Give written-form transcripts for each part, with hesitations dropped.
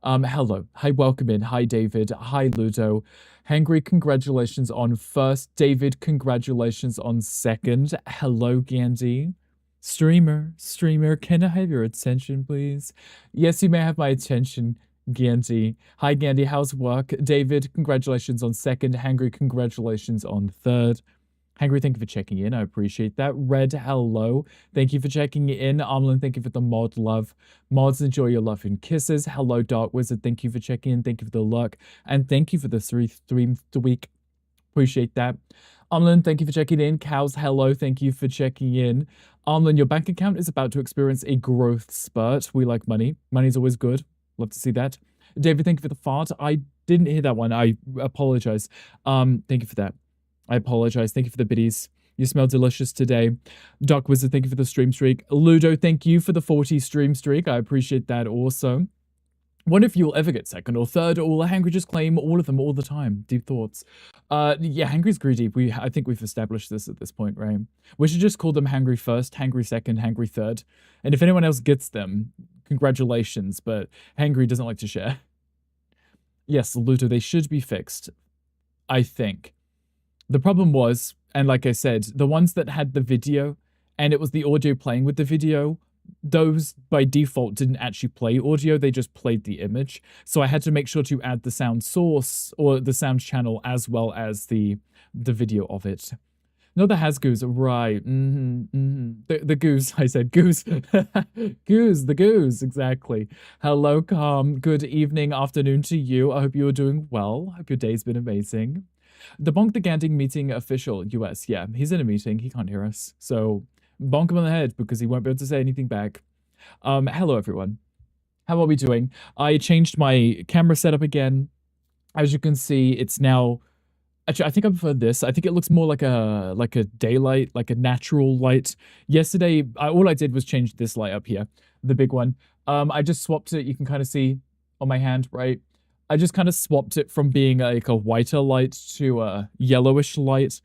Hello. Hi, welcome in. Hi, David. Hi, Ludo. Hangry, congratulations on first. David, congratulations on second. Hello, Gandhi. Streamer, can I have your attention, please? Yes, you may have my attention, Gandhi. Hi, Gandhi, how's work? David, congratulations on second. Hangry, congratulations on third. Hangry, thank you for checking in. I appreciate that. Red, hello. Thank you for checking in. Amlin, thank you for the mod love. Mods, enjoy your love and kisses. Hello, Dark Wizard. Thank you for checking in. Thank you for the luck. And thank you for the stream the week. Appreciate that. Amlin, thank you for checking in. Cows, hello. Thank you for checking in. Amlin, your bank account is about to experience a growth spurt. We like money. Money's always good. Love to see that. David, thank you for the fart. I didn't hear that one. I apologize. Thank you for that. I apologize. Thank you for the biddies. You smell delicious today. Dark Wizard, thank you for the stream streak. Ludo, thank you for the 40 stream streak. I appreciate that also. Wonder if you'll ever get second or third, or will Hangry just claim all of them all the time? Deep thoughts. Yeah, Hangry's greedy. I think we've established this at this point, right? We should just call them Hangry first, Hangry second, Hangry third. And if anyone else gets them, congratulations, but Hangry doesn't like to share. Yes, Ludo, they should be fixed. I think. The problem was, and like I said, the ones that had the video and it was the audio playing with the video, those by default didn't actually play audio, they just played the image. So I had to make sure to add the sound source or the sound channel as well as the video of it. No, the has goose, right. The goose, I said goose. Goose, the goose, exactly. Hello, Calm. Good evening, afternoon to you. I hope you're doing well. Hope your day's been amazing. The Bonk the Ganding meeting official, US, yeah, he's in a meeting, he can't hear us, so bonk him on the head because he won't be able to say anything back. Hello everyone. How are we doing? I changed my camera setup again. As you can see, it's now, actually, I think I prefer this. I think it looks more like a daylight, like a natural light. Yesterday, all I did was change this light up here, the big one. I just swapped it, you can kind of see on my hand, right? I just kind of swapped it from being like a whiter light to a yellowish light.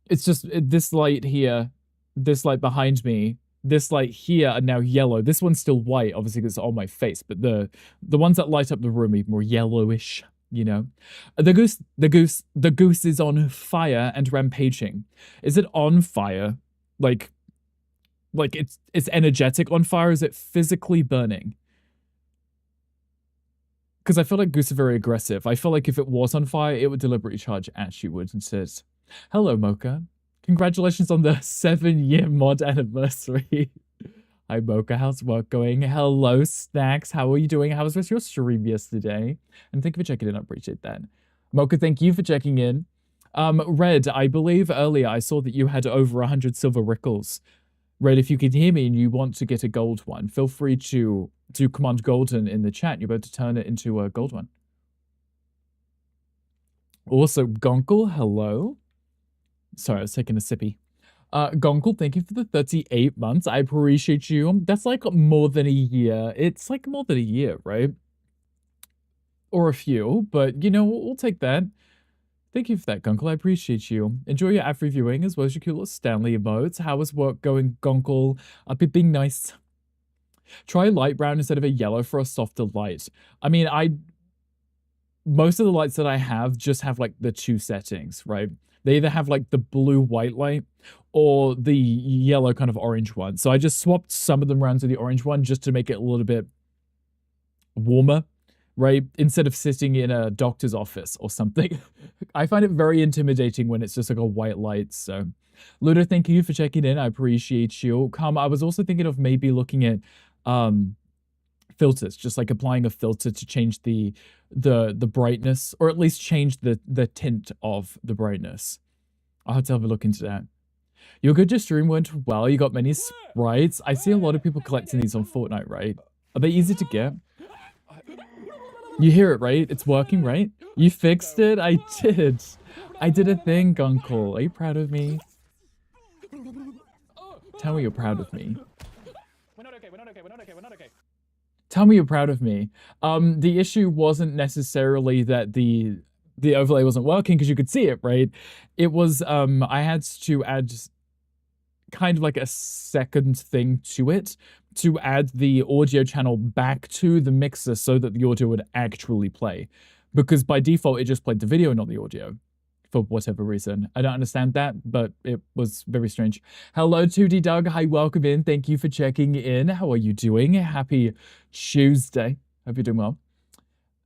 It's just this light here, this light behind me, this light here are now yellow. This one's still white, obviously, because it's on my face, but the ones that light up the room are more yellowish, you know. The goose is on fire and rampaging. Is it on fire? Like it's energetic on fire? Is it physically burning? Because I feel like goose are very aggressive. I feel like if it was on fire, it would deliberately charge at you, wouldn't it? Hello, Mocha. Congratulations on the 7-year mod anniversary. Hi, Mocha. How's work going? Hello, Snacks. How are you doing? How was your stream yesterday? And thank you for checking in. I appreciate that. Mocha, thank you for checking in. Red, I believe earlier I saw that you had over 100 silver rickles. Red, if you can hear me and you want to get a gold one, feel free to command golden in the chat. You're about to turn it into a gold one. Also, Gonkle, hello. Sorry, I was taking a sippy. Gonkle, thank you for the 38 months. I appreciate you. That's like more than a year. It's like more than a year, right? Or a few, but you know, we'll take that. Thank you for that, Gunkle. I appreciate you. Enjoy your app reviewing as well as your cute little Stanley emotes. How is work going, Gunkle? I've been being nice. Try light brown instead of a yellow for a softer light. I mean, most of the lights that I have just have like the two settings, right? They either have like the blue white light or the yellow kind of orange one. So I just swapped some of them around to the orange one just to make it a little bit warmer, right? Instead of sitting in a doctor's office or something. I find it very intimidating when it's just like a white light. So Ludo, thank you for checking in. I appreciate you. I was also thinking of maybe looking at filters, just like applying a filter to change the brightness, or at least change the tint of the brightness. I'll have to have a look into that. Your good just stream went well. You got many sprites. I see a lot of people collecting these on Fortnite, right? Are they easy to get? You hear it, right? It's working, right? You fixed it? I did. I did a thing, Gunkle. Are you proud of me? Tell me you're proud of me. We're not okay. Tell me you're proud of me. The issue wasn't necessarily that the overlay wasn't working because you could see it, right? It was, I had to add kind of like a second thing to it to add the audio channel back to the mixer so that the audio would actually play. Because by default, it just played the video, not the audio, for whatever reason. I don't understand that, but it was very strange. Hello, 2D Doug. Hi, welcome in. Thank you for checking in. How are you doing? Happy Tuesday. Hope you're doing well.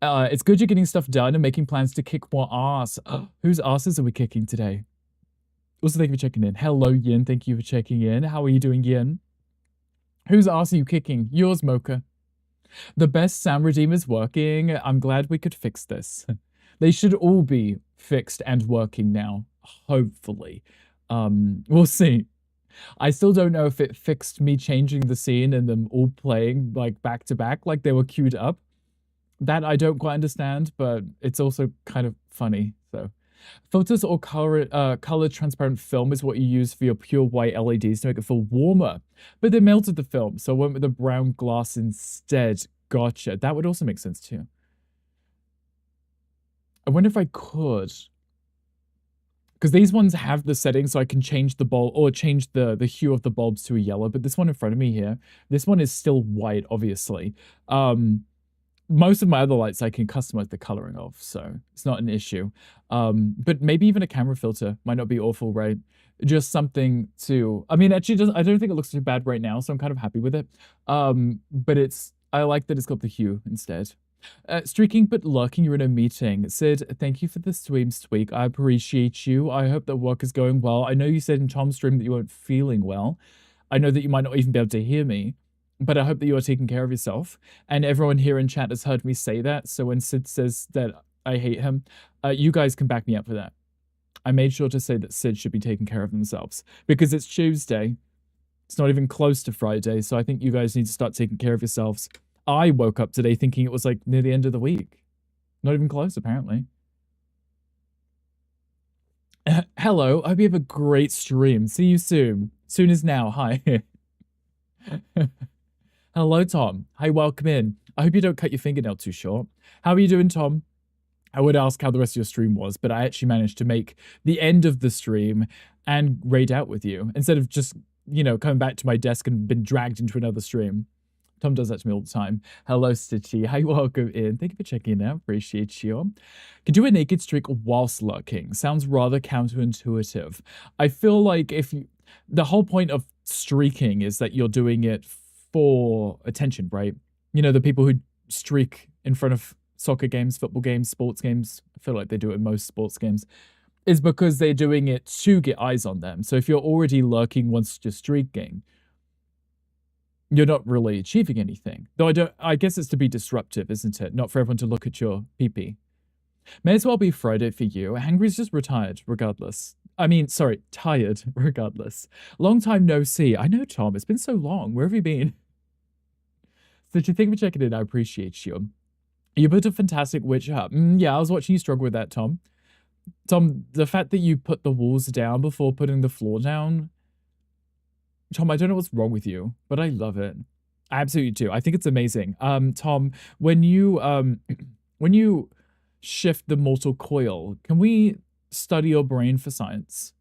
It's good you're getting stuff done and making plans to kick more ass. Whose asses are we kicking today? Also, thank you for checking in. Hello, Yin. Thank you for checking in. How are you doing, Yin? Whose ass are you kicking? Yours, Mocha. The best sound redeem is working. I'm glad we could fix this. They should all be fixed and working now, hopefully. We'll see. I still don't know if it fixed me changing the scene and them all playing like back to back, like they were queued up. That I don't quite understand, but it's also kind of funny, so. Filters or color transparent film is what you use for your pure white LEDs to make it feel warmer. But they melted the film, so I went with the brown glass instead. Gotcha. That would also make sense too. I wonder if I could. Because these ones have the settings so I can change the bulb or change the hue of the bulbs to a yellow. But this one in front of me here, this one is still white, obviously. Most of my other lights I can customize the coloring of, so it's not an issue. But maybe even a camera filter might not be awful, right? Just something to, I mean, actually, I don't think it looks too bad right now, so I'm kind of happy with it. But I like that it's got the hue instead. Streaking but lurking, you're in a meeting. Sid, thank you for the stream tweak. I appreciate you. I hope that work is going well. I know you said in Tom's stream that you weren't feeling well. I know that you might not even be able to hear me. But I hope that you are taking care of yourself. And everyone here in chat has heard me say that. So when Sid says that I hate him, you guys can back me up for that. I made sure to say that Sid should be taking care of themselves. Because it's Tuesday. It's not even close to Friday. So I think you guys need to start taking care of yourselves. I woke up today thinking it was like near the end of the week. Not even close, apparently. Hello. I hope you have a great stream. See you soon. Soon as now. Hi. Hello, Tom. Hi, welcome in. I hope you don't cut your fingernail too short. How are you doing, Tom? I would ask how the rest of your stream was, but I actually managed to make the end of the stream and raid out with you instead of just, coming back to my desk and been dragged into another stream. Tom does that to me all the time. Hello, Stitchy. Hi, welcome in. Thank you for checking in. Appreciate you. Can do a naked streak whilst lurking. Sounds rather counterintuitive. I feel like the whole point of streaking is that you're doing it for attention, right? The people who streak in front of soccer games, football games, sports games, I feel like they do it in most sports games, is because they're doing it to get eyes on them. So if you're already lurking once you're streaking, you're not really achieving anything. Though I guess it's to be disruptive, isn't it? Not for everyone to look at your pee-pee. May as well be Friday for you. Hangry's just retired, regardless. I mean, sorry, tired, regardless. Long time no see. I know, Tom. It's been so long. Where have you been? So do you think for checking in? I appreciate you. You put a fantastic witch up. Yeah, I was watching you struggle with that, Tom. Tom, the fact that you put the walls down before putting the floor down. Tom, I don't know what's wrong with you, but I love it. I absolutely do. I think it's amazing. Tom, when you shift the mortal coil, can we study your brain for science?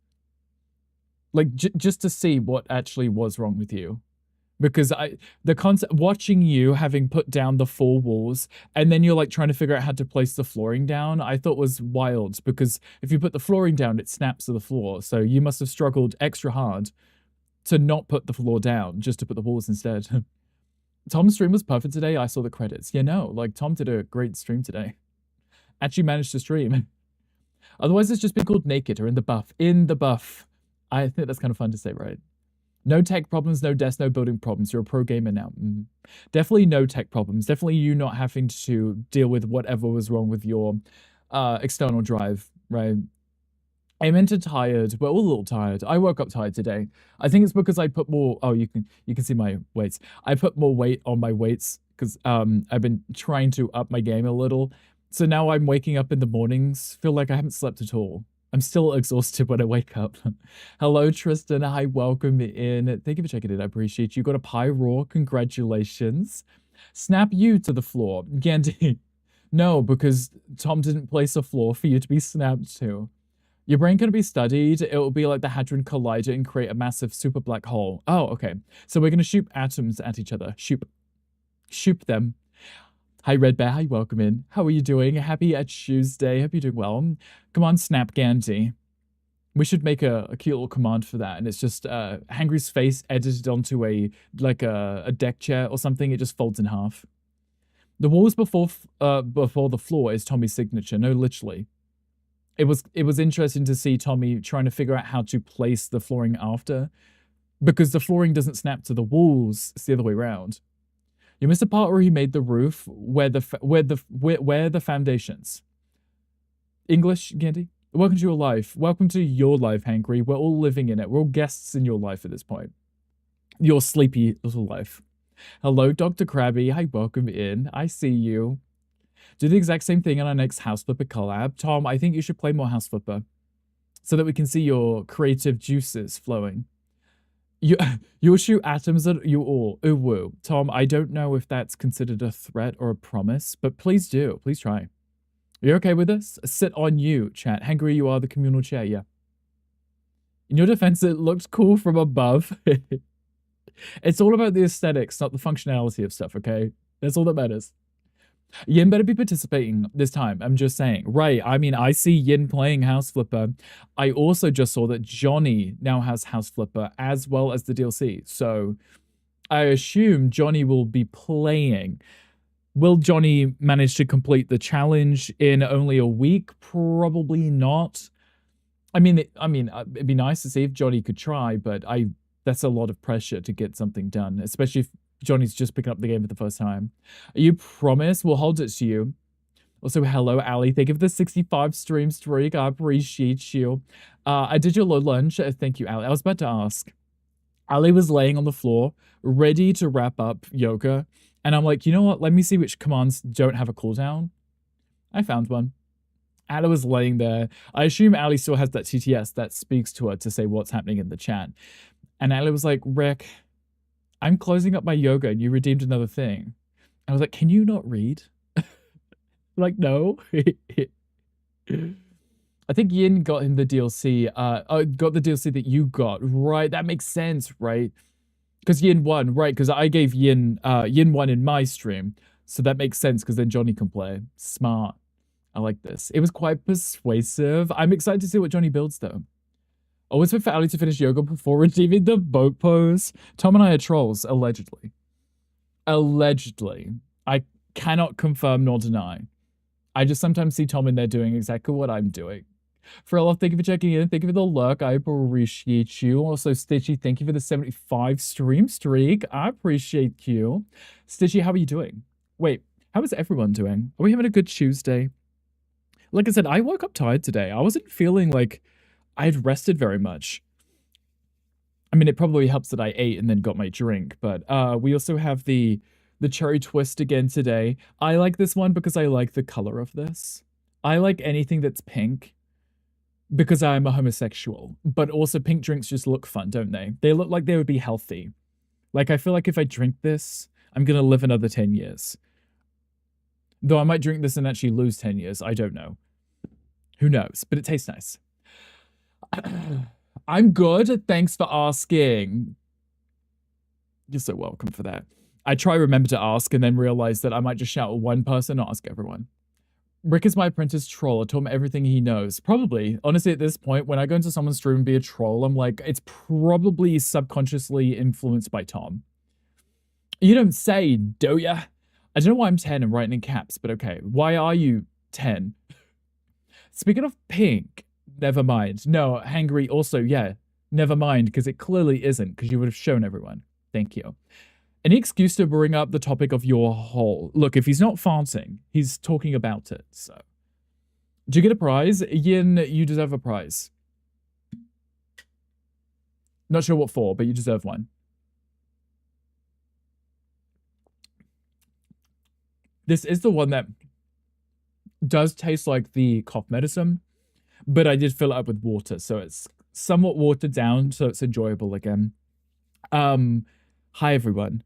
Like, just to see what actually was wrong with you. Because the concept, watching you having put down the 4 walls, and then you're like trying to figure out how to place the flooring down, I thought was wild. Because if you put the flooring down, it snaps to the floor. So you must have struggled extra hard to not put the floor down, just to put the walls instead. Tom's stream was perfect today. I saw the credits. Like Tom did a great stream today. Actually managed to stream. Otherwise, it's just been called naked or in the buff. In the buff. I think that's kind of fun to say, right? No tech problems, no desk, no building problems. You're a pro gamer now. Definitely no tech problems. Definitely you not having to deal with whatever was wrong with your external drive, right? I'm into tired. We're all a little tired. I woke up tired today. I think it's because I put more. Oh, you can see my weights. I put more weight on my weights because I've been trying to up my game a little. So now I'm waking up in the mornings, feel like I haven't slept at all. I'm still exhausted when I wake up. Hello, Tristan. Hi, welcome in. Thank you for checking in. I appreciate you. Got a pie raw. Congratulations. Snap you to the floor. Gandhi. No, because Tom didn't place a floor for you to be snapped to. Your brain can be studied. It will be like the Hadron Collider and create a massive super black hole. Oh, okay. So we're gonna shoot atoms at each other. Shoot them. Hi, Red Bear. Hi, welcome in. How are you doing? Happy Tuesday. Hope you're doing well. Come on, Snap Gandhi. We should make a cute little command for that, and it's just Hangry's face edited onto a deck chair or something. It just folds in half. The walls before the floor is Tommy's signature. No, literally. It was interesting to see Tommy trying to figure out how to place the flooring after, because the flooring doesn't snap to the walls. It's the other way around. You missed the part where he made the roof where the foundations. English, Gandhi? Welcome to your life. Welcome to your life, Hankry. We're all living in it. We're all guests in your life at this point. Your sleepy little life. Hello, Dr. Krabby. Hi, welcome in. I see you. Do the exact same thing on our next House Flipper collab. Tom, I think you should play more House Flipper so that we can see your creative juices flowing. You'll shoot atoms at you all. Ooh, woo. Tom, I don't know if that's considered a threat or a promise, but please do. Please try. Are you okay with this? Sit on you, chat. Hangry, you are the communal chair, yeah. In your defense, it looked cool from above. It's all about the aesthetics, not the functionality of stuff, okay? That's all that matters. Yin better be participating this time. I'm just saying. Right. I mean, I see Yin playing House Flipper. I also just saw that Johnny now has House Flipper as well as the DLC. So I assume Johnny will be playing. Will Johnny manage to complete the challenge in only a week? Probably not. I mean, it'd be nice to see if Johnny could try, but that's a lot of pressure to get something done, especially if Johnny's just picking up the game for the first time. You promise? We'll hold it to you. Also, hello, Ali. Thank you for the 65 stream streak. I appreciate you. I did your low lunch. Thank you, Ali. I was about to ask. Ali was laying on the floor, ready to wrap up yoga. And I'm like, you know what? Let me see which commands don't have a cooldown. I found one. Ali was laying there. I assume Ali still has that TTS that speaks to her to say what's happening in the chat. And Ali was like, Rick, I'm closing up my yoga and you redeemed another thing. I was like, can you not read? Like, no. I think Yin got him the DLC. Got the DLC that you got. Right, that makes sense, right? Because Yin won, right? Because I gave Yin won in my stream. So that makes sense because then Johnny can play. Smart. I like this. It was quite persuasive. I'm excited to see what Johnny builds though. Always wait for Ali to finish yoga before redeeming the boat pose. Tom and I are trolls, allegedly. Allegedly. I cannot confirm nor deny. I just sometimes see Tom in there doing exactly what I'm doing. Frilloff, thank you for checking in. Thank you for the lurk. I appreciate you. Also, Stitchy, thank you for the 75 stream streak. I appreciate you. Stitchy, how are you doing? Wait, how is everyone doing? Are we having a good Tuesday? Like I said, I woke up tired today. I wasn't feeling like I had rested very much. I mean, it probably helps that I ate and then got my drink, but we also have the cherry twist again today. I like this one because I like the color of this. I like anything that's pink because I'm a homosexual, but also pink drinks just look fun, don't they? They look like they would be healthy. Like, I feel like if I drink this, I'm going to live another 10 years. Though I might drink this and actually lose 10 years. I don't know. Who knows? But it tastes nice. I'm good. Thanks for asking. You're so welcome for that. I try remember to ask and then realize that I might just shout at one person or ask everyone. Rick is my apprentice troll. I told him everything he knows. Probably. Honestly, at this point, when I go into someone's stream and be a troll, I'm like, it's probably subconsciously influenced by Tom. You don't say, do ya? I don't know why I'm 10 and writing in caps, but okay. Why are you 10? Speaking of pink, never mind. No, Hangry also, yeah, never mind, because it clearly isn't, because you would have shown everyone. Thank you. Any excuse to bring up the topic of your hole. Look, if he's not farting, he's talking about it, so. Do you get a prize? Yin, you deserve a prize. Not sure what for, but you deserve one. This is the one that does taste like the cough medicine, but I did fill it up with water, so it's somewhat watered down, so it's enjoyable again. Hi everyone.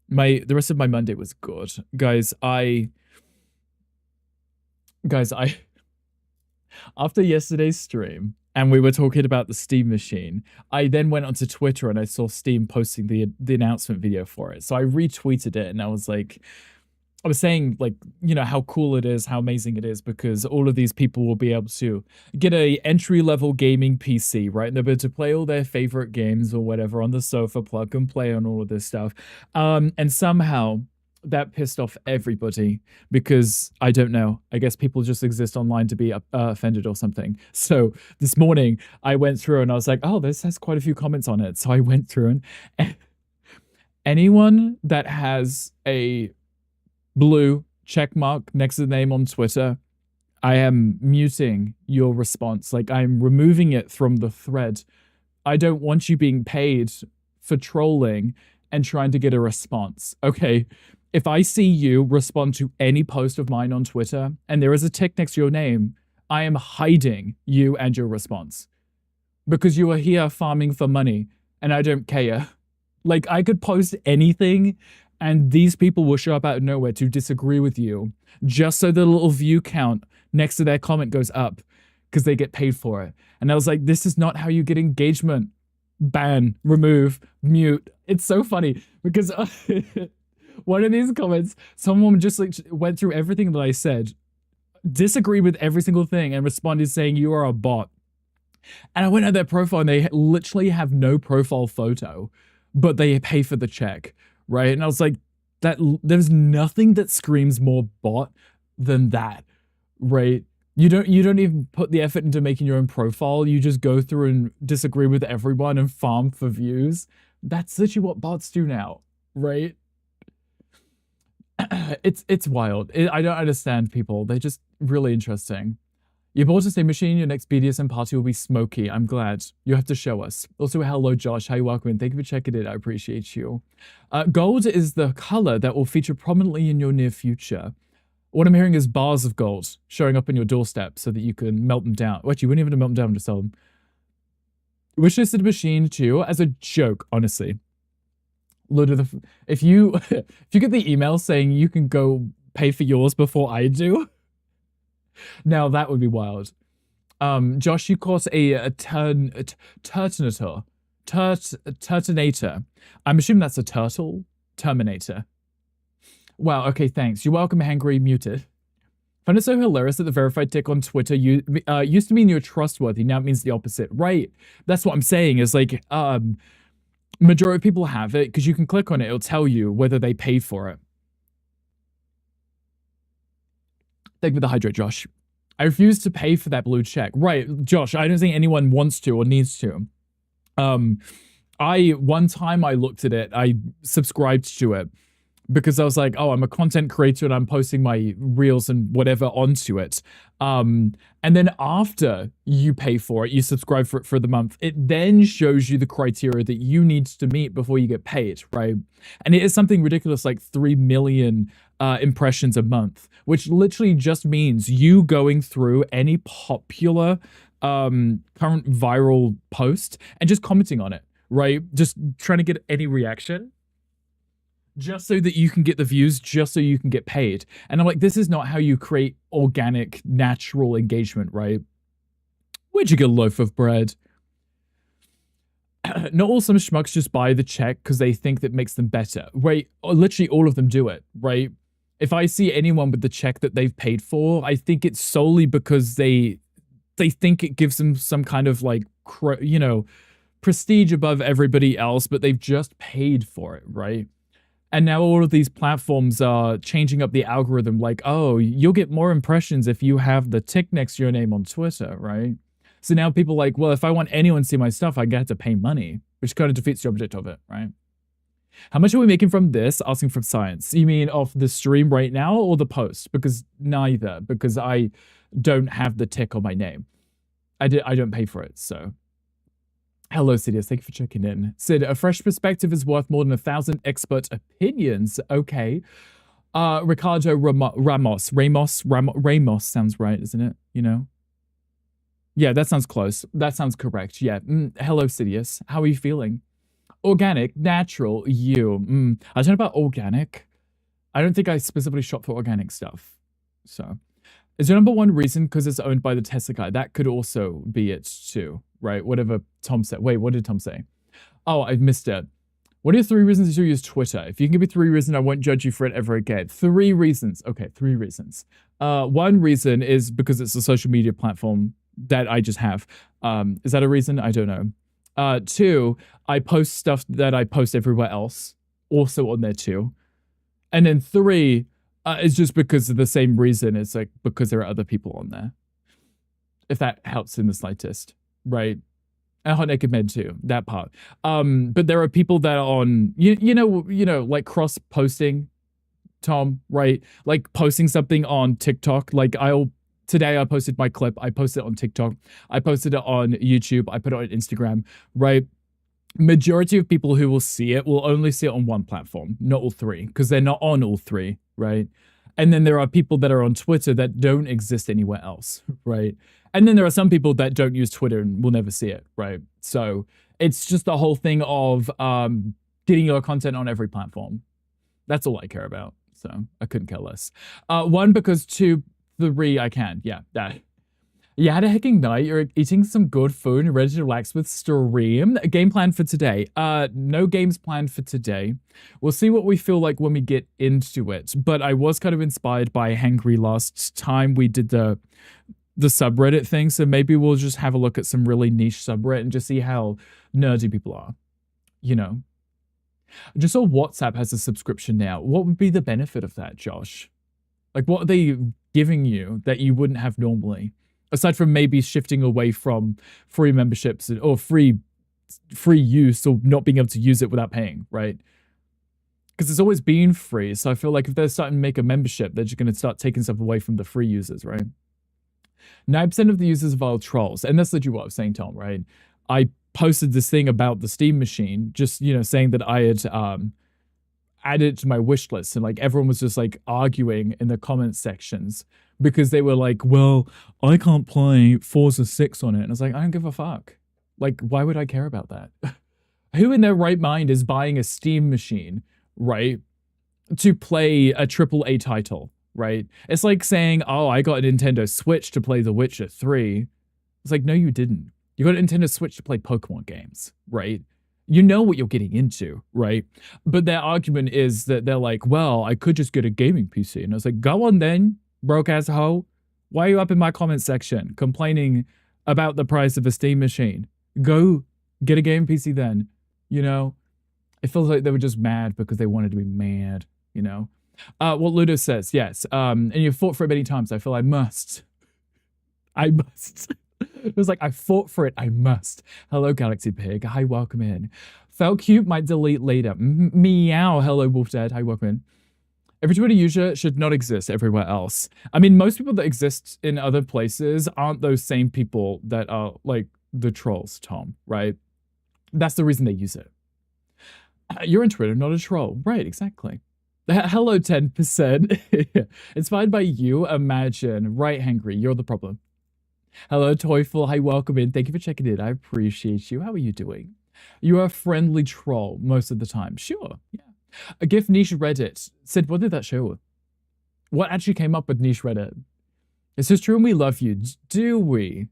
The rest of my Monday was good. Guys, I After yesterday's stream, and we were talking about the Steam machine, I then went onto Twitter and I saw Steam posting the announcement video for it. So I retweeted it and I was like, I was saying, like, you know, how cool it is, how amazing it is, because all of these people will be able to get a entry-level gaming PC, right? And they'll be able to play all their favorite games or whatever on the sofa, plug and play on all of this stuff. And somehow that pissed off everybody because, I don't know, I guess people just exist online to be offended or something. So this morning I went through and I was like, oh, this has quite a few comments on it. So I went through and anyone that has a blue check mark next to the name on Twitter, I am muting your response. Like, I'm removing it from the thread. I don't want you being paid for trolling and trying to get a response. Okay, if I see you respond to any post of mine on Twitter and there is a tick next to your name, I am hiding you and your response because you are here farming for money and I don't care. Like, I could post anything and these people will show up out of nowhere to disagree with you just so the little view count next to their comment goes up because they get paid for it. And I was like, this is not how you get engagement. Ban, remove, mute. It's so funny because one of these comments, someone just like went through everything that I said, disagreed with every single thing and responded saying you are a bot. And I went at their profile and they literally have no profile photo, but they pay for the check. Right. And I was like, there's nothing that screams more bot than that. Right. You don't even put the effort into making your own profile. You just go through and disagree with everyone and farm for views. That's literally what bots do now. Right. It's wild. I don't understand people. They're just really interesting. You bought a Steam machine, your next BDSM party will be smoky. I'm glad. You have to show us. Also, hello, Josh. How you welcome? Thank you for checking it. I appreciate you. Gold is the color that will feature prominently in your near future. What I'm hearing is bars of gold showing up on your doorstep so that you can melt them down. What, you wouldn't even melt them down to sell them. Wishlisted machine too, as a joke, honestly. If you get the email saying you can go pay for yours before I do, now that would be wild. Josh, you caught a turtonator. Turtonator. I'm assuming that's a turtle. Terminator. Wow, okay, thanks. You're welcome, Hangry Muted. I find it so hilarious that the verified tick on Twitter used to mean you're trustworthy, now it means the opposite. Right, that's what I'm saying, is like, majority of people have it, because you can click on it, it'll tell you whether they paid for it. Thank you for the hydrate, Josh. I refuse to pay for that blue check. Right, Josh, I don't think anyone wants to or needs to. One time I looked at it, I subscribed to it because I was like, oh, I'm a content creator and I'm posting my reels and whatever onto it. And then after you pay for it, you subscribe for the month, it then shows you the criteria that you need to meet before you get paid, right? And it is something ridiculous like 3 million impressions a month, which literally just means you going through any popular current viral post and just commenting on it, right? Just trying to get any reaction just so that you can get the views, just so you can get paid. And I'm like, this is not how you create organic, natural engagement, right? Where'd you get a loaf of bread? Not all some schmucks just buy the check because they think that makes them better, right? Literally all of them do it, right? If I see anyone with the check that they've paid for, I think it's solely because they think it gives them some kind of like, you know, prestige above everybody else, but they've just paid for it, right? And now all of these platforms are changing up the algorithm like, oh, you'll get more impressions if you have the tick next to your name on Twitter, right? So now people are like, well, if I want anyone to see my stuff, I get to pay money, which kind of defeats the object of it, right? How much are we making from this? Asking from science. You mean off the stream right now or the post? Because neither, because I don't have the tick on my name. I don't pay for it, so. Hello, Sidious. Thank you for checking in. Sid, a fresh perspective is worth more than 1,000 expert opinions. Okay. Ricardo Ramos sounds right, isn't it? You know? Yeah, that sounds close. That sounds correct. Yeah. Hello, Sidious. How are you feeling? Organic, natural, you. I don't know about organic. I don't think I specifically shop for organic stuff. So. Is your number one reason because it's owned by the Tesla guy? That could also be it too, right? Whatever Tom said. Wait, what did Tom say? Oh, I've missed it. What are your 3 reasons you use Twitter? If you can give me 3 reasons, I won't judge you for it ever again. 3 reasons. Okay, 3 reasons. One reason is because it's a social media platform that I just have. Is that a reason? I don't know. 2, I post stuff that I post everywhere else, also on there too. And then 3, is just because of the same reason. It's like because there are other people on there. If that helps in the slightest, right? And Hot Naked Men too, that part. But there are people that are on, you know, like cross posting, Tom, right? Like posting something on TikTok. Like today I posted my clip. I posted it on TikTok. I posted it on YouTube. I put it on Instagram, right? Majority of people who will see it will only see it on one platform, not all 3, because they're not on all 3, right? And then there are people that are on Twitter that don't exist anywhere else, right? And then there are some people that don't use Twitter and will never see it, right? So it's just the whole thing of getting your content on every platform. That's all I care about. So I couldn't care less. 1, because 2, 3, I can. Yeah, that. You had a hecking night. You're eating some good food and ready to relax with stream. A game plan for today. No games planned for today. We'll see what we feel like when we get into it. But I was kind of inspired by Hangry last time we did the subreddit thing. So maybe we'll just have a look at some really niche subreddit and just see how nerdy people are. You know. Just saw WhatsApp has a subscription now. What would be the benefit of that, Josh? Like, what are they giving you that you wouldn't have normally? Aside from maybe shifting away from free memberships or free use or not being able to use it without paying, right? Because it's always been free. So I feel like if they're starting to make a membership, they're just going to start taking stuff away from the free users, right? 9% of the users are trolls. And that's literally what I was saying, Tom, right? I posted this thing about the Steam machine, just, you know, saying that I had added it to my wish list. And like everyone was just like arguing in the comment sections because they were like, well, I can't play Forza 6 on it. And I was like, I don't give a fuck. Like, why would I care about that? Who in their right mind is buying a Steam machine, right, to play a AAA title, right? It's like saying, oh, I got a Nintendo Switch to play The Witcher 3. It's like, no, you didn't. You got a Nintendo Switch to play Pokemon games, right? You know what you're getting into, right? But their argument is that they're like, well, I could just get a gaming PC. And I was like, go on then, broke ass hoe. Why are you up in my comment section complaining about the price of a Steam machine? Go get a gaming PC then, you know? It feels like they were just mad because they wanted to be mad, you know? What Ludo says, yes. And you've fought for it many times. I feel I must. I must. It was like, I fought for it. I must. Hello, Galaxy Pig. Hi, welcome in. Felt cute, might delete later. Meow. Hello, Wolf Dad. Hi, welcome in. Every Twitter user should not exist everywhere else. I mean, most people that exist in other places aren't those same people that are like the trolls, Tom, right? That's the reason they use it. You're on Twitter, not a troll. Right, exactly. Hello, 10%. Inspired by you, imagine. Right, Hangry, you're the problem. Hello, Toyful. Hi, welcome in. Thank you for checking in. I appreciate you. How are you doing? You are a friendly troll most of the time. Sure, yeah. A gift niche Reddit. Said, what did that show? What actually came up with niche Reddit? It's just true and we love you. Do we?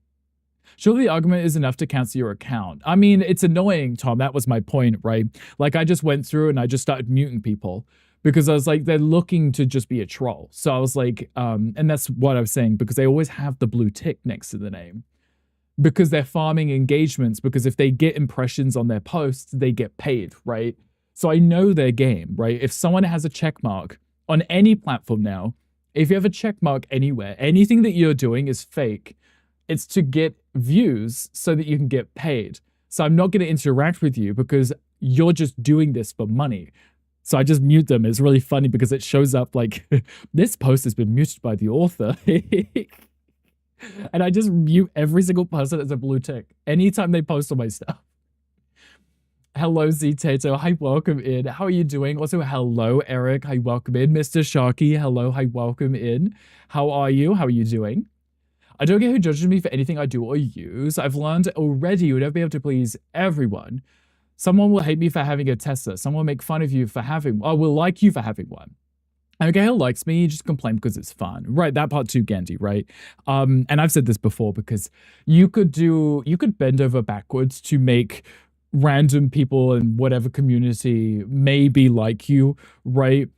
Surely the argument is enough to cancel your account. I mean, it's annoying, Tom. That was my point, right? Like, I just went through and I just started muting people because I was like, they're looking to just be a troll. So I was like, and that's what I was saying, because they always have the blue tick next to the name. Because they're farming engagements, because if they get impressions on their posts, they get paid, right? So I know their game, right? If someone has a check mark on any platform now, if you have a check mark anywhere, anything that you're doing is fake. It's to get views so that you can get paid. So I'm not going to interact with you because you're just doing this for money. So I just mute them. It's really funny because it shows up like, this post has been muted by the author. And I just mute every single person as a blue tick anytime they post on my stuff. Hello, Z-Tato. Hi, welcome in. How are you doing? Also, hello, Eric. Hi, welcome in. Mr. Sharky. Hello, hi, welcome in. How are you? How are you doing? I don't get who judges me for anything I do or use. I've learned already you would never be able to please everyone. Someone will hate me for having a Tesla. Someone will make fun of you for having, or will like you for having one. Gail likes me, you just complain because it's fun. Right, that part too, Gandhi, right? And I've said this before because you could bend over backwards to make random people in whatever community maybe like you, right?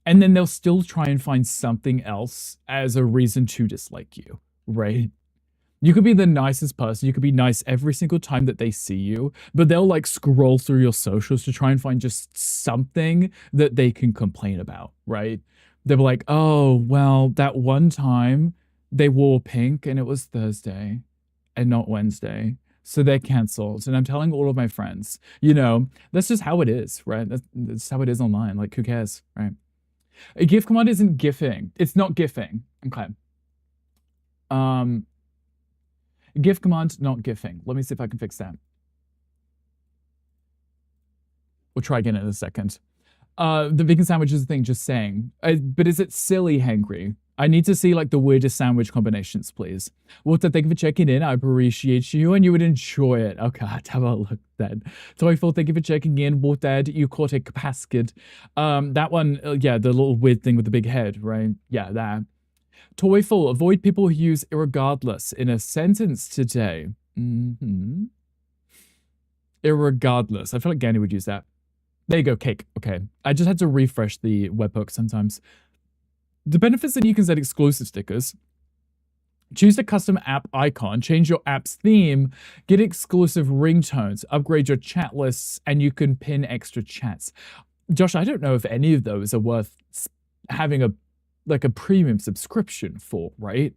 And then they'll still try and find something else as a reason to dislike you, right? You could be the nicest person. You could be nice every single time that they see you, but they'll like scroll through your socials to try and find just something that they can complain about, right? They'll be like, oh, well, that one time they wore pink and it was Thursday and not Wednesday. So they're canceled. And I'm telling all of my friends, that's just how it is, right? That's how it is online. Like, who cares, right? A GIF command isn't GIFing. It's not GIFing. Okay. GIF command, not GIFing. Let me see if I can fix that. We'll try again in a second. The vegan sandwich is the thing, just saying. But is it silly, Hangry? I need to see like the weirdest sandwich combinations, please. Walter, thank you for checking in. I appreciate you and you would enjoy it. Okay, have a look then. Toyful, thank you for checking in. Walter, you caught a casket. That one, yeah, the little weird thing with the big head, right? Yeah, that. Toyful, avoid people who use irregardless in a sentence today. Irregardless. I feel like Gandhi would use that. There you go, cake. Okay. I just had to refresh the webhook sometimes. The benefits that you can set exclusive stickers. Choose a custom app icon, change your app's theme, get exclusive ringtones, upgrade your chat lists, and you can pin extra chats. Josh, I don't know if any of those are worth having a premium subscription for, right?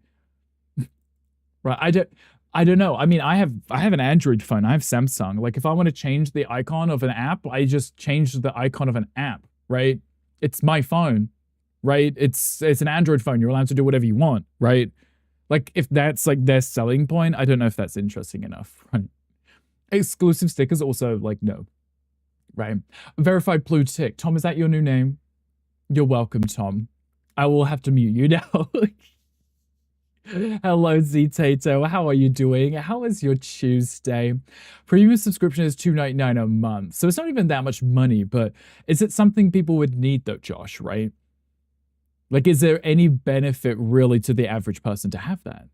Right. I don't know. I mean, I have an Android phone. I have Samsung. Like if I want to change the icon of an app, I just change the icon of an app, right? It's my phone, right? It's an Android phone. You're allowed to do whatever you want, right? Like if that's like their selling point, I don't know if that's interesting enough, right? Exclusive stickers also like no. Right. Verified blue tick. Tom, is that your new name? You're welcome, Tom. I will have to mute you now. Hello, Z-Tato. How are you doing? How is your Tuesday? Premium subscription is $2.99 a month. So it's not even that much money, but is it something people would need though, Josh, right? Like, is there any benefit really to the average person to have that?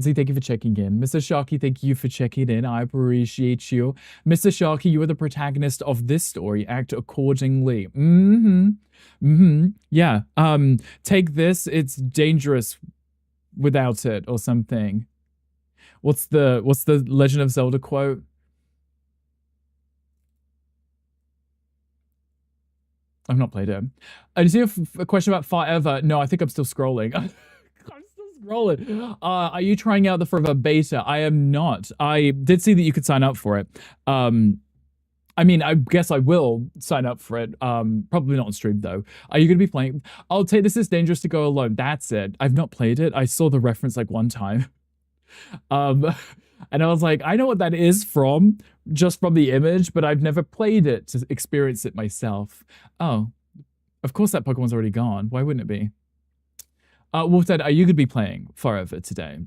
Z, thank you for checking in. Mr. Sharky, thank you for checking in. I appreciate you. Mr. Sharky, you are the protagonist of this story. Act accordingly. Yeah. Take this. It's dangerous without it or something. What's the Legend of Zelda quote? I've not played it. Do you have a question about Forever? No, I think I'm still scrolling. I'm still scrolling. Are you trying out the Forever beta? I am not. I did see that you could sign up for it. I mean, I guess I will sign up for it. Probably not on stream though. Are you going to be playing? I'll take This Is Dangerous to Go Alone. That's it. I've not played it. I saw the reference like one time. And I was like, I know what that is from, just from the image, but I've never played it to experience it myself. Oh, of course that Pokemon's already gone. Why wouldn't it be? Wolf Dad, are you going to be playing Forever today?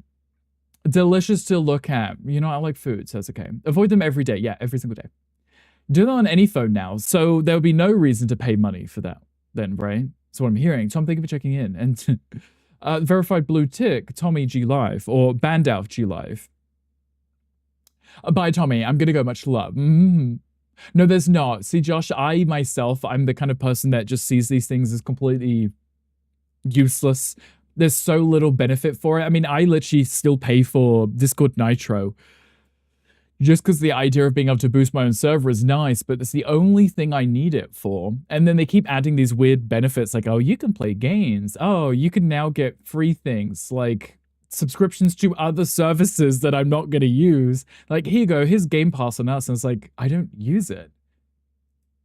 Delicious to look at. You know, I like food, so it's okay. Avoid them every day. Yeah, every single day. Do that on any phone now, so there'll be no reason to pay money for that then, right? That's what I'm hearing. Tom, thank you for checking in. And verified blue tick, Tommy G Live, or Bandalf G Live. Bye, Tommy. I'm gonna go, much love. No, there's not. See, Josh, I'm the kind of person that just sees these things as completely useless. There's so little benefit for it. I mean, I literally still pay for Discord Nitro just because the idea of being able to boost my own server is nice, but it's the only thing I need it for. And then they keep adding these weird benefits like, oh, you can play games. Oh, you can now get free things like subscriptions to other services that I'm not going to use. Like, here you go, here's Game Pass on us. And it's like, I don't use it.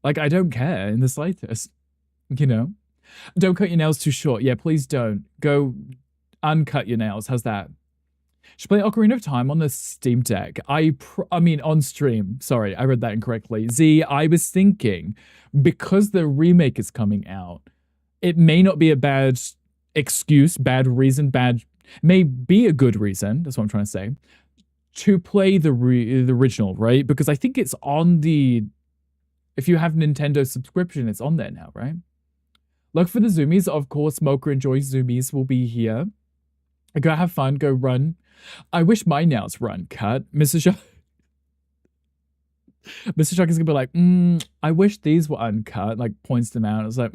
Like, I don't care in the slightest, you know? Don't cut your nails too short. Yeah, please don't. Go uncut your nails. How's that? Should play Ocarina of Time on the Steam Deck. I mean, on stream. Sorry, I read that incorrectly. Z, I was thinking, because the remake is coming out, it may not be a bad excuse, bad reason, may be a good reason, that's what I'm trying to say, to play the original, right? Because I think it's on the, if you have Nintendo subscription, it's on there now, right? Look for the zoomies. Of course, Mocha enjoys zoomies will be here. Go have fun. Go run. I wish my nails were uncut. Mr. Chuck is gonna be like, I wish these were uncut. Like points them out. It's like,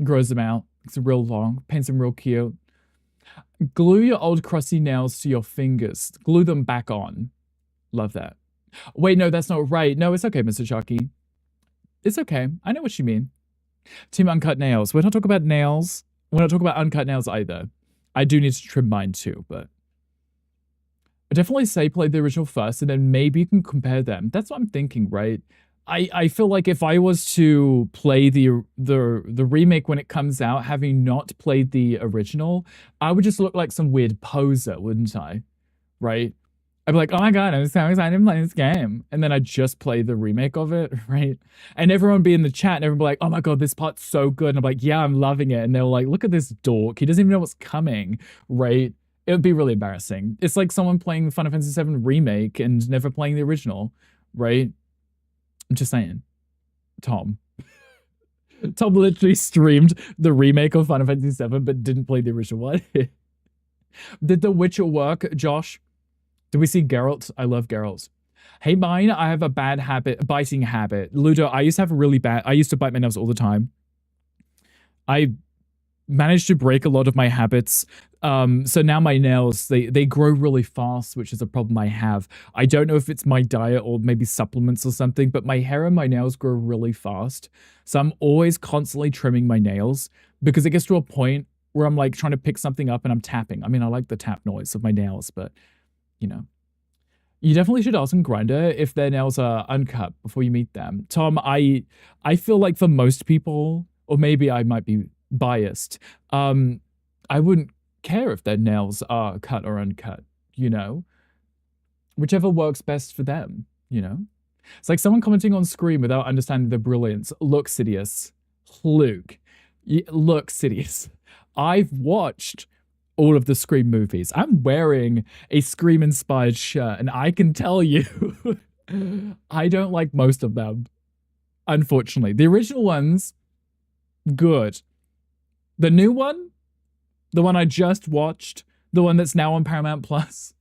grows them out. It's real long. Paints them real cute. Glue your old crusty nails to your fingers. Glue them back on. Love that. Wait, no, that's not right. No, it's okay, Mr. Chucky. It's okay. I know what you mean. Team Uncut Nails. We're not talking about nails. We're not talking about uncut nails either. I do need to trim mine too, but I definitely say play the original first, and then maybe you can compare them. That's what I'm thinking, right? I feel like if I was to play the remake when it comes out, having not played the original, I would just look like some weird poser, wouldn't I? Right? I'd be like, oh my god, I'm so excited to play this game. And then I'd just play the remake of it, right? And everyone be in the chat and everyone be like, oh my god, this part's so good. And I'm like, yeah, I'm loving it. And they're like, look at this dork. He doesn't even know what's coming, right? It would be really embarrassing. It's like someone playing Final Fantasy VII Remake and never playing the original, right? I'm just saying. Tom. Tom literally streamed the remake of Final Fantasy VII but didn't play the original one. Did The Witcher work, Josh? Did we see Geralt? I love Geralt. Hey, mine, I have a bad habit, biting habit. Ludo, I used to have a really bad, I used to bite my nails all the time. I managed to break a lot of my habits. So now my nails, they grow really fast, which is a problem I have. I don't know if it's my diet or maybe supplements or something, but my hair and my nails grow really fast. So I'm always constantly trimming my nails because it gets to a point where I'm like trying to pick something up and I'm tapping. I mean, I like the tap noise of my nails, but you know. You definitely should ask Grindr if their nails are uncut before you meet them. Tom, I feel like for most people, or maybe I might be biased, I wouldn't care if their nails are cut or uncut, you know? Whichever works best for them, you know? It's like someone commenting on screen without understanding the brilliance. Look, Sidious. Luke. Look, Sidious. I've watched all of the Scream movies. I'm wearing a Scream-inspired shirt, and I can tell you, I don't like most of them, unfortunately. The original ones, good. The new one, the one I just watched, the one that's now on Paramount Plus,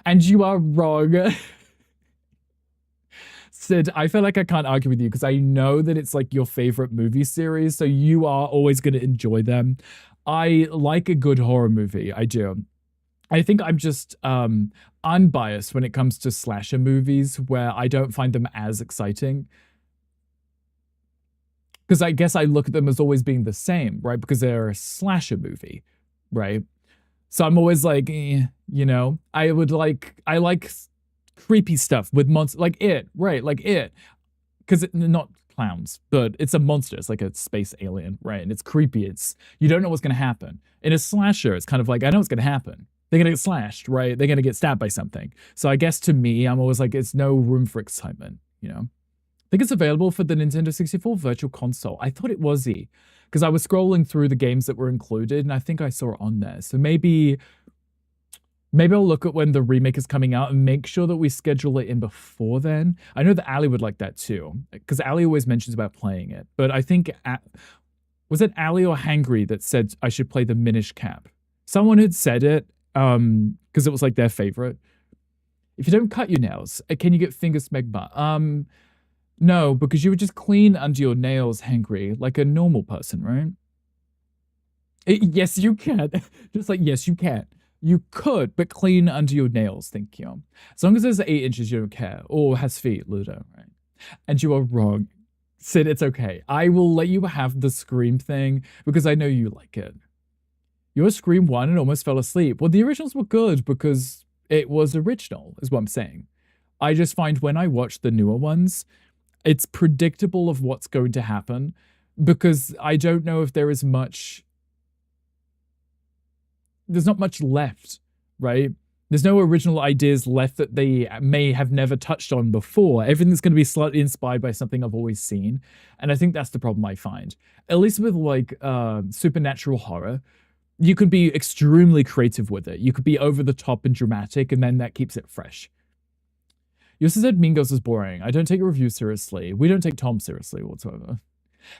and you are wrong. Sid, I feel like I can't argue with you because I know that it's like your favorite movie series, so you are always going to enjoy them. I like a good horror movie. I do. I think I'm just unbiased when it comes to slasher movies where I don't find them as exciting. Because I guess I look at them as always being the same, right? Because they're a slasher movie, right? So I'm always like, you know, I like creepy stuff with monsters, like It, right? Like It. Because not clowns, but it's a monster. It's like a space alien, right? And it's creepy. You don't know what's going to happen. In a slasher, it's kind of like, I know what's going to happen. They're going to get slashed, right? They're going to get stabbed by something. So I guess to me, I'm always like, it's no room for excitement, you know? I think it's available for the Nintendo 64 Virtual Console. I thought it was because I was scrolling through the games that were included, and I think I saw it on there. So maybe I'll look at when the remake is coming out and make sure that we schedule it in before then. I know that Ali would like that too, because Ali always mentions about playing it. But I think, was it Ali or Hangry that said I should play the Minish Cap? Someone had said it because it was like their favorite. If you don't cut your nails, can you get finger smegma? No, because you would just clean under your nails, Hangry, like a normal person, right? Yes, you can. Just like, yes, you can. You could, but clean under your nails, thank you. As long as there's 8 inches, you don't care. Or has feet, Ludo, right? And you are wrong. Sid, it's okay. I will let you have the Scream thing because I know you like it. Your Scream 1 and almost fell asleep. Well, the originals were good because it was original, is what I'm saying. I just find when I watch the newer ones, it's predictable of what's going to happen because I don't know if there is much... There's not much left, right? There's no original ideas left that they may have never touched on before. Everything's going to be slightly inspired by something I've always seen. And I think that's the problem I find. At least with like supernatural horror, you could be extremely creative with it. You could be over the top and dramatic, and then that keeps it fresh. You also said Mean Girls is boring. I don't take a review seriously. We don't take Tom seriously whatsoever.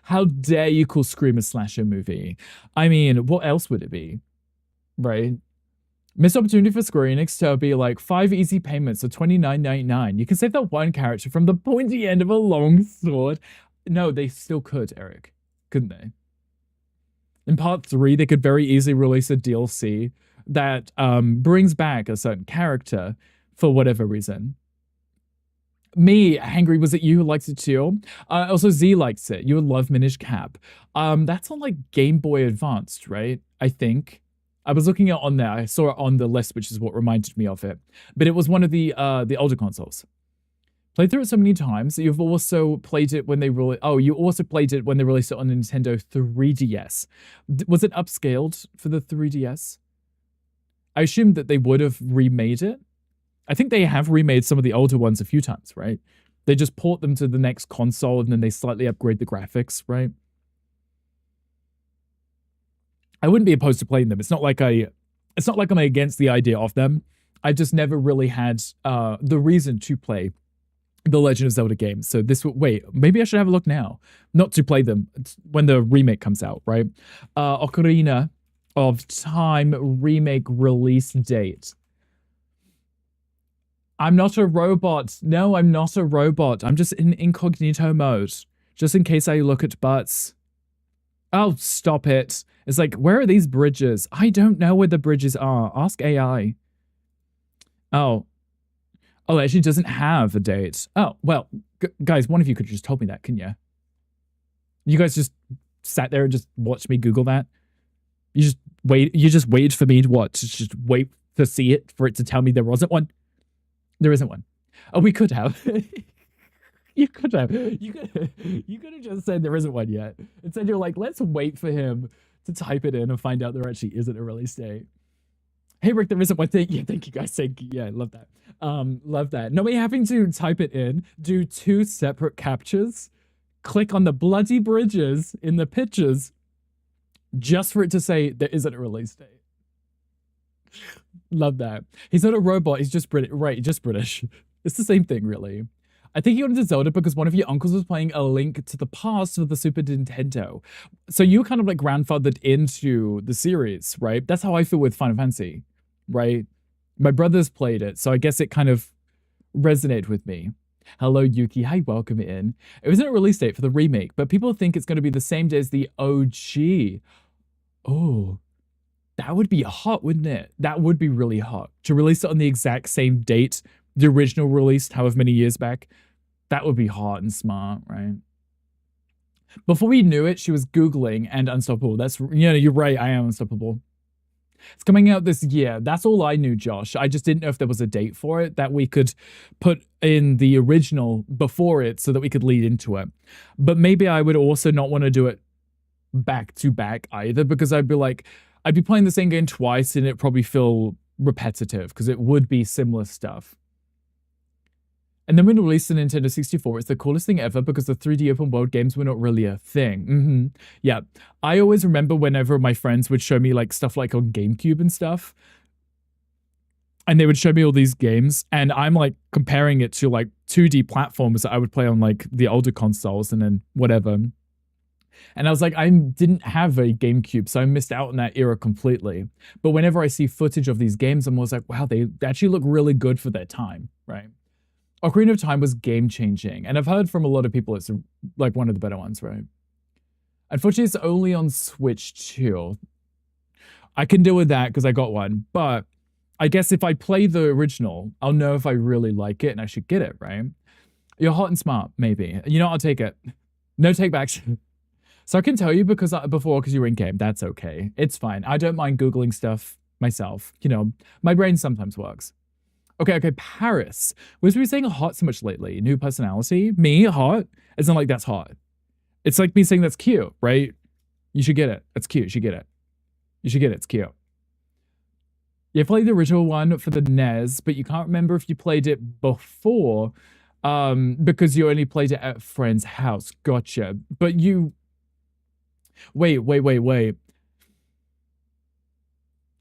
How dare you call Scream a slasher movie? I mean, what else would it be? Right? Missed opportunity for Square Enix to be like 5 easy payments of $29.99. You can save that one character from the pointy end of a long sword. No, they still could, Eric. Couldn't they? In part 3, they could very easily release a DLC that brings back a certain character for whatever reason. Me, Hangry, was it you who likes it too? Also, Z likes it. You would love Minish Cap. That's on like Game Boy Advanced, right? I think. I was looking at on there. I saw it on the list, which is what reminded me of it. But it was one of the older consoles. Played through it so many times. You've also played it when they released. Oh, you also played it when they released it on the Nintendo 3DS. Was it upscaled for the 3DS? I assumed that they would have remade it. I think they have remade some of the older ones a few times, right? They just port them to the next console and then they slightly upgrade the graphics, right? I wouldn't be opposed to playing them. It's not like I'm against the idea of them. I just never really had the reason to play the Legend of Zelda games. So maybe I should have a look now. Not to play them when the remake comes out, right? Ocarina of Time remake release date. I'm not a robot. No, I'm not a robot. I'm just in incognito mode. Just in case I look at butts. Oh, stop it. It's like, where are these bridges? I don't know where the bridges are. Ask AI. Oh. Oh, it actually doesn't have a date. Oh, well, guys, one of you could have just told me that, couldn't you? You guys just sat there and just watched me Google that? You just waited for me to what? To just wait to see it, for it to tell me there wasn't one? There isn't one. Oh, we could have. You could have. You could have just said there isn't one yet. Instead, you're like, let's wait for him to type it in and find out there actually isn't a release date. Hey, Rick, there isn't one thing. Yeah, thank you guys. Yeah, love that. Love that. Nobody having to type it in, do 2 separate captures, click on the bloody bridges in the pictures, just for it to say there isn't a release date. Love that. He's not a robot. He's just British. Right, just British. It's the same thing, really. I think you got into Zelda because one of your uncles was playing A Link to the Past for the Super Nintendo. So you were kind of like grandfathered into the series, right? That's how I feel with Final Fantasy, right? My brothers played it, so I guess it kind of resonated with me. Hello, Yuki. Hi, welcome in. It wasn't a release date for the remake, but people think it's going to be the same day as the OG. Oh, that would be hot, wouldn't it? That would be really hot. To release it on the exact same date the original released however many years back, that would be hot and smart, right? Before we knew it, she was Googling and Unstoppable. That's, you're right, I am Unstoppable. It's coming out this year. That's all I knew, Josh. I just didn't know if there was a date for it that we could put in the original before it so that we could lead into it. But maybe I would also not want to do it back to back either, because I'd be playing the same game twice and it'd probably feel repetitive because it would be similar stuff. And then when we released the Nintendo 64, it's the coolest thing ever because the 3D open world games were not really a thing. Yeah. I always remember whenever my friends would show me like stuff like on GameCube and stuff, and they would show me all these games, and I'm like comparing it to like 2D platforms that I would play on like the older consoles and then whatever. And I was like, I didn't have a GameCube, so I missed out on that era completely. But whenever I see footage of these games, I'm always like, wow, they actually look really good for their time, right? Ocarina of Time was game-changing, and I've heard from a lot of people it's like one of the better ones, right? Unfortunately, it's only on Switch too. I can deal with that because I got one, but I guess if I play the original, I'll know if I really like it and I should get it, right? You're hot and smart, maybe. You know, I'll take it. No takebacks. So I can tell you because you're in game. That's okay. It's fine. I don't mind Googling stuff myself. My brain sometimes works. Okay, Paris. Was we saying hot so much lately? New personality? Me, hot? It's not like that's hot. It's like me saying that's cute, right? You should get it. That's cute. You should get it. You should get it. It's cute. You played the original one for the NES, but you can't remember if you played it before because you only played it at a friend's house. Gotcha. But you... Wait.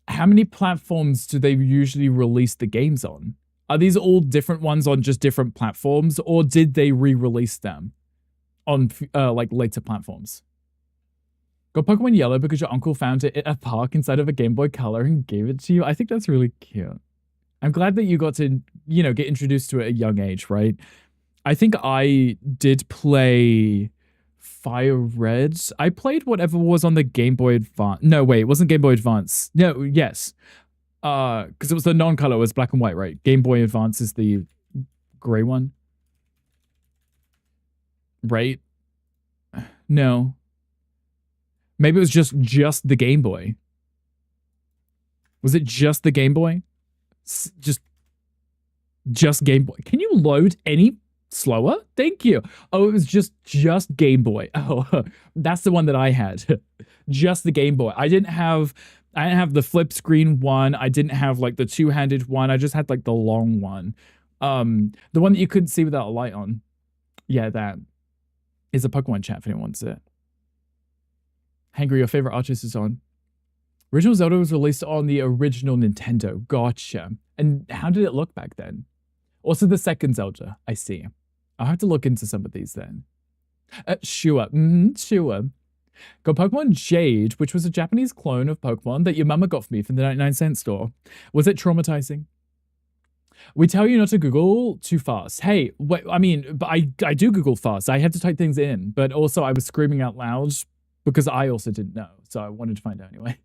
How many platforms do they usually release the games on? Are these all different ones on just different platforms, or did they re-release them on like later platforms? Got Pokemon Yellow because your uncle found it at a park inside of a Game Boy Color and gave it to you. I think that's really cute. I'm glad that you got to, get introduced to it at a young age, right? I think I did play Fire Red. I played whatever was on the Game Boy Advance. No, wait, it wasn't Game Boy Advance. No, yes. Because it was the non-color, it was black and white, right? Game Boy Advance is the gray one. Right? No. Maybe it was just the Game Boy. Was it just the Game Boy? Just Game Boy. Can you load any slower? Thank you. Oh, it was just Game Boy. Oh, that's the one that I had. Just the Game Boy. I didn't have the flip screen one. I didn't have like the two-handed one. I just had like the long one. The one that you couldn't see without a light on. Yeah, that is a Pokemon chat if anyone wants it. Hangry, your favorite artist is on. Original Zelda was released on the original Nintendo. Gotcha. And how did it look back then? Also the second Zelda, I see. I'll have to look into some of these then. Sure. Sure. Got Pokemon Jade, which was a Japanese clone of Pokemon that your mama got for me from the 99-cent store. Was it traumatizing? We tell you not to Google too fast. Hey, wait, I mean, but I do Google fast. I had to type things in, but also I was screaming out loud because I also didn't know, so I wanted to find out anyway.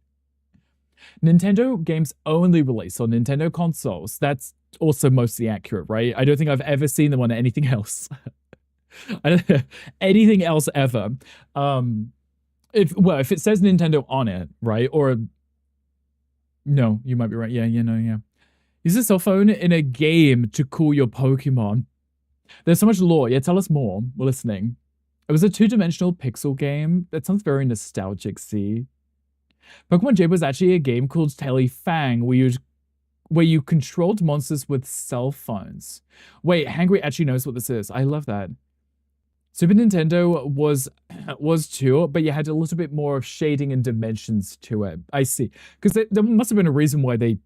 Nintendo games only release on Nintendo consoles. That's also mostly accurate, right? I don't think I've ever seen them on anything else. I don't anything else ever. If it says Nintendo on it, right? Or no, you might be right. Yeah. Use a cell phone in a game to call your Pokemon. There's so much lore. Yeah, tell us more. We're listening. It was a two-dimensional pixel game. That sounds very nostalgic, see? Pokemon Jade was actually a game called Telly Fang, where you controlled monsters with cell phones. Wait, Hangry actually knows what this is. I love that. Super Nintendo was too, but you had a little bit more of shading and dimensions to it. I see. Because there must have been a reason why they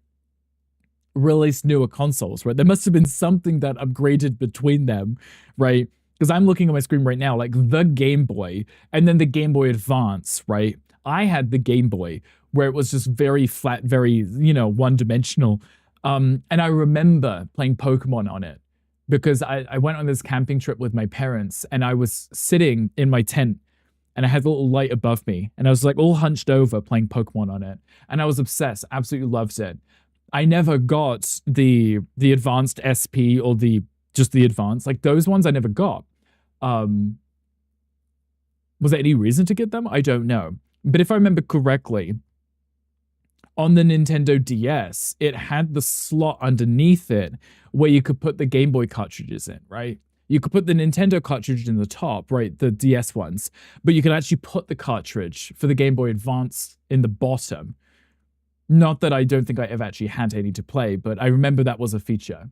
released newer consoles, right? There must have been something that upgraded between them, right? Because I'm looking at my screen right now, like the Game Boy and then the Game Boy Advance, right? I had the Game Boy where it was just very flat, very, one-dimensional. And I remember playing Pokemon on it because I went on this camping trip with my parents and I was sitting in my tent and I had a little light above me and I was like all hunched over playing Pokemon on it. And I was obsessed, absolutely loved it. I never got the advanced SP or just the advanced, like those ones I never got. Was there any reason to get them? I don't know. But if I remember correctly, on the Nintendo DS, it had the slot underneath it where you could put the Game Boy cartridges in, right? You could put the Nintendo cartridge in the top, right? The DS ones. But you could actually put the cartridge for the Game Boy Advance in the bottom. Not that I don't think I ever actually had any to play, but I remember that was a feature.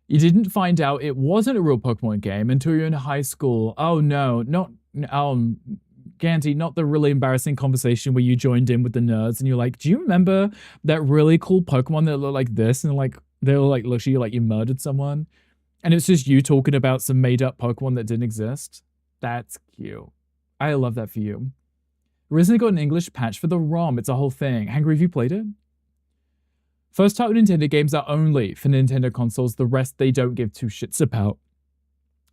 You didn't find out it wasn't a real Pokemon game until you're in high school. Oh no, Gandy, not the really embarrassing conversation where you joined in with the nerds and you're like, do you remember that really cool Pokemon that looked like this? And like, they were like, look at you like you murdered someone. And it's just you talking about some made up Pokemon that didn't exist. That's cute. I love that for you. Recently got an English patch for the ROM. It's a whole thing. Hangry, have you played it? First type Nintendo games are only for Nintendo consoles. The rest they don't give two shits about.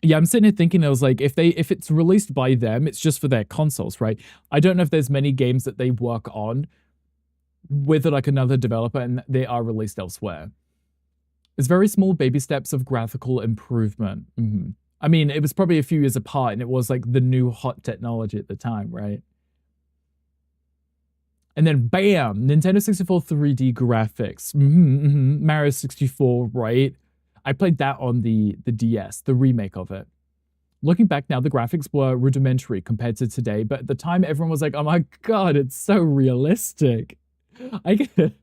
Yeah, I'm sitting here thinking, I was like, if it's released by them, it's just for their consoles, right? I don't know if there's many games that they work on with like another developer and they are released elsewhere. It's very small baby steps of graphical improvement. I mean, it was probably a few years apart and it was like the new hot technology at the time, right? And then bam, Nintendo 64 3D graphics. Mario 64, right? I played that on the DS, the remake of it. Looking back now, the graphics were rudimentary compared to today, but at the time everyone was like, oh my god, it's so realistic. I can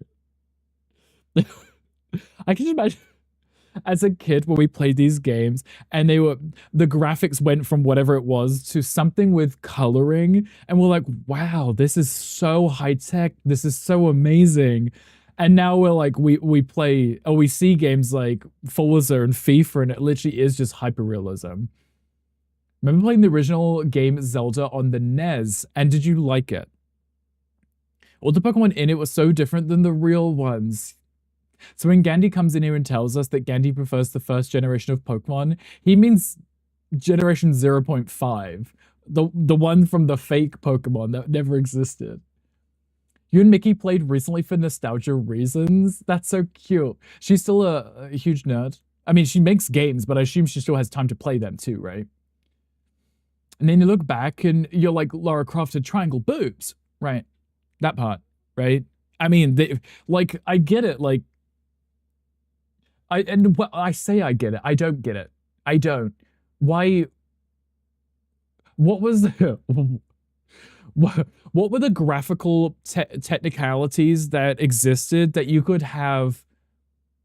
imagine as a kid when we played these games and the graphics went from whatever it was to something with coloring and we're like, wow, this is so high tech, this is so amazing. And now we're like we play or we see games like Forza and FIFA, and it literally is just hyperrealism. Remember playing the original game Zelda on the NES, and did you like it? All the Pokemon in it were so different than the real ones. So when Gandhi comes in here and tells us that Gandhi prefers the first generation of Pokemon, he means generation 0.5, the one from the fake Pokemon that never existed. You and Mickey played recently for nostalgia reasons. That's so cute. She's still a huge nerd. I mean, she makes games, but I assume she still has time to play them too, right? And then you look back and you're like, Lara Croft had triangle boobs, right? That part, right? I mean, like, I get it. Like, I say I get it. I don't get it. I don't. Why? What was the what were the graphical technicalities that existed that you could have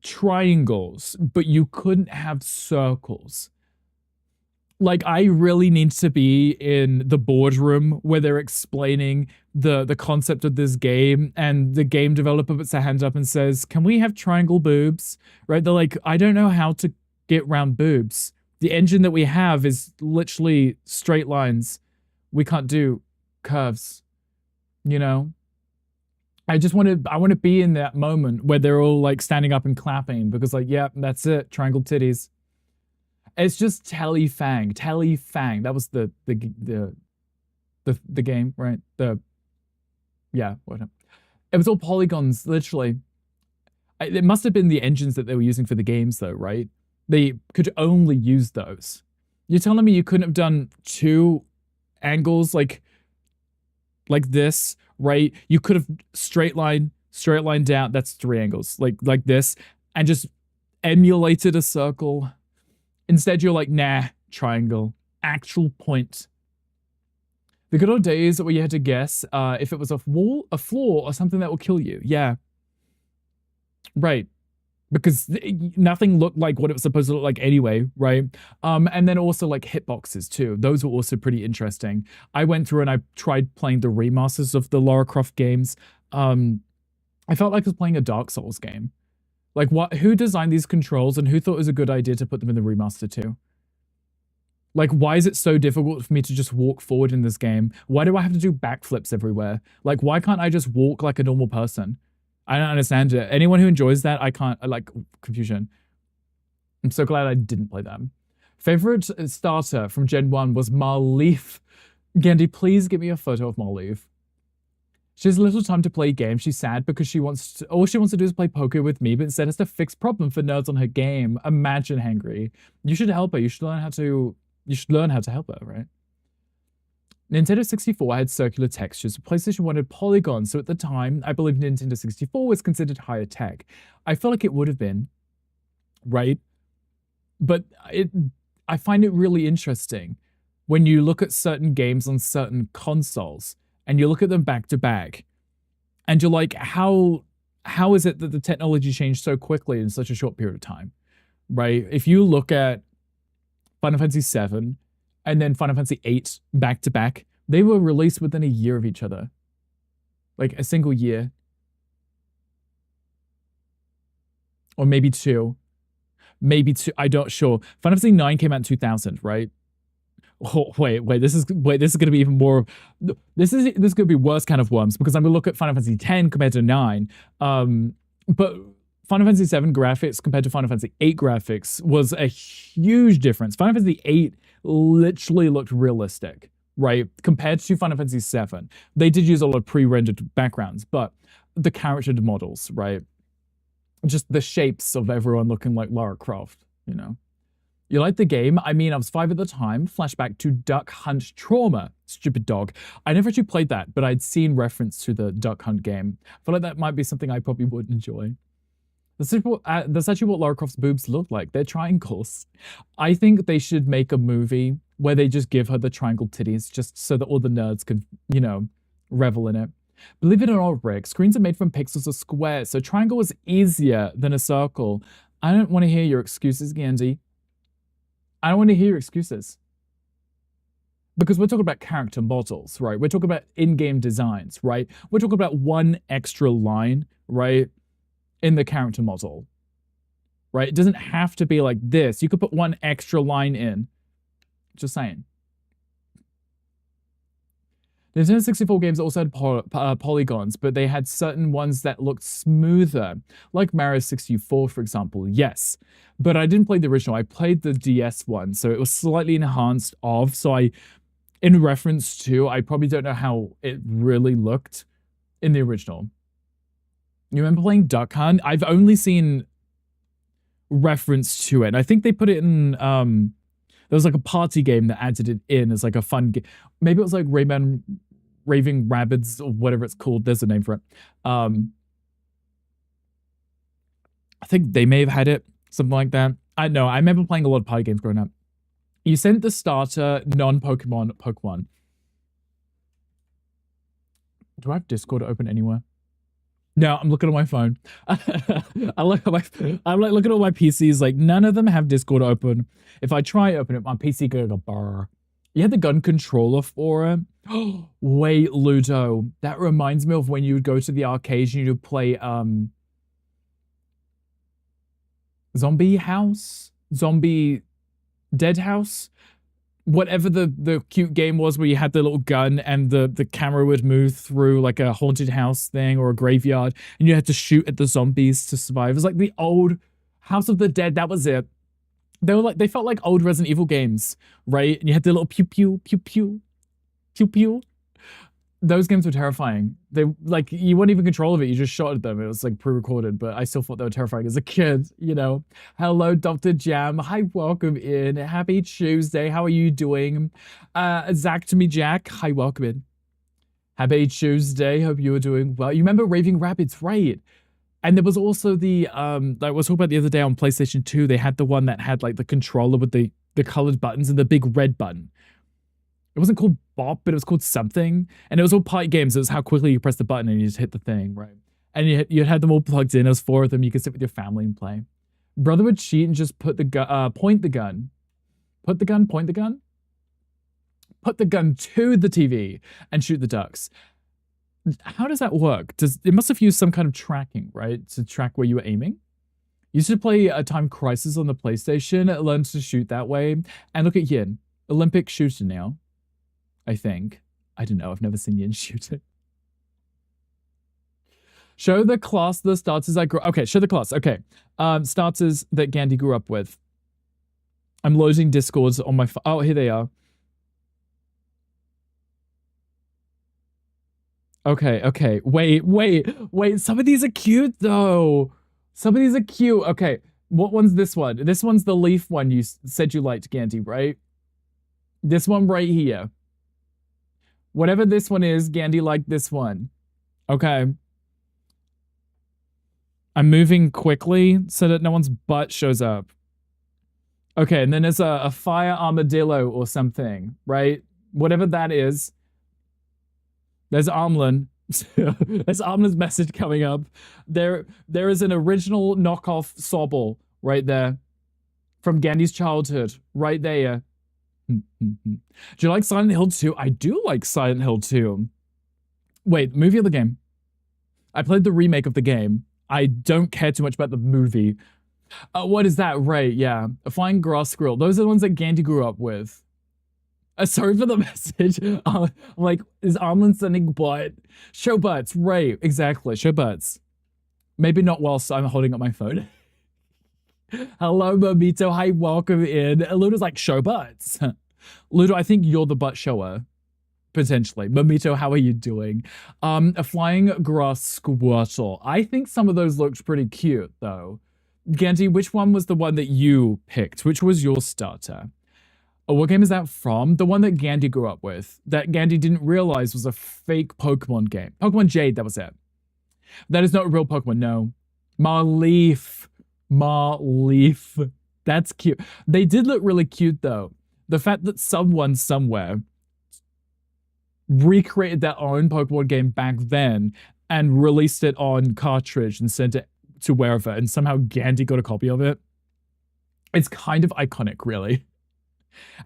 triangles, but you couldn't have circles? Like, I really need to be in the boardroom where they're explaining the concept of this game, and the game developer puts their hand up and says, "Can we have triangle boobs?" Right? They're like, "I don't know how to get round boobs. The engine that we have is literally straight lines. We can't do curves." You know? I want to be in that moment where they're all like standing up and clapping because, like, yeah, that's it, triangle titties. It's just Telly Fang. That was the game, right? Whatever. It was all polygons, literally. It must have been the engines that they were using for the games, though, right? They could only use those. You're telling me you couldn't have done two angles like this, right? You could have straight line down. That's three angles, like this, and just emulated a circle. Instead, you're like, nah, triangle, actual point. The good old days where you had to guess if it was a wall, a floor, or something that will kill you. Yeah. Right. Because nothing looked like what it was supposed to look like anyway, right? And then also like hitboxes too. Those were also pretty interesting. I went through and I tried playing the remasters of the Lara Croft games. I felt like I was playing a Dark Souls game. Like, what? Who designed these controls and who thought it was a good idea to put them in the remaster too? Like, why is it so difficult for me to just walk forward in this game? Why do I have to do backflips everywhere? Like, why can't I just walk like a normal person? I don't understand it. Anyone who enjoys that, I can't, I like confusion. I'm so glad I didn't play them. Favorite starter from Gen 1 was Marleaf. Gandhi, please give me a photo of Marleaf. She has little time to play games. She's sad because all she wants to do is play poker with me, but instead has to fix problem for nerds on her game. Imagine, Hangry. You should help her. You should learn how to help her, right? Nintendo 64 had circular textures. PlayStation wanted polygons, so at the time, I believe Nintendo 64 was considered higher tech. I feel like it would have been, right? But I find it really interesting when you look at certain games on certain consoles and you look at them back to back, and you're like, how is it that the technology changed so quickly in such a short period of time, right? If you look at Final Fantasy VII and then Final Fantasy VIII back to back, they were released within a year of each other, like a single year, or maybe two. I'm not sure. Final Fantasy IX came out in 2000, right? Oh, wait, this is gonna be even more. This is gonna be worse kind of worms, because I'm gonna look at Final Fantasy X compared to 9. But Final Fantasy VII graphics compared to Final Fantasy VIII graphics was a huge difference. Final Fantasy VIII literally looked realistic, right? Compared to Final Fantasy VII. They did use a lot of pre-rendered backgrounds, but the character models, right? Just the shapes of everyone looking like Lara Croft, you know? You like the game? I mean, I was 5 at the time. Flashback to Duck Hunt Trauma. Stupid dog. I never actually played that, but I'd seen reference to the Duck Hunt game. I feel like that might be something I probably would enjoy. That's actually what Lara Croft's boobs look like. They're triangles. I think they should make a movie where they just give her the triangle titties just so that all the nerds can, you know, revel in it. Believe it or not, Rick, screens are made from pixels or squares, so triangle is easier than a circle. I don't want to hear your excuses, Gandhi. I don't want to hear your excuses. Because we're talking about character models, right? We're talking about in-game designs, right? We're talking about one extra line, right? in the character model, right? It doesn't have to be like this. You could put one extra line in. Just saying. The Nintendo 64 games also had polygons, but they had certain ones that looked smoother, like Mario 64, for example. Yes, but I didn't play the original. I played the DS one, so it was slightly enhanced of. So in reference to, I probably don't know how it really looked in the original. You remember playing Duck Hunt? I've only seen reference to it. And I think they put it in, there was like a party game that added it in as like a fun game. Maybe it was like Raving Rabbids or whatever it's called. There's a name for it. I think they may have had it, something like that. I know. I remember playing a lot of party games growing up. You sent the starter non-Pokemon Pokemon. Do I have Discord open anywhere? No, I'm looking at my phone. I'm like looking at all my PCs. Like none of them have Discord open. If I try open it, my PC goes go brr. You had the gun controller for it. Wait, Ludo, that reminds me of when you would go to the arcade and you'd play Zombie House, Zombie Dead House, whatever the cute game was where you had the little gun and the camera would move through like a haunted house thing or a graveyard and you had to shoot at the zombies to survive. It was like the old House of the Dead. That was it. They felt like old Resident Evil games, right? And you had the little pew pew pew pew pew pew. Those games were terrifying. They like you weren't even in control of it. You just shot at them. It was like pre-recorded, but I still thought they were terrifying as a kid, you know. Hello, Dr. Jam. Hi, welcome in. Happy Tuesday. How are you doing? Zach to me, Jack. Hi, welcome in. Happy Tuesday. Hope you are doing well. You remember Raving Rabbids, right? And there was also the like I was talking about the other day on PlayStation 2, they had the one that had like the controller with the colored buttons and the big red button. It wasn't called Bop, but it was called something. And it was all party games. It was how quickly you press the button and you just hit the thing, right? And you had them all plugged in. There was 4 of them. You could sit with your family and play. Brother would cheat and just put the point the gun. Put the gun, point the gun? Put the gun to the TV and shoot the ducks. How does that work? It must have used some kind of tracking, right? To track where you were aiming. You used to play a Time Crisis on the PlayStation, learned to shoot that way. And look at Yin, Olympic shooter now, I think. I don't know, I've never seen Yin shoot it. Show the class the starters I grew. Okay, show the class. Okay, starters that Gandhi grew up with. I'm loading Discords on my phone. Oh, here they are. Okay. Wait. Some of these are cute, though. Some of these are cute. Okay, what one's this one? This one's the leaf one you said you liked, Gandhi, right? This one right here. Whatever this one is, Gandhi liked this one. Okay. I'm moving quickly so that no one's butt shows up. Okay, and then there's a fire armadillo or something, right? Whatever that is. There's Armlin. There's Armlin's message coming up. There is an original knockoff Sobble right there. From Gandhi's childhood. Right there. Do you like Silent Hill 2? I do like Silent Hill 2. Wait, movie or the game? I played the remake of the game. I don't care too much about the movie. What is that? Right, yeah. A flying grass squirrel. Those are the ones that Gandhi grew up with. Sorry for the message. I'm like, is Armlin sending butt? Show butts, right, exactly. Show butts. Maybe not whilst I'm holding up my phone. Hello, Momito. Hi, welcome in. Ludo's like, show butts. Ludo, I think you're the butt shower. Potentially. Momito, how are you doing? A flying grass squirtle. I think some of those looked pretty cute, though. Gandhi, which one was the one that you picked? Which was your starter? Oh, what game is that from? The one that Gandhi grew up with. That Gandhi didn't realize was a fake Pokemon game. Pokemon Jade, that was it. That is not a real Pokemon, no. Marleaf. That's cute. They did look really cute, though. The fact that someone somewhere recreated their own Pokemon game back then and released it on cartridge and sent it to wherever, and somehow Gandhi got a copy of it. It's kind of iconic, really.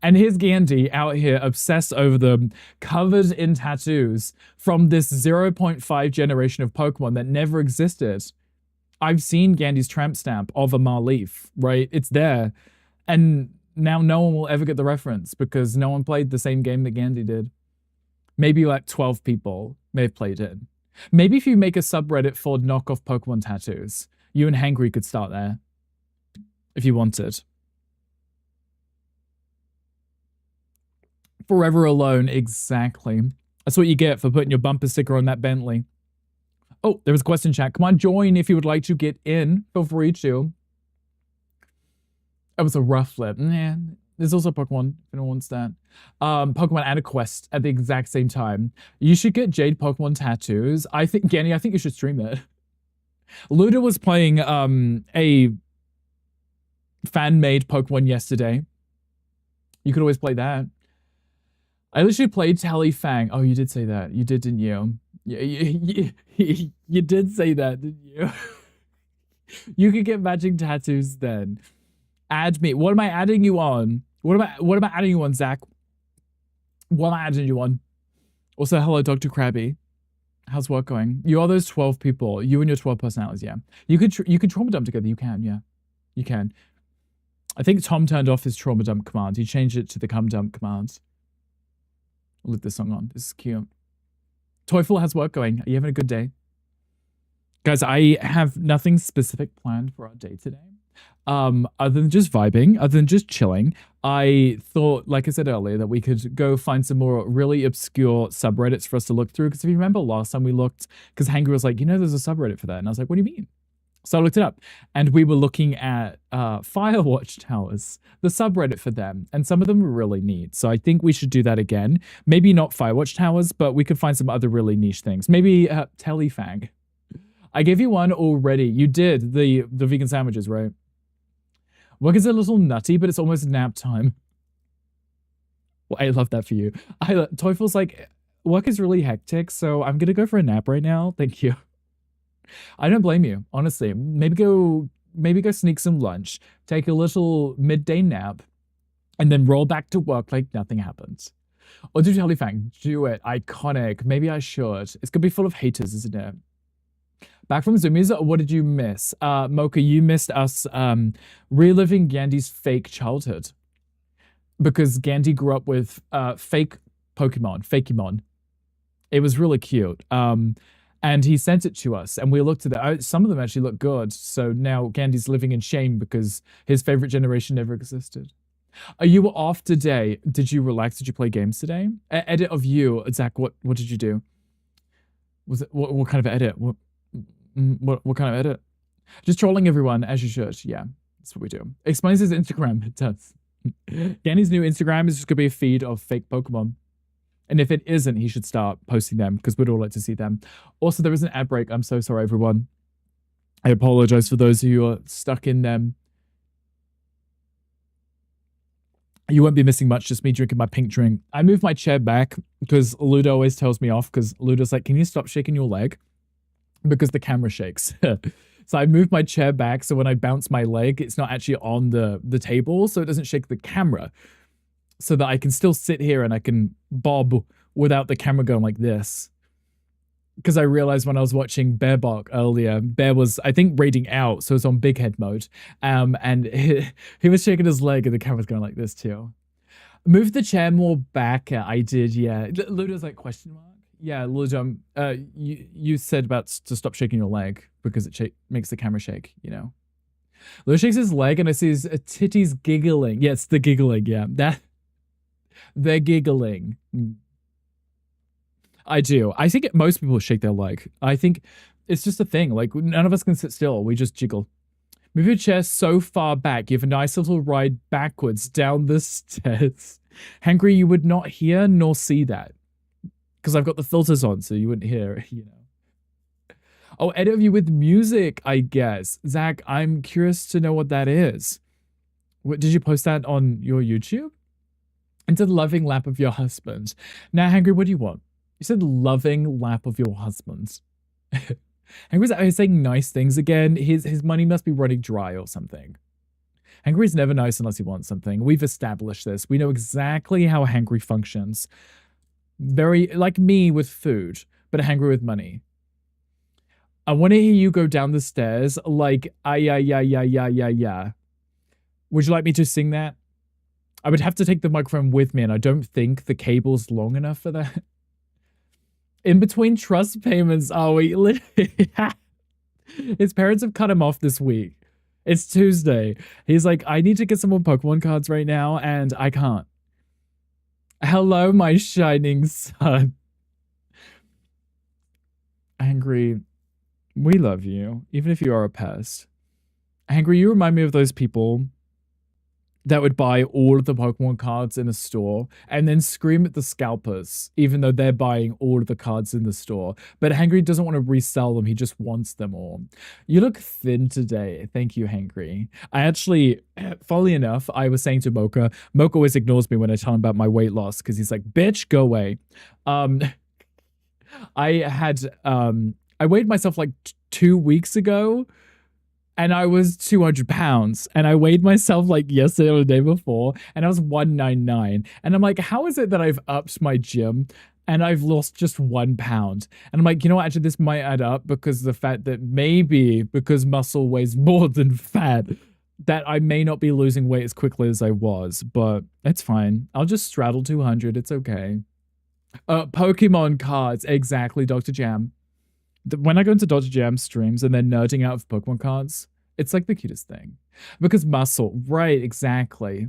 And here's Gandhi out here obsessed over them, covered in tattoos from this 0.5 generation of Pokemon that never existed. I've seen Gandhi's tramp stamp of a Marleaf, right? It's there. And now no one will ever get the reference because no one played the same game that Gandhi did. Maybe like 12 people may have played it. Maybe if you make a subreddit for knockoff Pokemon tattoos, you and Hangry could start there. If you wanted. Forever alone, exactly. That's what you get for putting your bumper sticker on that Bentley. Oh, there was a question chat. Come on, join if you would like to get in. Feel free to. It was a rough flip. Nah, there's also Pokemon, if anyone wants that. Pokemon and a quest at the exact same time. You should get Jade Pokemon tattoos. I think, Ganny, I think you should stream it. Luda was playing a fan-made Pokemon yesterday. You could always play that. I literally played Tallyfang. Oh, you did say that. You did, didn't you? You did say that, didn't you? You could get matching tattoos then. Add me. What am I adding you on? What am I adding you on, Zach? What am I adding you on? Also, hello, Dr. Krabby. How's work going? You are those 12 people. You and your 12 personalities, yeah. You could trauma dump together. You can, yeah. You can. I think Tom turned off his trauma dump command. He changed it to the cum dump command. I'll leave this song on. This is cute. Toyful, how's work going? Are you having a good day? Guys, I have nothing specific planned for our day today. Other than just vibing, other than just chilling. I thought, like I said earlier, that we could go find some more really obscure subreddits for us to look through. Because if you remember last time we looked, because Hangry was like, you know, there's a subreddit for that. And I was like, what do you mean? So I looked it up, and we were looking at Firewatch Towers, the subreddit for them, and some of them were really neat. So I think we should do that again. Maybe not Firewatch Towers, but we could find some other really niche things. Maybe Telefang. I gave you one already. You did, the vegan sandwiches, right? Work is a little nutty, but it's almost nap time. Well, I love that for you. Toyful's like, work is really hectic, so I'm gonna go for a nap right now. Thank you. I don't blame you, honestly. Maybe go sneak some lunch, take a little midday nap, and then roll back to work like nothing happened. Or do Telefang, do it. Iconic. Maybe I should. It's gonna be full of haters, isn't it? Back from Zoomies, what did you miss? Mocha, you missed us reliving Gandhi's fake childhood. Because Gandhi grew up with fake Fakemon. It was really cute. And he sent it to us, and we looked at it. Some of them actually look good. So now Gandhi's living in shame because his favorite generation never existed. You were off today. Did you relax? Did you play games today? Edit of you, Zach. What did you do? Was it what kind of edit? What kind of edit? Just trolling everyone as you should. Yeah, that's what we do. Explains his Instagram. It does. Gandhi's new Instagram is just gonna be a feed of fake Pokemon. And if it isn't, he should start posting them because we'd all like to see them. Also, there is an ad break. I'm so sorry, everyone. I apologize for those of you who are stuck in them. You won't be missing much, just me drinking my pink drink. I moved my chair back because Ludo always tells me off because Ludo's like, can you stop shaking your leg? Because the camera shakes. So I moved my chair back so when I bounce my leg, it's not actually on the table, so it doesn't shake the camera. So that I can still sit here and I can bob without the camera going like this. Because I realized when I was watching Bear Bark earlier, Bear was, I think, raiding out, so it's on big head mode. And he was shaking his leg and the camera's going like this too. Move the chair more back. I did, yeah. Ludo's like, question mark? Yeah, Ludo, you said about to stop shaking your leg because it makes the camera shake, you know. Ludo shakes his leg and I see his titties giggling. Yeah, it's the giggling, yeah. They're giggling. I do. I think most people shake their leg. I think it's just a thing. Like, none of us can sit still. We just jiggle. Move your chair so far back. You have a nice little ride backwards down the stairs. Hangry, you would not hear nor see that. Because I've got the filters on, so you wouldn't hear, you know. Oh, edit of you with music, I guess. Zach, I'm curious to know what that is. What, did you post that on your YouTube? Into the loving lap of your husband. Now, Hangry, what do you want? You said loving lap of your husband. Hangry's saying nice things again. His money must be running dry or something. Hangry's never nice unless he wants something. We've established this. We know exactly how Hangry functions. Very like me with food, but Hangry with money. I want to hear you go down the stairs like, ah, yeah, yeah, yeah, yeah, yeah, yeah. Would you like me to sing that? I would have to take the microphone with me, and I don't think the cable's long enough for that. In between trust payments, are we literally? His parents have cut him off this week. It's Tuesday. He's like, I need to get some more Pokemon cards right now, and I can't. Hello, my shining sun. Angry, we love you, even if you are a pest. Angry, you remind me of those people that would buy all of the Pokemon cards in a store and then scream at the scalpers, even though they're buying all of the cards in the store. But Hangry doesn't want to resell them, he just wants them all. You look thin today. Thank you, Hangry. I actually, funnily enough, I was saying to Mocha always ignores me when I tell him about my weight loss because he's like, bitch, go away. I weighed myself like 2 weeks ago, and I was 200 pounds, and I weighed myself like yesterday or the day before, and I was 199. And I'm like, how is it that I've upped my gym and I've lost just 1 pound? And I'm like, you know what? Actually, this might add up because of the fact that maybe because muscle weighs more than fat, that I may not be losing weight as quickly as I was, but it's fine. I'll just straddle 200. It's okay. Pokemon cards. Exactly, Dr. Jam. When I go into Dr. Jam streams and they're nerding out of Pokemon cards, it's like the cutest thing. Because muscle, right, exactly.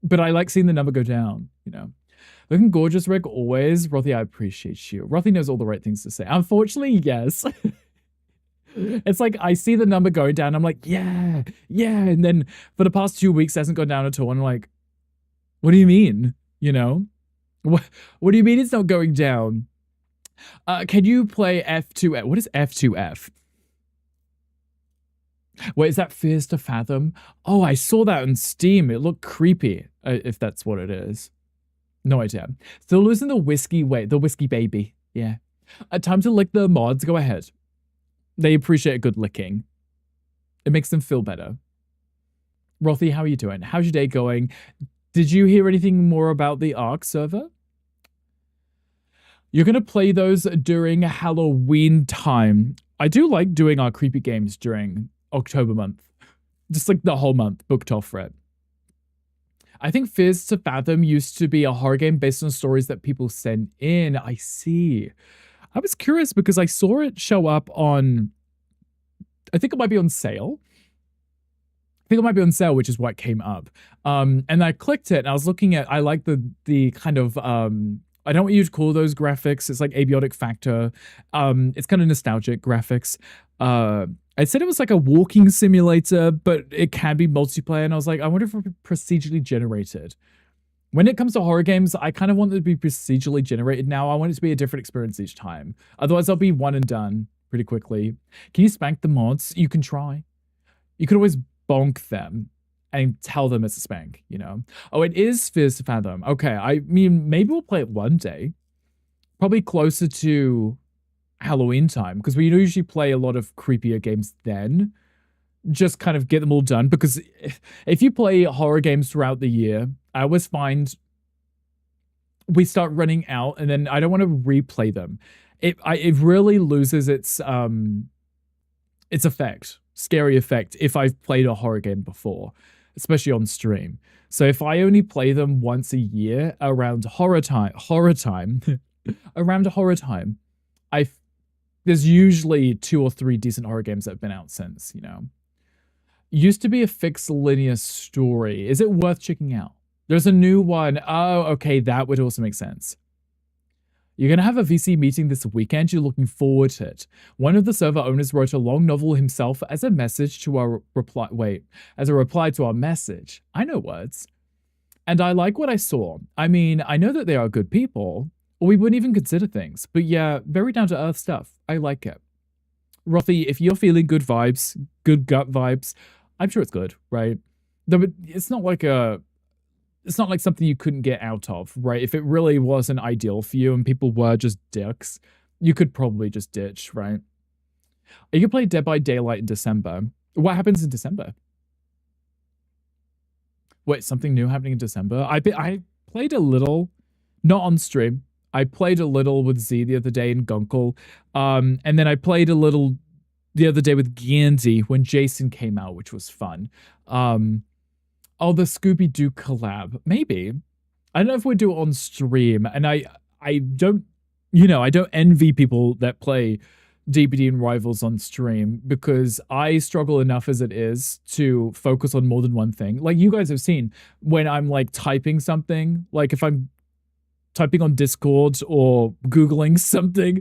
But I like seeing the number go down, you know. Looking gorgeous, Rick, always. Rothy, I appreciate you. Rothy knows all the right things to say. Unfortunately, yes. It's like I see the number going down. I'm like, yeah, yeah. And then for the past 2 weeks, it hasn't gone down at all. And I'm like, what do you mean? You know? What do you mean it's not going down? Can you play F2F? What is F2F? Wait, is that Fears to Fathom? Oh, I saw that on Steam. It looked creepy, if that's what it is. No idea. Still losing the whiskey weight, the whiskey baby. Yeah. Time to lick the mods. Go ahead. They appreciate a good licking. It makes them feel better. Rothy, how are you doing? How's your day going? Did you hear anything more about the ARC server? You're going to play those during Halloween time. I do like doing our creepy games during October month. Just like the whole month, booked off for it. I think Fears to Fathom used to be a horror game based on stories that people sent in. I see. I was curious because I saw it show up on, I think it might be on sale. Which is what came up. And I clicked it and I was looking at, I like the kind of, I don't know what you'd call those graphics. It's like abiotic factor. It's kind of nostalgic graphics. I said it was like a walking simulator, but it can be multiplayer. And I was like, I wonder if it would be procedurally generated. When it comes to horror games, I kind of want it to be procedurally generated now. I want it to be a different experience each time. Otherwise, I'll be one and done pretty quickly. Can you spank the mods? You can try. You could always bonk them and tell them it's a spank, you know? Oh, it is Fears to Fathom. Okay, I mean, maybe we'll play it one day. Probably closer to Halloween time, because we usually play a lot of creepier games then. Just kind of get them all done, because if you play horror games throughout the year, I always find we start running out, and then I don't want to replay them. It really loses its effect, scary effect, if I've played a horror game before, especially on stream. So if I only play them once a year around horror time, around horror time, there's usually 2 or 3 decent horror games that have been out since, you know. Used to be a fixed linear story. Is it worth checking out? There's a new one. Oh, okay, that would also make sense. You're going to have a VC meeting this weekend. You're looking forward to it. One of the server owners wrote a long novel himself as a message to our reply. Wait, as a reply to our message. I know words. And I like what I saw. I mean, I know that they are good people, or we wouldn't even consider things. But yeah, very down-to-earth stuff. I like it. Rothy, if you're feeling good vibes, good gut vibes, I'm sure it's good, right? It's not like something you couldn't get out of, right? If it really wasn't ideal for you and people were just dicks, you could probably just ditch, right? You could play Dead by Daylight in December. What happens in December? Wait, something new happening in December? I played a little, not on stream. I played a little with Z the other day in Gunkel. And then I played a little the other day with Gandhi when Jason came out, which was fun. Um, oh, the Scooby Doo collab, maybe. I don't know if we do it on stream, and I don't, I don't envy people that play DBD and Rivals on stream because I struggle enough as it is to focus on more than one thing. Like you guys have seen when I'm like typing something, like if I'm typing on Discord or Googling something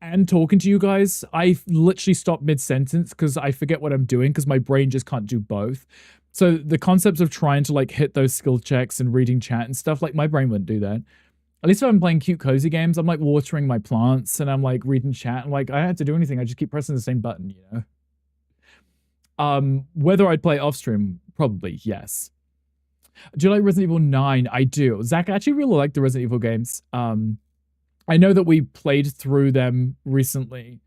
and talking to you guys, I literally stop mid sentence because I forget what I'm doing because my brain just can't do both. So the concepts of trying to like hit those skill checks and reading chat and stuff, like my brain wouldn't do that. At least if I'm playing cute cozy games, I'm like watering my plants and I'm like reading chat and like I don't have to do anything. I just keep pressing the same button, Whether I'd play off stream, probably yes. Do you like Resident Evil 9? I do. Zach, I actually really like the Resident Evil games. I know that we played through them recently,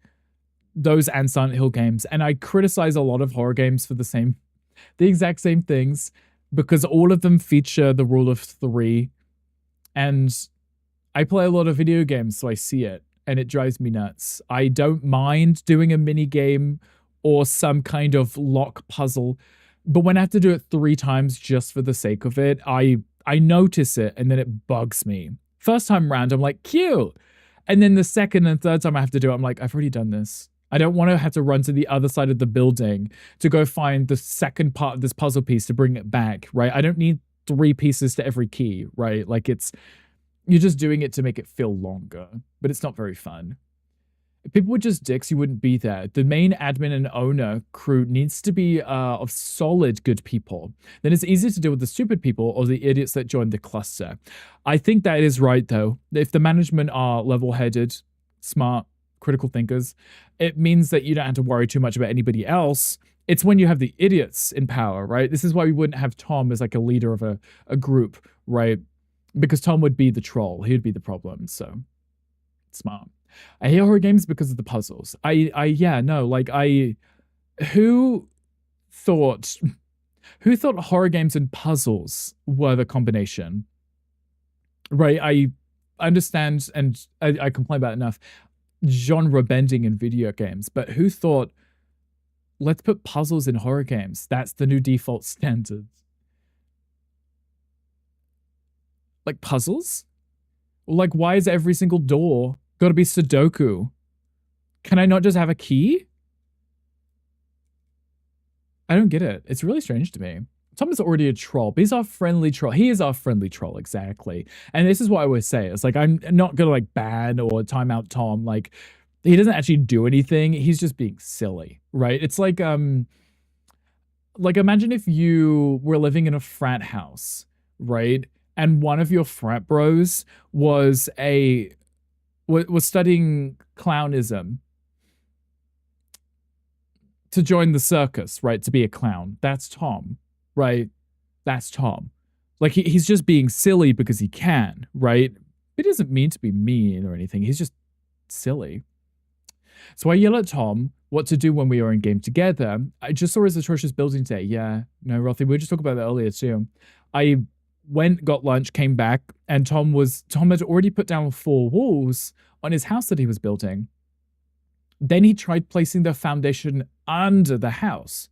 those and Silent Hill games, and I criticize a lot of horror games for the exact same things because all of them feature the rule of three, and I play a lot of video games, so I see it, and it drives me nuts. I don't mind doing a mini game or some kind of lock puzzle, but when I have to do it 3 times just for the sake of it, I notice it, and then it bugs me. First time round, I'm like, cute. And then the second and third time I have to do it, I'm like, I've already done this. I don't want to have to run to the other side of the building to go find the second part of this puzzle piece to bring it back, right? I don't need 3 pieces to every key, right? Like you're just doing it to make it feel longer, but it's not very fun. If people were just dicks, you wouldn't be there. The main admin and owner crew needs to be of solid good people. Then it's easier to deal with the stupid people or the idiots that join the cluster. I think that is right, though. If the management are level-headed, smart, critical thinkers, it means that you don't have to worry too much about anybody else. It's when you have the idiots in power, right? This is why we wouldn't have Tom as like a leader of a group, right? Because Tom would be the troll. He would be the problem, so smart. I hate horror games because of the puzzles. Who thought horror games and puzzles were the combination? Right, I understand, and I complain about it enough, genre bending in video games, but who thought, let's put puzzles in horror games? That's the new default standard. Like puzzles? Like, why is every single door gotta be Sudoku? Can I not just have a key? I don't get it. It's really strange to me. Tom is already a troll, but he's our friendly troll. He is our friendly troll, exactly. And this is what I always say. It's like, I'm not gonna like ban or time out Tom. Like, he doesn't actually do anything. He's just being silly, right? It's like imagine if you were living in a frat house, right? And one of your frat bros was studying clownism to join the circus, right? To be a clown. That's Tom, right? That's Tom. Like he's just being silly because he can, right? He doesn't mean to be mean or anything. He's just silly. So I yell at Tom what to do when we are in game together. I just saw his atrocious building today. Yeah, no, Rothy, we were just talking about that earlier too. I went, got lunch, came back, and Tom had already put down 4 walls on his house that he was building. Then he tried placing the foundation under the house.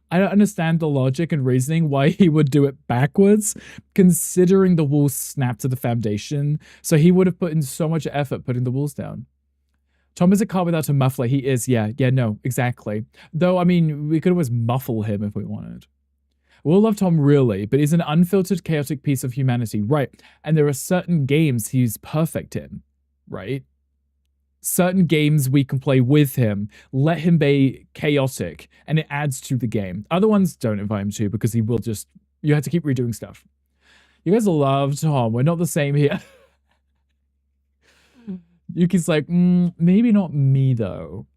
I don't understand the logic and reasoning why he would do it backwards, considering the walls snapped to the foundation. So he would have put in so much effort putting the walls down. Tom is a car without a muffler. He is, yeah, no, exactly. Though, I mean, we could always muffle him if we wanted. We'll love Tom really, but he's an unfiltered, chaotic piece of humanity, right? And there are certain games he's perfect in, right? Certain games we can play with him, let him be chaotic, and it adds to the game. Other ones don't invite him to because he will just, you have to keep redoing stuff. You guys love Tom. We're not the same here. Yuki's like, maybe not me though.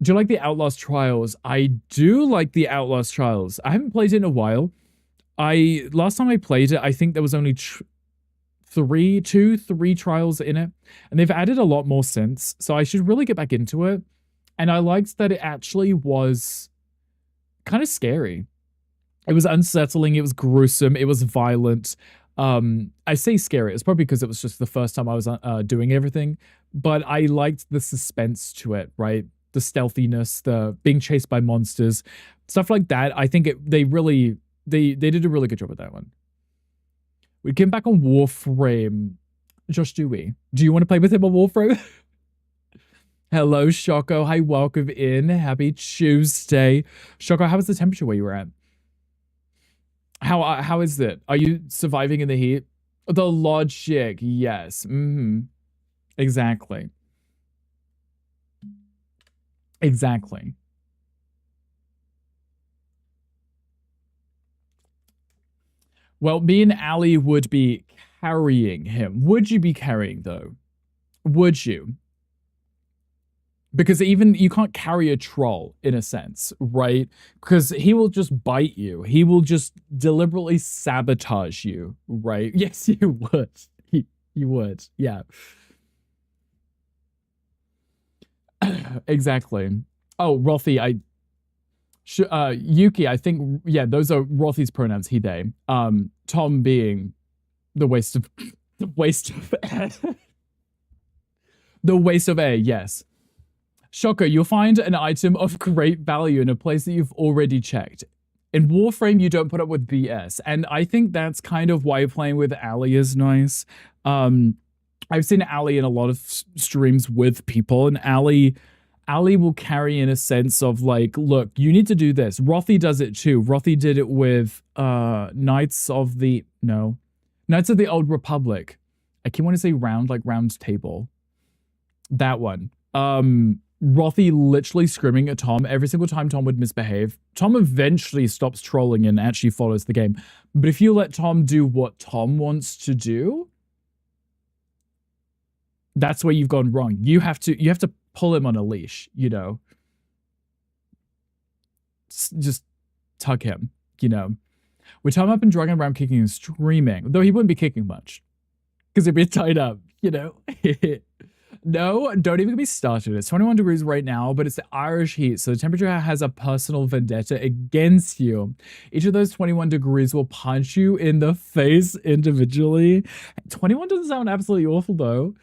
Do you like the Outlast Trials? I do like the Outlast Trials. I haven't played it in a while. Last time I played it, I think there was only 3 trials in it, and they've added a lot more since, so I should really get back into it. And I liked that it actually was kind of scary. It was unsettling, it was gruesome, it was violent. I say scary. It's probably because it was just the first time I was doing everything, but I liked the suspense to it, right? The stealthiness, the being chased by monsters, stuff like that. I think they did a really good job with that one. We came back on Warframe. Josh Dewey, do you want to play with him on Warframe? Hello, Shoko. Hi, welcome in. Happy Tuesday. Shoko, how was the temperature where you were at? How is it? Are you surviving in the heat? The logic, yes. Exactly. Exactly. Well, me and Ali would be carrying him. Would you be carrying though? Would you? Because even you can't carry a troll in a sense, right? Because he will just bite you. He will just deliberately sabotage you, right? Yes, you would. You would, yeah. Exactly. Oh, Rothy, Yuki, I think, yeah, those are Rothy's pronouns, he, they. Tom being the waste of, the waste of air. The waste of air, yes. Shocker, you'll find an item of great value in a place that you've already checked. In Warframe, you don't put up with BS. And I think that's kind of why playing with Ali is nice. I've seen Ali in a lot of streams with people, and Ali will carry in a sense of like, look, you need to do this. Rothy does it too. Rothy did it with Knights of the Old Republic. I keep wanting to say round table. That one. Rothy literally screaming at Tom every single time Tom would misbehave. Tom eventually stops trolling and actually follows the game. But if you let Tom do what Tom wants to do, that's where you've gone wrong. You have to pull him on a leash, you know. Just tug him, you know. With Tom up and dragging around kicking and screaming, though he wouldn't be kicking much because he'd be tied up, you know. No, don't even get me started. It's 21 degrees right now, but it's the Irish heat, so the temperature has a personal vendetta against you. Each of those 21 degrees will punch you in the face individually. 21 doesn't sound absolutely awful, though.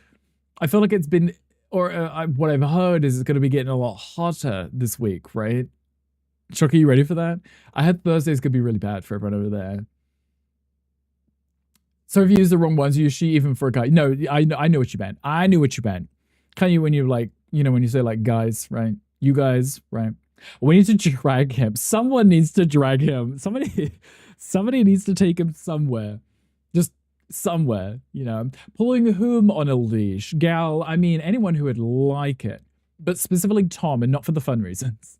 I feel like it's been, or what I've heard is it's going to be getting a lot hotter this week, right? Chuck, are you ready for that? I heard Thursday's going to be really bad for everyone over there. So if you use the wrong ones, you she even for a guy. No, I know what you meant. I knew what you meant. Kind of when you like, you know, when you say like guys, right? You guys, right? We need to drag him. Someone needs to drag him. Somebody needs to take him somewhere. Just somewhere, you know. Pulling whom on a leash? Gal, I mean, anyone who would like it. But specifically Tom, and not for the fun reasons.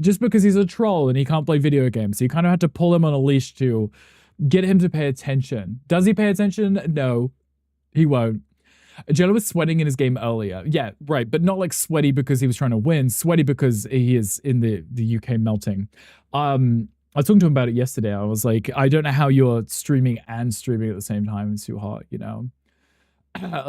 Just because he's a troll and he can't play video games. So you kind of have to pull him on a leash to get him to pay attention. Does he pay attention? No, he won't. Jello was sweating in his game earlier. Yeah, right, but not like sweaty because he was trying to win. Sweaty because he is in the UK melting. I was talking to him about it yesterday. I was like, I don't know how you're streaming and streaming at the same time. It's too hot, you know?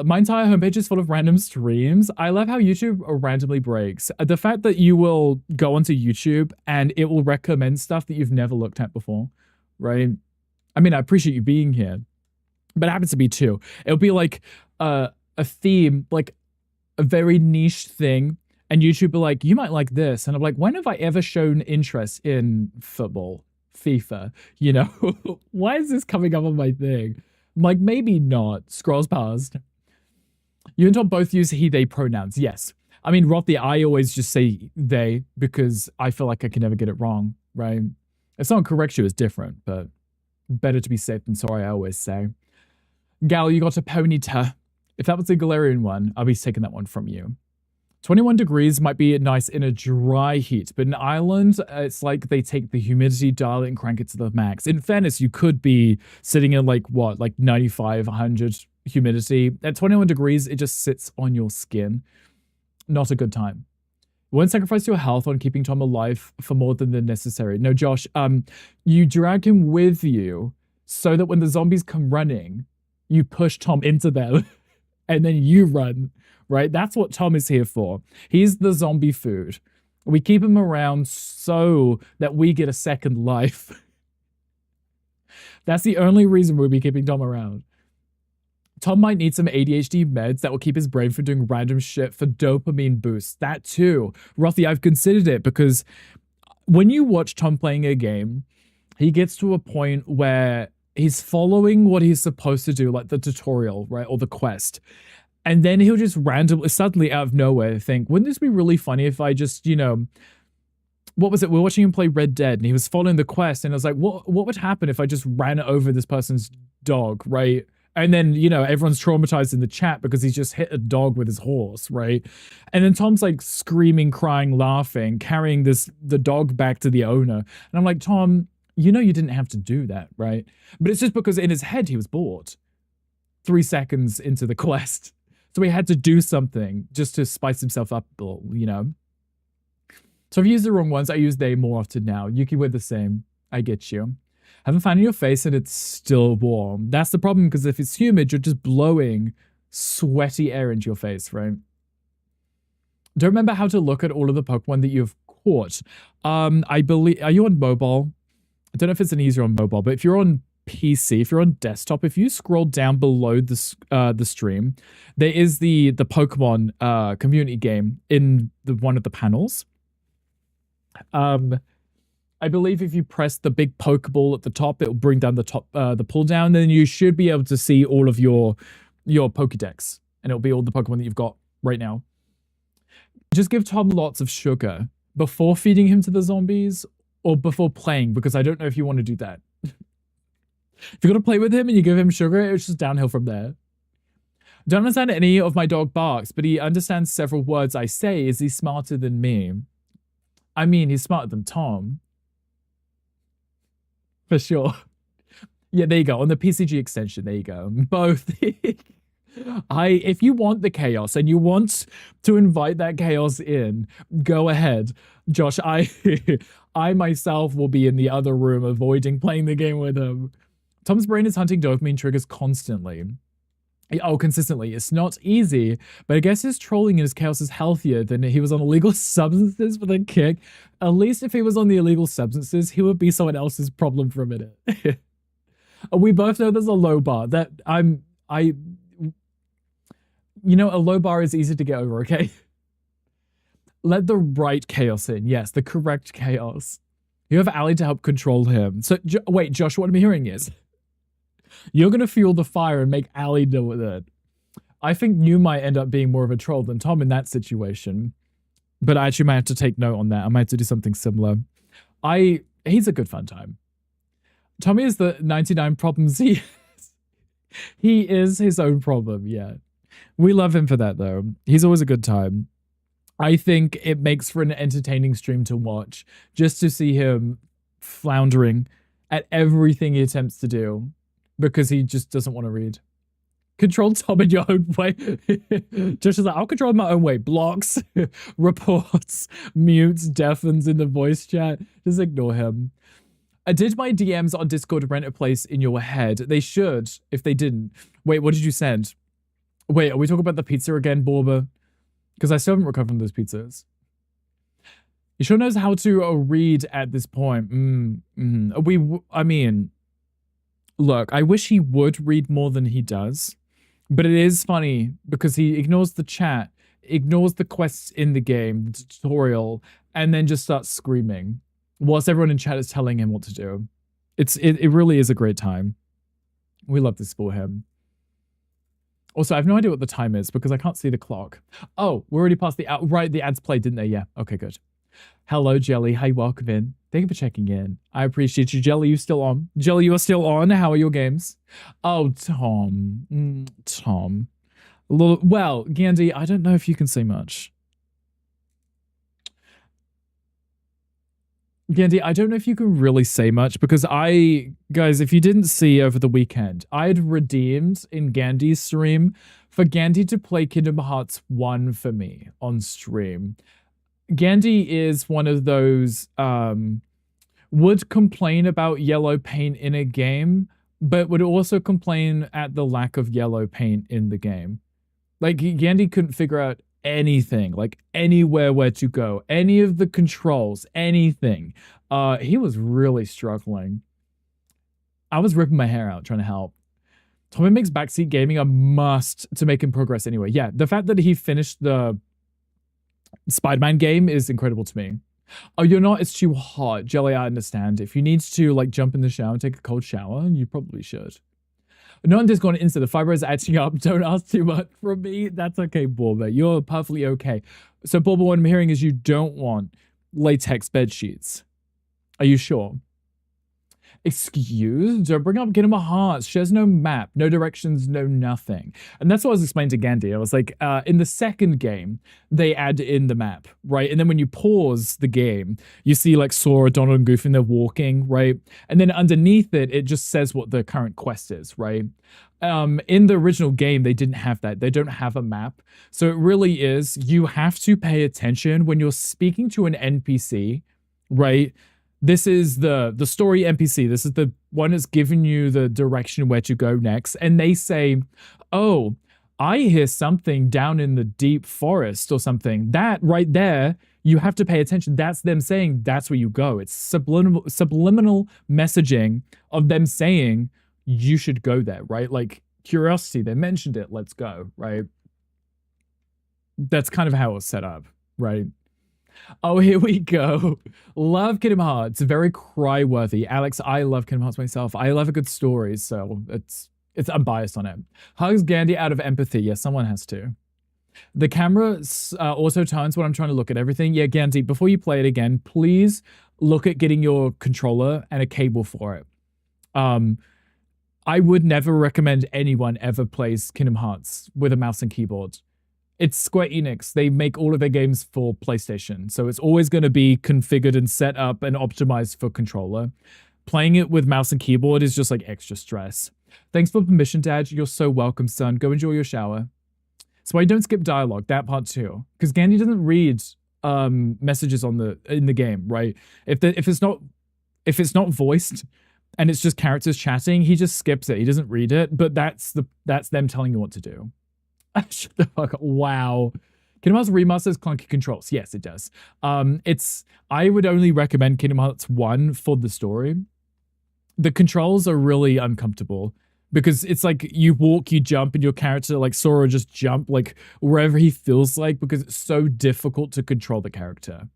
My entire homepage is full of random streams. I love how YouTube randomly breaks. The fact that you will go onto YouTube and it will recommend stuff that you've never looked at before, right? I mean, I appreciate you being here, but it happens to be too. It'll be like a theme, like a very niche thing, and YouTube will like, you might like this. And I'm like, when have I ever shown interest in football, FIFA? You know, why is this coming up on my thing? I'm like, maybe not. Scrolls past. You and Tom both use he, they pronouns. Yes. I mean, Rothy, I always just say they because I feel like I can never get it wrong, right? If someone corrects you, it's different, but better to be safe than sorry, I always say. Gal, you got a ponyta. If that was the Galarian one, I'll be taking that one from you. 21 degrees might be nice in a dry heat, but in Ireland, it's like they take the humidity, dial it, and crank it to the max. In fairness, you could be sitting in like, what, like 95, 100 humidity. At 21 degrees, it just sits on your skin. Not a good time. You won't sacrifice your health on keeping Tom alive for more than the necessary. No, Josh, you drag him with you so that when the zombies come running, you push Tom into them and then you run, right? That's what Tom is here for. He's the zombie food. We keep him around so that we get a second life. That's the only reason we'll be keeping Tom around. Tom might need some ADHD meds that will keep his brain from doing random shit for dopamine boosts. That too. Rothy, I've considered it because when you watch Tom playing a game, he gets to a point where he's following what he's supposed to do, like the tutorial, right? Or the quest. And then he'll just randomly, suddenly out of nowhere, think, wouldn't this be really funny if I just, what was it? We were watching him play Red Dead and he was following the quest. And I was like, what would happen if I just ran over this person's dog, right? And then, everyone's traumatized in the chat because he's just hit a dog with his horse, right? And then Tom's like screaming, crying, laughing, carrying the dog back to the owner. And I'm like, Tom, you didn't have to do that, right? But it's just because in his head he was bored 3 seconds into the quest. So he had to do something just to spice himself up, So I've used the wrong ones. I use they more often now. Yuki, we're the same. I get you. Have a fan in your face and it's still warm. That's the problem, because if it's humid, you're just blowing sweaty air into your face, right? Don't remember how to look at all of the Pokemon that you've caught. I believe, are you on mobile? I don't know if it's an easier on mobile, but if you're on PC, if you're on desktop, if you scroll down below the stream, there is the Pokemon community game in one of the panels. I believe if you press the big Pokeball at the top, it'll bring down the pull down. Then you should be able to see all of your Pokedex, and it'll be all the Pokemon that you've got right now. Just give Tom lots of sugar before feeding him to the zombies or before playing, because I don't know if you want to do that. If you're going to play with him and you give him sugar, it's just downhill from there. Don't understand any of my dog barks, but he understands several words I say. Is he smarter than me? I mean, he's smarter than Tom. For sure. Yeah, there you go. On the PCG extension, there you go. Both. If you want the chaos and you want to invite that chaos in, go ahead. Josh, I myself will be in the other room avoiding playing the game with him. Tom's brain is hunting dopamine triggers constantly. Oh, consistently. It's not easy, but I guess his trolling and his chaos is healthier than he was on illegal substances for the kick. At least if he was on the illegal substances, he would be someone else's problem for a minute. We both know there's a low bar. A low bar is easy to get over, okay? Let the right chaos in. Yes, the correct chaos. You have Ali to help control him. So, wait, Josh, what I'm hearing is you're going to fuel the fire and make Ali deal with it. I think you might end up being more of a troll than Tom in that situation. But I actually might have to take note on that. I might have to do something similar. He's a good fun time. Tommy is the 99 problems he is. He is his own problem, yeah. We love him for that, though. He's always a good time. I think it makes for an entertaining stream to watch, just to see him floundering at everything he attempts to do, because he just doesn't want to read. Control Tom in your own way. Josh is like, I'll control my own way. Blocks, reports, mutes, deafens in the voice chat. Just ignore him. Did my DMs on Discord rent a place in your head? They should, if they didn't. Wait, what did you send? Wait, are we talking about the pizza again, Borba? Because I still haven't recovered from those pizzas. He sure knows how to read at this point. I mean, look, I wish he would read more than he does. But it is funny because he ignores the chat, ignores the quests in the game, the tutorial, and then just starts screaming whilst everyone in chat is telling him what to do. It really is a great time. We love this for him. Also, I have no idea what the time is because I can't see the clock. Oh, we're already past the ad. Right, the ads played, didn't they? Yeah. Okay, good. Hello, Jelly. Hi, welcome in. Thank you for checking in. I appreciate you. Jelly, you still on? Jelly, you are still on. How are your games? Oh, Tom. Tom. Well, Gandhi, I don't know if you can say much. Gandhi, I don't know if you can really say much because guys, if you didn't see over the weekend, I'd redeemed in Gandhi's stream for Gandhi to play Kingdom Hearts 1 for me on stream. Gandhi is one of those, would complain about yellow paint in a game, but would also complain at the lack of yellow paint in the game. Like, Gandhi couldn't figure out anything, like anywhere where to go, any of the controls, anything. He was really struggling. I was ripping my hair out trying to help. Tommy makes backseat gaming a must to make him progress anyway. Yeah, the fact that he finished the Spider-Man game is incredible to me. Oh, you're not? It's too hot. Jelly, I understand. If you need to, like, jump in the shower and take a cold shower, you probably should. No one Discord Insta, the fiber is etching up. Don't ask too much from me. That's okay, Borba. You're perfectly okay. So, Borba, what I'm hearing is you don't want latex bed sheets. Are you sure? Excuse? Don't bring up Kingdom Hearts. She has no map, no directions, no nothing. And that's what I was explaining to Gandhi. I was like, in the second game, they add in the map, right? And then when you pause the game, you see like Sora, Donald, and Goofy, and they're walking, right? And then underneath it, it just says what the current quest is, right? In the original game, they didn't have that. They don't have a map. So it really is, you have to pay attention when you're speaking to an NPC, right? This is the story NPC. This is the one that's giving you the direction where to go next. And they say, oh, I hear something down in the deep forest or something. That right there, you have to pay attention. That's them saying that's where you go. It's subliminal messaging of them saying you should go there, right? Like curiosity, they mentioned it, let's go, right? That's kind of how it was set up, right? Oh, here we go. Love Kingdom Hearts. Very cry-worthy. Alex, I love Kingdom Hearts myself. I love a good story, so it's I'm biased on it. Hugs Gandhi out of empathy. Yeah, someone has to. The camera auto turns when I'm trying to look at everything. Yeah, Gandhi, before you play it again, please look at getting your controller and a cable for it. I would never recommend anyone ever plays Kingdom Hearts with a mouse and keyboard. It's Square Enix. They make all of their games for PlayStation. So it's always going to be configured and set up and optimized for controller. Playing it with mouse and keyboard is just like extra stress. Thanks for permission, Dad. You're so welcome, son. Go enjoy your shower. So I don't skip dialogue, that part too. Because Gandhi doesn't read messages in the game, right? If it's not voiced and it's just characters chatting, he just skips it. He doesn't read it, but that's them telling you what to do. Shut the fuck up. Wow. Kingdom Hearts remasters clunky controls. Yes, it does. I would only recommend Kingdom Hearts 1 for the story. The controls are really uncomfortable because it's like you walk, you jump, and your character, like Sora, just jump like wherever he feels like because it's so difficult to control the character.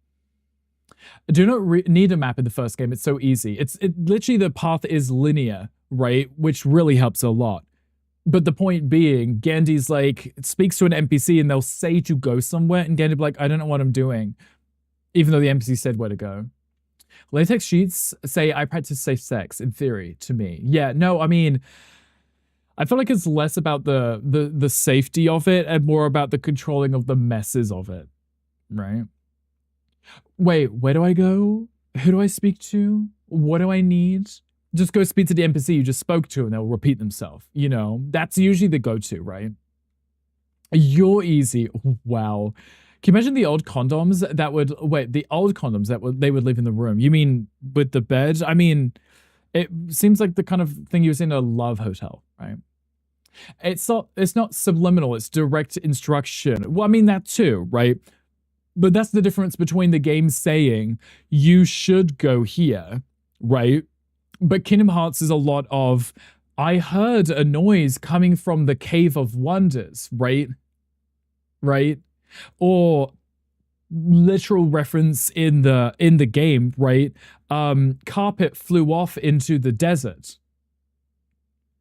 I do not need a map in the first game. It's so easy. Literally the path is linear, right? Which really helps a lot. But the point being, Gandhi's like, speaks to an NPC and they'll say to go somewhere, and Gandhi be like, I don't know what I'm doing. Even though the NPC said where to go. Latex sheets say, I practice safe sex, in theory, to me. Yeah, no, I mean, I feel like it's less about the safety of it and more about the controlling of the messes of it, right? Wait, where do I go? Who do I speak to? What do I need? Just go speak to the NPC you just spoke to and they'll repeat themselves. You know, that's usually the go-to, right? You're easy. Wow. Can you imagine the old condoms that would, the old condoms that they would leave in the room? You mean with the bed? I mean, it seems like the kind of thing you was in a love hotel, right? It's not subliminal, it's direct instruction. Well, I mean that too, right? But that's the difference between the game saying you should go here, right? But Kingdom Hearts is a lot of, I heard a noise coming from the Cave of Wonders, right? Right? Or literal reference in the game, right? Carpet flew off into the desert.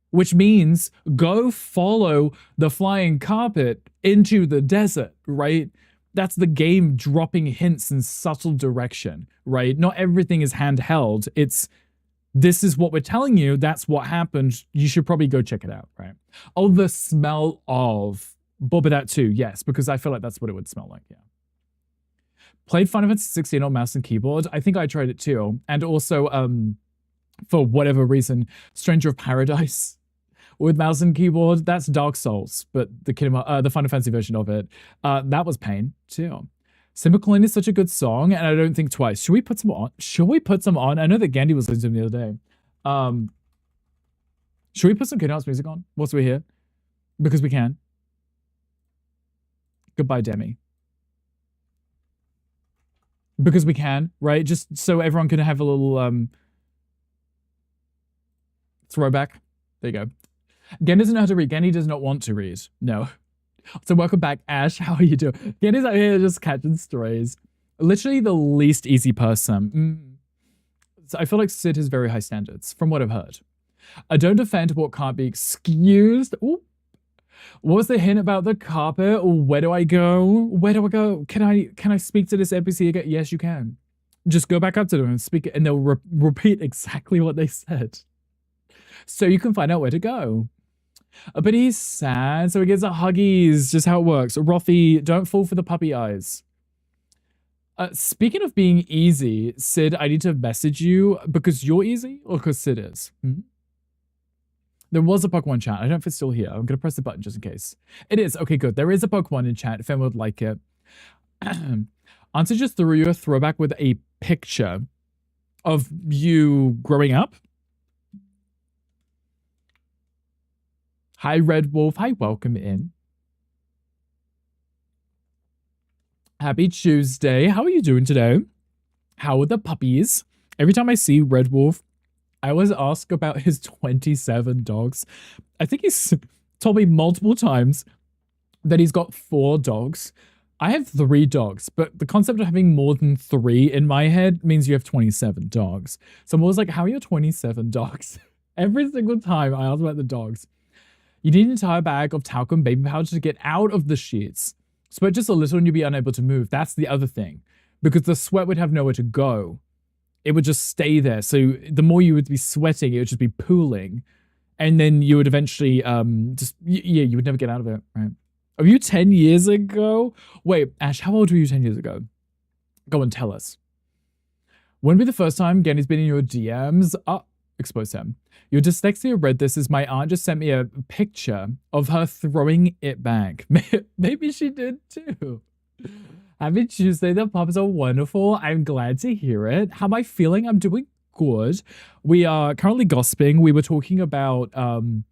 Which means go follow the flying carpet into the desert, right? That's the game dropping hints in subtle direction, right? Not everything is handheld. This is what we're telling you. That's what happened. You should probably go check it out, right? Oh, the smell of Boba that too. Yes, because I feel like that's what it would smell like. Yeah. Played Final Fantasy 16 on mouse and keyboard. I think I tried it too. And also, for whatever reason, Stranger of Paradise with mouse and keyboard. That's Dark Souls, but the Final Fantasy version of it. That was pain too. Simba Colleen is such a good song, and I don't think twice. Should we put some on? Should we put some on? I know that Gandhi was listening to them the other day. Should we put some Kingdom Hearts music on whilst we're here? Because we can. Goodbye, Demi. Because we can, right? Just so everyone can have a little Throwback. There you go. Gen doesn't know how to read. Genny does not want to read. No. So welcome back, Ash. How are you doing? Genny's out here just catching strays. Literally the least easy person. So I feel like Sid has very high standards, from what I've heard. I don't defend what can't be excused. Ooh. What was the hint about the carpet? Where do I go? Where do I go? Can I speak to this NPC again? Yes, you can. Just go back up to them and speak, and they'll repeat exactly what they said. So you can find out where to go. But he's sad, so he gets a huggies. Just how it works. Rothy, don't fall for the puppy eyes. Speaking of being easy, Sid, I need to message you because you're easy or because Sid is. There was a Pokemon chat. I don't know if it's still here. I'm going to press the button just in case. It is. Okay, good. There is a Pokemon in chat if anyone would like it. Answer just threw you a throwback with a picture of you growing up. Hi, Red Wolf. Hi, welcome in. Happy Tuesday. How are you doing today? How are the puppies? Every time I see Red Wolf, I always ask about his 27 dogs. I think he's told me multiple times that he's got 4 dogs. I have 3 dogs, but the concept of having more than 3 in my head means you have 27 dogs. So I'm always like, how are your 27 dogs? Every single time I ask about the dogs. You need an entire bag of talcum baby powder to get out of the sheets. Sweat just a little and you'd be unable to move. That's the other thing. Because the sweat would have nowhere to go. It would just stay there. So the more you would be sweating, it would just be pooling. And then you would eventually you would never get out of it, right? Are you 10 years ago? Wait, Ash, how old were you 10 years ago? Go and tell us. When would be the first time Genny's been in your DMs? Expose him. Your dyslexia read this as my aunt just sent me a picture of her throwing it back. Maybe she did too. Happy Tuesday. The pups are wonderful. I'm glad to hear it. How am I feeling? I'm doing good. We are currently gossiping. We were talking about more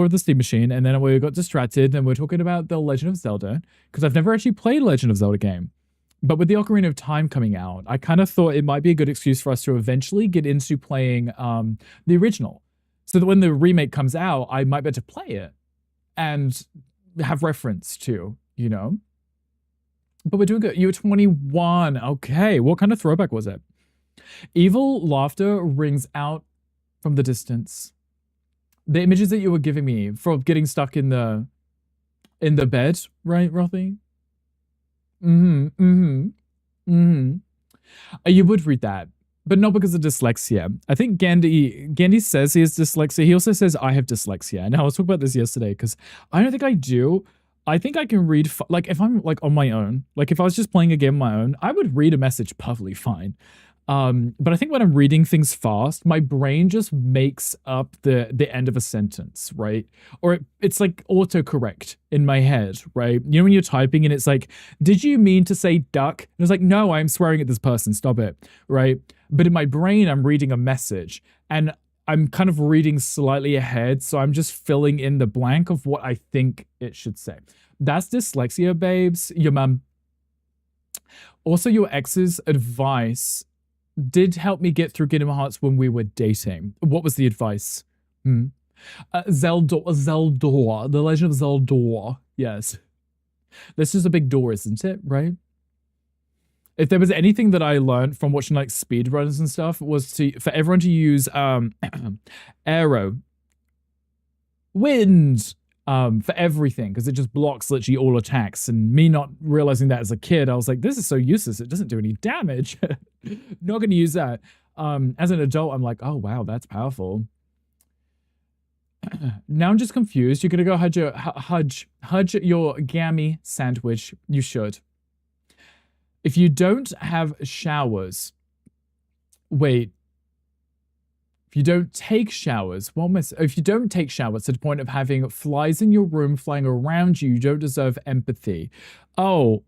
of the Steam Machine, and then we got distracted, and we are talking about the Legend of Zelda, because I've never actually played Legend of Zelda game. But with the Ocarina of Time coming out, I kind of thought it might be a good excuse for us to eventually get into playing the original. So that when the remake comes out, I might be able to play it and have reference to, you know? But we're doing good. You were 21. Okay. What kind of throwback was it? Evil laughter rings out from the distance. The images that you were giving me from getting stuck in the bed, right, Rothy? You would read that, but not because of dyslexia. I think Gandhi says he has dyslexia. He also says I have dyslexia. And I was talking about this yesterday because I don't think I do. I think I can read, like if I'm like on my own, like if I was just playing a game on my own, I would read a message perfectly fine. But I think when I'm reading things fast, my brain just makes up the end of a sentence, right? Or it's like autocorrect in my head, right? You know when you're typing and it's like, did you mean to say duck? And it's like, no, I'm swearing at this person, stop it, right? But in my brain, I'm reading a message and I'm kind of reading slightly ahead, so I'm just filling in the blank of what I think it should say. That's dyslexia, babes. Your mum. Also, your ex's advice did help me get through Kingdom Hearts when we were dating. What was the advice? Zeldor, The Legend of Zeldor. Yes. This is a big door, isn't it? Right? If there was anything that I learned from watching like speedruns and stuff, was for everyone to use arrow, wind, for everything, because it just blocks literally all attacks. And me not realizing that as a kid, I was like, this is so useless. It doesn't do any damage. Not going to use that. As an adult, I'm like, oh, wow, that's powerful. Now I'm just confused. You're going to go hudge your gammy sandwich. You should. If you don't have showers, wait. If you don't take showers, if you don't take showers to the point of having flies in your room flying around you, you don't deserve empathy. Oh,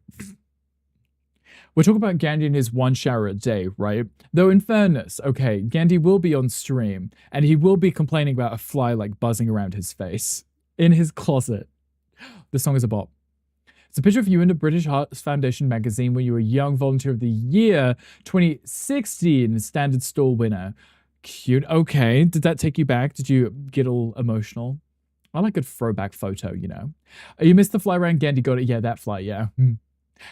we're talking about Gandhi and his 1 shower a day, right? Though in fairness, okay, Gandhi will be on stream and he will be complaining about a fly like buzzing around his face in his closet. The song is a bop. It's a picture of you in the British Hearts Foundation magazine when you were Young Volunteer of the Year 2016 Standard Stall winner. Cute. Okay. Did that take you back? Did you get all emotional? I like a throwback photo, you know. You missed the fly around Gandhi. Got it. Yeah, that fly. Yeah.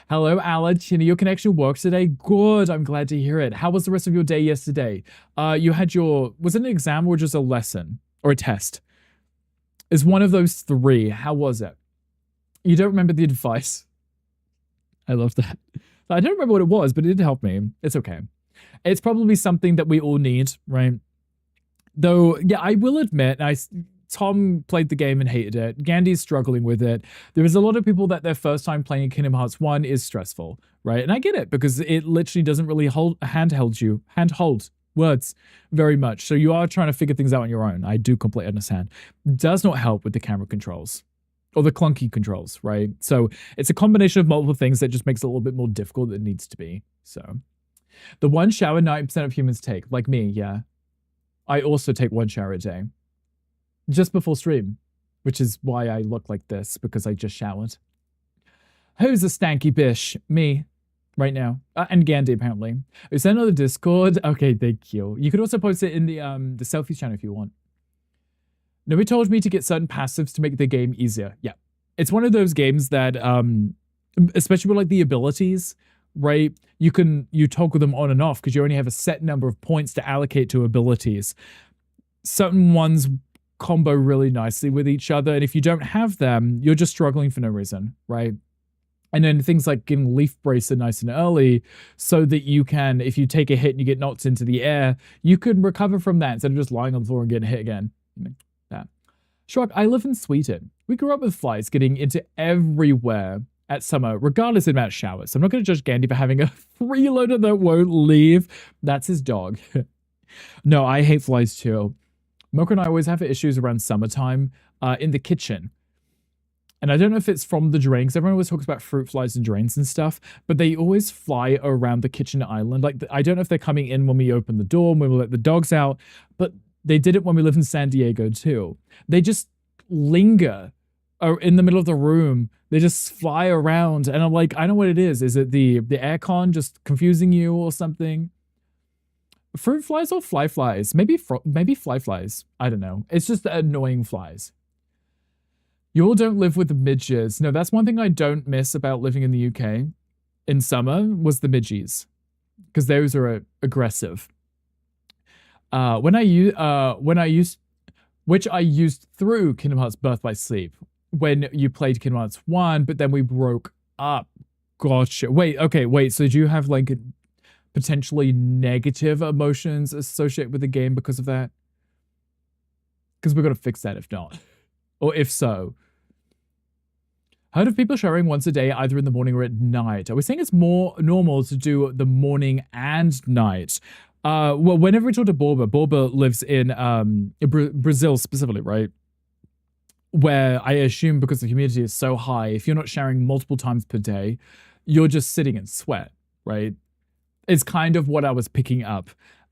Hello, Alex. You know, your connection works today. Good. I'm glad to hear it. How was the rest of your day yesterday? You had was it an exam or just a lesson or a test? Is one of those three. How was it? You don't remember the advice? I love that. I don't remember what it was, but it did help me. It's okay. It's probably something that we all need, right? Though, yeah, I will admit, Tom played the game and hated it. Gandhi's struggling with it. There is a lot of people that their first time playing Kingdom Hearts 1 is stressful, right? And I get it because it literally doesn't really handhold words very much. So you are trying to figure things out on your own. I do completely understand. Does not help with the camera controls or the clunky controls, right? So it's a combination of multiple things that just makes it a little bit more difficult than it needs to be. So the one shower 90% of humans take, like me, yeah. I also take one shower a day. Just before stream, which is why I look like this, because I just showered. Who's a stanky bish? Me, right now. And Gandhi, apparently. Is that another Discord? Okay, thank you. You could also post it in the selfies channel if you want. Nobody told me to get certain passives to make the game easier. Yeah. It's one of those games that, especially with like the abilities, right? You toggle them on and off because you only have a set number of points to allocate to abilities. Certain ones combo really nicely with each other, and if you don't have them, you're just struggling for no reason, right? And then things like getting Leaf Bracer nice and early so that you can, if you take a hit and you get knocked into the air, you can recover from that instead of just lying on the floor and getting hit again. That. Shrug, I live in Sweden. We grew up with flies getting into everywhere at summer, regardless of the amount of showers. So I'm not going to judge Gandhi for having a freeloader that won't leave. That's his dog. No, I hate flies too. Mocha and I always have issues around summertime in the kitchen. And I don't know if it's from the drain, because everyone always talks about fruit flies and drains and stuff, but they always fly around the kitchen island. Like, I don't know if they're coming in when we open the door, when we let the dogs out, but they did it when we lived in San Diego too. They just linger in the middle of the room. They just fly around. And I'm like, I know what it is. Is it the aircon just confusing you or something? Fruit flies or fly flies? Maybe fly flies. I don't know. It's just the annoying flies. You all don't live with the midges. No, that's one thing I don't miss about living in the UK in summer was the midgies, because those are aggressive. Which I used through Kingdom Hearts Birth by Sleep when you played Kingdom Hearts 1, but then we broke up. Gotcha. Wait. So do you have like potentially negative emotions associated with the game because of that? Because we've got to fix that if not. Or if so. Heard of people showering once a day, either in the morning or at night. Are we saying it's more normal to do the morning and night? Well, whenever we talk to Borba lives in Brazil specifically, right? Where I assume because the humidity is so high, if you're not showering multiple times per day, you're just sitting in sweat, right? It's kind of what I was picking up.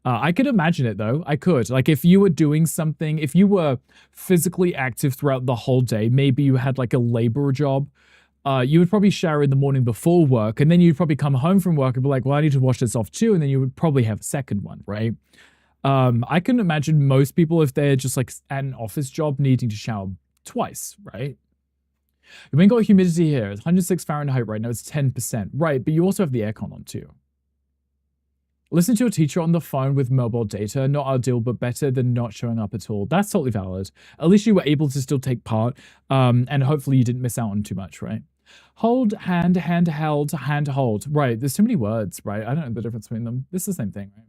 I could imagine it though. I could. Like if you were doing something, if you were physically active throughout the whole day, maybe you had like a labor job, you would probably shower in the morning before work, and then you'd probably come home from work and be like, well, I need to wash this off too, and then you would probably have a second one, right? I can imagine most people, if they're just like at an office job, needing to shower twice, right? We ain't got humidity here. It's 106 Fahrenheit right now. It's 10%. Right, but you also have the aircon on too. Listen to your teacher on the phone with mobile data. Not ideal, but better than not showing up at all. That's totally valid. At least you were able to still take part, and hopefully you didn't miss out on too much, right? Hold, hand, handheld, handhold. Right, there's too many words, right? I don't know the difference between them. This is the same thing, right?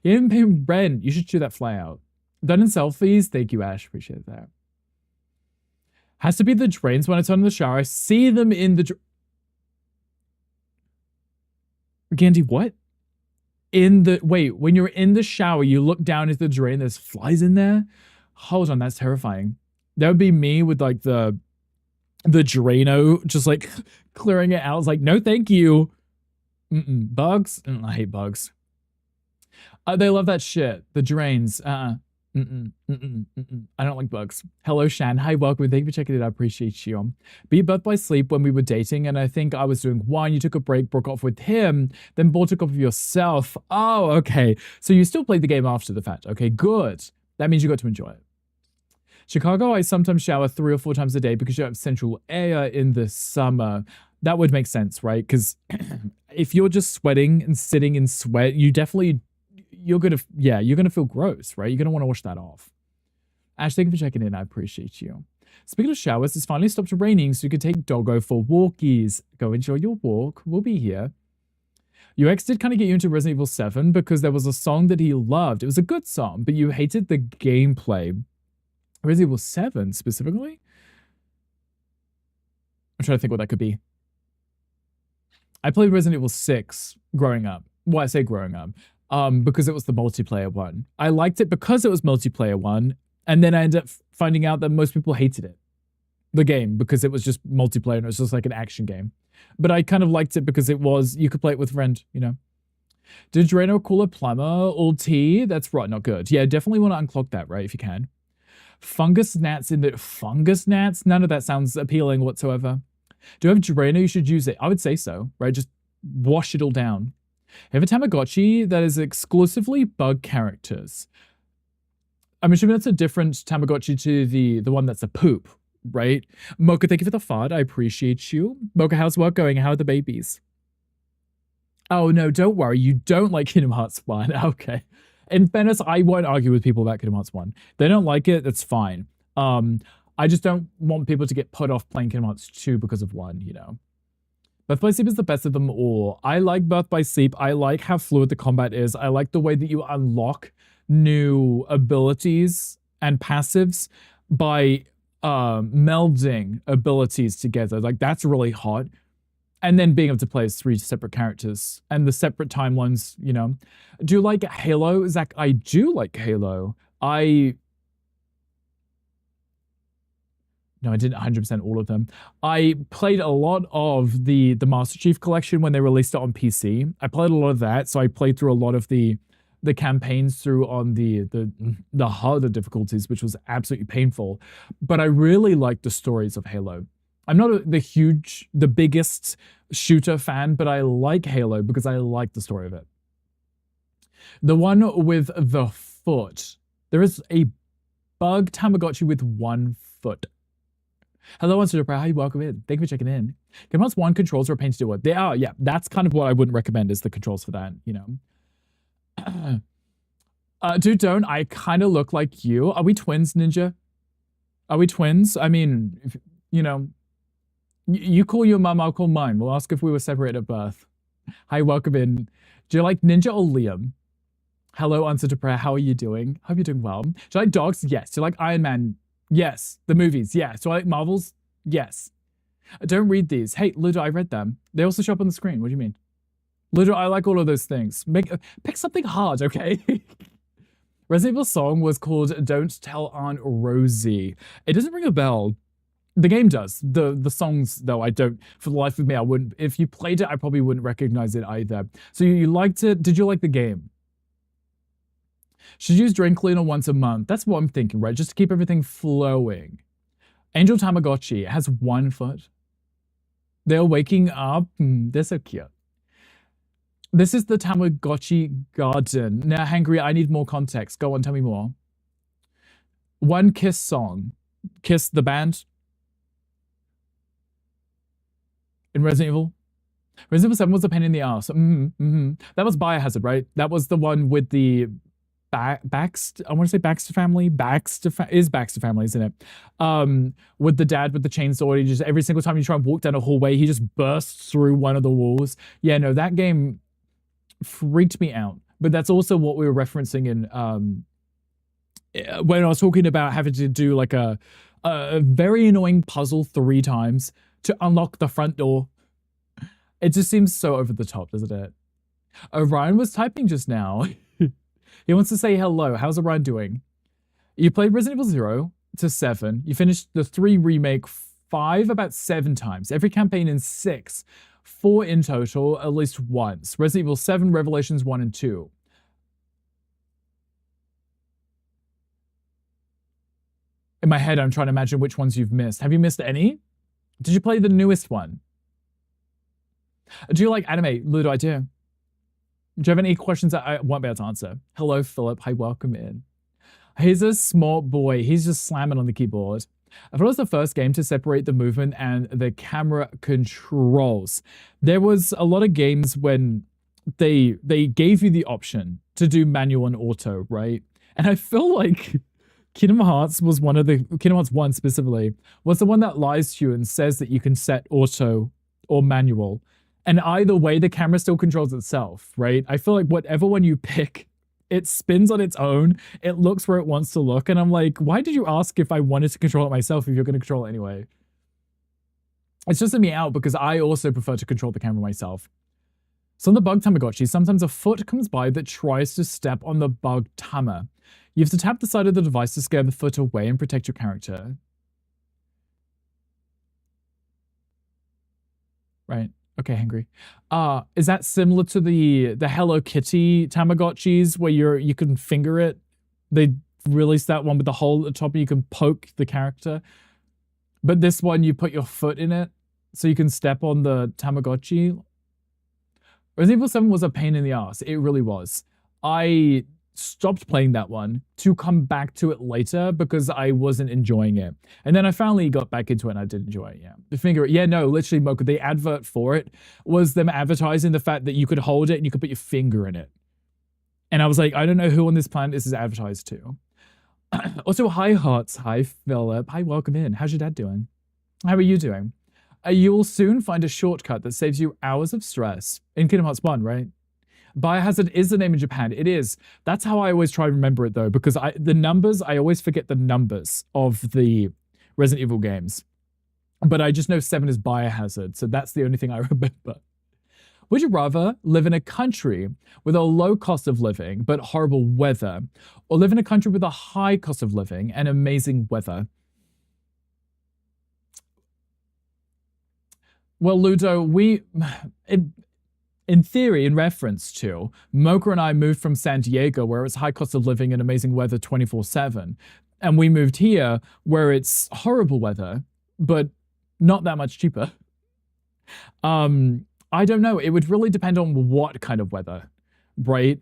You didn't pay rent. You should chew that fly out. Done in selfies. Thank you, Ash. Appreciate that. Has to be the drains when I turn on the shower. I see them in the... Gandhi, what? Wait, when you're in the shower, you look down into the drain, there's flies in there? Hold on, that's terrifying. That would be me with like the Drano, just like clearing it out. It's like, no, thank you. Bugs? I hate bugs. They love that shit. The drains. I don't like bugs. Hello, Shan. Hi, welcome. Thank you for checking it. I appreciate you. Beat Birth by Sleep when we were dating, and I think I was doing one. You took a break, broke off with him, then bought a copy of yourself. Oh, okay. So you still played the game after the fact. Okay, good. That means you got to enjoy it. Chicago, I sometimes shower 3 or 4 times a day because you have central air in the summer. That would make sense, right? Because if you're just sweating and sitting in sweat, you're gonna feel gross, right? You're gonna want to wash that off. Ash, thank you for checking in. I appreciate you. Speaking of showers, it's finally stopped raining, so you can take Doggo for walkies. Go enjoy your walk. We'll be here. Your ex did kind of get you into Resident Evil 7 because there was a song that he loved. It was a good song, but you hated the gameplay. Resident Evil 7 specifically? I'm trying to think what that could be. I played Resident Evil 6 growing up. Well, I say growing up. Because it was the multiplayer one. I liked it because it was multiplayer one, and then I ended up finding out that most people hated it. The game, because it was just multiplayer and it was just like an action game. But I kind of liked it because you could play it with a friend, you know. Did Drano call a plumber? All tea? That's right, not good. Yeah, definitely want to unclog that, right, if you can. Fungus gnats in the... Fungus gnats? None of that sounds appealing whatsoever. Do you have Drano? You should use it. I would say so, right? Just wash it all down. Have a Tamagotchi that is exclusively bug characters. I'm assuming that's a different Tamagotchi to the one that's a poop, right? Mocha, thank you for the fart. I appreciate you. Mocha, how's work going? How are the babies? Oh, no, don't worry. You don't like Kingdom Hearts 1. Okay. In fairness, I won't argue with people about Kingdom Hearts 1. They don't like it, that's fine. I just don't want people to get put off playing Kingdom Hearts 2 because of 1, you know? Birth by Sleep is the best of them all. I like Birth by Sleep. I like how fluid the combat is. I like the way that you unlock new abilities and passives by melding abilities together. Like, that's really hot. And then being able to play as 3 separate characters and the separate timelines, you know. Do you like Halo? Zach, I do like Halo. No, I didn't 100% all of them. I played a lot of the Master Chief Collection when they released it on PC. I played a lot of that, so I played through a lot of the campaigns through on the harder difficulties, which was absolutely painful. But I really liked the stories of Halo. I'm not the biggest shooter fan, but I like Halo because I like the story of it. The one with the foot. There is a bug Tamagotchi with 1 foot. Hello, Answer Prayer. How you welcome in? Thank you for checking in. Kingdom Hearts 1 controls are a pain to deal with. They are, yeah. That's kind of what I wouldn't recommend is the controls for that, you know. Dude, don't. I kind of look like you. Are we twins, Ninja? Are we twins? I mean, if, you know, you call your mum, I'll call mine. We'll ask if we were separated at birth. Hi, welcome in. Do you like Ninja or Liam? Hello, Answer to Prayer. How are you doing? Hope you're doing well. Do you like dogs? Yes. Do you like Iron Man? Yes. The movies? Yes. Do I like Marvels? Yes. Don't read these. Hey, Ludo, I read them. They also show up on the screen. What do you mean? Ludo, I like all of those things. Pick something hard, okay? Resident Evil song was called Don't Tell Aunt Rosie. It doesn't ring a bell. The game does. The songs, though, I don't. For the life of me, I wouldn't. If you played it, I probably wouldn't recognize it either. So you liked it. Did you like the game? Should use drain cleaner once a month. That's what I'm thinking, right? Just to keep everything flowing. Angel Tamagotchi has 1 foot. They're waking up. They're so cute. This is the Tamagotchi garden. Now, Hangry, I need more context. Go on, tell me more. One Kiss song. Kiss the band. In Resident Evil. Resident Evil 7 was a pain in the ass. That was Biohazard, right? That was the one with the Baxter, I want to say Baxter family. Baxter family, isn't it? With the dad with the chainsaw, he just every single time you try and walk down a hallway, he just bursts through one of the walls. Yeah, no, that game freaked me out. But that's also what we were referencing in when I was talking about having to do like a very annoying puzzle 3 times to unlock the front door. It just seems so over the top, doesn't it? Orion was typing just now. He wants to say hello. How's Orion doing? You played Resident Evil 0 to 7. You finished the 3 remake 5 about 7 times. Every campaign in 6. 4 in total, at least once. Resident Evil 7, Revelations 1 and 2. my head, I'm trying to imagine which ones you've missed. Have you missed any? Did you play the newest one? Do you like anime? Ludo, I do. Do you have any questions that I won't be able to answer? Hello, Philip. Hi, welcome in. He's a smart boy. He's just slamming on the keyboard. I thought it was the first game to separate the movement and the camera controls. There was a lot of games when they gave you the option to do manual and auto, right? And I feel like Kingdom Hearts was one of the, Kingdom Hearts 1 specifically, was the one that lies to you and says that you can set auto or manual. And either way, the camera still controls itself, right? I feel like whatever one you pick, it spins on its own. It looks where it wants to look. And I'm like, why did you ask if I wanted to control it myself if you're going to control it anyway? It's just me out because I also prefer to control the camera myself. So on the bug Tamagotchi, sometimes a foot comes by that tries to step on the bug Tama. You have to tap the side of the device to scare the foot away and protect your character. Right. Okay, Hangry. Is that similar to the Hello Kitty Tamagotchis where you can finger it? They released that one with the hole at the top and you can poke the character. But this one, you put your foot in it so you can step on the Tamagotchi. Resident Evil 7 was a pain in the ass. It really was. I stopped playing that one to come back to it later because I wasn't enjoying it. And then I finally got back into it and I did enjoy it, yeah. The finger, yeah, no, literally, Mocha, the advert for it was them advertising the fact that you could hold it and you could put your finger in it. And I was like, I don't know who on this planet this is advertised to. Also, hi, Hearts. Hi, Philip. Hi, welcome in. How's your dad doing? How are you doing? You will soon find a shortcut that saves you hours of stress. In Kingdom Hearts 1, right? Biohazard is the name in Japan. It is. That's how I always try to remember it, though, because I always forget the numbers of the Resident Evil games. But I just know 7 is Biohazard, so that's the only thing I remember. Would you rather live in a country with a low cost of living but horrible weather, or live in a country with a high cost of living and amazing weather? Well, Ludo, in theory, in reference to, Mocha and I moved from San Diego, where it's high cost of living and amazing weather 24/7. And we moved here, where it's horrible weather, but not that much cheaper. I don't know. It would really depend on what kind of weather, right?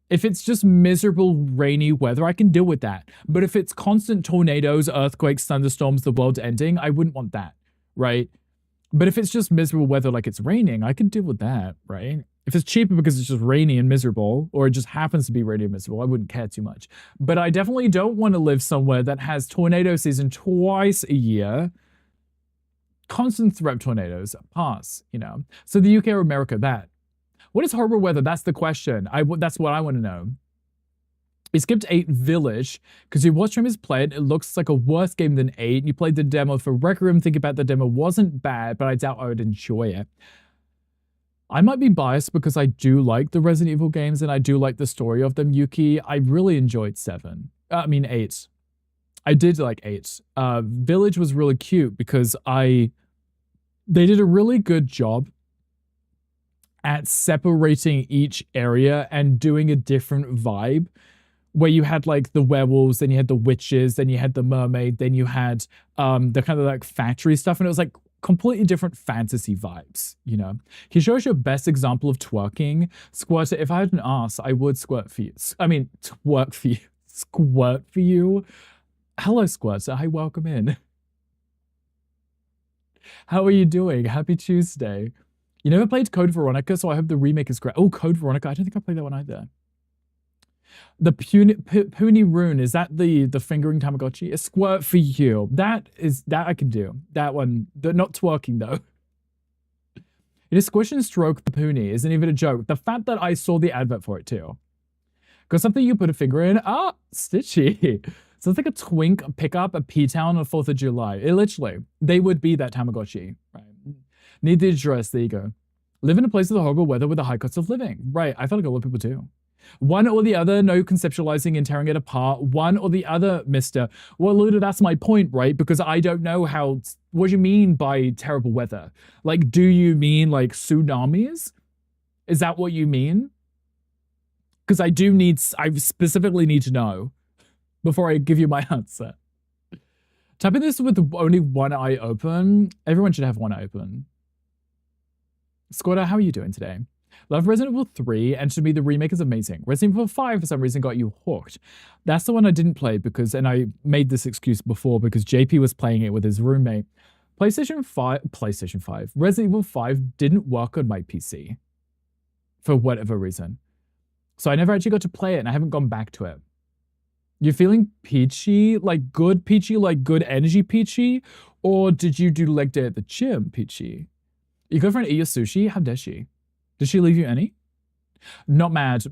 If it's just miserable, rainy weather, I can deal with that. But if it's constant tornadoes, earthquakes, thunderstorms, the world ending, I wouldn't want that, right? But if it's just miserable weather like it's raining, I can deal with that, right? If it's cheaper because it's just rainy and miserable, or it just happens to be rainy and miserable, I wouldn't care too much. But I definitely don't want to live somewhere that has tornado season twice a year. Constant threat tornadoes, pass, you know. So the UK or America, that. What is horrible weather? That's the question. That's what I want to know. We skipped 8 Village because you watched streamers play it. It looks like a worse game than 8. You played the demo for Requiem, thinking about the demo wasn't bad, but I doubt I would enjoy it. I might be biased because I do like the Resident Evil games and I do like the story of them, Yuki. I really enjoyed 8. I did like 8. Village was really cute because they did a really good job at separating each area and doing a different vibe. Where you had like the werewolves, then you had the witches, then you had the mermaid, then you had the kind of like factory stuff, and it was like completely different fantasy vibes, you know? He shows you a best example of twerking. Squirter, if I had an ass, I would squirt for you. I mean, twerk for you. Squirt for you. Hello, Squirter. Hi, welcome in. How are you doing? Happy Tuesday. You never played Code Veronica, so I hope the remake is great. Oh, Code Veronica. I don't think I played that one either. The puny rune, is that the fingering Tamagotchi? A squirt for you. That I can do. That one, not twerking though. It is squish and stroke the puny isn't even a joke. The fact that I saw the advert for it too. Got something you put a finger in? Ah, Stitchy. So it's like a twink, a pickup, a P-Town on 4th of July. It literally, they would be that Tamagotchi. Right. Need the address, there you go. Live in a place with a horrible weather with a high cost of living. Right, I feel like a lot of people do. One or the other, no conceptualizing and tearing it apart. One or the other, mister. Well, Luda, that's my point, right? Because I don't know what do you mean by terrible weather? Like, do you mean like tsunamis? Is that what you mean? Because I specifically need to know before I give you my answer. Typing this with only one eye open. Everyone should have one eye open. Squatter, how are you doing today? Love Resident Evil 3, and to me the remake is amazing. Resident Evil 5 for some reason got you hooked. That's the one I didn't play because, and I made this excuse before because JP was playing it with his roommate. PlayStation 5, Resident Evil 5 didn't work on my PC for whatever reason. So I never actually got to play it and I haven't gone back to it. You're feeling peachy, like good energy peachy? Or did you do leg day at the gym peachy? Your girlfriend eat your sushi? How dare she? Did she leave you any? Not mad.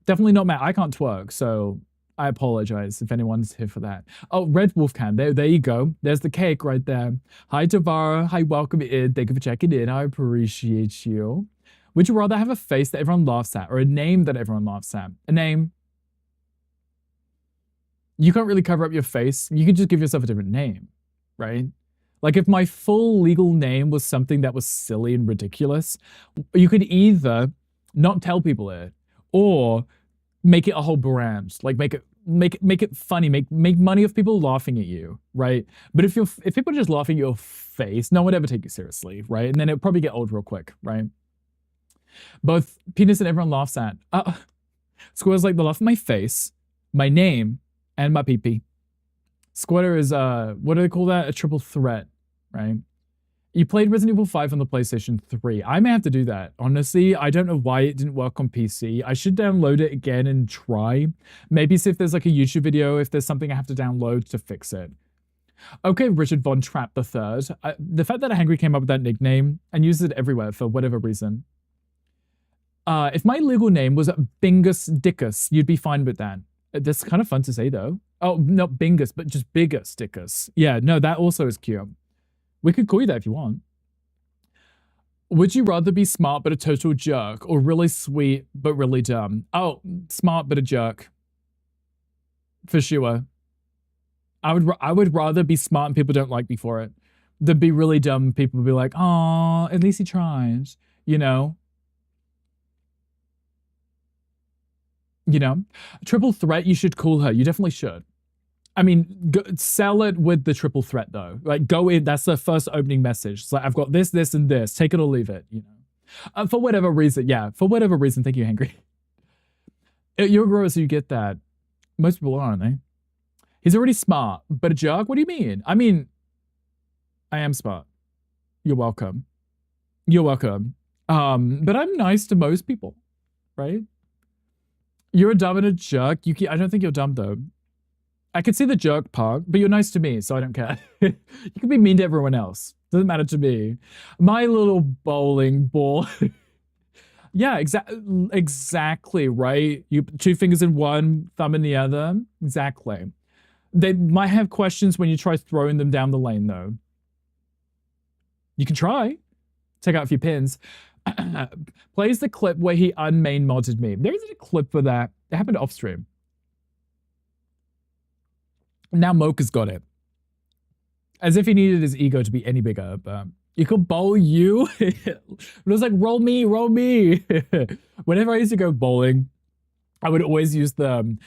Definitely not mad. I can't twerk, so I apologize if anyone's here for that. Oh, Red Wolf Cam. There you go. There's the cake right there. Hi, Tavara. Hi, welcome in. Thank you for checking in. I appreciate you. Would you rather have a face that everyone laughs at or a name that everyone laughs at? A name. You can't really cover up your face. You could just give yourself a different name, right? Like if my full legal name was something that was silly and ridiculous, you could either not tell people it or make it a whole brand. Like make it funny, make money of people laughing at you, right? But if people are just laughing at your face, no one would ever take you seriously, right? And then it'll probably get old real quick, right? Both penis and everyone laughs at. Squirrel's like, they laugh at my face, my name, and my pee-pee. Squatter is, what do they call that? A triple threat, right? You played Resident Evil 5 on the PlayStation 3. I may have to do that. Honestly, I don't know why it didn't work on PC. I should download it again and try. Maybe see if there's like a YouTube video, if there's something I have to download to fix it. Okay, Richard Von Trapp III. The fact that Hangry came up with that nickname and uses it everywhere for whatever reason. If my legal name was Bingus Dickus, you'd be fine with that. That's kind of fun to say though. Oh, not Bingus, but just Bigger Stickers. Yeah, no, that also is cute. We could call you that if you want. Would you rather be smart but a total jerk or really sweet but really dumb? Oh, smart but a jerk. For sure. I would rather be smart and people don't like me for it than be really dumb and people would be like, "Aw, at least he tried," you know? Triple threat, you should call her. You definitely should. I mean, sell it with the triple threat though. Like go in, that's the first opening message. It's like, I've got this, this, and this. Take it or leave it, For whatever reason, yeah. For whatever reason, thank you, Hangry. You're gross, so you get that. Most people aren't they? He's already smart, but a jerk? What do you mean? I mean, I am smart. You're welcome. You're welcome. But I'm nice to most people, right? You're a dumb and a jerk. I don't think you're dumb though. I could see the jerk part, but you're nice to me, so I don't care. You can be mean to everyone else. Doesn't matter to me. My little bowling ball. Yeah, exactly, right? You 2 fingers in one, thumb in the other. Exactly. They might have questions when you try throwing them down the lane though. You can try. Take out a few pins. Plays the clip where he unmain modded me. There isn't a clip for that. It happened off stream. Now Mocha's got it. As if he needed his ego to be any bigger, but you could bowl you. It was like, roll me, roll me. Whenever I used to go bowling, I would always use the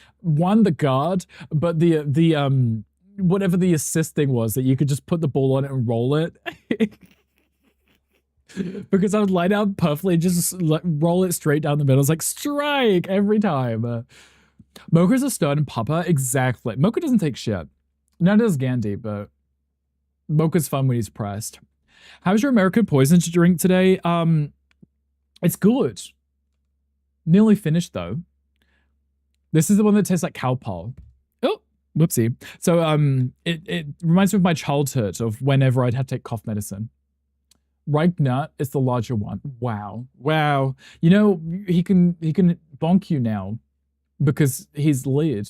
guard, but the whatever the assist thing was that you could just put the ball on it and roll it. Because I would line up perfectly and just roll it straight down the middle. It's like, strike every time. Mocha's a stern pupper. Exactly. Mocha doesn't take shit. Neither does Gandhi, but Mocha's fun when he's pressed. How's your American poison to drink today? It's good. Nearly finished though. This is the one that tastes like cowpole. Oh, whoopsie. So it reminds me of my childhood of whenever I'd have to take cough medicine. Ripe nut is the larger one. Wow. Wow. He can bonk you now because he's lead.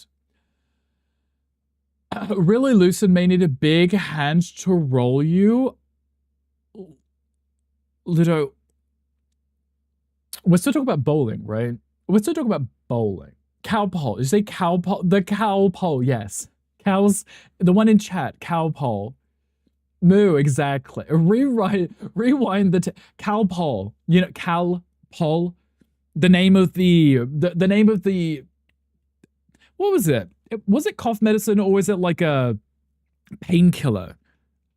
Really Lucid may need a big hand to roll you. Ludo, we're still talking about bowling, right? We're still talking about bowling. Cowpole. Did you say cowpole? The cowpole, yes. Cows, the one in chat, cowpole. Moo, exactly. Rewind the cowpole. Cowpole. The name of the what was it? Was it cough medicine or was it like a Painkiller.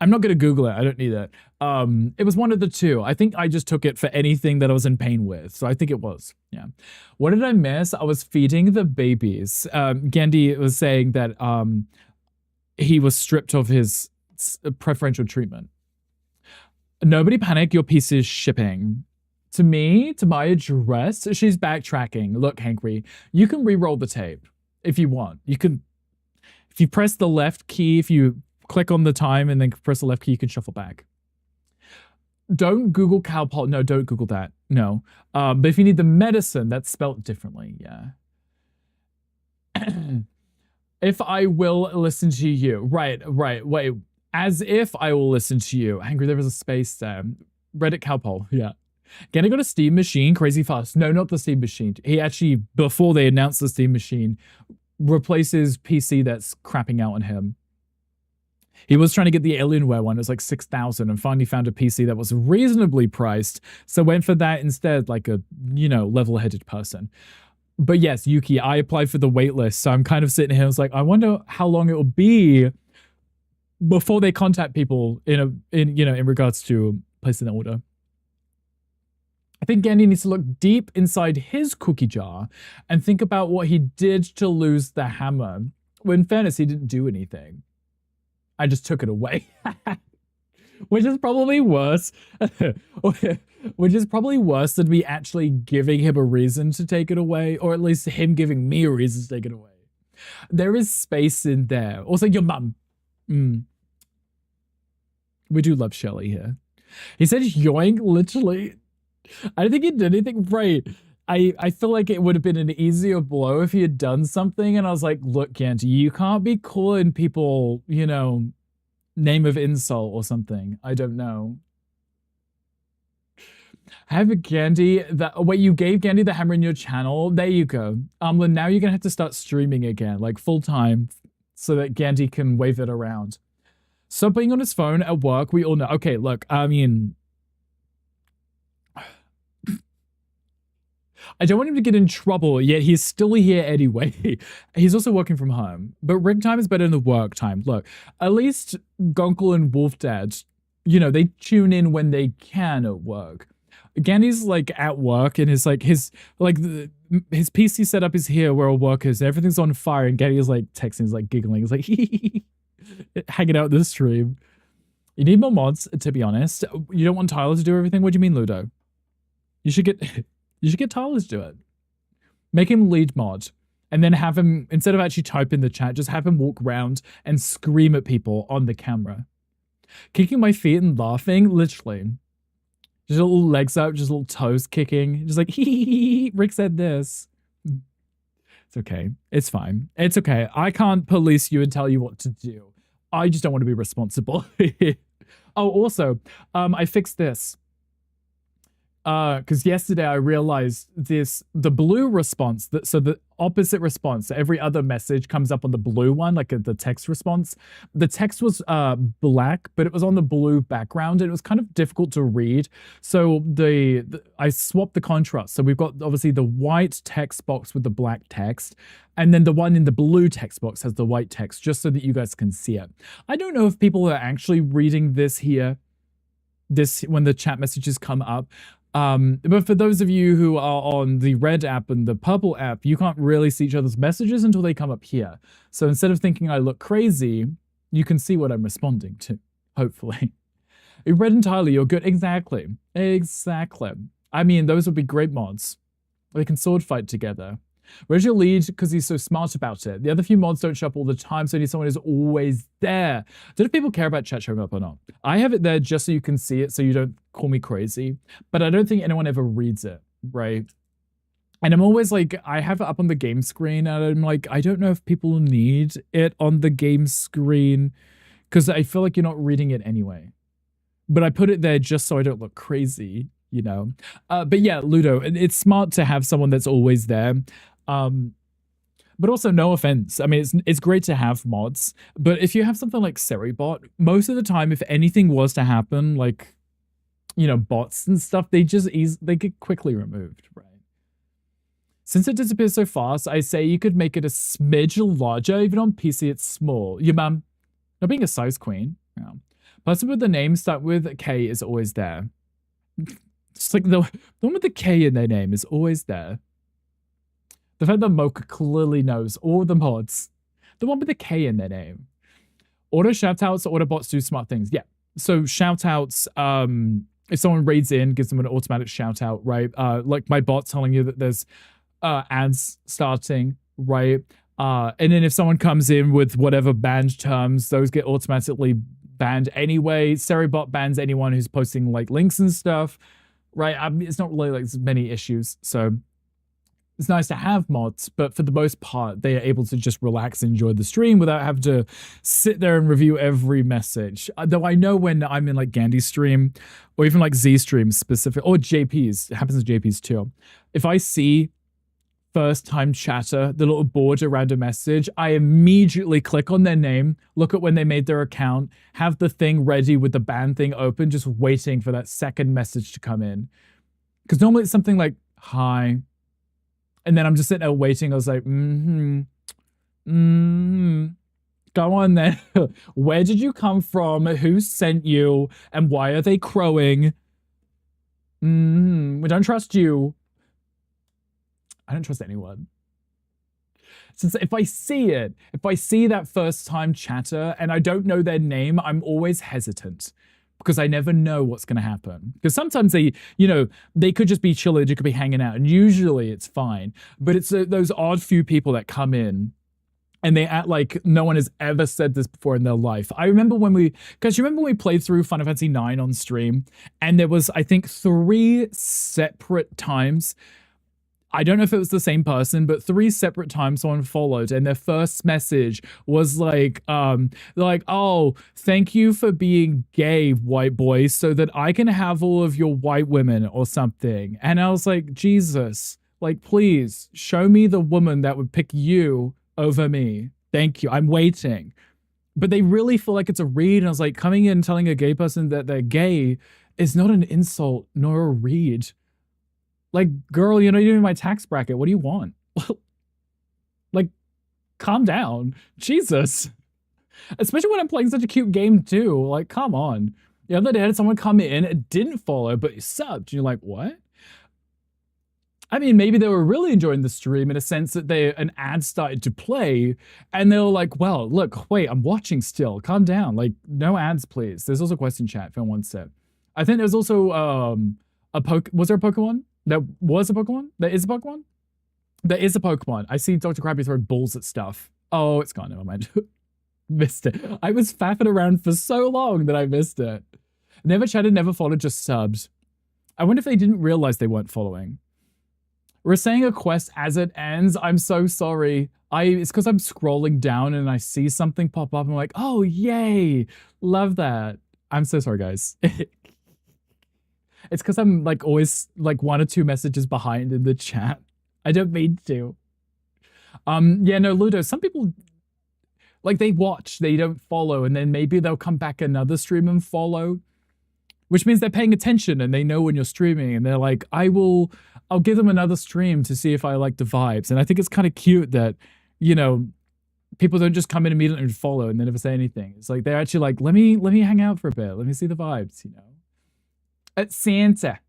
I'm not going to Google it. I don't need it. It was one of the two. I think I just took it for anything that I was in pain with. So I think it was. Yeah. What did I miss? I was feeding the babies. Gandhi was saying that he was stripped of his preferential treatment. Nobody panic. Your piece is shipping. To me, to my address, she's backtracking. Look, Hankry, you can re-roll the tape if you want. You can, if you press the left key, if you click on the time and then press the left key, you can shuffle back. Don't Google Calpol. No, don't Google that. No. But if you need the medicine, that's spelt differently. Yeah. If I will listen to you. Right. Wait. As if I will listen to you. Angry, there was a space there. Reddit Calpol. Yeah. Gonna got a Steam machine crazy fast. No, not the Steam machine. He actually, before they announced the Steam machine, replaces PC that's crapping out on him. He was trying to get the Alienware one. It was like 6,000 and finally found a PC that was reasonably priced. So went for that instead, like a, level-headed person. But yes, Yuki, I applied for the waitlist. So I'm kind of sitting here. I was like, I wonder how long it will be before they contact people in regards to placing the order. I think Gandhi needs to look deep inside his cookie jar and think about what he did to lose the hammer. Well, in fairness, he didn't do anything. I just took it away. Which is probably worse. Which is probably worse than me actually giving him a reason to take it away, or at least him giving me a reason to take it away. There is space in there. Also, your mum. We do love Shelley here. He said yoink, literally. I don't think he did anything right. I feel like it would have been an easier blow if he had done something, and I was like, look, Gandhi, you can't be calling people, name of insult or something. I don't know. Have Gandhi, wait, you gave Gandhi the hammer in your channel? There you go. Now you're gonna have to start streaming again, like full time, so that Gandhi can wave it around. Stop being on his phone at work, we all know. Okay, look, I mean, I don't want him to get in trouble, yet he's still here anyway. He's also working from home. But rig time is better than the work time. Look, at least Gonkel and Wolf Dad, they tune in when they can at work. Gandhi's like at work and his PC setup is here where all work is. Everything's on fire and Gandhi is like texting, he's like giggling. He's like hanging out this stream. You need more mods, to be honest. You don't want Tyler to do everything? What do you mean, Ludo? You should get Tyler to do it. Make him lead mod. And then have him, instead of actually type in the chat, just have him walk around and scream at people on the camera. Kicking my feet and laughing, literally. Just little legs up, just little toes kicking. Just like, hee, Rick said this. It's okay. It's fine. It's okay. I can't police you and tell you what to do. I just don't want to be responsible. Oh, also, I fixed this. Because yesterday I realized the blue response, so the opposite response, every other message comes up on the blue one, like the text response. The text was black, but it was on the blue background, and it was kind of difficult to read. So I swapped the contrast. So we've got obviously the white text box with the black text, and then the one in the blue text box has the white text, just so that you guys can see it. I don't know if people are actually reading this here, when the chat messages come up. But for those of you who are on the red app and the purple app, you can't really see each other's messages until they come up here. So instead of thinking I look crazy, you can see what I'm responding to, hopefully. You read entirely, you're good. Exactly. I mean, those would be great mods. They can sword fight together. Where's your lead? Because he's so smart about it. The other few mods don't show up all the time, so I need someone who's always there. Don't know if people care about chat showing up or not. I have it there just so you can see it, so you don't call me crazy. But I don't think anyone ever reads it, right? And I'm always like, I have it up on the game screen, and I'm like, I don't know if people need it on the game screen, because I feel like you're not reading it anyway. But I put it there just so I don't look crazy, But yeah, Ludo, it's smart to have someone that's always there. But also, no offense. I mean, it's great to have mods, but if you have something like Seribot, most of the time, if anything was to happen, like, bots and stuff, they get quickly removed, right? Since it disappears so fast, I say you could make it a smidge larger. Even on PC, it's small. Your mum, Not being a size queen. Yeah. Person with the name start with K is always there. Just like the one with the K in their name is always there. The fact that Mocha clearly knows all the mods. The one with the K in their name. Auto shoutouts, auto bots do smart things. Yeah. So shoutouts, if someone raids in, gives them an automatic shoutout, right? Like my bot telling you that there's ads starting, right? And then if someone comes in with whatever banned terms, those get automatically banned anyway. Seribot bans anyone who's posting like links and stuff, right? It's not really like many issues. So it's nice to have mods, but for the most part, they are able to just relax and enjoy the stream without having to sit there and review every message. Though I know when I'm in like Gandhi's stream or even like Z streams specific, or JP's, it happens to JP's too. If I see first time chatter, the little board around a message, I immediately click on their name, look at when they made their account, have the thing ready with the ban thing open, just waiting for that second message to come in. Because normally it's something like, hi. And then I'm just sitting there waiting. I was like, go on then. Where did you come from? Who sent you? And why are they crowing? We don't trust you. I don't trust anyone. Since if I see it, if I see that first time chatter and I don't know their name, I'm always hesitant. Because I never know what's going to happen. Because sometimes they, you know, they could just be chilling, they could be hanging out, and usually it's fine. But it's those odd few people that come in and they act like no one has ever said this before in their life. I remember when you remember when we played through Final Fantasy IX on stream, and there was, I think, 3 separate times. I don't know if it was the same person, but 3 separate times someone followed, and their first message was like, oh, thank you for being gay, white boy, so that I can have all of your white women or something. And I was like, Jesus, like, please show me the woman that would pick you over me. Thank you. I'm waiting. But they really feel like it's a read. And I was like, coming in and telling a gay person that they're gay is not an insult nor a read. Like, girl, you're not even in my tax bracket. What do you want? Like, calm down. Jesus. Especially when I'm playing such a cute game, too. Like, come on. The other day, I had someone come in, it didn't follow, but subbed. And you're like, what? I mean, maybe they were really enjoying the stream in a sense that an ad started to play, and they were like, well, look, wait, I'm watching still. Calm down. Like, no ads, please. There's also question chat if anyone wants it. I think there's also was there a Pokemon? There was a Pokemon? There is a Pokemon? There is a Pokemon. I see Dr. Krabby throw balls at stuff. Oh, it's gone. Never mind. Missed it. I was faffing around for so long that I missed it. Never chatted, never followed, just subbed. I wonder if they didn't realize they weren't following. We're saying a quest as it ends. I'm so sorry. It's because I'm scrolling down and I see something pop up and I'm like, oh, yay. Love that. I'm so sorry, guys. It's because I'm like always like 1 or 2 messages behind in the chat. I don't mean to. Yeah, no, Ludo, some people, like, they watch, they don't follow, and then maybe they'll come back another stream and follow, which means they're paying attention and they know when you're streaming, and they're like, I'll give them another stream to see if I like the vibes. And I think it's kind of cute that, you know, people don't just come in immediately and follow and they never say anything. It's like, they're actually like, let me hang out for a bit. Let me see the vibes, you know. Santa.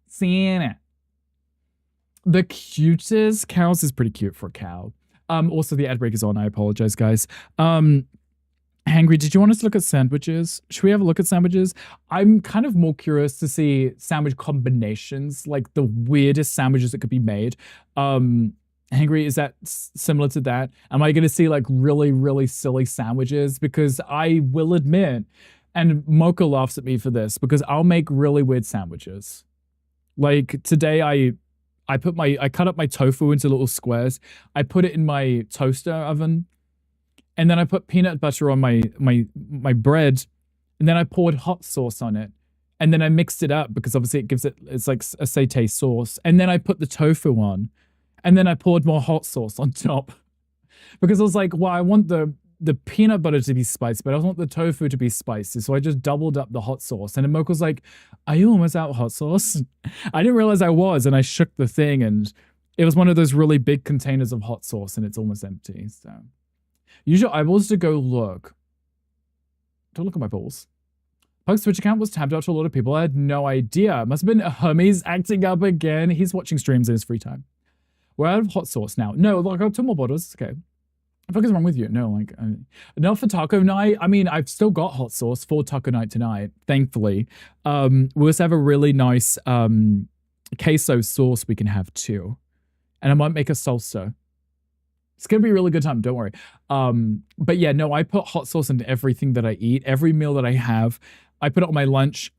The cutest. Cows is pretty cute for a cow. Also, the ad break is on. I apologize, guys. Hangry, did you want us to look at sandwiches? Should we have a look at sandwiches? I'm kind of more curious to see sandwich combinations, like the weirdest sandwiches that could be made. Hangry, is that similar to that? Am I going to see like really, really silly sandwiches? Because I will admit, and Mocha laughs at me for this, because I'll make really weird sandwiches. Like today I cut up my tofu into little squares. I put it in my toaster oven, and then I put peanut butter on my bread, and then I poured hot sauce on it. And then I mixed it up because obviously it's like a satay sauce. And then I put the tofu on, and then I poured more hot sauce on top. Because I was like, well, I want the peanut butter to be spicy, but I don't want the tofu to be spicy. So I just doubled up the hot sauce. And then Mocha was like, are you almost out of hot sauce? I didn't realize I was, and I shook the thing, and it was one of those really big containers of hot sauce, and it's almost empty. So use your eyeballs to go look. Don't look at my balls. Pug's Twitch account was tabbed out to a lot of people. I had no idea. Must have been Hermes acting up again. He's watching streams in his free time. We're out of hot sauce now. No, look, I got 2 more bottles. It's okay. What the fuck is wrong with you? No, like, not for taco night. I mean, I've still got hot sauce for taco night tonight, thankfully. We also have a really nice queso sauce we can have too. And I might make a salsa. It's going to be a really good time, don't worry. But yeah, no, I put hot sauce into everything that I eat. Every meal that I have, I put it on my lunch.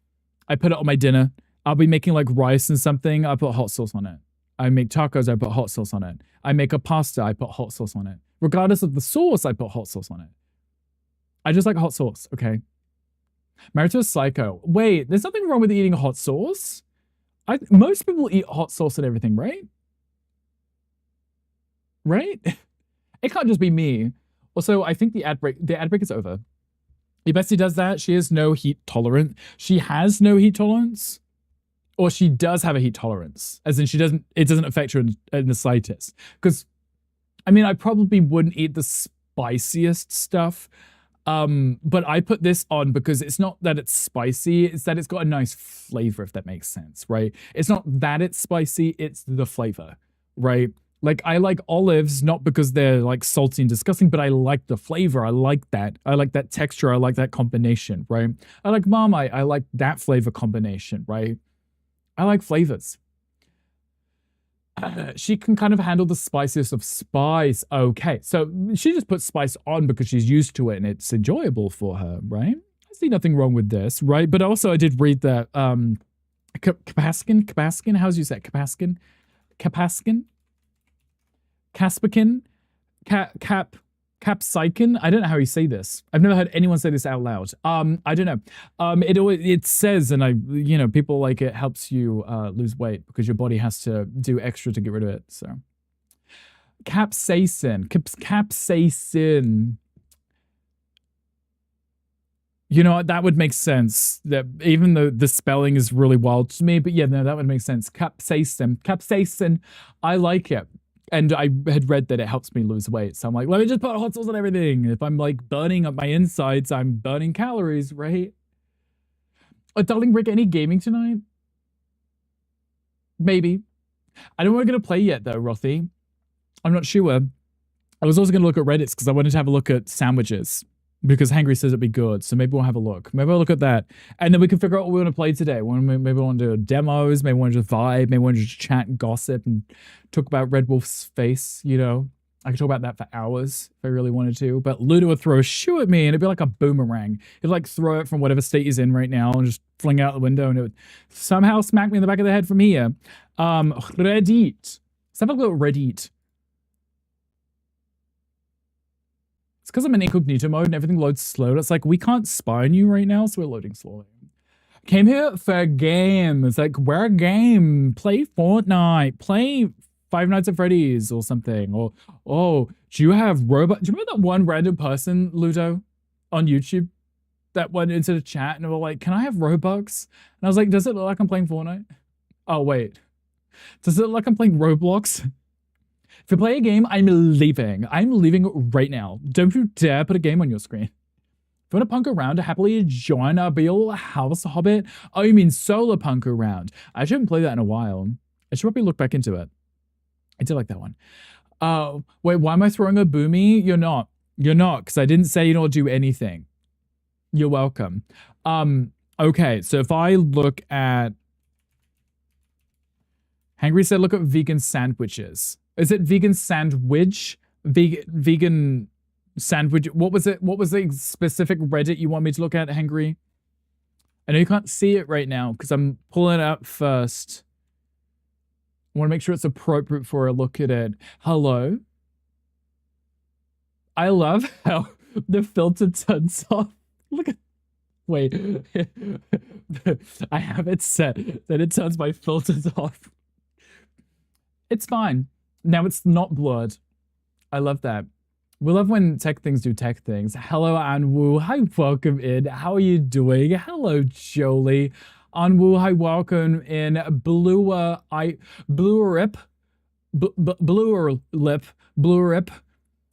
I put it on my dinner. I'll be making like rice and something. I put hot sauce on it. I make tacos. I put hot sauce on it. I make a pasta. I put hot sauce on it. Regardless of the sauce, I put hot sauce on it. I just like hot sauce, okay? Married to a psycho. Wait, there's nothing wrong with eating hot sauce. Most people eat hot sauce and everything, right? Right? It can't just be me. Also, I think the ad break is over. Your bestie does that. She has no heat tolerance. She has no heat tolerance. Or she does have a heat tolerance. As in it doesn't affect her in the slightest. Because, I mean, I probably wouldn't eat the spiciest stuff. But I put this on because it's not that it's spicy, it's that it's got a nice flavor, if that makes sense, right? It's not that it's spicy, it's the flavor, right? Like, I like olives, not because they're like salty and disgusting, but I like the flavor. I like that. I like that texture. I like that combination, right? I like Marmite. I like that flavor combination, right? I like flavors. She can kind of handle the spiciest of spice. Okay, so she just puts spice on because she's used to it and it's enjoyable for her, right? I see nothing wrong with this, right? But also I did read that Kapaskin, how's you say it? Kapaskin? Caspican? Capsicum? I don't know how you say this. I've never heard anyone say this out loud. I don't know. It says, and people like it helps you lose weight because your body has to do extra to get rid of it. So, capsaicin. You know what? That would make sense. That even though the spelling is really wild to me, but yeah, no, that would make sense. Capsaicin. I like it. And I had read that it helps me lose weight. So I'm like, let me just put hot sauce on everything. If I'm like burning up my insides, I'm burning calories, right? Darling Rick, any gaming tonight? Maybe. I don't know what we're going to play yet though, Rothy. I'm not sure. I was also going to look at Reddits because I wanted to have a look at sandwiches. Because Hangry says it'd be good, so maybe we'll have a look. Maybe we'll look at that. And then we can figure out what we want to play today. Maybe we want to do demos, maybe we want to just vibe, maybe we want to just chat and gossip and talk about Red Wolf's face, you know. I could talk about that for hours if I really wanted to. But Ludo would throw a shoe at me and it'd be like a boomerang. He'd like throw it from whatever state he's in right now and just fling it out the window and it would somehow smack me in the back of the head from here. Reddit. Let's have a look at Reddit. It's because I'm in incognito mode and everything loads slow. It's like, we can't spy on you right now, so we're loading slowly. Came here for a game. It's like, we're a game. Play Fortnite. Play Five Nights at Freddy's or something. Or, oh, do you have robot? Do you remember that one random person, Ludo, on YouTube that went into the chat and were like, can I have Robux? And I was like, does it look like I'm playing Fortnite? Oh, wait. Does it look like I'm playing Roblox? If you play a game, I'm leaving. I'm leaving right now. Don't you dare put a game on your screen. If you want to punk around to happily join a Beale House Hobbit, oh, you mean solo punk around. I actually haven't played that in a while. I should probably look back into it. I did like that one. Wait, why am I throwing a boomy? You're not. You're not, because I didn't say you don't do anything. You're welcome. Okay, so if I look at... Hangry said look at vegan sandwiches. Is it vegan sandwich? Vegan sandwich. What was it? What was the specific Reddit you want me to look at, Hangry? I know you can't see it right now because I'm pulling it up first. I want to make sure it's appropriate for a look at it. Hello? I love how the filter turns off. Look at... Wait. I have it set that it turns my filters off. It's fine. Now it's not blurred. I love that. We love when tech things do tech things. Hello, Anwu. Hi, welcome in. How are you doing? Hello, Jolie. Anwu, hi, welcome in. Bluer Lip.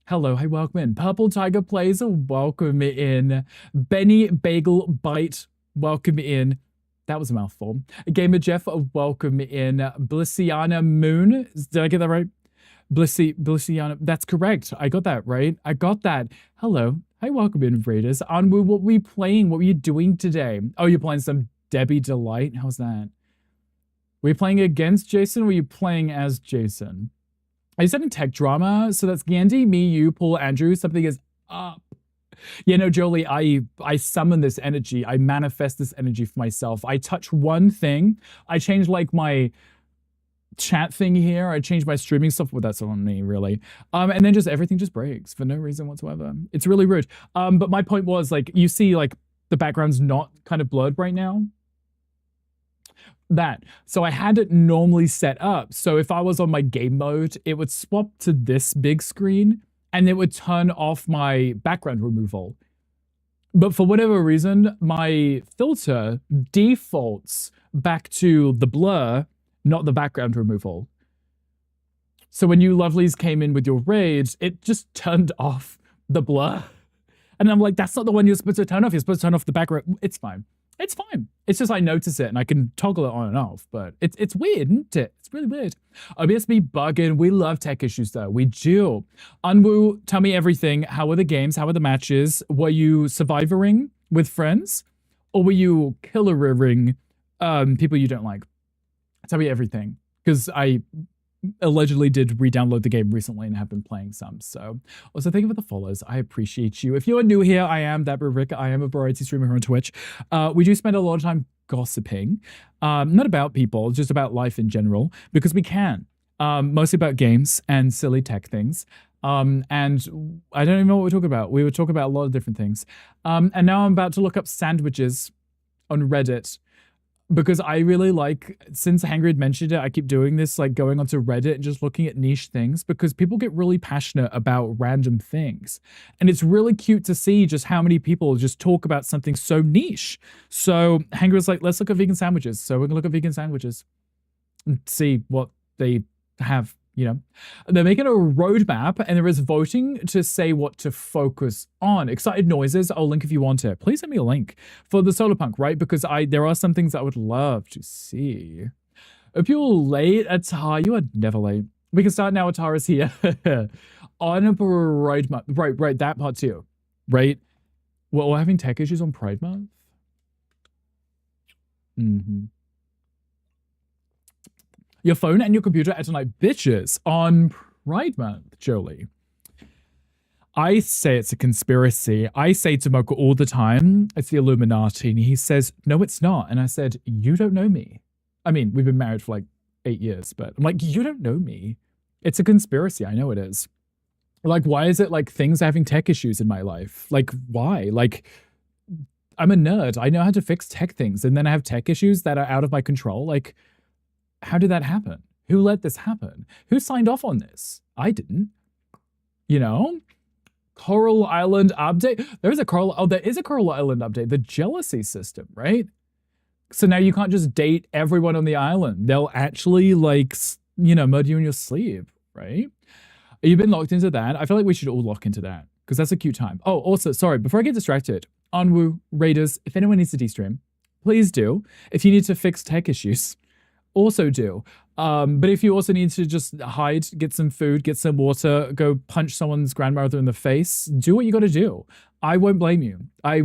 Hello, hey, welcome in. Purple Tiger Plays, welcome in. Benny Bagel Bite, welcome in. That was a mouthful. Gamer Jeff, welcome in. Blissiana Moon, did I get that right? Blissiana, that's correct. I got that right. I got that. Hello. Hi, welcome in, Raiders. Anwu, what were we playing? What were you doing today? Oh, you're playing some Debbie Delight? How's that? Were you playing against Jason or were you playing as Jason? Are you having tech drama? So that's Gandhi, me, you, Paul, Andrew. Something is up. Yeah, no, Jolie, I summon this energy. I manifest this energy for myself. I touch one thing. I change like my chat thing here. I change my streaming stuff. Well, that's on me, really. And then just everything just breaks for no reason whatsoever. It's really rude. But my point was, like, you see, like, the background's not kind of blurred right now. That. So I had it normally set up. So if I was on my game mode, it would swap to this big screen and it would turn off my background removal. But for whatever reason, my filter defaults back to the blur, not the background removal. So when you lovelies came in with your raids, it just turned off the blur. And I'm like, that's not the one you're supposed to turn off. You're supposed to turn off the background. It's fine. It's fine. It's just I notice it and I can toggle it on and off, but it's weird, isn't it? It's really weird. OBS be bugging. We love tech issues though. We do. Unwoo, tell me everything. How were the games? How were the matches? Were you survivoring with friends? Or were you killering people you don't like? Tell me everything. Because I allegedly did re-download the game recently and have been playing some. So also thank you for the follows. I appreciate you. If you are new here, I am that Rick. I am a variety streamer here on Twitch. We do spend a lot of time gossiping, not about people, just about life in general, because we can. Mostly about games and silly tech things. And I don't even know what we're talking about. We were talking about a lot of different things. And now I'm about to look up sandwiches on Reddit. Because I really like, since Hangry mentioned it, I keep doing this, like going onto Reddit and just looking at niche things because people get really passionate about random things. And it's really cute to see just how many people just talk about something so niche. So Hangry was like, let's look at vegan sandwiches. So we're gonna look at vegan sandwiches and see what they have. You know, they're making a roadmap and there is voting to say what to focus on. Excited noises. I'll link if you want it. Please send me a link for the solar punk, right? Because there are some things I would love to see. If you're late, Atar, you are never late. We can start now. Atar is here on a Pride Month. Right. That part too, right? Well, we're having tech issues on Pride Month. Your phone and your computer are tonight, bitches, on Pride Month, Jolie. I say it's a conspiracy. I say to Mocha all the time, it's the Illuminati. And he says, no, it's not. And I said, you don't know me. I mean, we've been married for like 8 years, but I'm like, you don't know me. It's a conspiracy. I know it is. Like, why is it like things are having tech issues in my life? Like, why? Like, I'm a nerd. I know how to fix tech things. And then I have tech issues that are out of my control. Like, how did that happen? Who let this happen? Who signed off on this? I didn't. You know? Coral Island update. There is a Coral Island update. The jealousy system, right? So now you can't just date everyone on the island. They'll actually like, you know, murder you in your sleep, right? You've been locked into that. I feel like we should all lock into that because that's a cute time. Oh, also, sorry, before I get distracted, Onwoo, Raiders, if anyone needs to de-stream, please do. If you need to fix tech issues, also do. But if you also need to just hide, get some food, get some water, go punch someone's grandmother in the face, do what you got to do. I won't blame you. I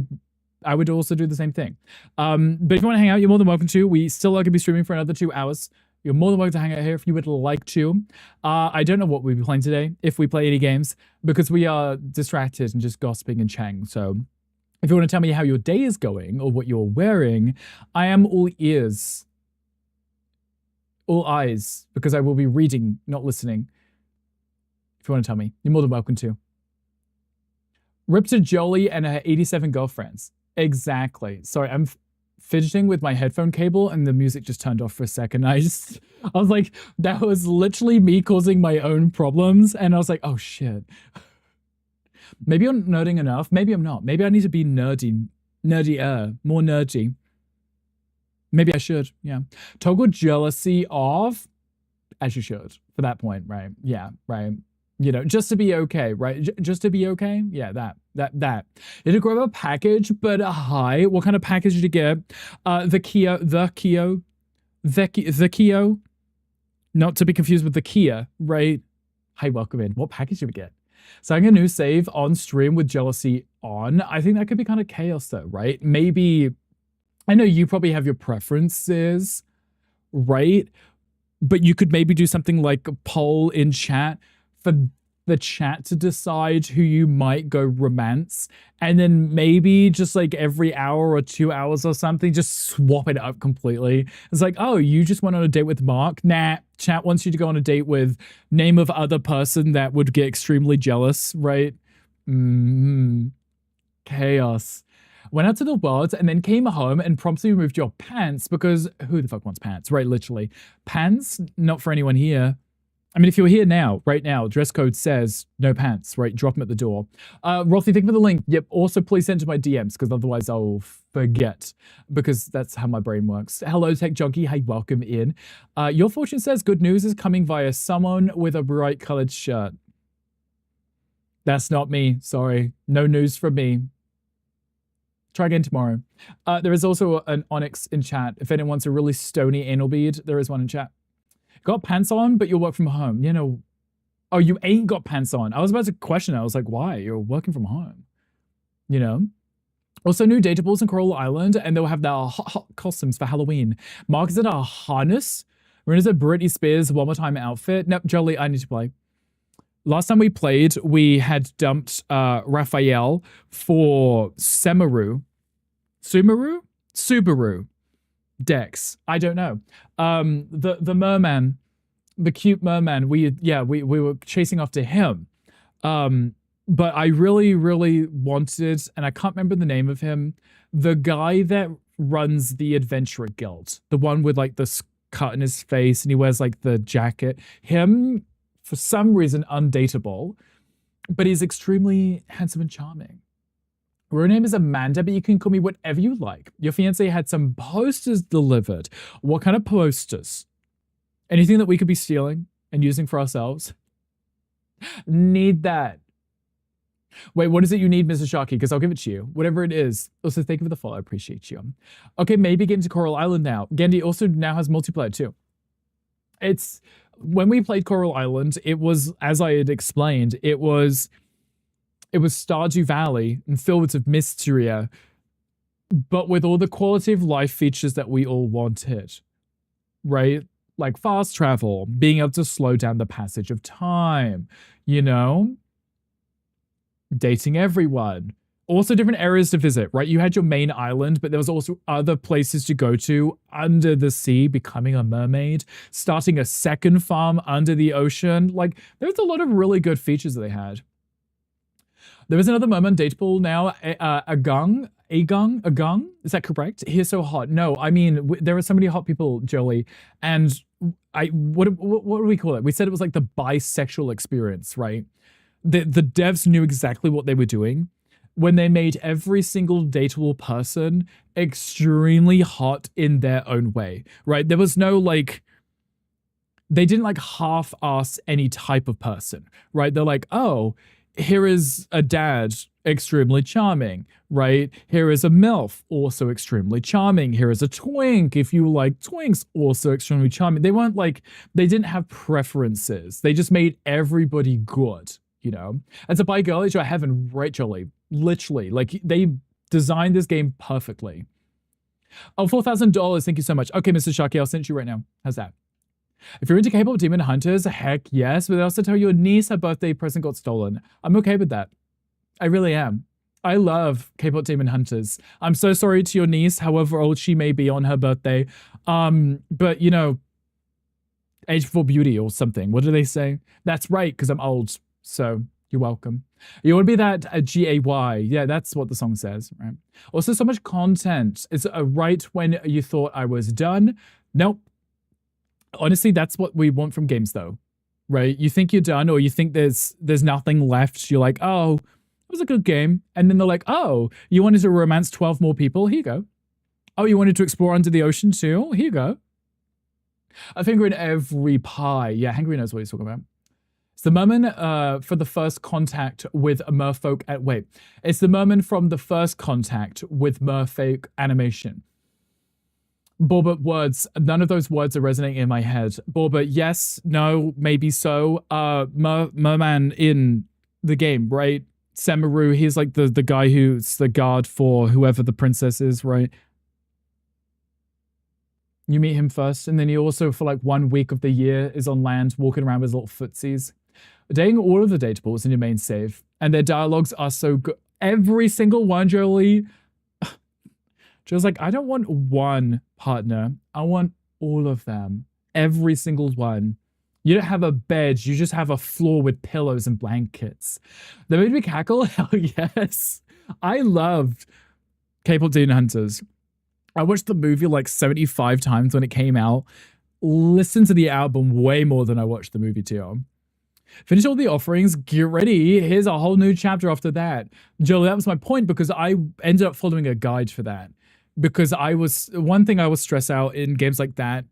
would also do the same thing. But if you want to hang out, you're more than welcome to. We still are going to be streaming for another 2 hours. You're more than welcome to hang out here if you would like to. I don't know what we'll be playing today, if we play any games, because we are distracted and just gossiping and chatting. So if you want to tell me how your day is going or what you're wearing, I am all ears. All eyes, because I will be reading, not listening. If you want to tell me, you're more than welcome to. Rip to Jolie and her 87 girlfriends. Exactly. Sorry, I'm fidgeting with my headphone cable and the music just turned off for a second. I was like, that was literally me causing my own problems. And I was like, oh shit. Maybe I'm nerding enough. Maybe I'm not. Maybe I need to be nerdier, more nerdy. Maybe I should, yeah. Toggle jealousy off, as you should, for that point, right? Yeah, right. You know, just to be okay, right? Just to be okay. Yeah, that. Did you grab a package? But hi, what kind of package did you get? The Keo, not to be confused with the Kia, right? Hi, welcome in. What package did we get? Starting a new save on stream with jealousy on. I think that could be kind of chaos though, right? Maybe, I know you probably have your preferences, right? But you could maybe do something like a poll in chat for the chat to decide who you might go romance, and then maybe just like every hour or 2 hours or something, just swap it up completely. It's like, oh, you just went on a date with Mark? Nah, chat wants you to go on a date with name of other person that would get extremely jealous, right? Chaos. Went out to the world and then came home and promptly removed your pants because who the fuck wants pants, right? Literally. Pants, not for anyone here. I mean, if you're here now, right now, dress code says no pants, right? Drop them at the door. Rothy, thank you for the link. Yep, also please send to my DMs because otherwise I'll forget because that's how my brain works. Hello, Tech Junkie. Hey, welcome in. Your fortune says good news is coming via someone with a bright colored shirt. That's not me. Sorry. No news from me. Try again tomorrow. There is also an Onyx in chat. If anyone wants a really stony anal bead, there is one in chat. Got pants on, but you'll work from home. You know, oh, you ain't got pants on. I was about to question it. I was like, why? You're working from home. You know? Also, new datables in Coral Island, and they'll have their hot costumes for Halloween. Mark, is it a harness? Rena's a Britney Spears one more time outfit. Nope, Jolie, I need to play. Last time we played, we had dumped Raphael for Subaru Dex. I don't know. The merman, the cute merman. We were chasing after him. But I really, really wanted, and I can't remember the name of him, the guy that runs the Adventurer Guild, the one with like the cut in his face and he wears like the jacket. Him, for some reason, undateable, but he's extremely handsome and charming. Her name is Amanda, but you can call me whatever you like. Your fiance had some posters delivered. What kind of posters? Anything that we could be stealing and using for ourselves? Need that. Wait, what is it you need, Mr. Sharky? Because I'll give it to you. Whatever it is. Also, thank you for the follow. I appreciate you. Okay, maybe get into Coral Island now. Gandhi also now has multiplayer too. It's, when we played Coral Island, it was, as I had explained, it was Stardew Valley and filled with Mysteria, but with all the quality of life features that we all wanted, right? Like fast travel, being able to slow down the passage of time, you know? Dating everyone. Also different areas to visit, right? You had your main island, but there was also other places to go to under the sea, becoming a mermaid, starting a second farm under the ocean. Like, there's a lot of really good features that they had. There is another moment dateable now, Agung, is that correct? He's so hot. No, I mean, there are so many hot people, Jolie, and what do we call it? We said it was like the bisexual experience, right? The devs knew exactly what they were doing when they made every single dateable person extremely hot in their own way, right? There was no like, they didn't like half-ass any type of person, right? They're like, oh, here is a dad, extremely charming, right? Here is a MILF, also extremely charming. Here is a twink, if you like twinks, also extremely charming. They weren't like, they didn't have preferences. They just made everybody good, you know? And to buy girl to heaven, right, Jolie? Literally, like they designed this game perfectly. Oh, $4,000, thank you so much. Okay, Mr. Sharky, I'll send you right now. How's that? If you're into K-pop Demon Hunters, heck yes, but they also tell your niece her birthday present got stolen. I'm okay with that. I really am. I love K-pop Demon Hunters. I'm so sorry to your niece, however old she may be on her birthday. But you know, age before beauty or something. What do they say? That's right, because I'm old. So you're welcome. You want to be that G-A-Y. Yeah, that's what the song says, right? Also, so much content. It's right when you thought I was done. Nope. Honestly, that's what we want from games though, right? You think you're done or you think there's nothing left. You're like, oh, it was a good game. And then they're like, oh, you wanted to romance 12 more people? Here you go. Oh, you wanted to explore under the ocean too? Here you go. A finger in every pie. Yeah, Hangry knows what he's talking about. It's the merman for the first contact with merfolk. Wait, it's the merman from the first contact with merfolk animation. Borba words. None of those words are resonating in my head. Borba, yes, no, maybe so. Merman in the game, right? Semaru, he's like the guy who's the guard for whoever the princess is, right? You meet him first, and then he also, for like 1 week of the year, is on land walking around with his little footsies. Dating all of the datables in your main save, and their dialogues are so good. Every single one, Jolie. Joe's like, I don't want one partner. I want all of them. Every single one. You don't have a bed. You just have a floor with pillows and blankets. That made me cackle. Hell yes. I loved K-pop Demon Hunters. I watched the movie like 75 times when it came out. Listened to the album way more than I watched the movie too. Finish all the offerings, get ready. Here's a whole new chapter after that. Joe, that was my point because I ended up following a guide for that. Because one thing I was stressed out in games like that,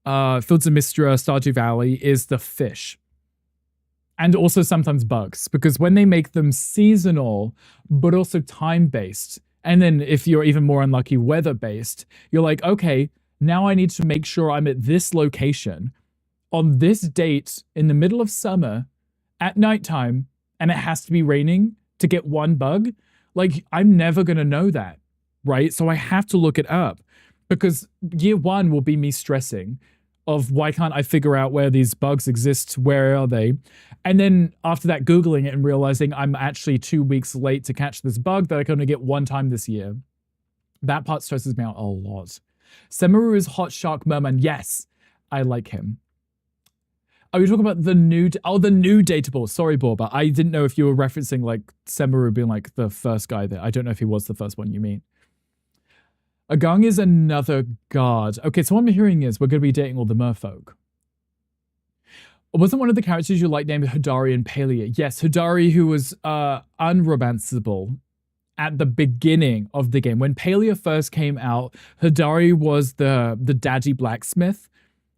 Fields of Mistra, Stardew Valley, is the fish. And also sometimes bugs. Because when they make them seasonal, but also time-based, and then if you're even more unlucky, weather-based, you're like, okay, now I need to make sure I'm at this location on this date in the middle of summer at nighttime, and it has to be raining to get one bug. Like, I'm never going to know that. Right? So I have to look it up because year one will be me stressing of why can't I figure out where these bugs exist? Where are they? And then after that, Googling it and realizing I'm actually 2 weeks late to catch this bug that I can only get one time this year. That part stresses me out a lot. Semaru is Hot Shark Merman. Yes, I like him. Are you talking about the new Dateable? Sorry, Borba. I didn't know if you were referencing like Semaru being like the first guy there. I don't know if he was the first one you meet. Agang is another guard. Okay, so what I'm hearing is we're going to be dating all the merfolk. Wasn't one of the characters you like named Hodari and Palia? Yes, Hodari, who was unromanceable at the beginning of the game. When Palia first came out, Hodari was the daddy blacksmith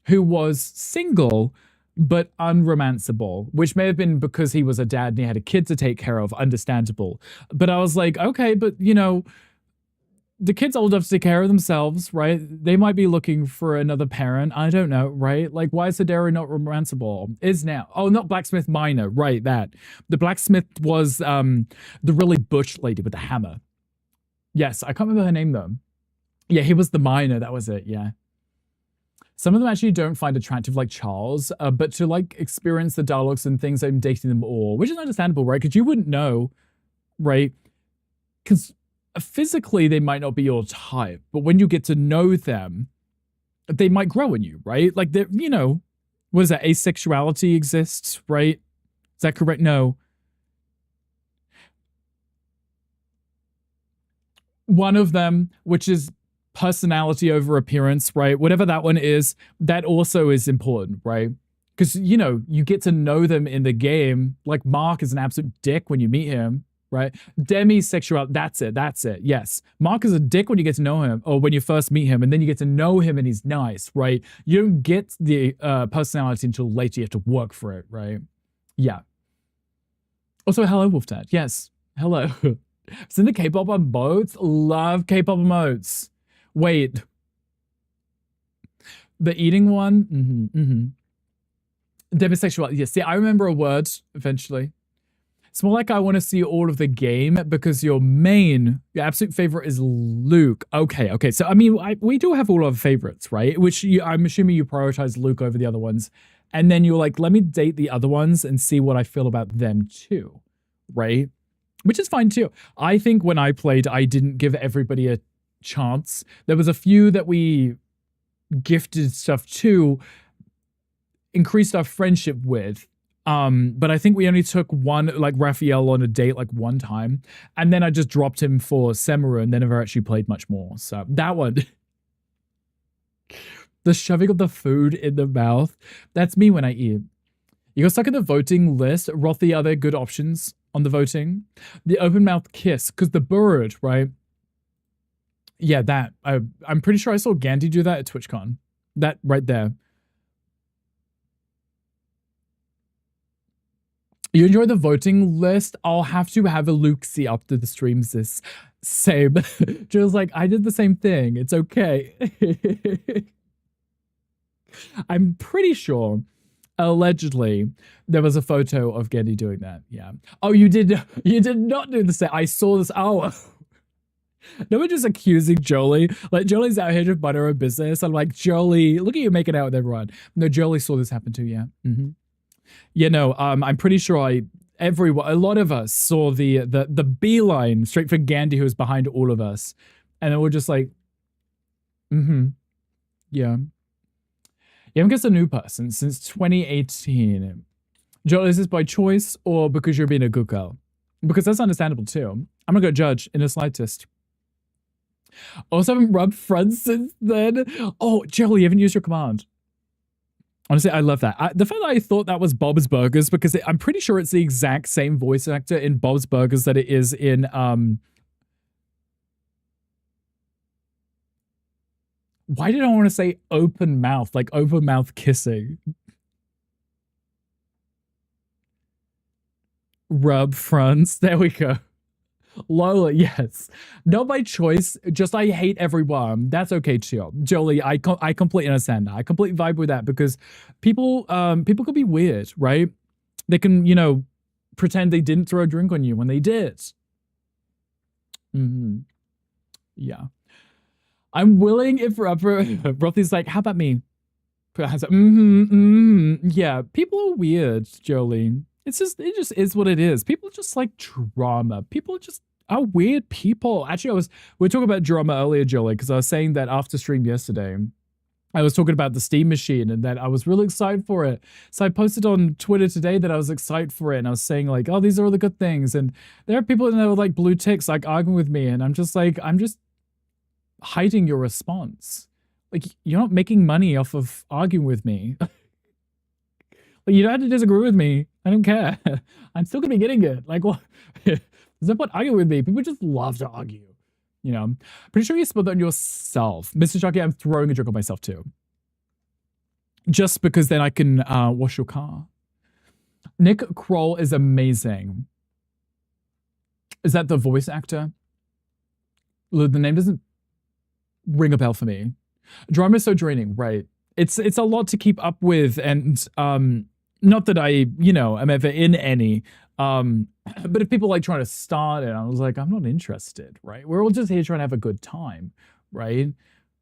who was single but unromanceable, which may have been because he was a dad and he had a kid to take care of, understandable. But I was like, okay, but you know, the kids old enough to take care of themselves, right? They might be looking for another parent. I don't know, right? Like, why is Hodari not romanceable? Is now. Oh, not blacksmith miner, right, that. The blacksmith was the really butch lady with the hammer. Yes, I can't remember her name though. Yeah, he was the miner, that was it, yeah. Some of them actually don't find attractive like Charles, but to like experience the dialogues and things, I'm dating them all, which is understandable, right? Because you wouldn't know, right? Because physically they might not be your type, but when you get to know them, they might grow in you, right? Like, you know, what is that? Asexuality exists, right? Is that correct? No. One of them, which is personality over appearance, right? Whatever that one is, that also is important, right? Because, you know, you get to know them in the game. Like, Mark is an absolute dick when you meet him, right? Demisexuality, that's it, yes. Mark is a dick when you get to know him, or when you first meet him, and then you get to know him and he's nice, right? You don't get the personality until later. You have to work for it, right? Yeah. Also, hello, Wolf Dad. Yes, hello. It's in the K-pop emotes. Love K-pop emotes. Wait. The eating one? Demisexuality. Yes, see, I remember a word eventually. It's more like I want to see all of the game because your absolute favorite is Luke. Okay. So, I mean, we do have all our favorites, right? Which I'm assuming you prioritize Luke over the other ones. And then you're like, let me date the other ones and see what I feel about them too, right? Which is fine too. I think when I played, I didn't give everybody a chance. There was a few that we gifted stuff to, increased our friendship with. But I think we only took one, like Raphael, on a date like one time, and then I just dropped him for Semaru and then never actually played much more. So that one, the shoving of the food in the mouth, that's me when I eat. You got stuck in the voting list. Rothy, are there good options on the voting? The open mouth kiss, because the bird, right? Yeah, that. I'm pretty sure I saw Gandhi do that at TwitchCon. That right there. You enjoy the voting list? I'll have to have a look-see after the streams this. Same. Jill's like, I did the same thing. It's okay. I'm pretty sure, allegedly, there was a photo of Getty doing that. Yeah. Oh, you did not do the same. I saw this. Oh. No one just accusing Jolie. Like, Jolie's out here to butter her business. I'm like, Jolie, look at you making out with everyone. No, Jolie saw this happen too, yeah. Mm-hmm. Yeah, no, I'm pretty sure a lot of us saw the beeline straight for Gandhi, who was behind all of us. And then we're just like, yeah. You haven't guessed a new person since 2018. Jolie, is this by choice or because you're being a good girl? Because that's understandable too. I'm not going to judge in the slightest. Also haven't rubbed fronts since then. Oh, Jolie, you haven't used your command. Honestly, I love that. The fact that I thought that was Bob's Burgers, because I'm pretty sure it's the exact same voice actor in Bob's Burgers that it is in why did I want to say open mouth, like open mouth kissing? Rub fronts. There we go. Lola, yes. Not by choice, just I hate everyone. That's okay too. Jolie, I completely understand that. I completely vibe with that because people could be weird, right? They can, you know, pretend they didn't throw a drink on you when they did. Mm-hmm. Yeah. I'm willing if Rothy's like, how about me? Yeah, people are weird, Jolie. It just is what it is. People just like drama. People just are weird people. Actually, we were talking about drama earlier, Jolie, because I was saying that after stream yesterday, I was talking about the Steam machine and that I was really excited for it. So I posted on Twitter today that I was excited for it. And I was saying like, oh, these are all the good things. And there are people in there with like blue ticks, like arguing with me. And I'm just like, I'm just hiding your response. Like, you're not making money off of arguing with me. Like, you don't have to disagree with me. I don't care. I'm still gonna be getting it. Like, what? There's no point arguing with me. People just love to argue. You know? Pretty sure you spilled that on yourself. Mr. Chucky, I'm throwing a drink on myself too. Just because then I can wash your car. Nick Kroll is amazing. Is that the voice actor? The name doesn't ring a bell for me. Drama is so draining, right? It's a lot to keep up with, and not that I, you know, am ever in any. But if people like trying to start it, I was like, I'm not interested, right? We're all just here trying to have a good time, right?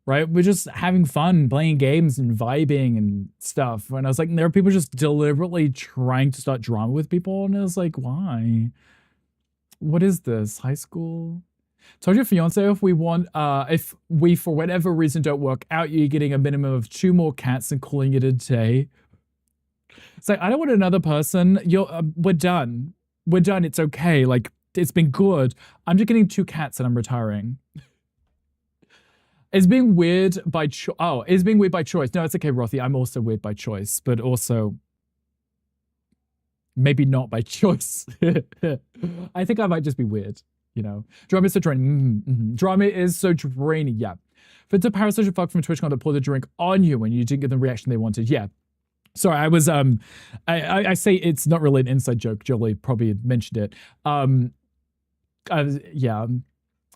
Right? We're just having fun, playing games and vibing and stuff. And I was like, there are people just deliberately trying to start drama with people, and I was like, why? What is this? High school? Told your fiance if we for whatever reason don't work out, you're getting a minimum of 2 more cats and calling it a day. It's like, I don't want another person. We're done. We're done. It's okay. Like, it's been good. I'm just getting 2 cats and I'm retiring. It's being weird by it's being weird by choice. No, it's okay, Rothy. I'm also weird by choice, but also maybe not by choice. I think I might just be weird. You know, drama is so draining. Drama is so draining. Yeah. For the parasocial fuck from TwitchCon that poured the drink on you when you didn't get the reaction they wanted. Yeah. Sorry, I was I say it's not really an inside joke. Jolie probably mentioned it. Yeah.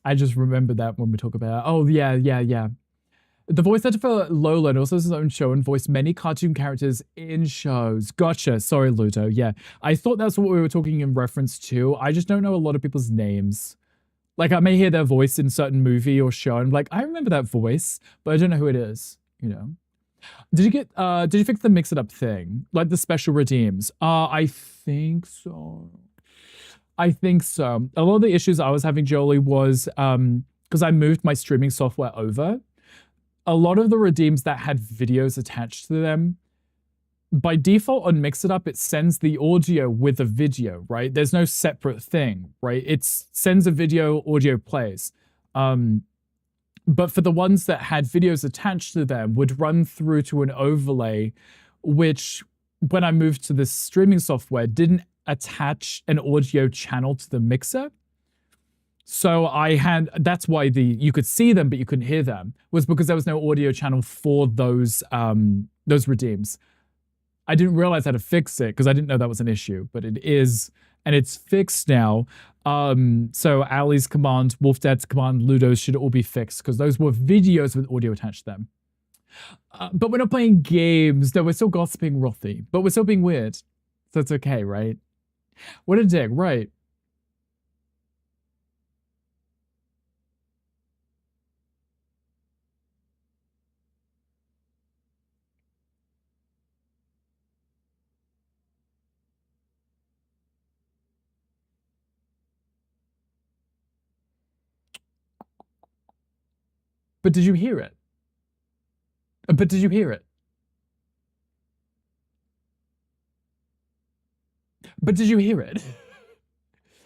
I just remember that when we talk about oh yeah. The voice actor for Lola also has his own show and voiced many cartoon characters in shows. Gotcha. Sorry, Ludo. Yeah. I thought that's what we were talking in reference to. I just don't know a lot of people's names. Like, I may hear their voice in certain movie or show, and I'm like, I remember that voice, but I don't know who it is, you know? Did you fix the mix it up thing? Like the special redeems? I think so. A lot of the issues I was having, Jolie, was because I moved my streaming software over. A lot of the redeems that had videos attached to them, by default on Mix It Up, it sends the audio with a video, right? There's no separate thing, right? It sends a video, audio plays. But for the ones that had videos attached to them would run through to an overlay, which when I moved to this streaming software, didn't attach an audio channel to the mixer. So that's why you could see them, but you couldn't hear them, was because there was no audio channel for those redeems. I didn't realize how to fix it because I didn't know that was an issue, but it is, and it's fixed now. So Ali's command, Wolf Dad's command, Ludo's should all be fixed because those were videos with audio attached to them. But we're not playing games. No, we're still gossiping Rothy, but we're still being weird. So it's okay, right? What a dick, right? But did you hear it? But did you hear it? But did you hear it?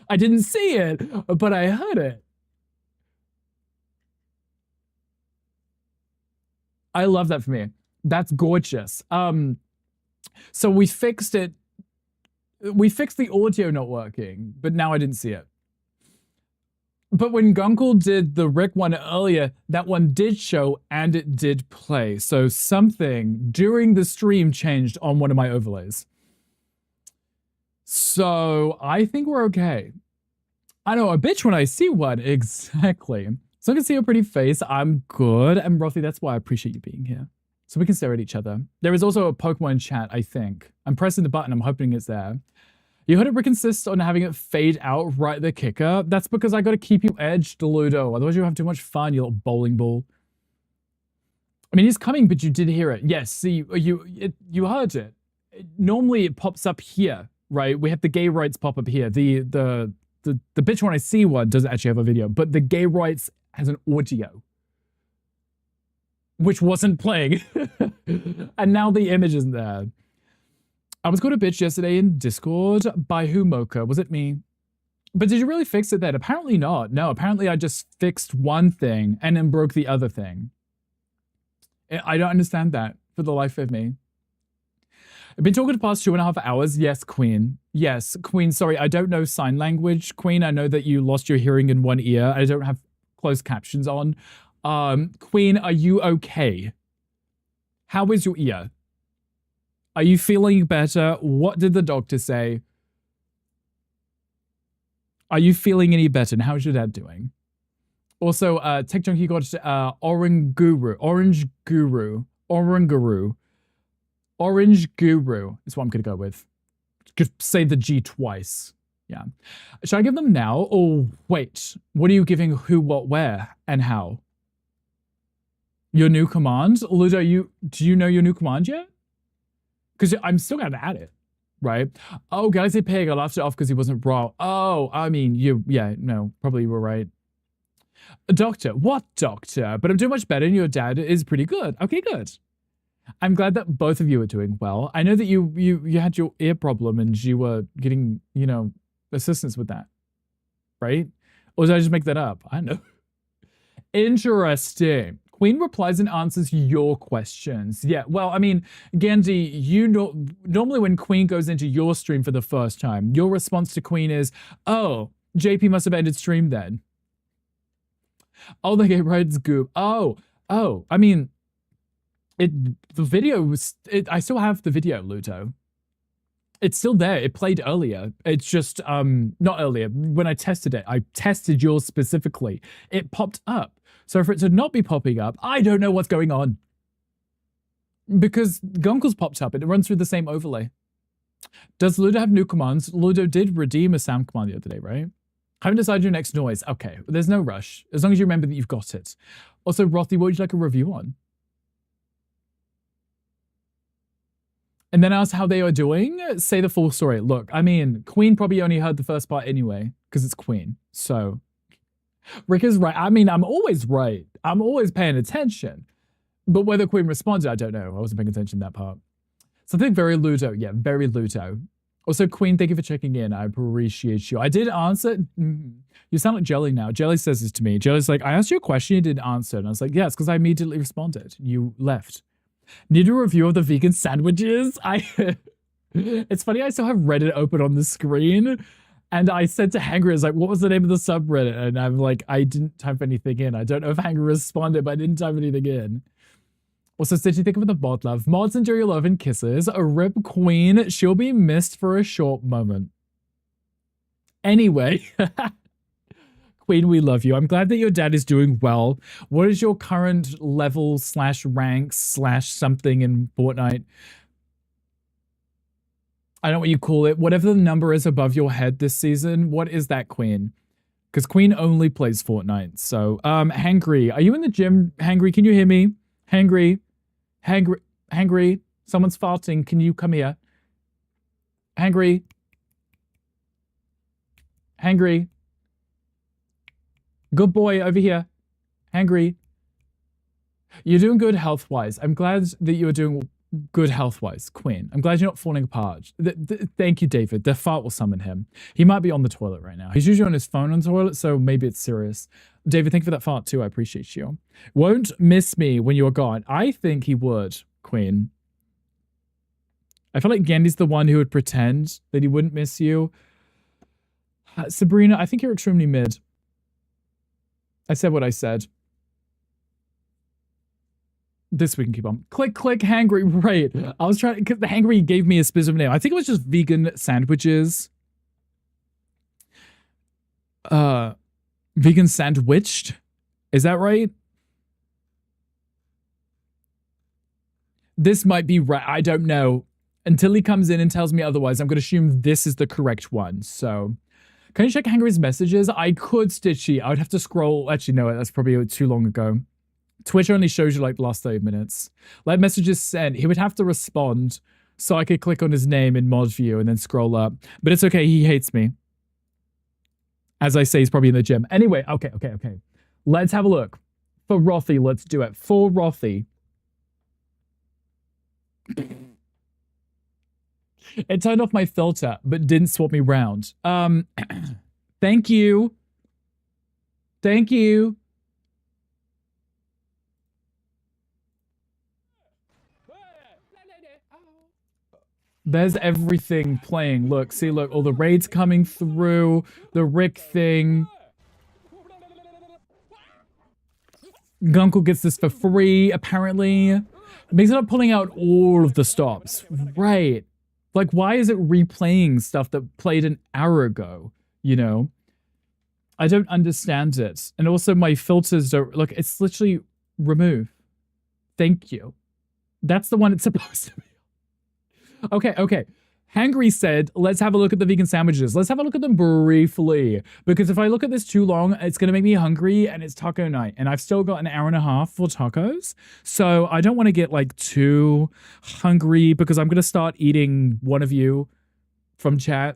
I didn't see it, but I heard it. I love that for me. That's gorgeous. So we fixed it. We fixed the audio not working, but now I didn't see it. But when Gunkel did the Rick one earlier, that one did show and it did play. So something during the stream changed on one of my overlays. So I think we're okay. I know a bitch when I see one, exactly. So I can see your pretty face, I'm good. And Rothy, that's why I appreciate you being here. So we can stare at each other. There is also a Pokemon chat, I think. I'm pressing the button, I'm hoping it's there. You heard it, Rick insists on having it fade out right the kicker. That's because I gotta keep you edged, Ludo. Otherwise you'll have too much fun, you little bowling ball. I mean, he's coming, but you did hear it. Yes, see, you heard it. Normally it pops up here, right? We have the gay rights pop up here. The bitch when I see one doesn't actually have a video, but the gay rights has an audio, which wasn't playing. And now the image isn't there. I was called a bitch yesterday in Discord by who, Mocha? Was it me? But did you really fix it then? Apparently not. No, apparently I just fixed one thing and then broke the other thing. I don't understand that for the life of me. I've been talking the past 2.5 hours. Yes, Queen. Yes, Queen. Sorry, I don't know sign language. Queen, I know that you lost your hearing in one ear. I don't have closed captions on. Queen, are you okay? How is your ear? Are you feeling better? What did the doctor say? Are you feeling any better? And how's your dad doing? Also, Tech Junkie got Orange Guru is what I'm gonna go with. Just say the G twice. Yeah. Should I give them now? Or wait, what are you giving who, what, where, and how? Your new command? Ludo, do you know your new command yet? Because I'm still gonna add it, right? Oh, Galaxy Pig, I laughed it off because he wasn't raw. Oh, I mean, probably you were right. Doctor, what doctor? But I'm doing much better and your dad is pretty good. Okay, good. I'm glad that both of you are doing well. I know that you had your ear problem and you were getting, assistance with that, right? Or did I just make that up? I don't know. Interesting. Queen replies and answers your questions. Yeah, well, I mean, Gandhi, normally when Queen goes into your stream for the first time, your response to Queen is, oh, JP must have ended stream then. Oh, the gay rights goop. Oh, I mean, the video was, I still have the video, Ludo. It's still there. It played earlier. It's just, not earlier. When I tested it, I tested yours specifically. It popped up. So for it to not be popping up, I don't know what's going on. Because Gunkel's popped up and it runs through the same overlay. Does Ludo have new commands? Ludo did redeem a sound command the other day, right? Haven't decided your next noise. Okay, there's no rush. As long as you remember that you've got it. Also, Rothy, what would you like a review on? And then ask how they are doing. Say the full story. Look, I mean, Queen probably only heard the first part anyway, because it's Queen. So, Rick is right. I mean, I'm always right. I'm always paying attention. But whether Queen responded, I don't know. I wasn't paying attention to that part. Something very Ludo. Yeah, very Ludo. Also, Queen, thank you for checking in. I appreciate you. I did answer. You sound like Jelly now. Jelly says this to me. Jelly's like, I asked you a question, you didn't answer. And I was like, yeah, it's because I immediately responded. You left. Need a review of the vegan sandwiches? It's funny, I still have Reddit open on the screen. And I said to Hangry, I was like, what was the name of the subreddit? And I'm like, I didn't type anything in. I don't know if Hangry responded, but I didn't type anything in. Also, Stitchy, think of the mod love. Mods enjoy your love and kisses. A rip queen. She'll be missed for a short moment. Anyway, Queen, we love you. I'm glad that your dad is doing well. What is your current level / rank / something in Fortnite? I don't know what you call it. Whatever the number is above your head this season, what is that, Queen? Because Queen only plays Fortnite. So, Hangry, are you in the gym? Hangry, can you hear me? Hangry, Hangry, someone's farting. Can you come here? Hangry, Hangry. Good boy over here. Hangry. You're doing good health-wise. I'm glad that you're doing good health-wise, Queen. I'm glad you're not falling apart. Thank you, David. The fart will summon him. He might be on the toilet right now. He's usually on his phone on the toilet, so maybe it's serious. David, thank you for that fart too. I appreciate you. Won't miss me when you're gone. I think he would, Queen. I feel like Gandhi's the one who would pretend that he wouldn't miss you. Sabrina, I think you're extremely mid. I said what I said. This we can keep on. Click, hangry. Right. I was trying, because the hangry gave me a specific name. I think it was just vegan sandwiches. Vegan sandwiched. Is that right? This might be right. I don't know. Until he comes in and tells me otherwise, I'm going to assume this is the correct one. So, can you check Hangry's messages? I could, Stitchy. I would have to scroll. Actually, no, that's probably too long ago. Twitch only shows you like the last 30 minutes. Let messages sent. He would have to respond so I could click on his name in mod view and then scroll up. But it's okay. He hates me. As I say, he's probably in the gym. Anyway, okay. Let's have a look. For Rothy, let's do it. For Rothy. It turned off my filter, but didn't swap me round. Thank you. Thank you. There's everything playing. Look, see, look, all the raids coming through, the Rick thing. Gunkle gets this for free, apparently. It makes it up pulling out all of the stops. Right. Like, why is it replaying stuff that played an hour ago? You know? I don't understand it. And also my filters don't, look, it's literally remove. Thank you. That's the one it's supposed to be. Okay. Hangry said, let's have a look at the vegan sandwiches. Let's have a look at them briefly. Because if I look at this too long, it's going to make me hungry and it's taco night. And I've still got an hour and a half for tacos. So I don't want to get like too hungry because I'm going to start eating one of you from chat.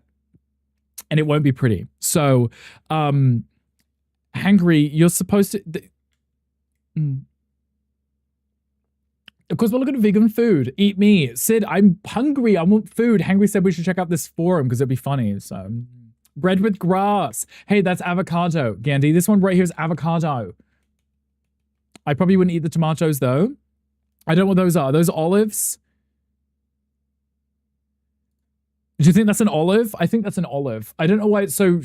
And it won't be pretty. So, Hangry, you're supposed to... Of course, we're looking at vegan food. Eat me. Sid, I'm hungry. I want food. Hangry said we should check out this forum because it'd be funny. So, bread with grass. Hey, that's avocado, Gandhi. This one right here is avocado. I probably wouldn't eat the tomatoes, though. I don't know what those are. Are those olives? Do you think that's an olive? I think that's an olive. I don't know why it's so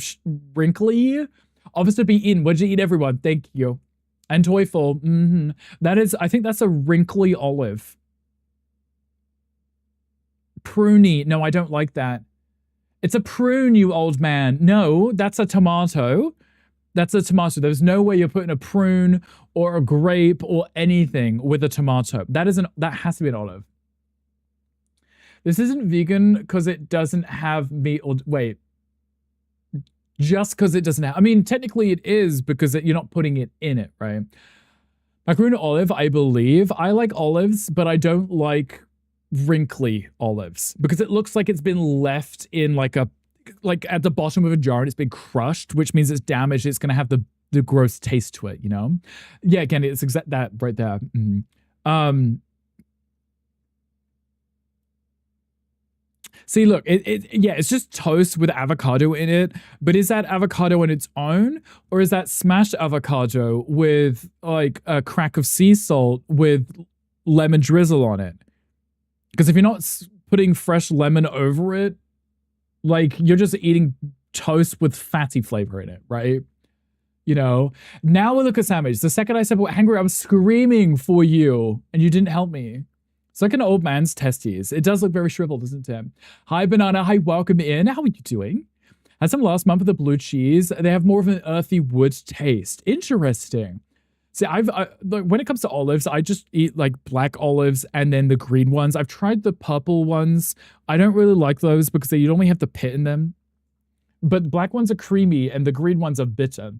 wrinkly. Obviously, be eaten. What'd you eat, everyone? Thank you. And Toyful. That is, I think that's a wrinkly olive. Pruny. No, I don't like that. It's a prune, you old man. No, that's a tomato. That's a tomato. There's no way you're putting a prune or a grape or anything with a tomato. That has to be an olive. This isn't vegan because it doesn't have meat or... Wait. Just because it doesn't have... I mean, technically it is because you're not putting it in it, right? Macaroon olive, I believe. I like olives, but I don't like wrinkly olives because it looks like it's been left in like at the bottom of a jar and it's been crushed, which means it's damaged. It's going to have the gross taste to it, you know? Yeah, again, it's exact that right there. See, look, it's just toast with avocado in it, but is that avocado on its own, or is that smashed avocado with, like, a crack of sea salt with lemon drizzle on it? Because if you're not putting fresh lemon over it, like, you're just eating toast with fatty flavor in it, right? You know, now we look at sandwich. The second I said well, hungry, I was screaming for you, and you didn't help me. It's like an old man's testes. It does look very shriveled, doesn't it? Hi, Banana. Hi, welcome in. How are you doing? Had some last month of the blue cheese. They have more of an earthy wood taste. Interesting. See, like, when it comes to olives, I just eat like black olives and then the green ones. I've tried the purple ones. I don't really like those because they only have the pit in them. But black ones are creamy and the green ones are bitter.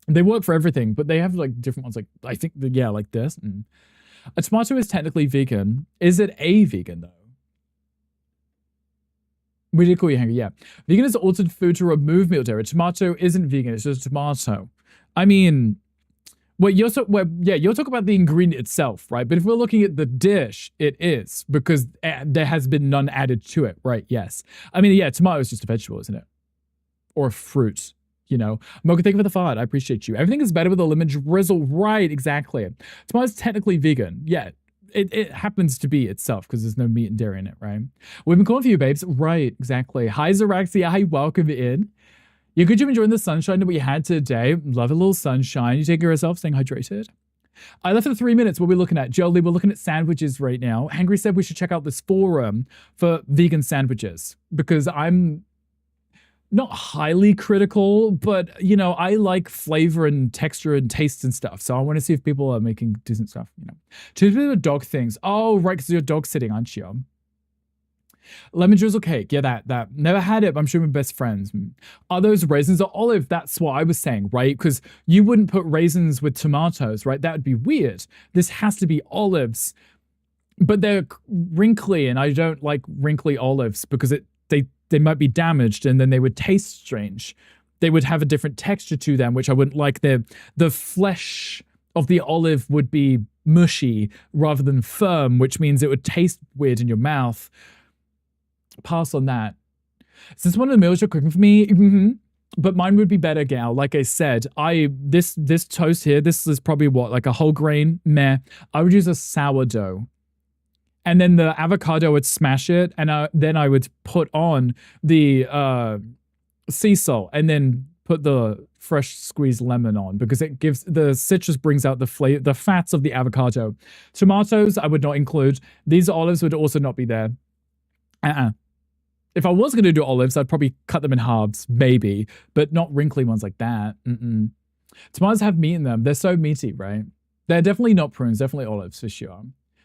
They work for everything, but they have like different ones. Like I think, yeah, like this. A tomato is technically vegan. Is it a vegan though? We did call you hungry, yeah. Vegan is altered food to remove meal dairy. Tomato isn't vegan, it's just a tomato. I mean, you're talking about the ingredient itself, right? But if we're looking at the dish, it is because there has been none added to it, right? Yes. I mean, yeah, tomato is just a vegetable, isn't it? Or a fruit, you know. Mocha, thank you for the fart. I appreciate you. Everything is better with a lemon drizzle, right? Exactly. Tomato is technically vegan, yeah. It happens to be itself because there's no meat and dairy in it, right? We've been calling for you, babes. Right, exactly. Hi, Zaraxia. Hi, welcome in. You good job enjoying the sunshine that we had today. Love a little sunshine. You take care of yourself, staying hydrated. I left for 3 minutes. What are we looking at? Jolie, we're looking at sandwiches right now. Hangry said we should check out this forum for vegan sandwiches because I'm not highly critical, but you know, I like flavor and texture and taste and stuff. So I want to see if people are making decent stuff, you know. To do the dog things. Oh, right, because you're dog sitting, aren't you? Lemon drizzle cake. Yeah, that. Never had it, but I'm sure we're best friends. Are those raisins or olive? That's what I was saying, right? Because you wouldn't put raisins with tomatoes, right? That would be weird. This has to be olives. But they're wrinkly, and I don't like wrinkly olives because they might be damaged and then they would taste strange. They would have a different texture to them, which I wouldn't like. The flesh of the olive would be mushy rather than firm, which means it would taste weird in your mouth. Pass on that. Is this one of the meals you're cooking for me? Mm-hmm. But mine would be better, gal. Like I said, this toast here, this is probably what, like a whole grain? Meh. I would use a sourdough. And then the avocado would smash it, and then I would put on the sea salt, and then put the fresh squeezed lemon on because it gives the citrus brings out the flavor, the fats of the avocado. Tomatoes I would not include. These olives would also not be there. If I was going to do olives, I'd probably cut them in halves, maybe, but not wrinkly ones like that. Tomatoes have meat in them. They're so meaty, right? They're definitely not prunes, definitely olives for sure.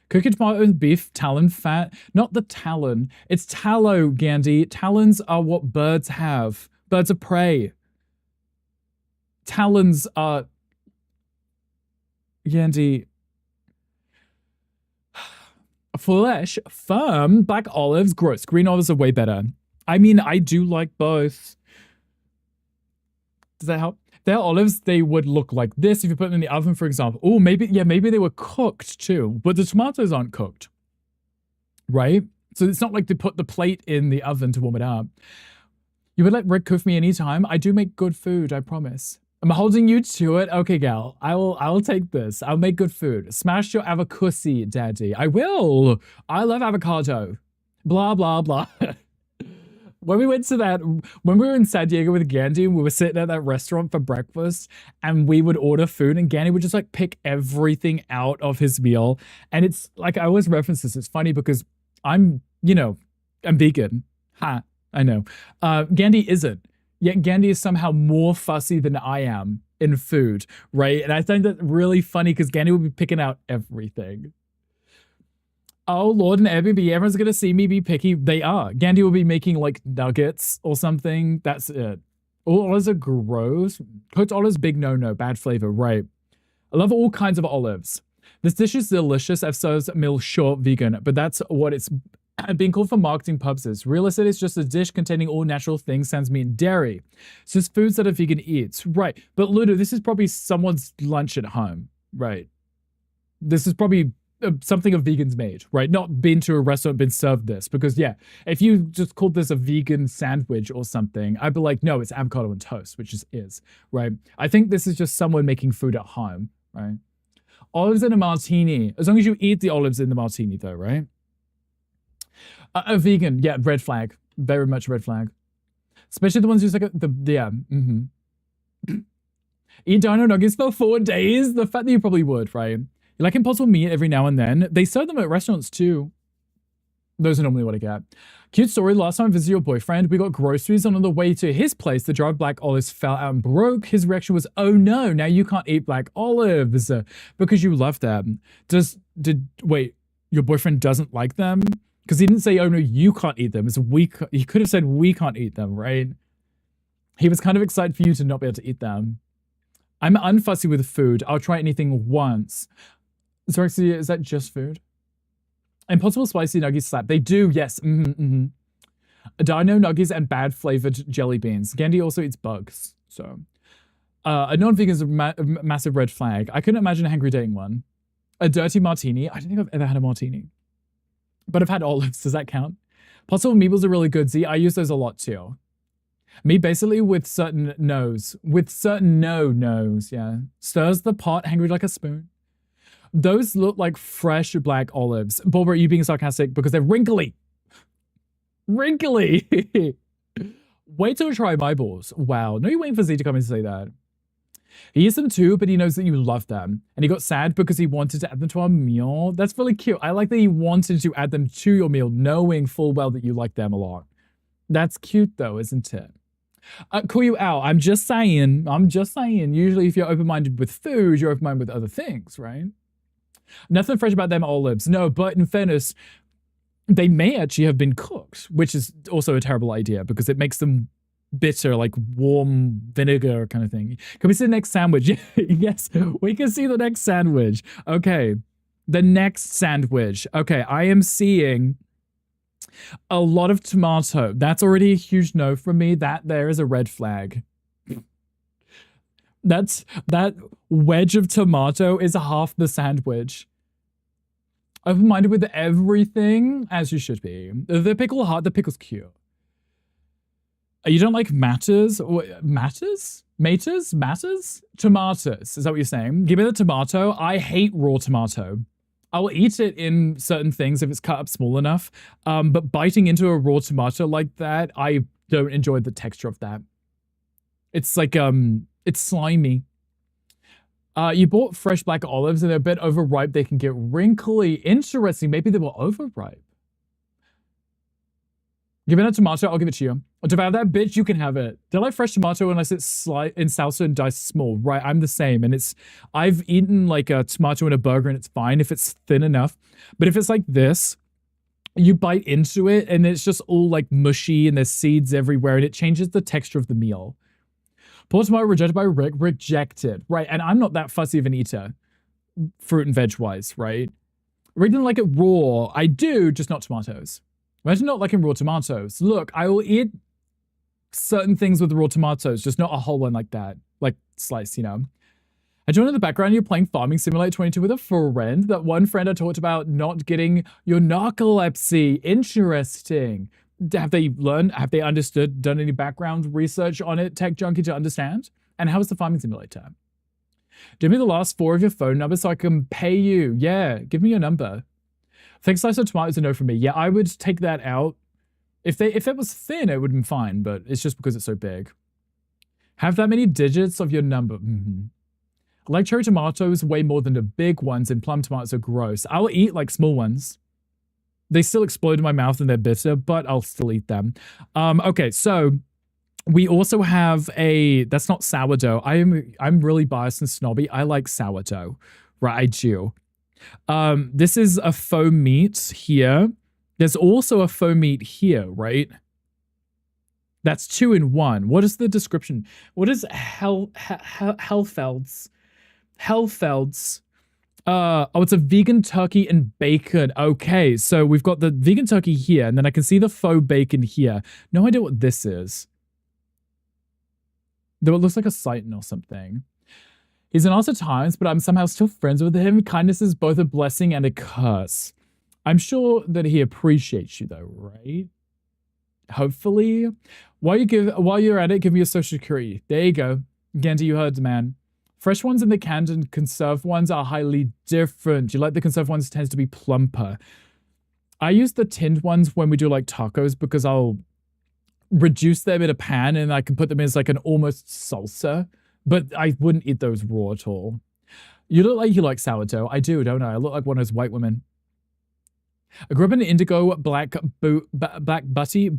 Cooking tomato and beef, talon fat. Not the talon. It's tallow, Gandhi. Talons are what birds have. Birds of prey. Talons are... Gandhi. Flesh, firm, black olives, gross. Green olives are way better. I mean, I do like both. Does that help? They're olives, they would look like this if you put them in the oven, for example. Oh, maybe they were cooked too, but the tomatoes aren't cooked, right? So it's not like they put the plate in the oven to warm it up. You would let Rick cook for me anytime. I do make good food, I promise. I'm holding you to it. Okay, gal, I will take this. I'll make good food. Smash your avocado, daddy. I will. I love avocado. Blah, blah, blah. When we were in San Diego with Gandhi, we were sitting at that restaurant for breakfast and we would order food and Gandhi would just like pick everything out of his meal. And it's like, I always reference this. It's funny because I'm vegan. Ha, I know. Gandhi isn't. Yet Gandhi is somehow more fussy than I am in food, right? And I find that really funny because Gandhi will be picking out everything. Oh, Lord and Airbnb, everyone's going to see me be picky. They are. Gandhi will be making like nuggets or something. That's it. All olives are gross. Cooked olives, big no-no, bad flavor, right. I love all kinds of olives. This dish is delicious. I've served meal short vegan, but that's what it's being called for marketing purposes. Real estate is just a dish containing all natural things, sans meat and dairy. It's just foods that a vegan eats. Right. But Ludo, this is probably someone's lunch at home. Right. This is probably something a vegan's made, right? Not been to a restaurant, been served this. Because yeah, if you just called this a vegan sandwich or something, I'd be like, no, it's avocado and toast, which is, right? I think this is just someone making food at home, right? Olives in a martini. As long as you eat the olives in the martini though, right? A vegan, yeah, red flag. Very much red flag. Especially the ones who's like, Eat dino nuggets for 4 days? The fact that you probably would, right? You like Impossible Meat every now and then. They serve them at restaurants too. Those are normally what I get. Cute story. Last time I visited your boyfriend, we got groceries, and on the way to his place, the jar of black olives fell out and broke. His reaction was, "Oh no, now you can't eat black olives because you love them." Wait, your boyfriend doesn't like them? Because he didn't say, "Oh no, you can't eat them." He could have said, "We can't eat them," right? He was kind of excited for you to not be able to eat them. I'm unfussy with food. I'll try anything once. Sorry, is that just food? Impossible spicy nuggies slap. They do, yes. Dino nuggies and bad flavored jelly beans. Gandhi also eats bugs. So, a non-vegan is a massive red flag. I couldn't imagine a hangry dating one. A dirty martini. I don't think I've ever had a martini. But I've had olives. Does that count? Possible meatballs are really good. Z, I use those a lot too. Me basically with certain no's. With certain no-nos, yeah. Stirs the pot, hangry like a spoon. Those look like fresh black olives. Bulber, are you being sarcastic? Because they're wrinkly. Wrinkly. Wait till you try my balls. Wow. No, you're waiting for Z to come and say that. He eats them too, but he knows that you love them. And he got sad because he wanted to add them to our meal. That's really cute. I like that he wanted to add them to your meal, knowing full well that you like them a lot. That's cute though, isn't it? Call you out. I'm just saying. Usually if you're open-minded with food, you're open-minded with other things, right? Nothing fresh about them olives. No, but in fairness, they may actually have been cooked, which is also a terrible idea because it makes them bitter, like warm vinegar kind of thing. Can we see the next sandwich? Yes, we can see the next sandwich. Okay, the next sandwich. Okay, I am seeing a lot of tomato. That's already a huge no from me. That there is a red flag. That wedge of tomato is half the sandwich. Open-minded with everything, as you should be. The pickle heart, the pickle's cute. You don't like matters? Matters? Maters? Matters? Tomatoes. Is that what you're saying? Give me the tomato. I hate raw tomato. I'll eat it in certain things if it's cut up small enough. But biting into a raw tomato like that, I don't enjoy the texture of that. It's like, it's slimy. You bought fresh black olives and they're a bit overripe. They can get wrinkly. Interesting. Maybe they were overripe. Give it a tomato. I'll give it to you. Devour that bitch. You can have it. Don't like fresh tomato unless it's in salsa and diced small. Right. I'm the same. And I've eaten like a tomato in a burger and it's fine if it's thin enough. But if it's like this, you bite into it and it's just all like mushy and there's seeds everywhere and it changes the texture of the meal. Poor tomato rejected by Rick. Rejected. Right. And I'm not that fussy of an eater. Fruit and veg wise. Right. Rick didn't like it raw. I do, just not tomatoes. Imagine not liking raw tomatoes. Look, I will eat certain things with raw tomatoes, just not a whole one like that. Like slice, you know. I joined in the background, you're playing Farming Simulator 22 with a friend. That one friend I talked about not getting your narcolepsy. Interesting. Have they learned, have they understood, done any background research on it, Tech Junkie, to understand? And how is the Farming Simulator? Give me the last 4 of your phone number so I can pay you. Yeah, give me your number. Thick slice of tomato is a no from me. Yeah, I would take that out. If it was thin, it would have been fine, but it's just because it's so big. Have that many digits of your number. Like cherry tomatoes way more than the big ones, and plum tomatoes are gross. I'll eat like small ones. They still explode in my mouth and they're bitter, but I'll still eat them. Okay, so we also have that's not sourdough. I'm really biased and snobby. I like sourdough. Right, I do. This is a faux meat here. There's also a faux meat here, right? That's 2 in 1. What is the description? What is Hellfelds? Hellfelds. Oh, it's a vegan turkey and bacon. Okay, so we've got the vegan turkey here, and then I can see the faux bacon here. No idea what this is. Though it looks like a Titan or something. He's an ass at times, but I'm somehow still friends with him. Kindness is both a blessing and a curse. I'm sure that he appreciates you though, right? Hopefully. While you're at it, give me your social security. There you go. Gandhi, you heard, man. Fresh ones in the canned and conserved ones are highly different. You like the conserved ones, tends to be plumper. I use the tinned ones when we do like tacos because I'll reduce them in a pan and I can put them in as like an almost salsa. But I wouldn't eat those raw at all. You look like you like sourdough. I do, don't I? I look like one of those white women. I grew up in an indigo black booty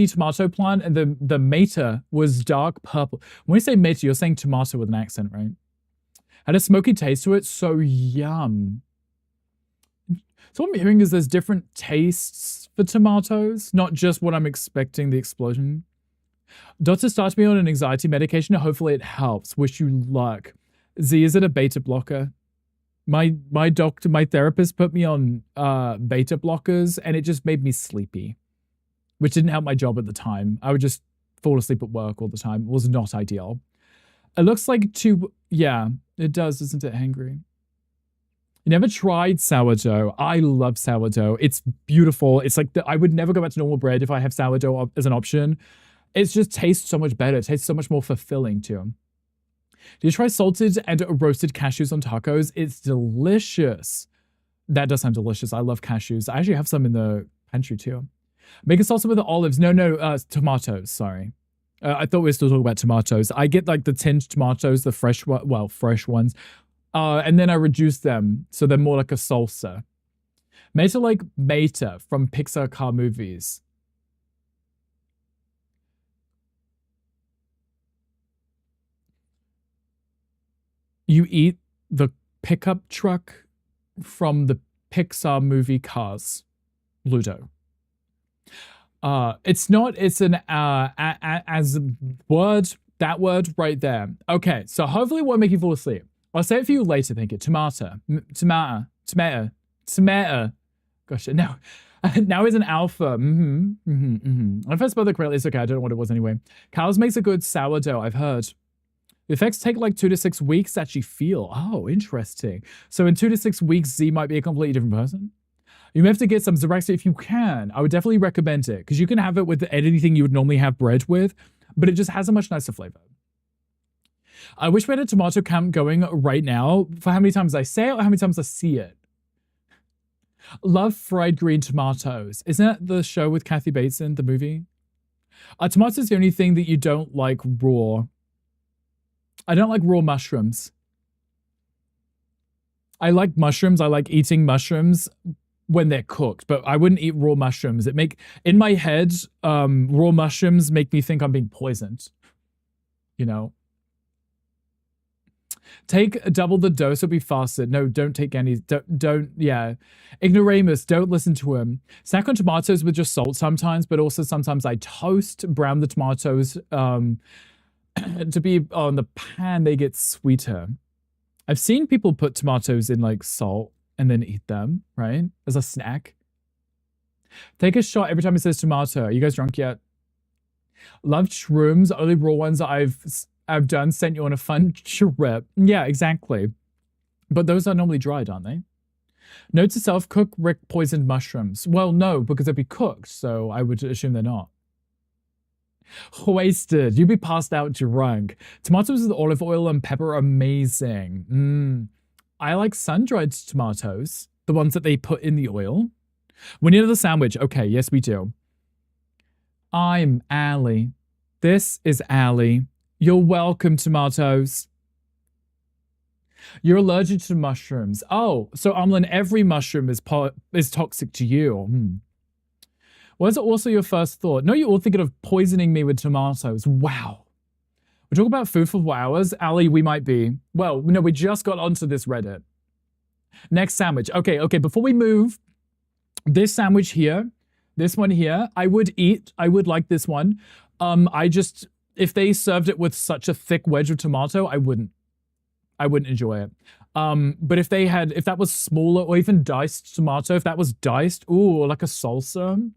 tomato plant, and the meta was dark purple. When you say meta, you're saying tomato with an accent, right? Had a smoky taste to it, so yum. So what I'm hearing is there's different tastes for tomatoes, not just what I'm expecting, the explosion. Doctor started me on an anxiety medication. Hopefully it helps. Wish you luck. Z, is it a beta blocker? My therapist put me on beta blockers, and it just made me sleepy, which didn't help my job at the time. I would just fall asleep at work all the time. It was not ideal. It looks like yeah, it does, isn't it, Hangry? You never tried sourdough. I love sourdough. It's beautiful. It's like, I would never go back to normal bread if I have sourdough as an option. It just tastes so much better. It tastes so much more fulfilling too. Did you try salted and roasted cashews on tacos? It's delicious. That does sound delicious. I love cashews. I actually have some in the pantry too. Make a salsa with the olives. No, tomatoes, sorry. I thought we were still talking about tomatoes. I get like the tinned tomatoes, the fresh ones. And then I reduce them so they're more like a salsa. Meta like Meta from Pixar car movies. You eat the pickup truck from the Pixar movie Cars, Ludo. It's not, it's an as a word, that word right there. Okay, so hopefully it won't make you fall asleep. I'll say it for you later, think it. Tomato. Gosh, no. Now is an alpha. When I first spelled it correctly, it's okay. I don't know what it was anyway. Cows makes a good sourdough, I've heard. The effects take like 2 to 6 weeks to actually feel. Oh, interesting. So in 2 to 6 weeks, Z might be a completely different person. You may have to get some Zeraxa if you can. I would definitely recommend it because you can have it with anything you would normally have bread with, but it just has a much nicer flavor. I wish we had a tomato count going right now for how many times I say it or how many times I see it. Love fried green tomatoes. Isn't that the show with Kathy Bates in the movie? Tomatoes is the only thing that you don't like raw. I don't like raw mushrooms. I like mushrooms. I like eating mushrooms when they're cooked, but I wouldn't eat raw mushrooms. In my head, raw mushrooms make me think I'm being poisoned. You know? Take double the dose, it'll be faster. No, don't take any. Yeah. Ignoramus, don't listen to him. Snack on tomatoes with just salt sometimes, but also sometimes I brown the tomatoes. To be on the pan, they get sweeter. I've seen people put tomatoes in like salt and then eat them, right? As a snack. Take a shot every time it says tomato. Are you guys drunk yet? Love shrooms. Only raw ones I've done sent you on a fun trip. Yeah, exactly. But those are normally dried, aren't they? Note to self, cook Rick poisoned mushrooms. Well, no, because they'd be cooked, so I would assume they're not. Wasted. You'd be passed out drunk. Tomatoes with olive oil and pepper are amazing. I like sun-dried tomatoes, the ones that they put in the oil. We need the sandwich. Okay, yes, we do. I'm Allie. This is Allie. You're welcome, tomatoes. You're allergic to mushrooms. Oh, so Amlin, every mushroom is toxic to you. Was it also your first thought? No, you're all thinking of poisoning me with tomatoes. Wow. We're talking about food for 4 hours. Ali, we might be. Well, no, we just got onto this Reddit. Next sandwich. Okay, before we move, this sandwich here, this one here, I would eat. I would like this one. If they served it with such a thick wedge of tomato, I wouldn't enjoy it. But if that was smaller or even diced tomato, if that was diced, ooh, like a salsa,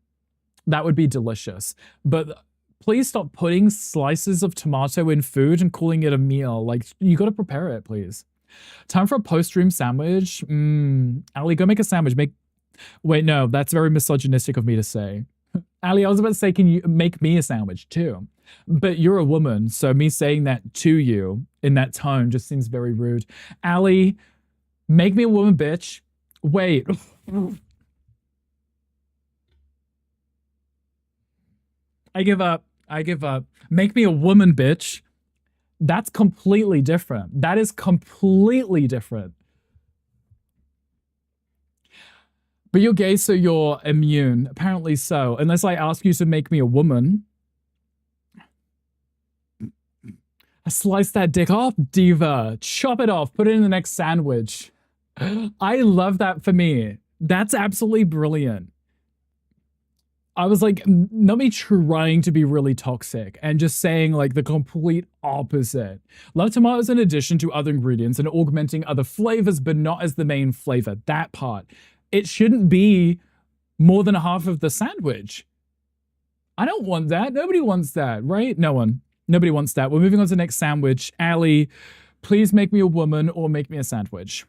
that would be delicious. But please stop putting slices of tomato in food and calling it a meal. Like, you got to prepare it, please. Time for a post-stream sandwich. Ali, go make a sandwich. Wait, no, that's very misogynistic of me to say. Ali, I was about to say, can you make me a sandwich too? But you're a woman, so me saying that to you in that tone just seems very rude. Ali, make me a woman, bitch. Wait. I give up. Make me a woman, bitch. That's completely different. That is completely different. But you're gay, so you're immune. Apparently so. Unless I ask you to make me a woman. Slice that dick off, diva. Chop it off. Put it in the next sandwich. I love that for me. That's absolutely brilliant. I was like, not me trying to be really toxic and just saying like the complete opposite. Love tomatoes in addition to other ingredients and augmenting other flavors, but not as the main flavor. That part. It shouldn't be more than half of the sandwich. I don't want that. Nobody wants that, right? No one. Nobody wants that. We're moving on to the next sandwich. Allie, please make me a woman or make me a sandwich.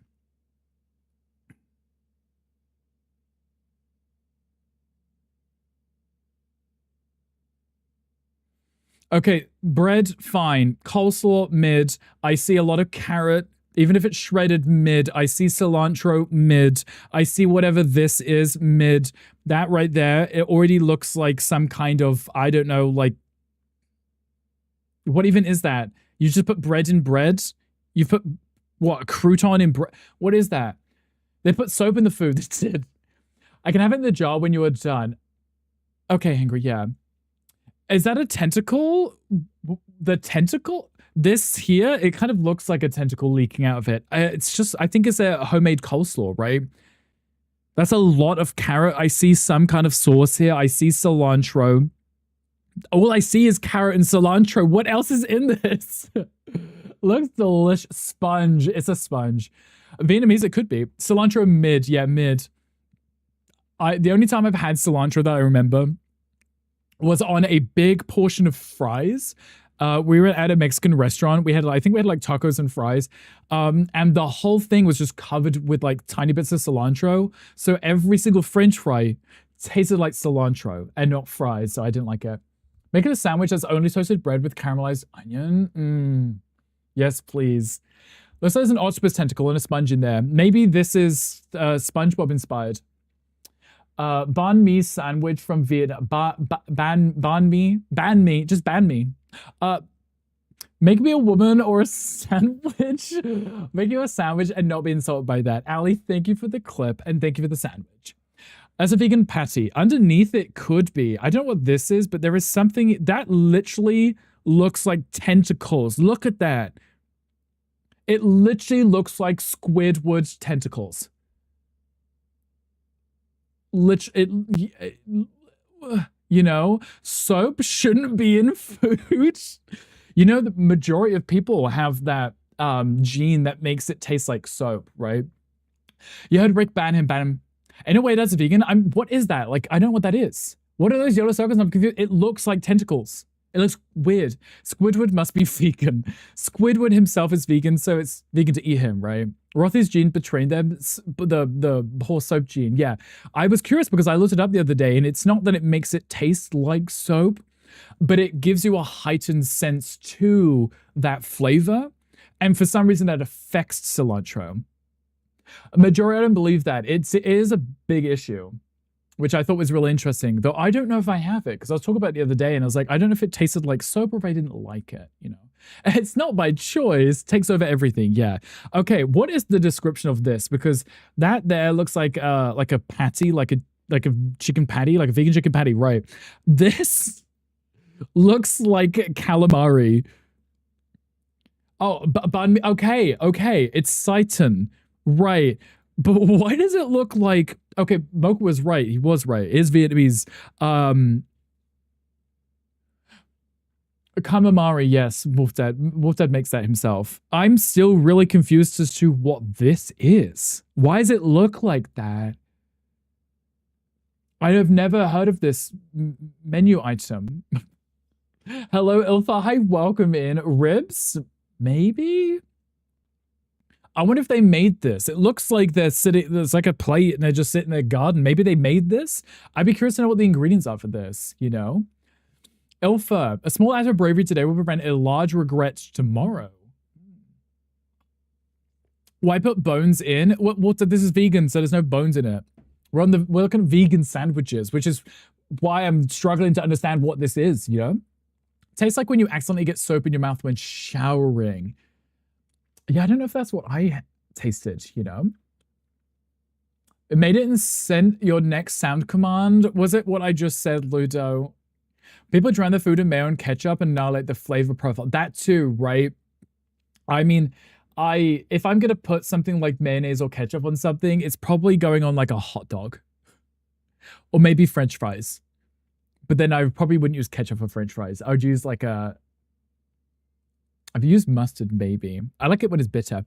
Okay, bread, fine. Coleslaw, mid. I see a lot of carrot. Even if it's shredded, mid. I see cilantro, mid. I see whatever this is, mid. That right there, it already looks like some kind of, I don't know, like, what even is that? You just put bread in bread? You put, what, a crouton in bread? What is that? They put soap in the food. That's it. I can have it in the jar when you are done. Okay, Hangry, yeah. Is that a tentacle? The tentacle? This here, it kind of looks like a tentacle leaking out of it. It's just, I think it's a homemade coleslaw, right? That's a lot of carrot. I see some kind of sauce here. I see cilantro. All I see is carrot and cilantro. What else is in this? Looks delicious. Sponge. It's a sponge. Vietnamese, it could be. Cilantro, mid. Yeah, mid. The only time I've had cilantro that I remember was on a big portion of fries. We were at a Mexican restaurant. I think we had like tacos and fries. And the whole thing was just covered with like tiny bits of cilantro. So every single French fry tasted like cilantro and not fries. So I didn't like it. Make it a sandwich that's only toasted bread with caramelized onion. Yes, please. Looks like there's an octopus tentacle and a sponge in there. Maybe this is SpongeBob inspired. Banh mi sandwich from Vietnam. Ban me. Just ban me. Make me a woman or a sandwich. Make you a sandwich and not be insulted by that. Allie, thank you for the clip and thank you for the sandwich. As a vegan patty, underneath it could be. I don't know what this is, but there is something that literally looks like tentacles. Look at that. It literally looks like Squidward tentacles. You know, soap shouldn't be in food. You know, the majority of people have that gene that makes it taste like soap, right? You heard Rick ban him. In a way, that's vegan. What is that? Like, I don't know what that is. What are those yellow circles? I'm confused. It looks like tentacles. It looks weird. Squidward must be vegan. Squidward himself is vegan, so it's vegan to eat him, right? Rothy's gene betrayed them. The whole soap gene. Yeah. I was curious because I looked it up the other day, and it's not that it makes it taste like soap, but it gives you a heightened sense to that flavor. And for some reason, that affects cilantro. A majority, I don't believe that. It is a big issue, which I thought was really interesting. Though I don't know if I have it, because I was talking about it the other day, and I was like, I don't know if it tasted like soap or if I didn't like it, you know. It's not by choice, takes over everything, yeah. Okay, what is the description of this? Because that there looks like a patty, like a chicken patty, like a vegan chicken patty, right? This looks like calamari. Oh, banh mi. Okay, it's seitan. Right. But why does it look like... Okay, Mocha was right. He was right. It is Vietnamese. Calamari, yes. Wolfdad makes that himself. I'm still really confused as to what this is. Why does it look like that? I have never heard of this menu item. Hello, Ilfa. Hi, welcome in. Ribs? Maybe? I wonder if they made this. It looks like they're sitting, there's like a plate and they're just sitting in a garden. Maybe they made this. I'd be curious to know what the ingredients are for this, you know? Ilfa, a small act of bravery today will prevent a large regret tomorrow. Why put bones in? What? This is vegan, so there's no bones in it. We're looking at vegan sandwiches, which is why I'm struggling to understand what this is, you know? Tastes like when you accidentally get soap in your mouth when showering. Yeah, I don't know if that's what I tasted, you know? It made it and sent your next sound command. Was it what I just said, Ludo? People drown their food in mayo and ketchup and annihilate the flavor profile. That too, right? I mean, if I'm gonna put something like mayonnaise or ketchup on something, it's probably going on like a hot dog. Or maybe French fries. But then I probably wouldn't use ketchup for French fries. I would use like I've used mustard maybe. I like it when it's bitter.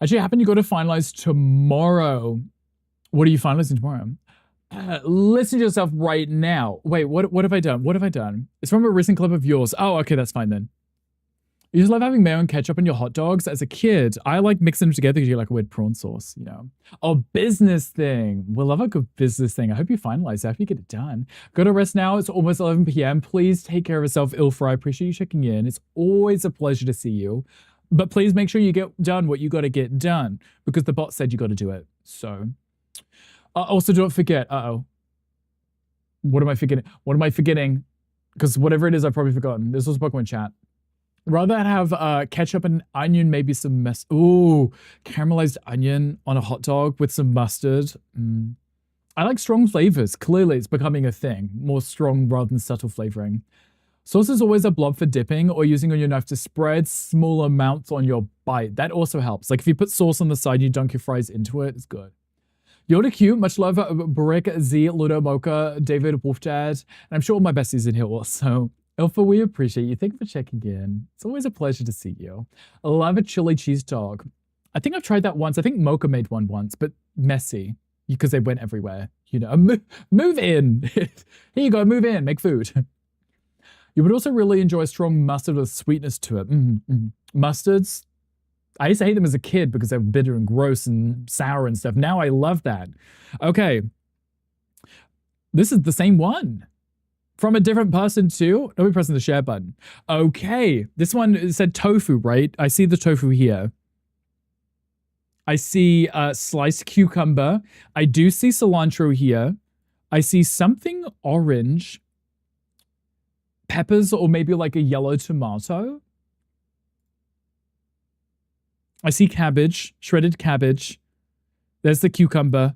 Actually, I happen you got to finalize tomorrow. What are you finalizing tomorrow? Listen to yourself right now. Wait, what have I done? What have I done? It's from a recent clip of yours. Oh, okay, that's fine then. You just love having mayo and ketchup on your hot dogs. As a kid, I like mixing them together because you like a weird prawn sauce, you know. Oh, business thing. We'll love a good business thing. I hope you finalize that. I hope you get it done. Go to rest now. It's almost 11 p.m. Please take care of yourself, Ilfra. I appreciate you checking in. It's always a pleasure to see you. But please make sure you get done what you got to get done because the bot said you got to do it. So, also don't forget. What am I forgetting? What am I forgetting? Because whatever it is, I've probably forgotten. This was Pokemon chat. Rather than have ketchup and onion, maybe some caramelized onion on a hot dog with some mustard. I like strong flavors. Clearly, it's becoming a thing. More strong rather than subtle flavoring. Sauce is always a blob for dipping or using on your knife to spread small amounts on your bite. That also helps. Like if you put sauce on the side, you dunk your fries into it, it's good. Yoda Q, much love, Barek Z, Ludo Mocha, David Wolfdad, and I'm sure all my besties in here also. Ilfa, we appreciate you. Thank you for checking in. It's always a pleasure to see you. I love a chili cheese dog. I think I've tried that once. I think Mocha made one once, but messy because they went everywhere. You know, move in. Here you go, move in, make food. You would also really enjoy strong mustard with sweetness to it. Mustards, I used to hate them as a kid because they were bitter and gross and sour and stuff. Now I love that. Okay. This is the same one. From a different person too? Nobody pressing the share button. Okay. This one said tofu, right? I see the tofu here. I see sliced cucumber. I do see cilantro here. I see something orange. Peppers or maybe like a yellow tomato. I see cabbage, shredded cabbage. There's the cucumber.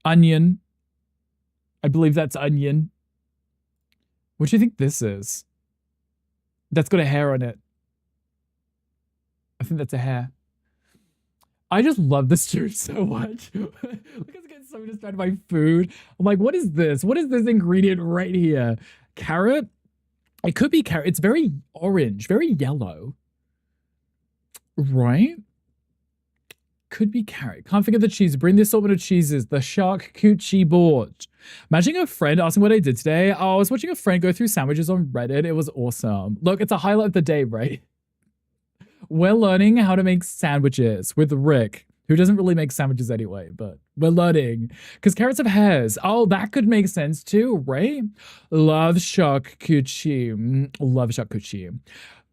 Onion. I believe that's onion. What do you think this is? That's got a hair on it. I think that's a hair. I just love this stew so much. Look, it's getting so distracted by food. I'm like, what is this? What is this ingredient right here? Carrot? It could be carrot. It's very orange, very yellow. Right? Could be carrot. Can't forget the cheese. Bring the assortment of cheeses. The charcuterie board. Imagine a friend asking what I did today. Oh, I was watching a friend go through sandwiches on Reddit. It was awesome. Look, it's a highlight of the day, right? We're learning how to make sandwiches with Rick, who doesn't really make sandwiches anyway, but we're learning. Because carrots have hairs. Oh, that could make sense too, right? Love charcuterie. Love charcuterie.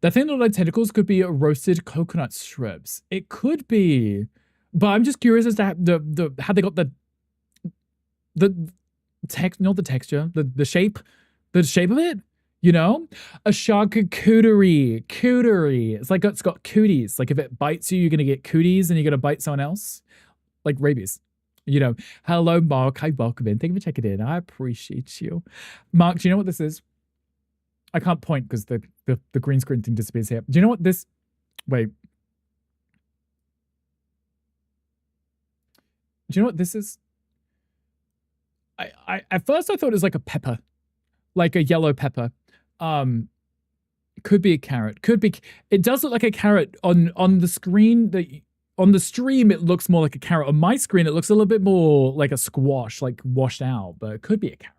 The thing that like tentacles could be roasted coconut strips. It could be. But I'm just curious as to how they got the not the texture, the shape of it, you know? A charcuterie, cooterie. It's like it's got cooties. Like if it bites you, you're gonna get cooties and you're gonna bite someone else. Like rabies. You know. Hello, Mark. Hi, welcome in. Thank you for checking in. I appreciate you. Mark, do you know what this is? I can't point because the green screen thing disappears here. Do you know what this... Wait. Do you know what this is? I at first I thought it was like a pepper. Like a yellow pepper. Could be a carrot. Could be... It does look like a carrot on the screen. On the stream, it looks more like a carrot. On my screen, it looks a little bit more like a squash, like washed out. But it could be a carrot.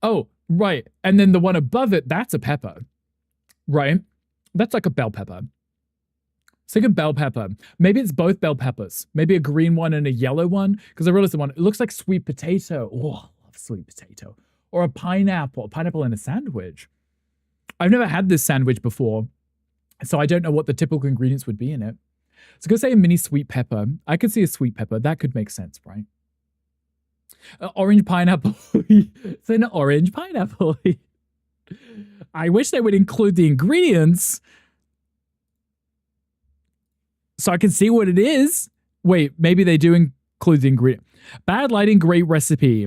Oh, right. And then the one above it, that's a pepper. Right? That's like a bell pepper. It's like a bell pepper. Maybe it's both bell peppers. Maybe a green one and a yellow one. Because I realized the one, it looks like sweet potato. Oh, I love sweet potato. Or a pineapple. Pineapple in a sandwich. I've never had this sandwich before. So I don't know what the typical ingredients would be in it. So I'm going to say a mini sweet pepper. I could see a sweet pepper. That could make sense, right? Orange pineapple. It's an orange pineapple. I wish they would include the ingredients so I can see what it is. Wait, maybe they do include the ingredient. Bad lighting, great recipe.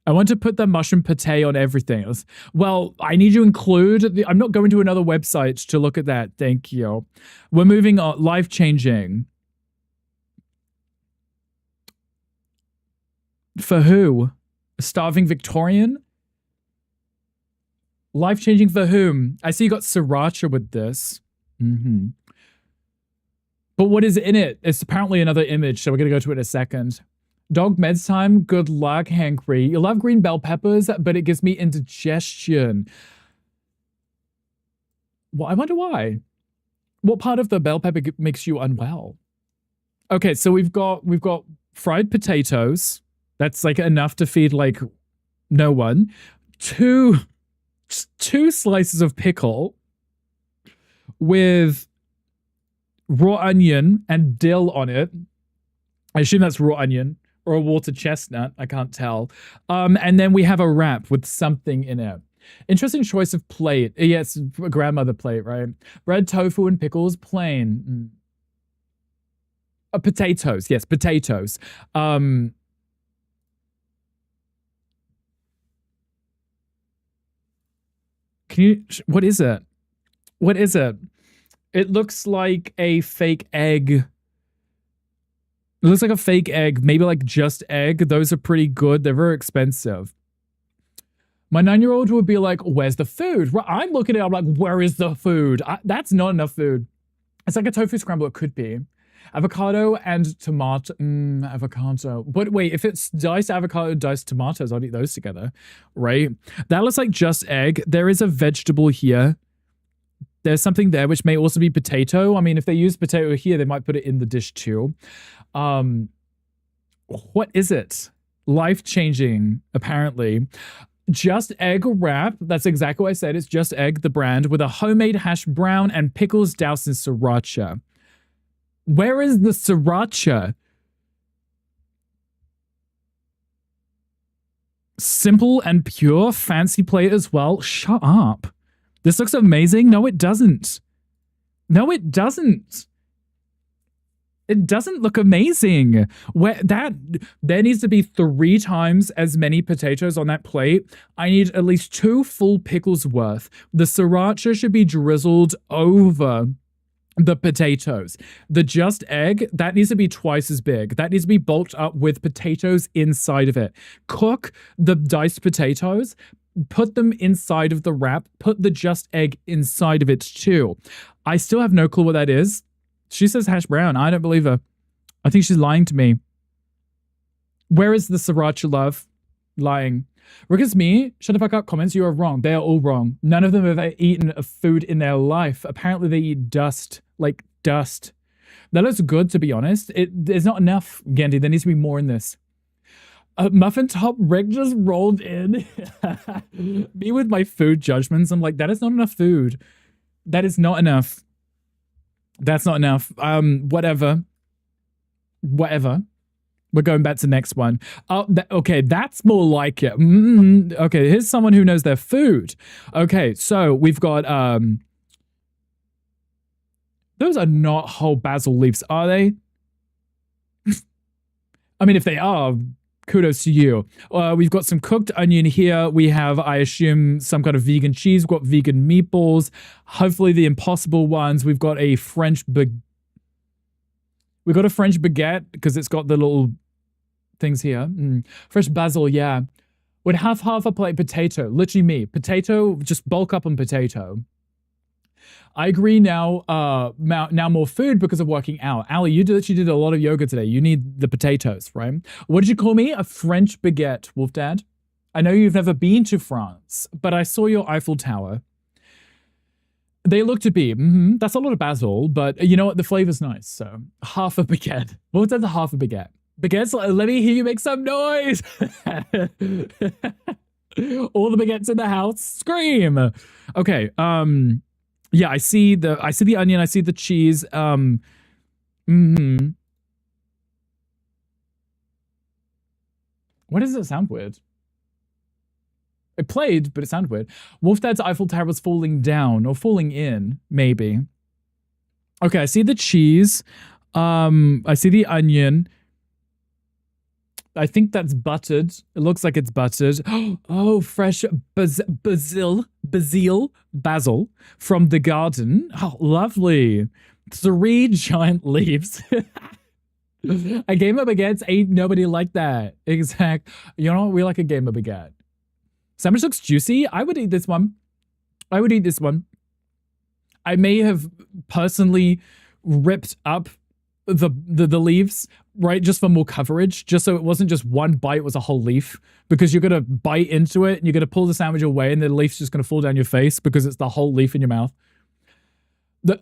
I want to put the mushroom pate on everything else. Well, I need to include I'm not going to another website to look at that. Thank you. We're moving on. Life-changing. For who? A starving Victorian? Life-changing for whom? I see you got sriracha with this. Mm-hmm. But what is in it? It's apparently another image, so we're going to go to it in a second. Dog meds time. Good luck, Hankry. You love green bell peppers, but it gives me indigestion. Well, I wonder why. What part of the bell pepper makes you unwell? Okay, so we've got fried potatoes. That's like enough to feed like no one. Two slices of pickle with raw onion and dill on it. I assume that's raw onion or a water chestnut. I can't tell. And then we have a wrap with something in it. Interesting choice of plate. Yeah, it's a grandmother plate, right? Bread, tofu, and pickles, plain. Potatoes. Yes, potatoes. Can you... What is it? What is it? It looks like a fake egg. It looks like a fake egg. Maybe like just egg. Those are pretty good. They're very expensive. My 9-year-old would be like, where's the food? I'm looking at it. I'm like, where is the food? That's not enough food. It's like a tofu scramble. It could be. Avocado and tomato. Avocado. But wait, if it's diced avocado, diced tomatoes, I'd eat those together, right? That looks like just egg. There is a vegetable here. There's something there which may also be potato. I mean, if they use potato here, they might put it in the dish too. What is it? Life-changing, apparently. Just egg wrap. That's exactly what I said. It's just egg, the brand, with a homemade hash brown and pickles doused in sriracha. Where is the sriracha? Simple and pure, fancy plate as well. Shut up. This looks amazing. No, it doesn't. No, it doesn't. It doesn't look amazing. There needs to be 3 times as many potatoes on that plate. I need at least 2 full pickles worth. The sriracha should be drizzled over the potatoes. The just egg, that needs to be twice as big. That needs to be bulked up with potatoes inside of it. Cook the diced potatoes, put them inside of the wrap, put the just egg inside of it too. I still have no clue what that is. She says hash brown. I don't believe her. I think she's lying to me. Where is the sriracha love? Lying. Because me, shut the fuck up comments, you are wrong. They are all wrong. None of them have eaten a food in their life. Apparently they eat dust. Like dust. That looks good, to be honest. There's not enough, Gandhi. There needs to be more in this. Muffin top Rick just rolled in. Me with my food judgments. I'm like, that is not enough food. That is not enough. That's not enough. Whatever. We're going back to the next one. Okay, that's more like it. Okay, here's someone who knows their food. Okay, so we've got... Those are not whole basil leaves, are they? I mean, if they are, kudos to you. We've got some cooked onion here. We have, I assume, some kind of vegan cheese. We've got vegan meatballs. Hopefully the impossible ones. We've got a French baguette. We've got a French baguette because it's got the little things here. Fresh basil, yeah. Would have half a plate potato. Literally me. Potato, just bulk up on potato. I agree now. Now more food because of working out. Ali, you did a lot of yoga today. You need the potatoes, right? What did you call me? A French baguette, Wolf Dad? I know you've never been to France, but I saw your Eiffel Tower. They look to be. That's a lot of basil, but you know what? The flavor's nice. So half a baguette. Wolf Dad's a half a baguette. Baguettes, let me hear you make some noise. All the baguettes in the house, scream. Okay. Yeah, I see the onion, I see the cheese. Why does it sound weird? It played, but it sounded weird. Wolf Dad's Eiffel Tower was falling down or falling in, maybe. Okay, I see the cheese. I see the onion. I think that's buttered. It looks like it's buttered. Oh, fresh basil from the garden. Oh, lovely. 3 giant leaves. A game of baguettes ain't nobody like that. Exact. You know, we like a game of baguette. Sandwich looks juicy. I would eat this one. I would eat this one. I may have personally ripped up the leaves, right, just for more coverage, just so it wasn't just one bite, it was a whole leaf, because you're gonna bite into it and you're gonna pull the sandwich away and the leaf's just gonna fall down your face because it's the whole leaf in your mouth.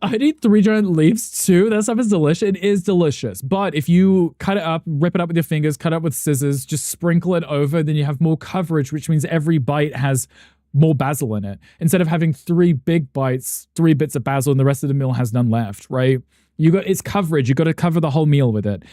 I'd eat 3 giant leaves too. That stuff is delicious. It is delicious. But if you cut it up, rip it up with your fingers, cut it up with scissors, just sprinkle it over, then you have more coverage, which means every bite has more basil in it. Instead of having 3 big bites, 3 bits of basil, and the rest of the meal has none left, right? It's coverage. You got to cover the whole meal with it.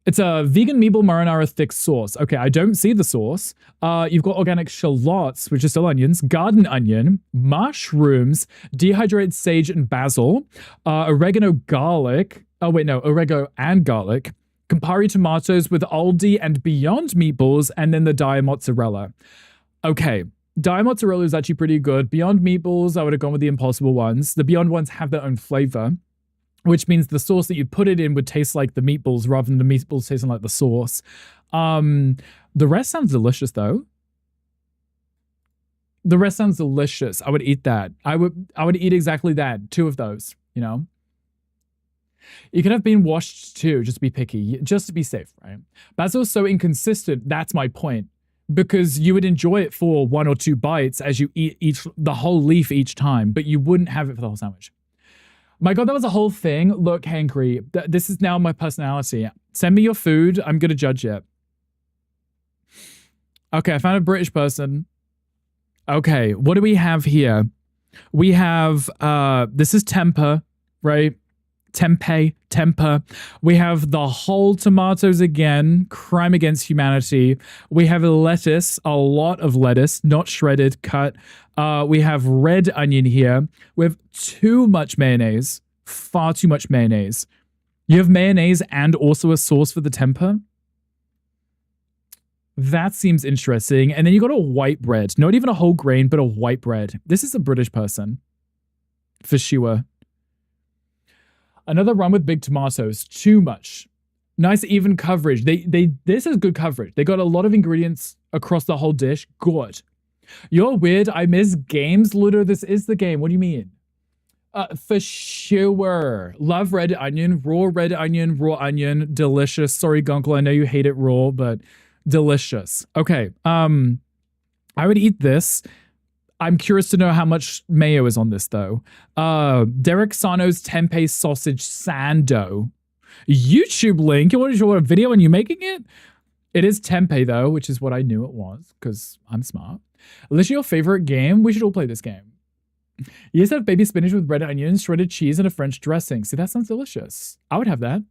It's a vegan meatball marinara thick sauce. Okay, I don't see the sauce. You've got organic shallots, which are still onions, garden onion, mushrooms, dehydrated sage and basil, oregano, garlic. Oh, wait, no, oregano and garlic. Campari tomatoes with Aldi and Beyond meatballs, and then the Dia mozzarella. Okay, Dia mozzarella is actually pretty good. Beyond meatballs, I would have gone with the Impossible ones. The Beyond ones have their own flavor, which means the sauce that you put it in would taste like the meatballs rather than the meatballs tasting like the sauce. The rest sounds delicious, though. The rest sounds delicious. I would eat that. I would eat exactly that. 2 of those, you know? You could have been washed too, just to be picky, just to be safe, right? Basil is so inconsistent, that's my point. Because you would enjoy it for 1 or 2 bites as you eat the whole leaf each time, but you wouldn't have it for the whole sandwich. My God, that was a whole thing. Look, Hankry, this is now my personality. Send me your food. I'm going to judge it. Okay, I found a British person. Okay, what do we have here? We have, this is tempeh, right? Tempeh. We have the whole tomatoes again, crime against humanity. We have lettuce, a lot of lettuce, not shredded, cut. We have red onion here. We have too much mayonnaise, far too much mayonnaise. You have mayonnaise and also a sauce for the tempeh? That seems interesting. And then you got a white bread, not even a whole grain, but a white bread. This is a British person, for sure. Another run with big tomatoes. Too much. Nice even coverage. This is good coverage. They got a lot of ingredients across the whole dish. Good. You're weird. I miss games. Ludo, this is the game. What do you mean? For sure. Love red onion. Raw onion. Delicious. Sorry, Gunkle. I know you hate it raw, but delicious. Okay. I would eat this. I'm curious to know how much mayo is on this, though. Derek Sano's tempeh sausage sando. YouTube link? You want to show a video and you making it? It is tempeh, though, which is what I knew it was, because I'm smart. Alicia, your favorite game? We should all play this game. You used to have baby spinach with red onions, shredded cheese, and a French dressing. See, that sounds delicious. I would have that.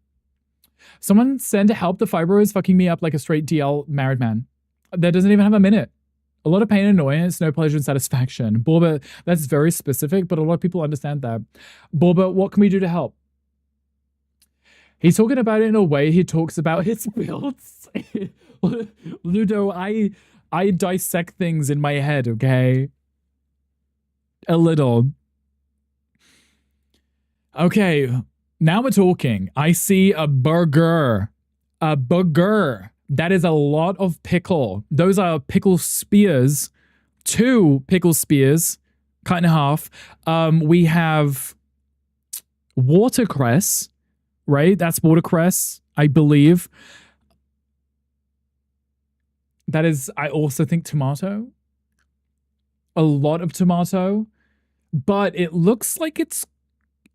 Someone send help. The fibro is fucking me up like a straight DL married man. That doesn't even have a minute. A lot of pain and annoyance, no pleasure and satisfaction. Borba, that's very specific, but a lot of people understand that. Borba, what can we do to help? He's talking about it in a way he talks about his builds. Ludo, I dissect things in my head, okay? A little. Okay, now we're talking. I see a burger. A burger. That is a lot of pickle. Those are pickle spears. 2 pickle spears, cut in half. We have watercress, right? That's watercress, I believe. That is, I also think, tomato. A lot of tomato. But it looks like it's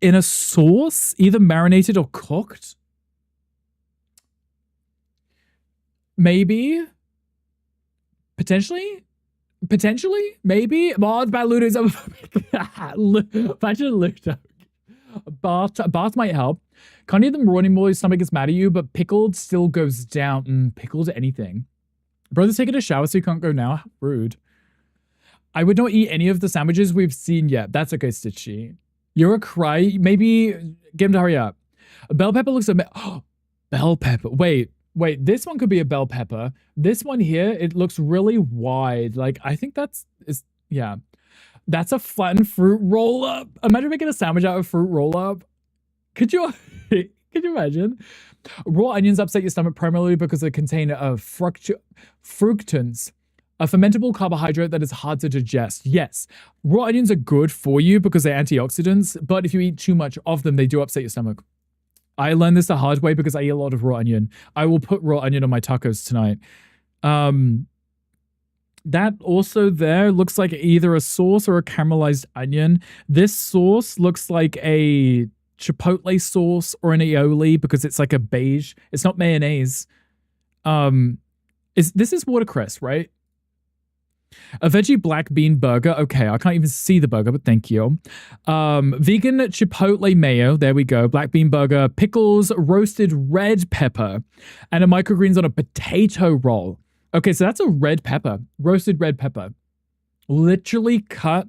in a sauce, either marinated or cooked. Maybe. Potentially, maybe. Oh, it's by Ludo's. Imagine Ludo. Bath might help. Can't eat them raw anymore. Your stomach gets mad at you, but pickled still goes down. Pickled anything. Brother's taking a shower, so you can't go now. How rude. I would not eat any of the sandwiches we've seen yet. That's okay, Stitchy. You're a cry. Maybe get him to hurry up. A bell pepper looks oh, bell pepper. Wait. This one could be a bell pepper. This one here, it looks really wide. Like, I think yeah. That's a flattened fruit roll up. Imagine making a sandwich out of fruit roll up. Could you imagine? Raw onions upset your stomach primarily because they contain fructans, a fermentable carbohydrate that is hard to digest. Yes, raw onions are good for you because they're antioxidants, but if you eat too much of them, they do upset your stomach. I learned this the hard way because I eat a lot of raw onion. I will put raw onion on my tacos tonight. That also there looks like either a sauce or a caramelized onion. This sauce looks like a chipotle sauce or an aioli because it's like a beige. It's not mayonnaise. This is watercress, right? A veggie black bean burger. Okay, I can't even see the burger, but thank you. Vegan chipotle mayo. There we go. Black bean burger, pickles, roasted red pepper, and a microgreens on a potato roll. Okay, so that's a red pepper, roasted red pepper. Literally cut,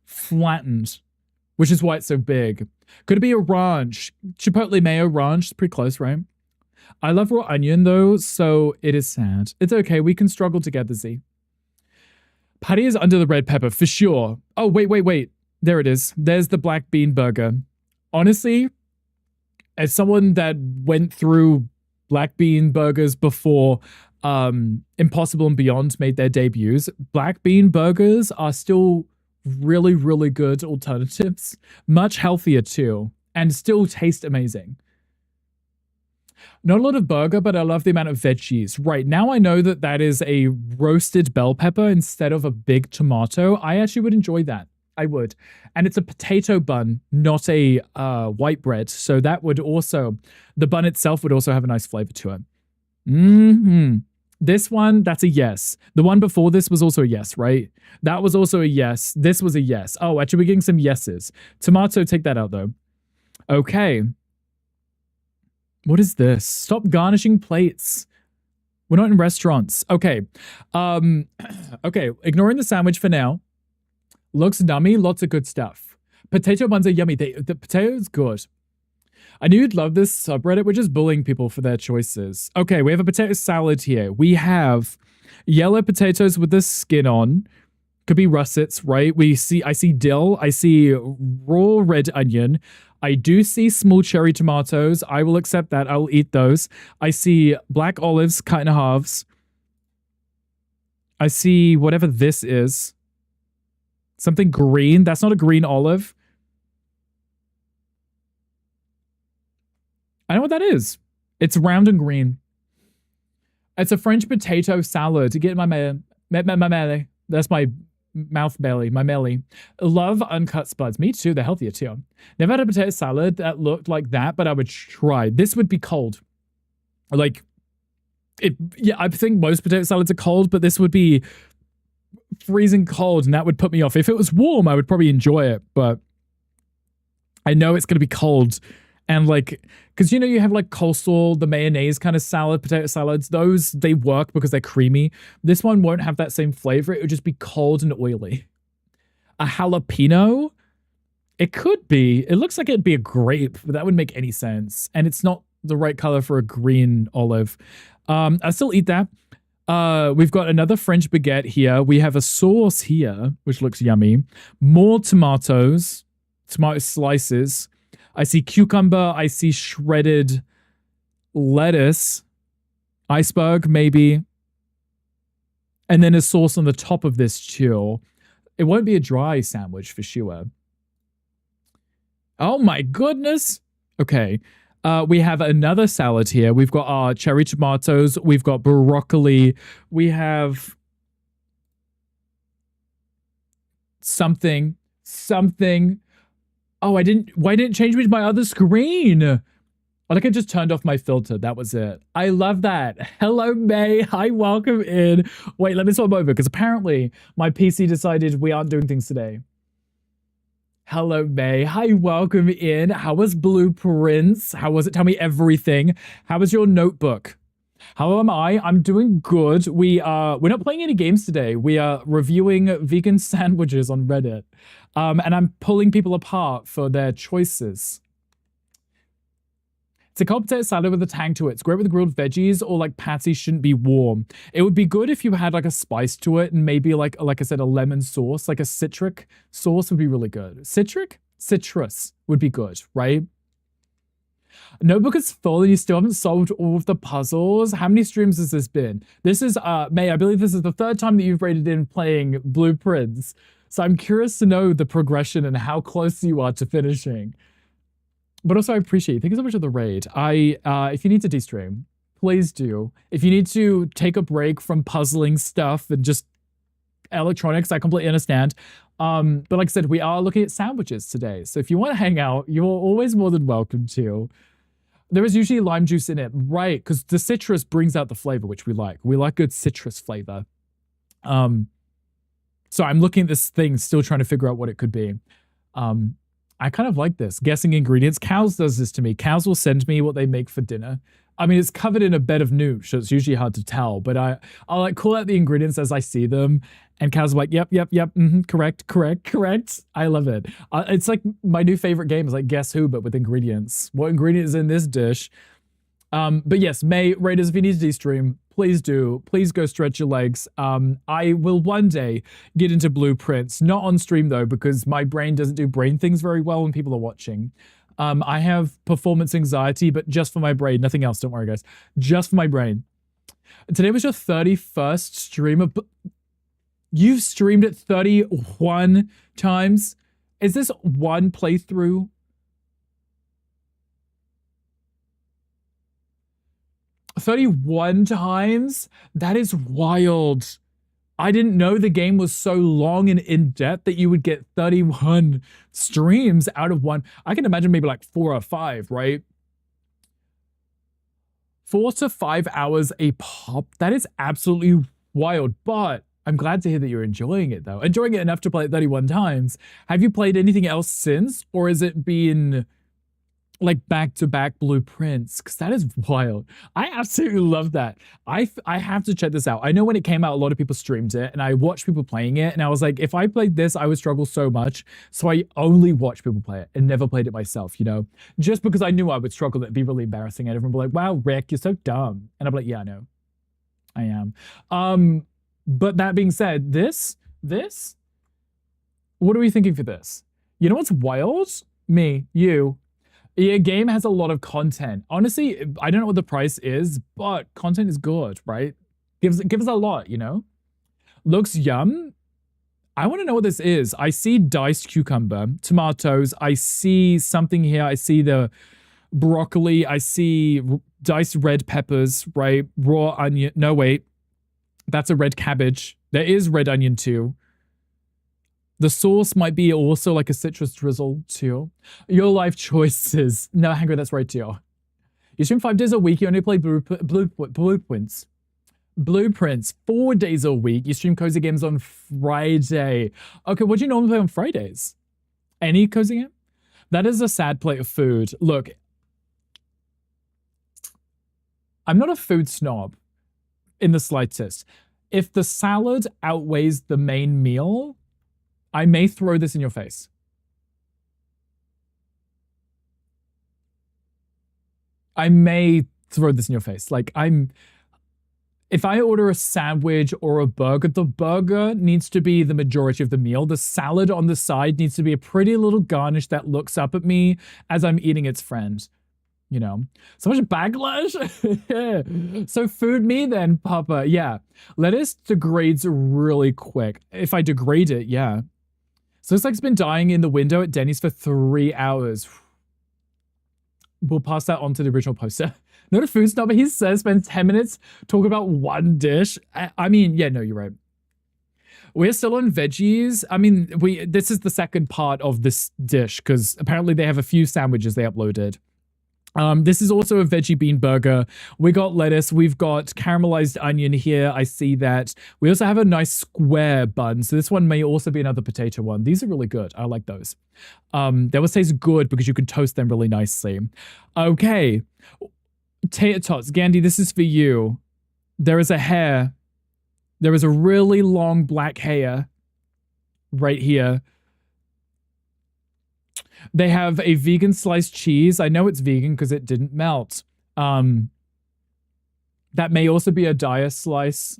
flattened, which is why it's so big. Could it be a ranch? Chipotle mayo ranch. Pretty close, right? I love raw onion, though, so it is sad. It's okay. We can struggle together, Z. Patty is under the red pepper, for sure. Oh, wait. There it is. There's the black bean burger. Honestly, as someone that went through black bean burgers before Impossible and Beyond made their debuts, black bean burgers are still really, really good alternatives. Much healthier, too, and still taste amazing. Not a lot of burger, but I love the amount of veggies. Right, now I know that that is a roasted bell pepper instead of a big tomato. I actually would enjoy that. I would. And it's a potato bun, not a white bread. So that would also, the bun itself would also have a nice flavor to it. This one, that's a yes. The one before this was also a yes, right? That was also a yes. This was a yes. Oh, actually, we're getting some yeses. Tomato, take that out, though. Okay. What is this? Stop garnishing plates. We're not in restaurants. Okay. Okay, ignoring the sandwich for now. Looks nummy, lots of good stuff. Potato buns are yummy. The potato's good. I knew you'd love this subreddit. We're just bullying people for their choices. Okay, we have a potato salad here. We have yellow potatoes with the skin on. Could be russets, right? I see dill. I see raw red onion. I do see small cherry tomatoes. I will accept that. I'll eat those. I see black olives cut in halves. I see whatever this is. Something green. That's not a green olive. I know what that is. It's round and green. It's a French potato salad. To get my belly. That's my mouth belly, my melly. Love uncut spuds. Me too. They're healthier too. Never had a potato salad that looked like that, but I would try. This would be cold. Like, yeah, I think most potato salads are cold, but this would be freezing cold, and that would put me off. If it was warm, I would probably enjoy it, but I know it's going to be cold. And like, because you have like coleslaw, the mayonnaise kind of salad, potato salads, those, they work because they're creamy. This one won't have that same flavor. It would just be cold and oily. A jalapeno? It could be. It looks like it'd be a grape, but that wouldn't make any sense. And it's not the right color for a green olive. I still eat that. We've got another French baguette here. We have a sauce here, which looks yummy. More tomatoes, tomato slices. I see cucumber. I see shredded lettuce. Iceberg, maybe. And then a sauce on the top of this too. It won't be a dry sandwich for sure. Oh my goodness. Okay. We have another salad here. We've got our cherry tomatoes. We've got broccoli. We have something. Oh, why didn't it change me to my other screen? I think I just turned off my filter. That was it. I love that. Hello, May. Hi, welcome in. Wait, let me swap over because apparently my PC decided we aren't doing things today. Hello, May. Hi, welcome in. How was Blueprints? How was it? Tell me everything. How was your notebook? How am I? I'm doing good. We're not playing any games today. We are reviewing vegan sandwiches on Reddit. And I'm pulling people apart for their choices. It's a cold potato salad with a tang to it. It's great with grilled veggies, or like patties shouldn't be warm. It would be good if you had like a spice to it, and maybe like I said, a lemon sauce, like a citric sauce would be really good. Citrus would be good, right? Notebook is full and you still haven't solved all of the puzzles. How many streams has this been? This is May, I believe this is the third time that you've rated in playing Blueprints. So I'm curious to know the progression and how close you are to finishing. But also I appreciate it. Thank you so much for the raid. If you need to de-stream, please do. If you need to take a break from puzzling stuff and just electronics, I completely understand. But like I said, we are looking at sandwiches today. So if you want to hang out, you're always more than welcome to. There is usually lime juice in it, right? Because the citrus brings out the flavor, which we like. We like good citrus flavor. So I'm looking at this thing, still trying to figure out what it could be. I kind of like this. Guessing ingredients. Cows does this to me. Cows will send me what they make for dinner. I mean, it's covered in a bed of nooch, so it's usually hard to tell, but I'll like call out the ingredients as I see them, and cows are like, yep, correct. I love it. It's like my new favorite game is like Guess Who, but with ingredients. What ingredient is in this dish? But yes, May, Raiders, if you need to de-stream, please do. Please go stretch your legs. I will one day get into Blueprints, not on stream though, because my brain doesn't do brain things very well when people are watching. I have performance anxiety, but just for my brain, nothing else. Don't worry, guys. Just for my brain. Today was your 31st stream of... You've streamed it 31 times? Is this one playthrough? $31 times? That is wild. I didn't know the game was so long and in-depth that you would get 31 streams out of one. I can imagine maybe like 4 or 5, right? 4 to 5 hours a pop. That is absolutely wild. But I'm glad to hear that you're enjoying it, though. Enjoying it enough to play it 31 times. Have you played anything else since? Or has it been... like back-to-back Blueprints, because that is wild. I absolutely love that. I have to check this out. I know when it came out, a lot of people streamed it, and I watched people playing it, and I was like, if I played this, I would struggle so much. So I only watched people play it and never played it myself, you know? Just because I knew I would struggle, it'd be really embarrassing, and everyone would be like, wow, Rick, you're so dumb. And I'd be like, yeah, I know. I am. But that being said, this, what are we thinking for this? You know what's wild? Me, you. Your game has a lot of content. Honestly, I don't know what the price is, but content is good, right? Gives us a lot, you know? Looks yum. I want to know what this is. I see diced cucumber, tomatoes. I see something here. I see the broccoli. I see diced red peppers, right? Raw onion. No, wait. That's a red cabbage. There is red onion too. The sauce might be also like a citrus drizzle too. Your life choices. No, Hangry, that's right too. You stream 5 days a week. You only play Blueprints. Blueprints 4 days a week. You stream cozy games on Friday. Okay, what do you normally play on Fridays? Any cozy game? That is a sad plate of food. Look, I'm not a food snob in the slightest. If the salad outweighs the main meal, I may throw this in your face. I may throw this in your face. Like, if I order a sandwich or a burger, the burger needs to be the majority of the meal. The salad on the side needs to be a pretty little garnish that looks up at me as I'm eating its friend. You know, so much backlash. So food me then, Papa. Yeah. Lettuce degrades really quick. If I degrade it, yeah. So it's like it's been dying in the window at Denny's for 3 hours. We'll pass that on to the original poster. Not a food snob, but he says spend 10 minutes talking about one dish. I mean, yeah, no, you're right. We're still on veggies. I mean, this is the second part of this dish because apparently they have a few sandwiches they uploaded. This is also a veggie bean burger. We got lettuce. We've got caramelized onion here. I see that. We also have a nice square bun. So this one may also be another potato one. These are really good. I like those. They always taste good because you can toast them really nicely. Okay. Tater tots. Gandhi, this is for you. There is a hair. There is a really long black hair right here. They have a vegan sliced cheese. I know it's vegan because it didn't melt. That may also be a diet slice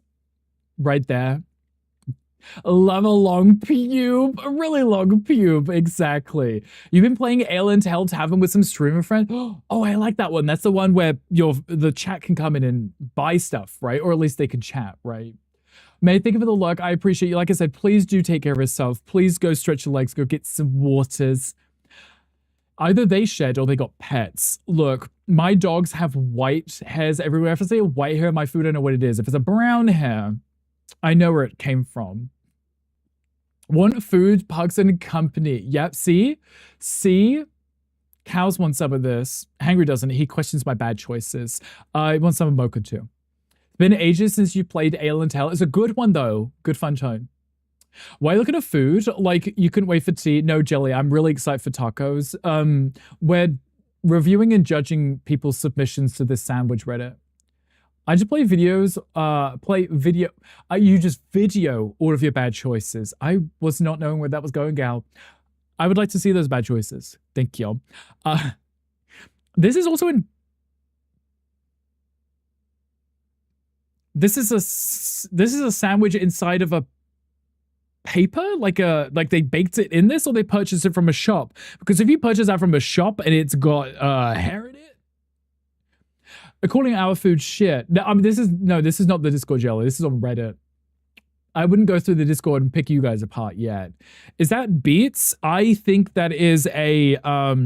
right there. Love a long pube. A really long pube. Exactly. You've been playing Alien Hell Tavern with some streamer friends? Oh, I like that one. That's the one where the chat can come in and buy stuff, right? Or at least they can chat, right? May, thank you for the luck. I appreciate you. Like I said, please do take care of yourself. Please go stretch your legs. Go get some waters. Either they shed or they got pets. Look, my dogs have white hairs everywhere. If I say a white hair in my food, I know what it is. If it's a brown hair, I know where it came from. Want food, pugs, and company. Yep, see? See? Cows want some of this. Hangry doesn't. He questions my bad choices. He wants some of Mocha too. It's been ages since you played Ale and Tell. It's a good one though. Good fun tone. Why look at a food? Like, you couldn't wait for tea? No, Jelly, I'm really excited for tacos. We're reviewing and judging people's submissions to this sandwich Reddit. I just play videos, you just video all of your bad choices. I was not knowing where that was going, gal. I would like to see those bad choices. Thank you. This is also in... This is a sandwich inside of a paper, like they baked it in this, or they purchased it from a shop? Because if you purchase that from a shop and it's got hair in it, calling our food shit. No, I mean, this is not the Discord, Jelly. This is on Reddit. I wouldn't go through the Discord and pick you guys apart yet. Is that beets? I think that is a I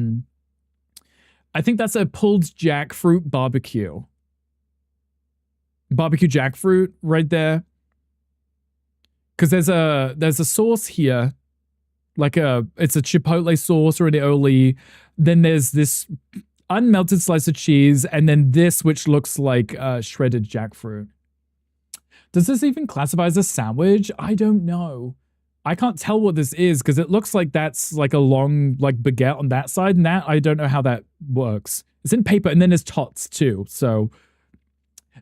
think that's a pulled jackfruit barbecue. Barbecue jackfruit right there. Because there's a sauce here, like it's a chipotle sauce or an aioli. Then there's this unmelted slice of cheese, and then this, which looks like shredded jackfruit. Does this even classify as a sandwich? I don't know. I can't tell what this is because it looks like that's like a long like baguette on that side, and that I don't know how that works. It's in paper, and then there's tots too. So,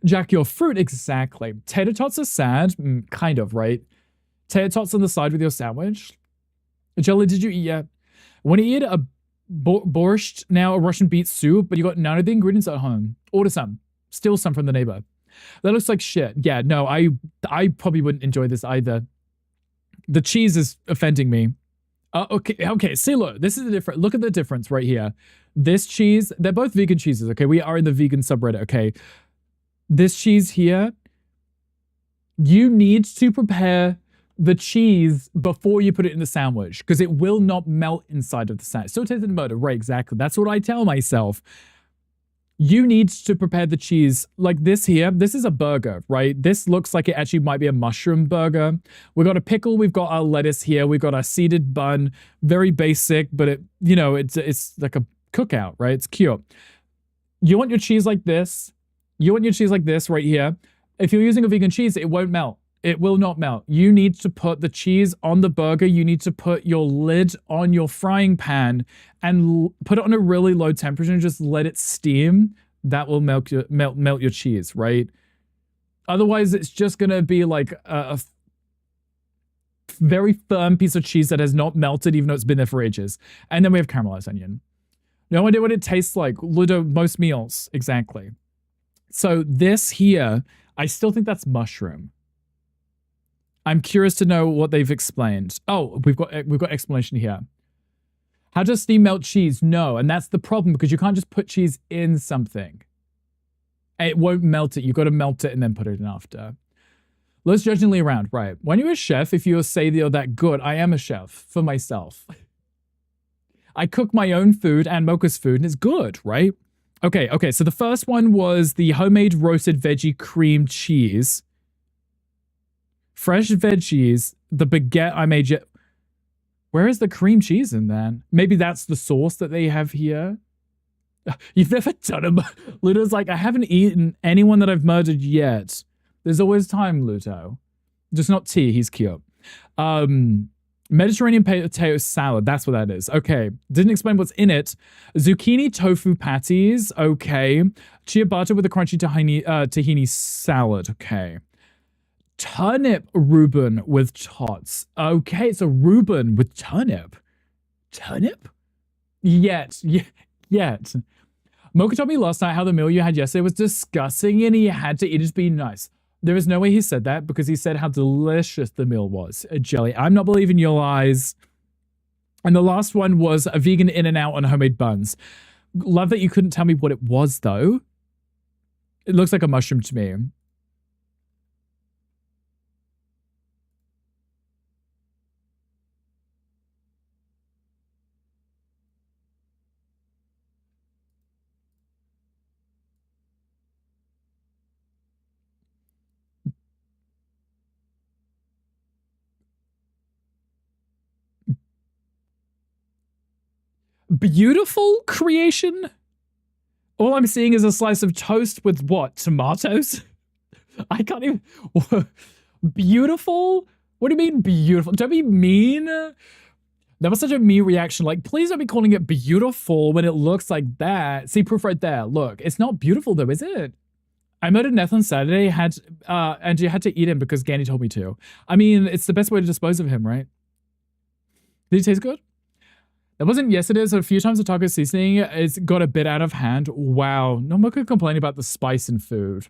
Jack, your fruit, exactly. Tater tots are sad, kind of, right? Tater tots on the side with your sandwich. Jelly, did you eat yet? Want to eat a borscht, now a Russian beet soup, but you got none of the ingredients at home? Order some. Steal some from the neighbor. That looks like shit. Yeah, no, I probably wouldn't enjoy this either. The cheese is offending me. Okay, see, look, this is the difference. Look at the difference right here. This cheese, they're both vegan cheeses, okay? We are in the vegan subreddit, okay? This cheese here, you need to prepare the cheese before you put it in the sandwich because it will not melt inside of the sandwich. Still tastes in butter, right? Exactly. That's what I tell myself. You need to prepare the cheese like this here. This is a burger, right? This looks like it actually might be a mushroom burger. We've got a pickle. We've got our lettuce here. We've got our seeded bun. Very basic, but it's like a cookout, right? It's cute. You want your cheese like this. You want your cheese like this right here. If you're using a vegan cheese, it won't melt. It will not melt. You need to put the cheese on the burger. You need to put your lid on your frying pan and put it on a really low temperature and just let it steam. That will melt your cheese, right? Otherwise, it's just going to be like a very firm piece of cheese that has not melted, even though it's been there for ages. And then we have caramelized onion. No idea what it tastes like. Ludo, most meals. Exactly. So this here, I still think that's mushroom. I'm curious to know what they've explained. Oh, we've got explanation here. How does steam melt cheese? No, and that's the problem because you can't just put cheese in something. It won't melt it. You've got to melt it and then put it in after. Less judgingly around, right? When you're a chef, if you say you're that good, I am a chef for myself. I cook my own food and Mocha's food, and it's good, right? Okay, so the first one was the homemade roasted veggie cream cheese. Fresh veggies, the baguette I made yet. Where is the cream cheese in then? Maybe that's the sauce that they have here. You've never done it. Ludo's like, I haven't eaten anyone that I've murdered yet. There's always time, Ludo. Just not tea. He's cute. Mediterranean potato salad. That's what that is. Okay. Didn't explain what's in it. Zucchini tofu patties. Okay. Ciabatta with a crunchy tahini salad. Okay. Turnip Reuben with tots. Okay. It's a Reuben with turnip. Turnip? Yet. Mocha told me last night how the meal you had yesterday was disgusting and he had to eat it to be nice. There is no way he said that because he said how delicious the meal was. A jelly. I'm not believing your lies. And the last one was a vegan In-N-Out on homemade buns. Love that you couldn't tell me what it was, though. It looks like a mushroom to me. Beautiful creation? All I'm seeing is a slice of toast with what? Tomatoes? I can't even... Beautiful? What do you mean beautiful? Don't be mean. That was such a mean reaction. Like, please don't be calling it beautiful when it looks like that. See, proof right there. Look, it's not beautiful though, is it? I murdered Neth on Saturday, and you had to eat him because Gandhi told me to. I mean, it's the best way to dispose of him, right? Did he taste good? That wasn't yesterday, so a few times the taco seasoning it's got a bit out of hand. Wow. No one could complain about the spice in food.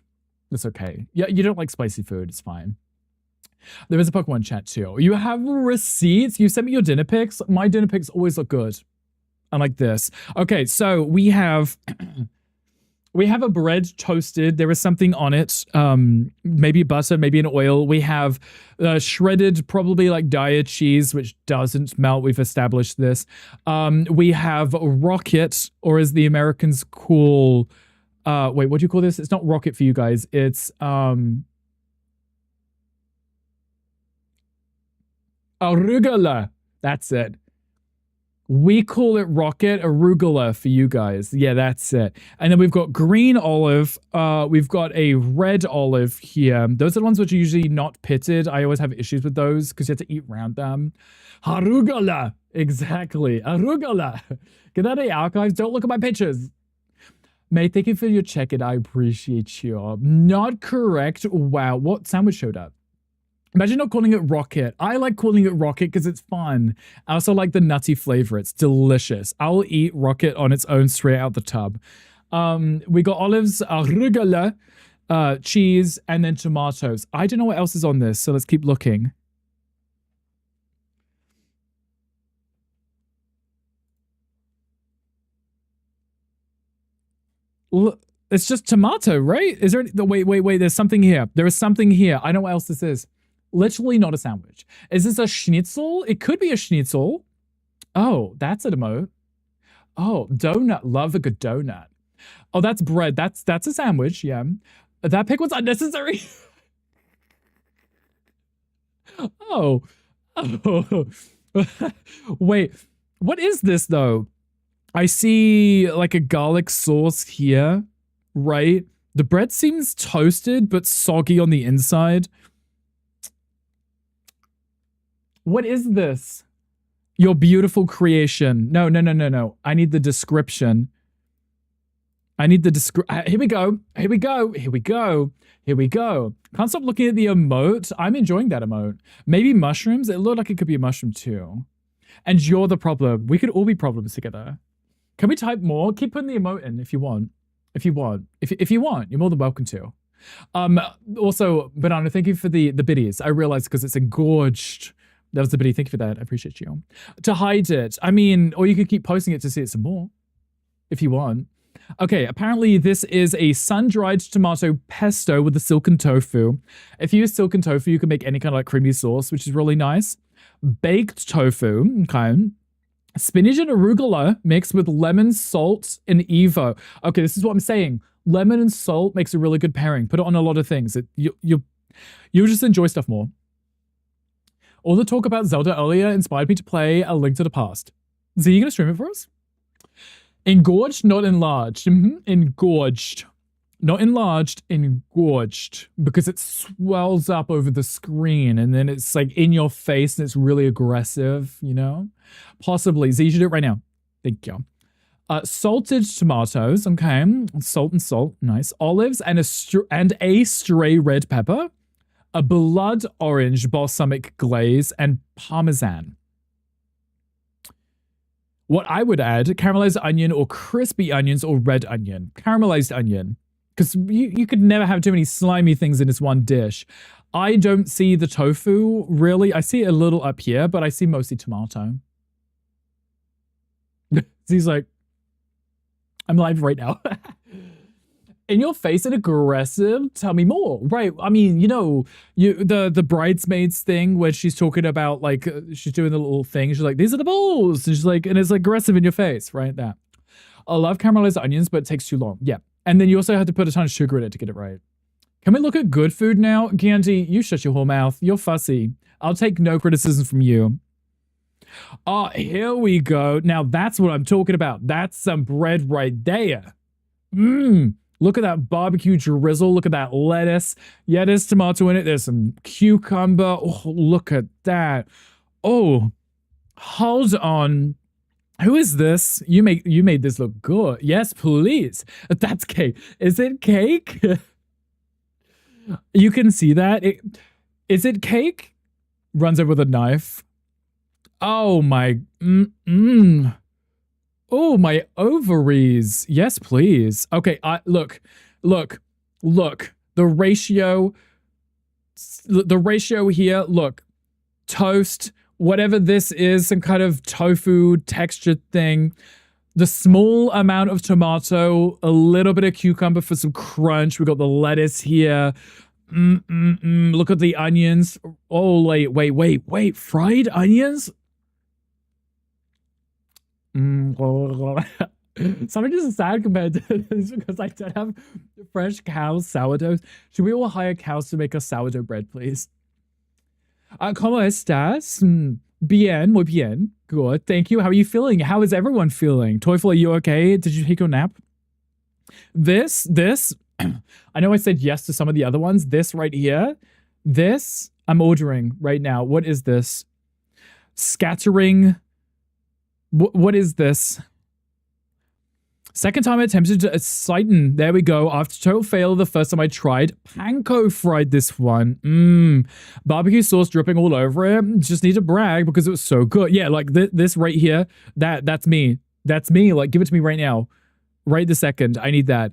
It's okay. Yeah, you don't like spicy food. It's fine. There is a Pokemon chat too. You have receipts? You sent me your dinner pics? My dinner pics always look good. Unlike this. Okay, so we have... We have a bread toasted. There is something on it. Maybe butter, maybe an oil. We have shredded, probably like Daiya cheese, which doesn't melt. We've established this. We have rocket, or as the Americans call... wait, what do you call this? It's not rocket for you guys. It's... arugula. That's it. We call it rocket arugula for you guys. Yeah, that's it. And then we've got green olive. We've got a red olive here. Those are the ones which are usually not pitted. I always have issues with those because you have to eat around them. Arugula. Exactly. Arugula. Get that in the archives. Don't look at my pictures. Mate, thank you for your check-in. I appreciate you. Not correct. Wow. What sandwich showed up? Imagine not calling it rocket. I like calling it rocket because it's fun. I also like the nutty flavor. It's delicious. I'll eat rocket on its own straight out the tub. We got olives, arugula, cheese, and then tomatoes. I don't know what else is on this, so let's keep looking. It's just tomato, right? Is there... Wait. There's something here. There is something here. I know what else this is. Literally not a sandwich. Is this a schnitzel? It could be a schnitzel. Oh, that's an emote. Oh, donut. Love a good donut. Oh, that's bread. That's a sandwich, yeah. That pick was unnecessary. Oh. Wait, what is this though? I see like a garlic sauce here, right? The bread seems toasted but soggy on the inside. What is this? Your beautiful creation. No. I need the description. I need the Here we go. Can't stop looking at the emote. I'm enjoying that emote. Maybe mushrooms? It looked like it could be a mushroom too. And you're the problem. We could all be problems together. Can we type more? Keep putting the emote in if you want. If you want, you're more than welcome to. Also, Banana, thank you for the biddies. I realized because it's engorged. That was the biddy. Thank you for that. I appreciate you. To hide it. I mean, or you could keep posting it to see it some more. If you want. Okay, apparently this is a sun-dried tomato pesto with the silken tofu. If you use silken tofu, you can make any kind of like creamy sauce, which is really nice. Baked tofu, okay. Spinach and arugula mixed with lemon, salt, and Evo. Okay, this is what I'm saying. Lemon and salt makes a really good pairing. Put it on a lot of things. You'll just enjoy stuff more. All the talk about Zelda earlier inspired me to play A Link to the Past. So you gonna stream it for us? Engorged, not enlarged. Engorged. Not enlarged, engorged. Because it swells up over the screen and then it's like in your face and it's really aggressive, you know? Possibly. Z, you should do it right now. Thank you. Salted tomatoes, okay. Salt and salt, nice. Olives and a stray red pepper. A blood orange balsamic glaze and parmesan. What I would add, caramelized onion or crispy onions or red onion. Caramelized onion. Because you could never have too many slimy things in this one dish. I don't see the tofu, really. I see it a little up here, but I see mostly tomato. He's like, I'm live right now. In your face and aggressive, tell me more. Right. I mean, you know, the bridesmaids thing where she's talking about like she's doing the little thing. She's like, these are the balls. And she's like, and it's like aggressive in your face, right? That. I love caramelized onions, but it takes too long. Yeah. And then you also have to put a ton of sugar in it to get it right. Can we look at good food now? Candy, you shut your whole mouth. You're fussy. I'll take no criticism from you. Oh, here we go. Now that's what I'm talking about. That's some bread right there. Look at that barbecue drizzle. Look at that lettuce. Yeah, there's tomato in it. There's some cucumber. Oh, look at that. Oh, hold on. Who is this? You made this look good. Yes, please. That's cake. Is it cake? You can see that. Is it cake? Runs over with a knife. Oh my. Oh, my ovaries. Yes, please. Okay, look. The ratio here, look. Toast, whatever this is, some kind of tofu textured thing. The small amount of tomato, a little bit of cucumber for some crunch. We got the lettuce here. Look at the onions. Oh, wait. Fried onions? Something just sad compared to this because I don't have fresh cow sourdoughs. Should we all hire cows to make us sourdough bread, please? ¿Cómo estás? Bien, muy bien. Good, thank you. How are you feeling? How is everyone feeling? Teufel, are you okay? Did you take your nap? This, I know I said yes to some of the other ones. This right here, this, I'm ordering right now. What is this? Scattering. What is this? Second time I attempted to Sighten. There we go. After total fail the first time I tried, panko fried this one. Barbecue sauce dripping all over it. Just need to brag because it was so good. Yeah, like this right here. That's me. That's me. Like, give it to me right now. Right this second. I need that.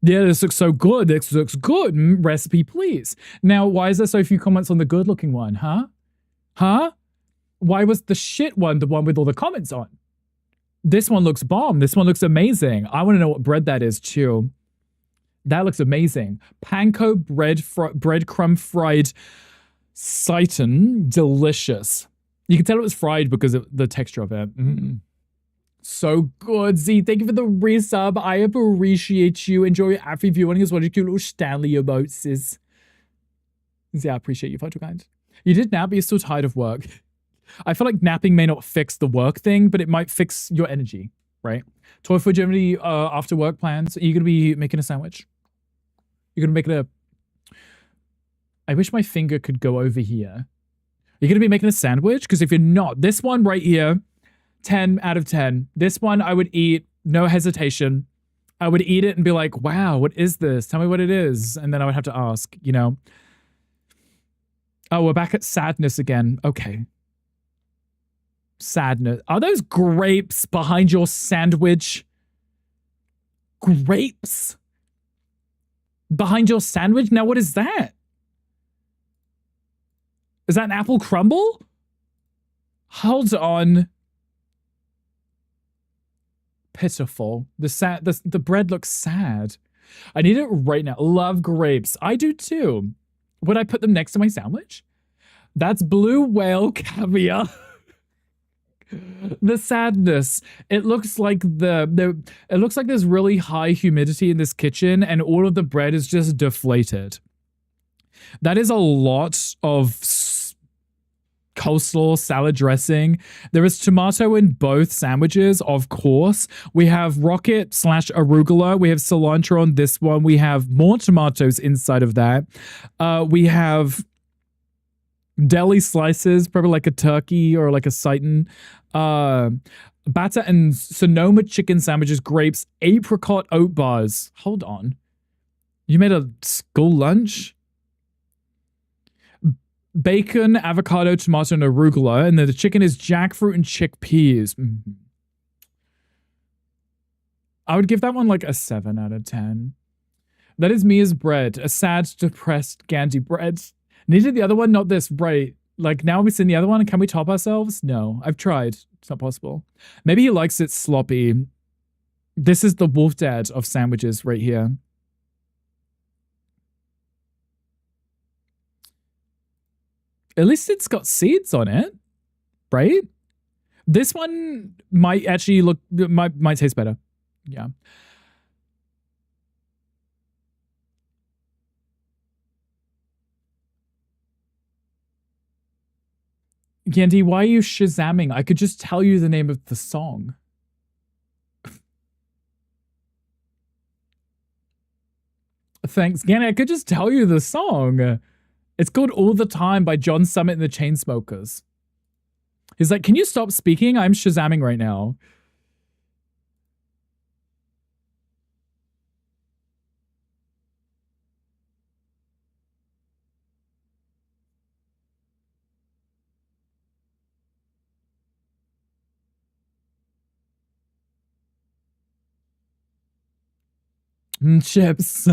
Yeah, this looks so good. This looks good. Recipe, please. Now, why is there so few comments on the good looking one? Huh? Why was the shit one the one with all the comments on? This one looks bomb. This one looks amazing. I want to know what bread that is too. That looks amazing. Panko breadcrumb fried Seitan. Delicious. You can tell it was fried because of the texture of it. So good, Z. Thank you for the resub. I appreciate you. Enjoy your ad viewing as well as your little Stanley emojis. Z, I appreciate you, Photo Kind. You did nap, but you're still tired of work. I feel like napping may not fix the work thing, but it might fix your energy, right? Toy for Germany after work plans. Are you going to be making a sandwich? You're going to make it I wish my finger could go over here. You're going to be making a sandwich? Because if you're not, this one right here, 10 out of 10. This one I would eat, no hesitation. I would eat it and be like, wow, what is this? Tell me what it is. And then I would have to ask, you know. Oh, we're back at sadness again. Okay. Sadness. Are those grapes behind your sandwich? Grapes? Behind your sandwich? Now what is that? Is that an apple crumble? Hold on. Pitiful. The bread looks sad. I need it right now. Love grapes. I do too. Would I put them next to my sandwich? That's blue whale caviar. The sadness. It looks like it looks like there's really high humidity in this kitchen and all of the bread is just deflated. That is a lot of coleslaw, salad dressing. There is tomato in both sandwiches, of course. We have rocket / arugula. We have cilantro on this one. We have more tomatoes inside of that. We have deli slices, probably like a turkey or like a seitan. Batter and Sonoma chicken sandwiches, grapes, apricot oat bars. Hold on. You made a school lunch? Bacon, avocado, tomato, and arugula. And then the chicken is jackfruit and chickpeas. Mm-hmm. I would give that one like a 7 out of 10. That is me as bread. A sad, depressed Gandhi bread. Needed the other one, not this. Right. Like, now we've seen the other one. Can we top ourselves? No. I've tried. It's not possible. Maybe he likes it sloppy. This is the wolf dad of sandwiches right here. At least it's got seeds on it, right? This one might actually might taste better. Yeah. Gandhi, why are you shazamming? I could just tell you the name of the song. Thanks, Gandhi. I could just tell you the song. It's called All the Time by John Summit and the Chainsmokers. He's like, can you stop speaking? I'm shazamming right now. Chips.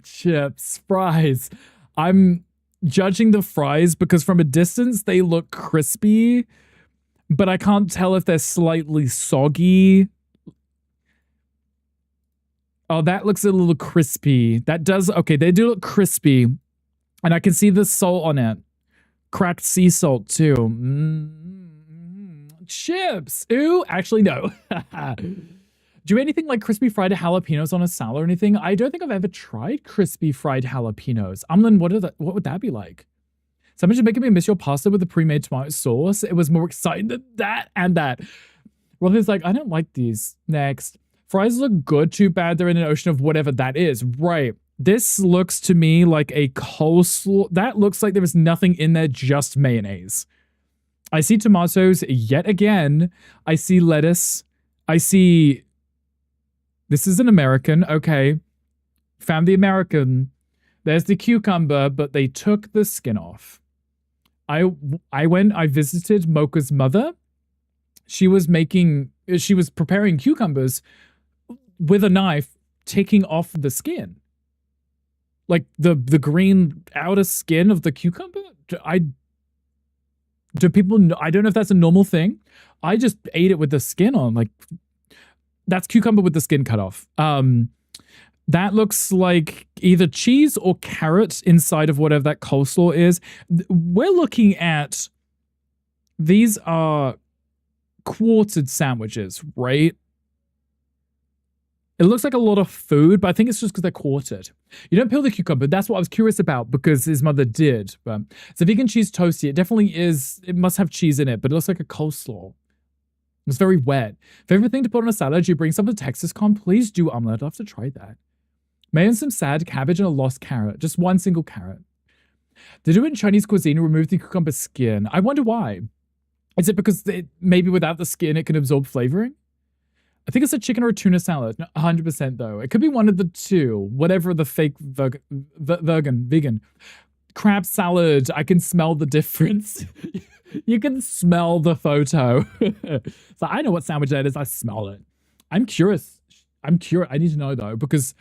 Chips. Fries. I'm judging the fries because from a distance they look crispy, but I can't tell if they're slightly soggy. Oh, that looks a little crispy. That does, okay, they do look crispy. And I can see the salt on it. Cracked sea salt too. Chips. Ooh, actually no. Do you have anything like crispy fried jalapenos on a salad or anything? I don't think I've ever tried crispy fried jalapenos. Amlin, what would that be like? Someone should making me miss your pasta with the pre-made tomato sauce. It was more exciting than that and that. Robin's like, I don't like these. Next. Fries look good, too bad they're in an ocean of whatever that is. Right. This looks to me like a coleslaw. That looks like there is nothing in there, just mayonnaise. I see tomatoes yet again. I see lettuce. I see... This is an American. Okay. Found the American. There's the cucumber, but they took the skin off. I visited Mocha's mother. She was preparing cucumbers with a knife, taking off the skin. Like the green outer skin of the cucumber. Do people know? I don't know if that's a normal thing. I just ate it with the skin on. Like, that's cucumber with the skin cut off. That looks like either cheese or carrot inside of whatever that coleslaw is. We're looking at, these are quartered sandwiches, right? It looks like a lot of food, but I think it's just because they're quartered. You don't peel the cucumber. That's what I was curious about because his mother did. But it's a vegan cheese toasty. It definitely is. It must have cheese in it, but it looks like a coleslaw. It's very wet. Favorite thing to put on a salad? You bring some to TexasCon? Please do, I'd love to try that. Mayo and some sad cabbage and a lost carrot. Just one single carrot. They do it in Chinese cuisine and remove the cucumber skin. I wonder why. Is it because maybe without the skin it can absorb flavoring? I think it's a chicken or a tuna salad. No, 100% though. It could be one of the two. Whatever the fake vegan. Crab salad. I can smell the difference. You can smell the photo. So I know what sandwich that is. I smell it. I'm curious. I need to know though, because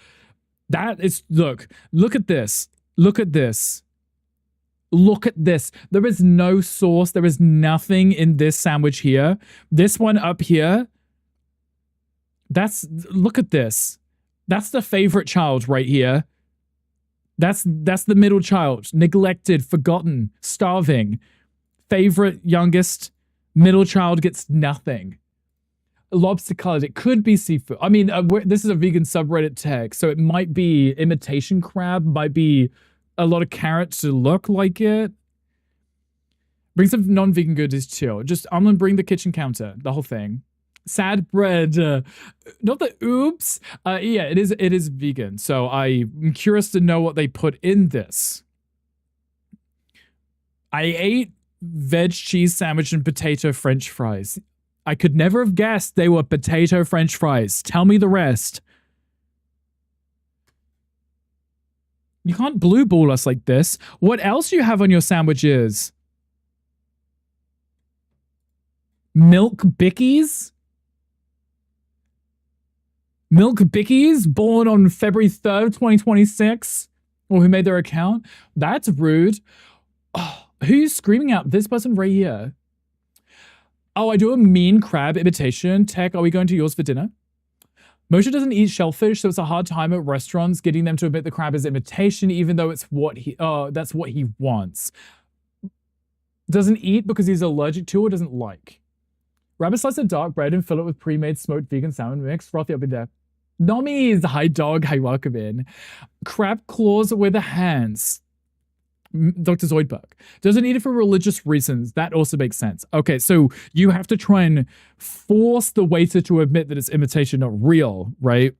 that is, look at this. Look at this. Look at this. There is no sauce. There is nothing in this sandwich here. This one up here. Look at this. That's the favorite child right here. That's the middle child. Neglected, forgotten, starving. Favorite, youngest, middle child gets nothing. Lobster colored. It could be seafood. I mean, this is a vegan subreddit tag, so it might be imitation crab, might be a lot of carrots to look like it. Bring some non-vegan goodies too. Just I'm gonna bring the kitchen counter, the whole thing. Sad bread, not the oops. Yeah, it is vegan. So I'm curious to know what they put in this. I ate veg cheese sandwich and potato French fries. I could never have guessed they were potato French fries. Tell me the rest. You can't blue ball us like this. What else do you have on your sandwiches? Milk bickies? Milk bickies born on February 3rd, 2026? Or who made their account? That's rude. Oh, who's screaming out? This person right here. Oh, I do a mean crab imitation. Tech, are we going to yours for dinner? Moshe doesn't eat shellfish, so it's a hard time at restaurants getting them to admit the crab is imitation, even though it's that's what he wants. Doesn't eat because he's allergic to or doesn't like. Grab a slice of dark bread and fill it with pre-made smoked vegan salmon mix. Frothy, I'll be there. Nommies, hi dog, hi welcome in. Crab claws with the hands. Dr. Zoidberg. Doesn't eat it for religious reasons. That also makes sense. Okay, so you have to try and force the waiter to admit that it's imitation, not real, right?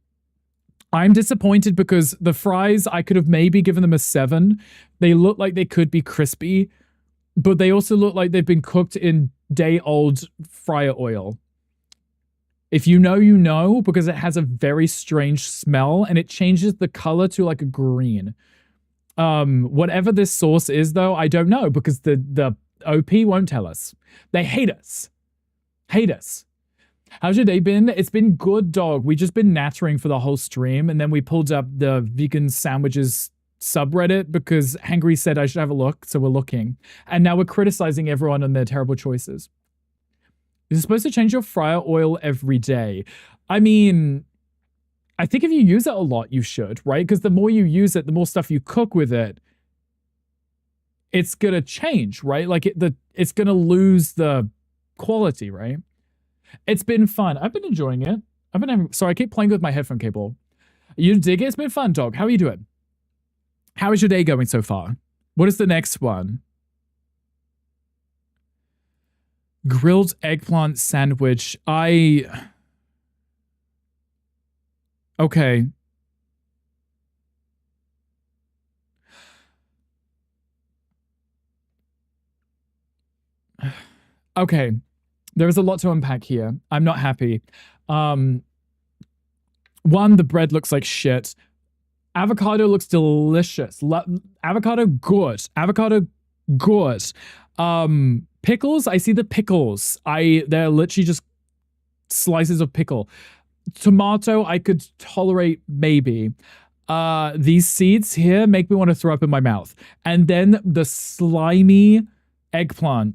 I'm disappointed because the fries, I could have maybe given them a 7. They look like they could be crispy, but they also look like they've been cooked in day-old fryer oil. If you know, you know, because it has a very strange smell and it changes the color to like a green. Whatever this sauce is, though, I don't know because the OP won't tell us. They hate us. Hate us. How's your day been? It's been good, dog. We just been nattering for the whole stream, and then we pulled up the vegan sandwiches subreddit because Hangry said I should have a look, so we're looking. And now we're criticizing everyone on their terrible choices. You're supposed to change your fryer oil every day. I mean, I think if you use it a lot, you should, right? Because the more you use it, the more stuff you cook with it, it's going to change, right? Like it's going to lose the quality, right? It's been fun. I've been enjoying it. Sorry, I keep playing with my headphone cable. You dig it? It's been fun, dog. How are you doing? How is your day going so far? What is the next one? Grilled eggplant sandwich. Okay. Okay. There's a lot to unpack here. I'm not happy. One, the bread looks like shit. Avocado looks delicious. Avocado, good. Avocado, good. Pickles, I see the pickles. They're literally just slices of pickle. Tomato, I could tolerate maybe. These seeds here make me want to throw up in my mouth. And then the slimy eggplant.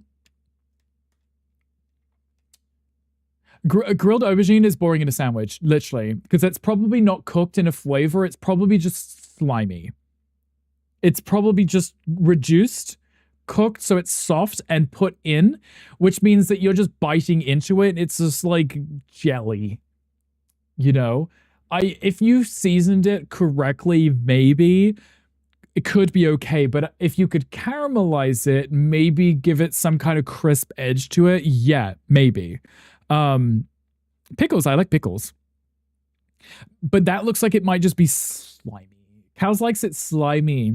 Grilled aubergine is boring in a sandwich, literally, because it's probably not cooked in a flavor. It's probably just slimy. It's probably just reduced, cooked so it's soft and put in, which means that you're just biting into it. It's just like jelly, you know? If you seasoned it correctly, maybe it could be okay, but if you could caramelize it, maybe give it some kind of crisp edge to it, yeah, maybe. Pickles, I like pickles. But that looks like it might just be slimy. Cows likes it slimy.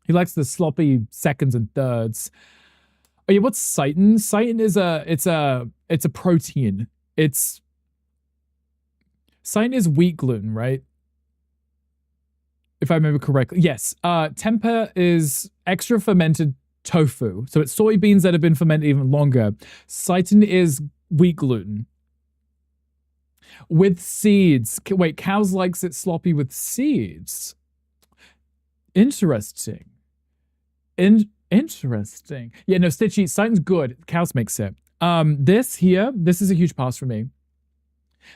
He likes the sloppy seconds and thirds. Oh yeah, what's seitan? Seitan is it's a protein. Seitan is wheat gluten, right? If I remember correctly. Yes. Tempeh is extra fermented tofu. So it's soybeans that have been fermented even longer. Seitan is wheat gluten. With seeds. Wait, cows likes it sloppy with seeds. Interesting. Interesting. Yeah, no, Stitchy, Seitan's good. Cows makes it. This is a huge pass for me.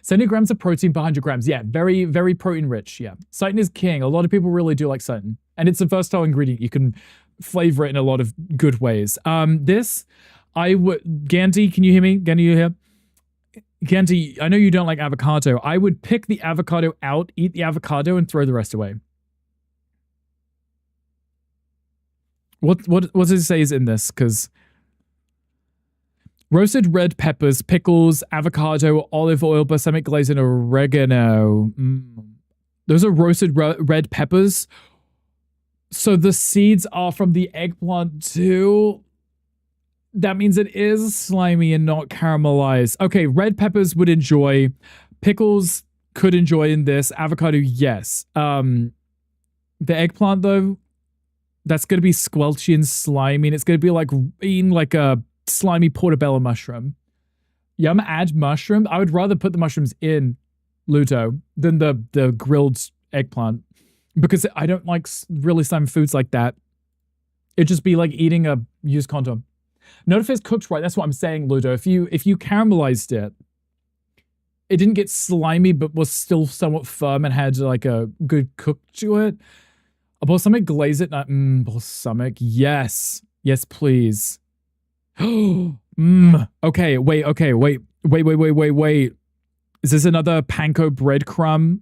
70 grams of protein per 100 grams. Yeah, very, very protein rich. Yeah. Seitan is king. A lot of people really do like seitan. And it's a versatile ingredient. You can flavor it in a lot of good ways. Gandhi, can you hear me? Gandhi, you here? Gandhi, I know you don't like avocado. I would pick the avocado out, eat the avocado, and throw the rest away. What does it say is in this? Because roasted red peppers, pickles, avocado, olive oil, balsamic glaze, and oregano. Those are roasted red peppers. So the seeds are from the eggplant too. That means it is slimy and not caramelized. Okay, red peppers would enjoy. Pickles could enjoy in this. Avocado, yes. The eggplant though, that's gonna be squelchy and slimy, and it's gonna be like eating like a slimy portobello mushroom. Yum, add mushroom. I would rather put the mushrooms in Ludo than the grilled eggplant, because I don't like really slimy foods like that. It'd just be like eating a used condom. Not if it's cooked right. That's what I'm saying, Ludo. If you caramelized it, it didn't get slimy, but was still somewhat firm and had like a good cook to it. A balsamic glaze it. Balsamic. Yes. Yes, please. Okay, wait. Wait. Is this another panko breadcrumb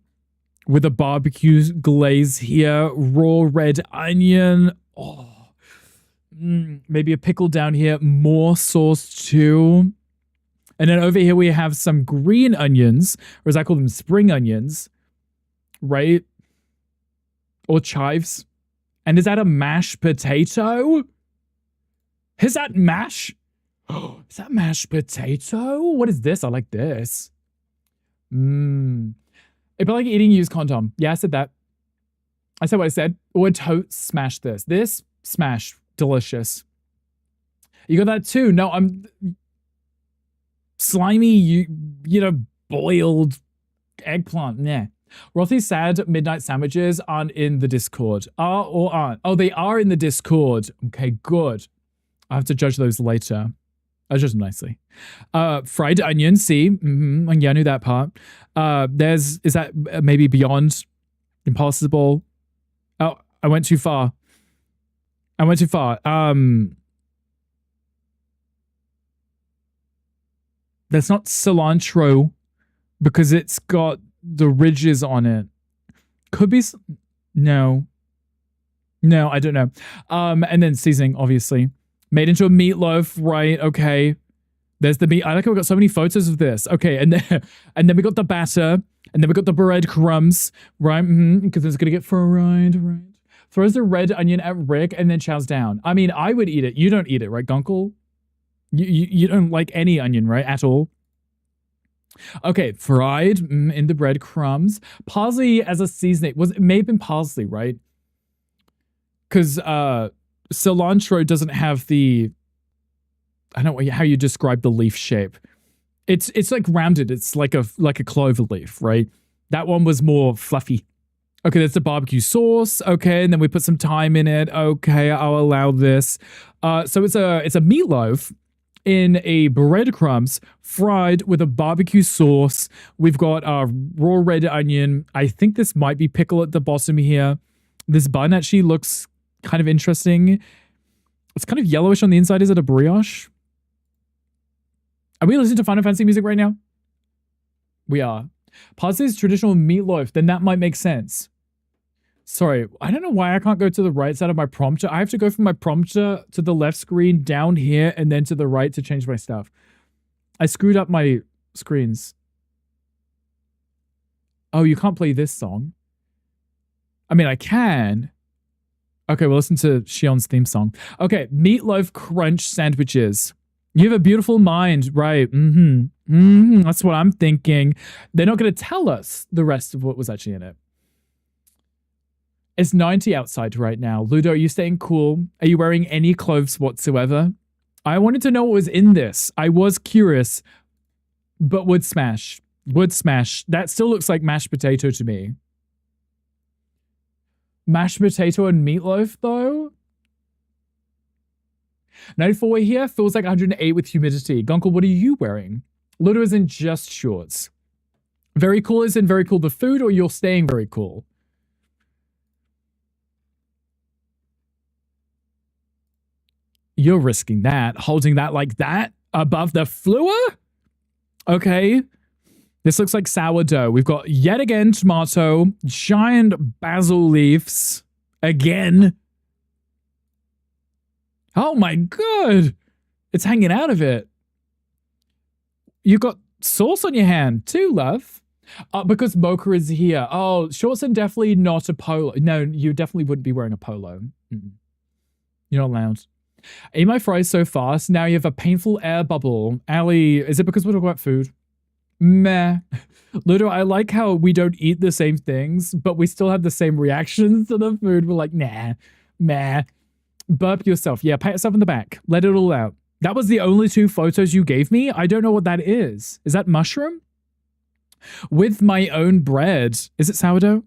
with a barbecue glaze here? Raw red onion. Oh. Maybe a pickle down here. More sauce too. And then over here we have some green onions, or as I call them, spring onions. Right? Or chives. And is that a mashed potato? Is that mash? Oh, is that mashed potato? What is this? I like this. It'd be like eating used condom. Yeah, I said that. I said what I said. Or totes smash this. This, smash. Delicious. You got that too? No, I'm slimy, you know, boiled eggplant. Yeah. Rothy's sad midnight sandwiches aren't in the Discord. Are or aren't? Oh, they are in the Discord. Okay, good. I have to judge those later. I judge them nicely. Fried onion, see? Yeah, I knew that part. Is that maybe beyond impossible? Oh, I went too far. That's not cilantro because it's got the ridges on it. Could be. No, I don't know. And then seasoning, obviously. Made into a meatloaf, right? Okay. There's the meat. I like how we got so many photos of this. Okay, and then we got the batter, and then we got the breadcrumbs, right? Because it's gonna get fried, right? Throws the red onion at Rick and then chows down. I mean, I would eat it. You don't eat it, right, Gunkle? You don't like any onion, right? At all. Okay, fried in the breadcrumbs. Parsley as a seasoning. It may have been parsley, right? Because cilantro doesn't have the, I don't know how you describe the leaf shape. It's like rounded. It's like a clover leaf, right? That one was more fluffy. Okay, that's the barbecue sauce. Okay, and then we put some thyme in it. Okay, I'll allow this. So it's a meatloaf in a breadcrumbs fried with a barbecue sauce. We've got raw red onion. I think this might be pickle at the bottom here. This bun actually looks kind of interesting. It's kind of yellowish on the inside. Is it a brioche? Are we listening to Final Fantasy music right now? We are. Parsley's traditional meatloaf, then that might make sense. Sorry, I don't know why I can't go to the right side of my prompter. I have to go from my prompter to the left screen, down here, and then to the right to change my stuff. I screwed up my screens. Oh, you can't play this song. I mean, I can. Okay, we'll listen to Shion's theme song. Okay, meatloaf crunch sandwiches. You have a beautiful mind, right? That's what I'm thinking. They're not going to tell us the rest of what was actually in it. It's 90 outside right now. Ludo, are you staying cool? Are you wearing any clothes whatsoever? I wanted to know what was in this. I was curious, but would smash. That still looks like mashed potato to me. Mashed potato and meatloaf, though? 94 here feels like 108 with humidity. Gunkle, what are you wearing? Ludo is in just shorts. Very cool is in very cool the food, or you're staying very cool? You're risking that, holding that like that above the floor? Okay. This looks like sourdough. We've got yet again tomato, giant basil leaves. Again. Oh my god. It's hanging out of it. You got sauce on your hand too, love. Because Mocha is here. Oh, shorts and definitely not a polo. No, you definitely wouldn't be wearing a polo. You're not allowed. Eat my fries so fast. Now you have a painful air bubble. Ali, is it because we're talking about food? Meh. Ludo, I like how we don't eat the same things, but we still have the same reactions to the food. We're like, nah, meh. Burp yourself. Yeah, pat yourself in the back. Let it all out. That was the only 2 photos you gave me? I don't know what that is. Is that mushroom? With my own bread. Is it sourdough?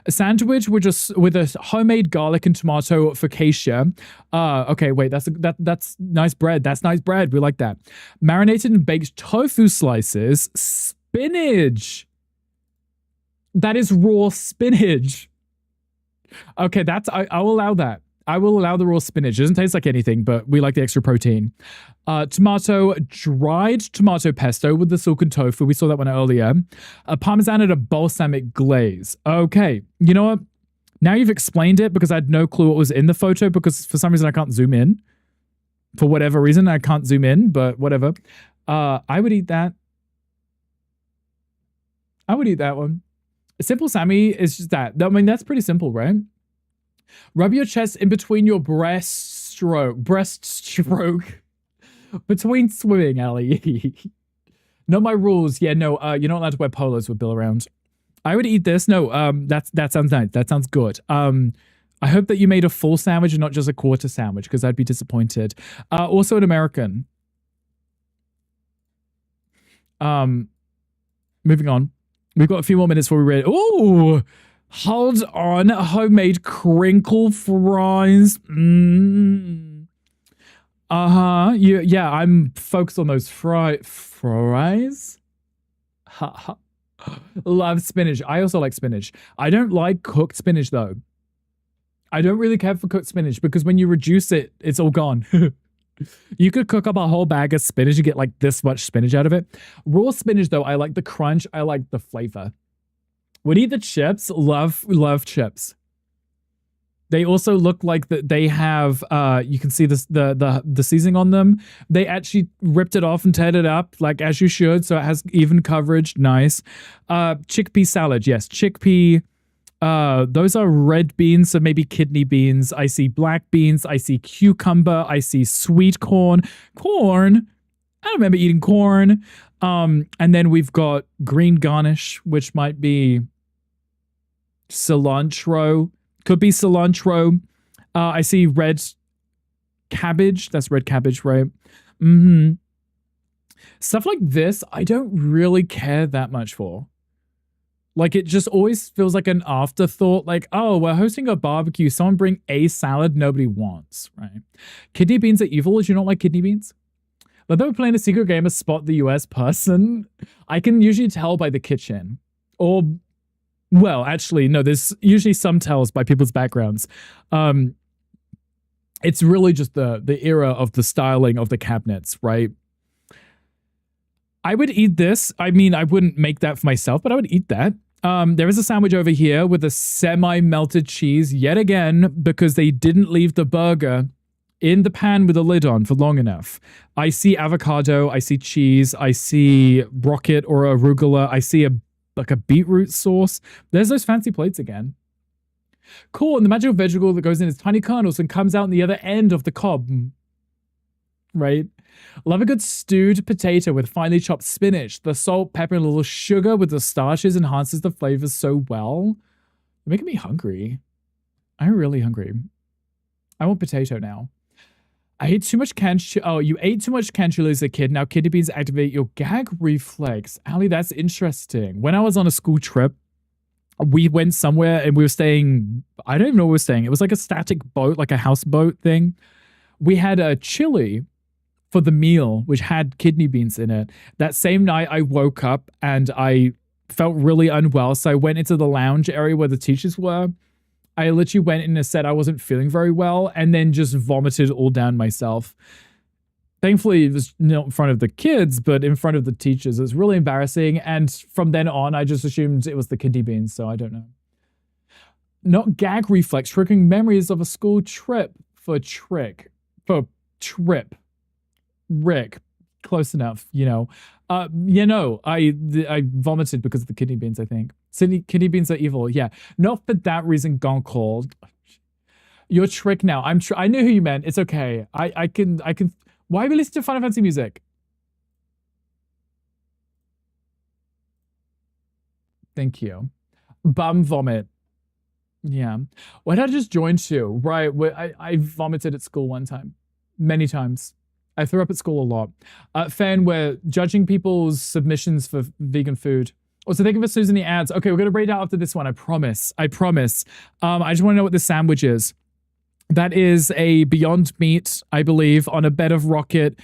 A sandwich with a homemade garlic and tomato focaccia. Okay, wait, that's nice bread. That's nice bread. We like that. Marinated and baked tofu slices. Spinach. That is raw spinach. Okay, I will allow that. I will allow the raw spinach. It doesn't taste like anything, but we like the extra protein. Dried tomato pesto with the silken tofu. We saw that one earlier. Parmesan and a balsamic glaze. Okay, you know what? Now you've explained it because I had no clue what was in the photo because for some reason I can't zoom in. For whatever reason, I can't zoom in, but whatever. I would eat that. I would eat that one. Simple Sammy is just that. I mean, that's pretty simple, right? Rub your chest in between your breaststroke. Between swimming, Ali. Not my rules. Yeah, no, you're not allowed to wear polos with Bill around. I would eat this. No, that sounds nice. That sounds good. I hope that you made a full sandwich and not just a quarter sandwich, because I'd be disappointed. Also an American. Moving on. We've got a few more minutes before we read. Ooh! Hold on. Homemade crinkle fries. Uh-huh. Yeah, I'm focused on those fries. Love spinach. I also like spinach. I don't like cooked spinach, though. I don't really care for cooked spinach because when you reduce it, it's all gone. You could cook up a whole bag of spinach and get like this much spinach out of it. Raw spinach, though, I like the crunch. I like the flavor. Would eat the chips. Love chips. They also look like that they have you can see this the seasoning on them. They actually ripped it off and teared it up, like as you should, so it has even coverage. Nice. Chickpea salad, yes. Chickpea. Those are red beans, so maybe kidney beans. I see black beans, I see cucumber, I see sweet corn. Corn? I don't remember eating corn. And then we've got green garnish, which might be cilantro. Could be cilantro. I see red cabbage. That's red cabbage, right? Stuff like this, I don't really care that much for. Like, it just always feels like an afterthought. Like, oh, we're hosting a barbecue. Someone bring a salad nobody wants, right? Kidney beans are evil. Do you not like kidney beans? Like, though we're playing a secret game of spot the US person, I can usually tell by the kitchen. Or, well, actually, no, there's usually some tells by people's backgrounds. It's really just the era of the styling of the cabinets, right? I would eat this. I mean, I wouldn't make that for myself, but I would eat that. There is a sandwich over here with a semi-melted cheese yet again because they didn't leave the burger in the pan with a lid on for long enough. I see avocado, I see cheese, I see rocket or arugula, I see a beetroot sauce. There's those fancy plates again. Cool, and the magical vegetable that goes in is tiny kernels and comes out on the other end of the cob. Right? Love a good stewed potato with finely chopped spinach. The salt, pepper, and a little sugar with the starches enhances the flavors so well. You're making me hungry. I'm really hungry. I want potato now. I ate too much you ate too much canned chili as a kid. Now kidney beans activate your gag reflex. Ali, that's interesting. When I was on a school trip, we went somewhere and we were staying, I don't even know where we were staying. It was like a static boat, like a houseboat thing. We had a chili for the meal, which had kidney beans in it. That same night, I woke up and I felt really unwell. So I went into the lounge area where the teachers were. I literally went in and said I wasn't feeling very well and then just vomited all down myself. Thankfully, it was not in front of the kids, but in front of the teachers. It was really embarrassing. And from then on, I just assumed it was the kidney beans. So I don't know. Not gag reflex, triggering memories of a school trip for trick. For trip. Rick. Close enough, I vomited because of the kidney beans, I think. Kidney beans are evil. Yeah. Not for that reason, gone cold. Your trick now. I knew who you meant. It's okay. I can why are we listening to Final Fantasy music? Thank you. Bum vomit. Yeah. Why did I just join too? Right. I vomited at school one time. Many times. I threw up at school a lot. Fan, we're judging people's submissions for vegan food. Also, thank you for snoozing the ads. Okay, we're going to read out after this one. I promise. I promise. I just want to know what this sandwich is. That is a Beyond Meat, I believe, on a bed of rocket.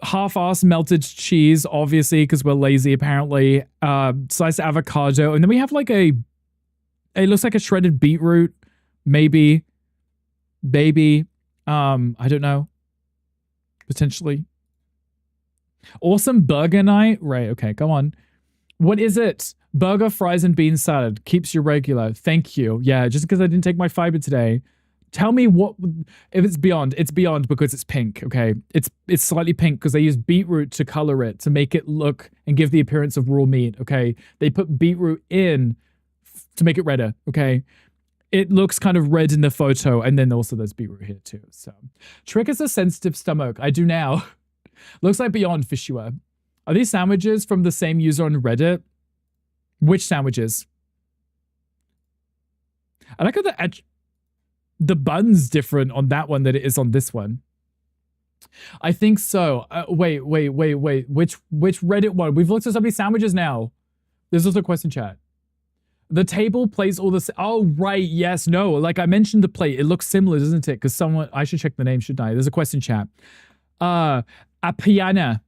Half-ass melted cheese, obviously, because we're lazy, apparently. Sliced avocado. And then we have like it looks like a shredded beetroot. Maybe. Baby. I don't know. Potentially. Awesome burger night. Right, okay, come on. What is it? Burger, fries, and bean salad. Keeps you regular. Thank you. Yeah, just because I didn't take my fiber today. Tell me what, if it's beyond because it's pink, okay? It's slightly pink because they use beetroot to color it, to make it look and give the appearance of raw meat, okay? They put beetroot in to make it redder, okay? It looks kind of red in the photo, and then also there's beetroot here too, so. Trick is a sensitive stomach. I do now. Looks like Beyond for sure. Are these sandwiches from the same user on Reddit? Which sandwiches? I like how the bun's different on that one than it is on this one. I think so. Wait. Which Reddit one? We've looked at so many sandwiches now. There's also a question chat. The table plays all this. Oh, right. Yes. No. Like I mentioned the plate. It looks similar, doesn't it? Because I should check the name, shouldn't I? There's a question chat. Apiana.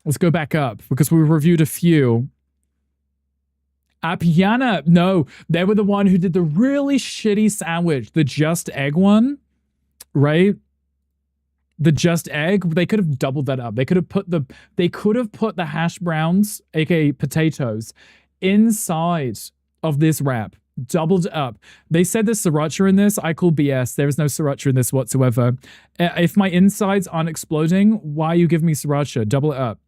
Let's go back up because we reviewed a few. Apiana. No, they were the one who did the really shitty sandwich. The Just Egg one, right? The Just Egg. They could have doubled that up. They could have put the hash browns, aka potatoes, inside of this wrap. Doubled up. They said there's sriracha in this. I call BS. There is no sriracha in this whatsoever. If my insides aren't exploding, why you give me sriracha? Double it up.